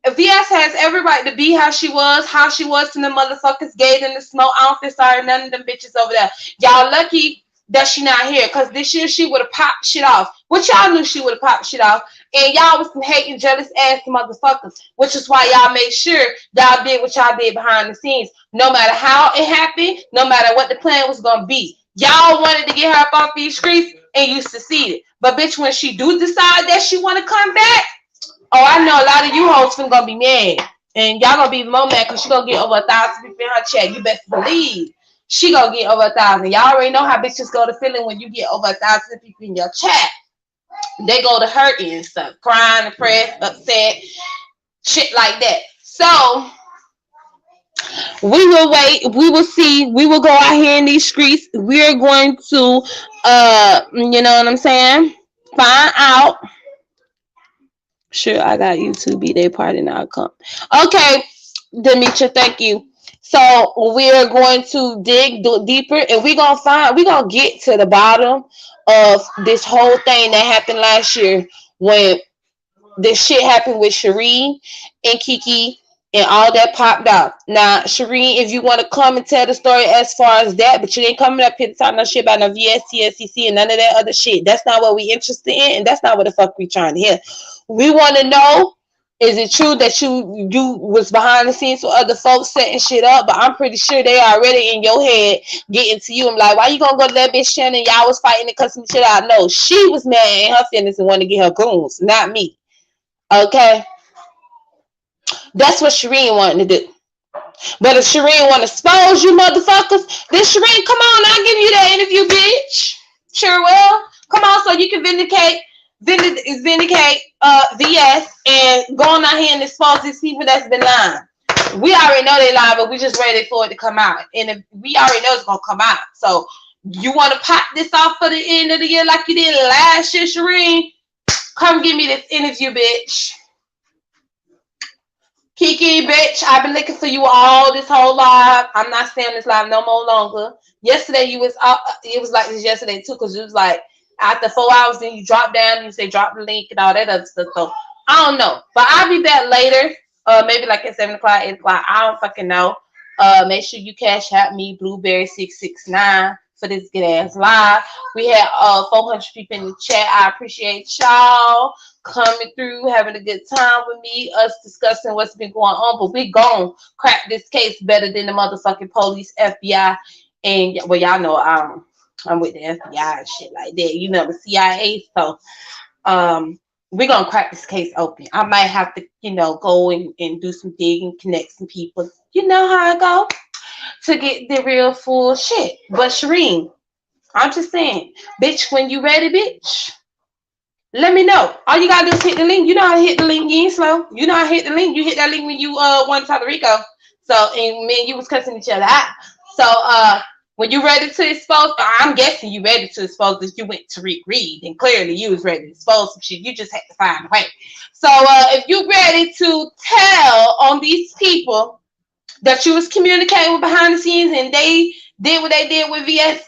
VS has every right to be how she was to the motherfuckers, gay in the smoke. I don't feel sorry, none of them bitches over there. Y'all lucky that she not here because this year she would have popped shit off. Which y'all knew she would have popped shit off. And y'all was some hating, jealous ass motherfuckers. Which is why y'all made sure y'all did what y'all did behind the scenes. No matter how it happened, no matter what the plan was going to be. Y'all wanted to get her up off these streets and you succeeded. But bitch, when she do decide that she want to come back, oh, I know a lot of you hoes finna gonna be mad. And y'all gonna be more mad because she gonna get over 1,000 people in her chat. You best believe she gonna get over 1,000. Y'all already know how bitches go to feeling when you get over 1,000 people in your chat. They go to hurting and stuff, crying, depressed, upset, shit like that. So we will wait. We will see. We will go out here in these streets. We're going to, you know what I'm saying? Find out. Sure, I got YouTube be their party now. Come. Okay, Demetria, thank you. So we're going to dig deeper and we're gonna get to the bottom of this whole thing that happened last year when this shit happened with Shireen and Kiki and all that popped out. Now, Shireen, if you want to come and tell the story as far as that, but you ain't coming up here to talk no shit about no VS, SEC, and none of that other shit. That's not what we interested in, and that's not what the fuck we trying to hear. We want to know, is it true that you was behind the scenes with other folks setting shit up? But I'm pretty sure they already in your head getting to you. I'm like, why you gonna go to that bitch Shannon? Y'all was fighting and cussing shit out. No, she was mad in her feelings and wanted to get her goons, not me. Okay? That's what Shireen wanted to do. But if Shireen want to expose you motherfuckers, then Shireen, come on, I'll give you that interview, bitch. Sure will. Come on, so you can vindicate VS and going out here and expose these people that's been lying. We already know they lie, but we just ready for it to come out. And we already know it's gonna come out. So you want to pop this off for the end of the year like you did last year, Shireen? Come give me this interview, bitch. Kiki, bitch, I've been looking for you all this whole live. I'm not staying this live no more longer. Yesterday you was it was like this yesterday too, because it was like after 4 hours, then you drop down and you say drop the link and all that other stuff. So I don't know. But I'll be back later. Maybe like at 7 o'clock, 8 o'clock. I don't fucking know. Make sure you cash out me Blueberry669 for this good ass live. We had 400 people in the chat. I appreciate y'all coming through, having a good time with me, us discussing what's been going on. But we gon' crack this case better than the motherfucking police, FBI, and well, y'all know I'm with the FBI and shit like that. You know, the CIA. So we're gonna crack this case open. I might have to, you know, go and do some digging, connect some people. You know how I go to get the real full shit. But Shireen, I'm just saying, bitch, when you ready, bitch, let me know. All you gotta do is hit the link. You know how to hit the link. You ain't slow. You know how to hit the link. You hit that link when you went to Puerto Rico. So and me and you was cussing each other out. So When you ready to expose, I'm guessing you ready to expose that you went to Reed, and clearly you was ready to expose some shit. You just had to find a way. So if you ready to tell on these people that you was communicating with behind the scenes and they did what they did with VS,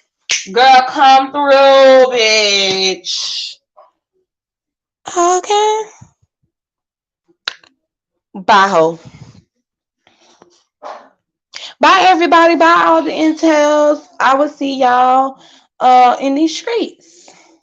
girl, come through, bitch. Okay. Bye, ho. Bye, everybody. Bye, all the intels. I will see y'all in these streets.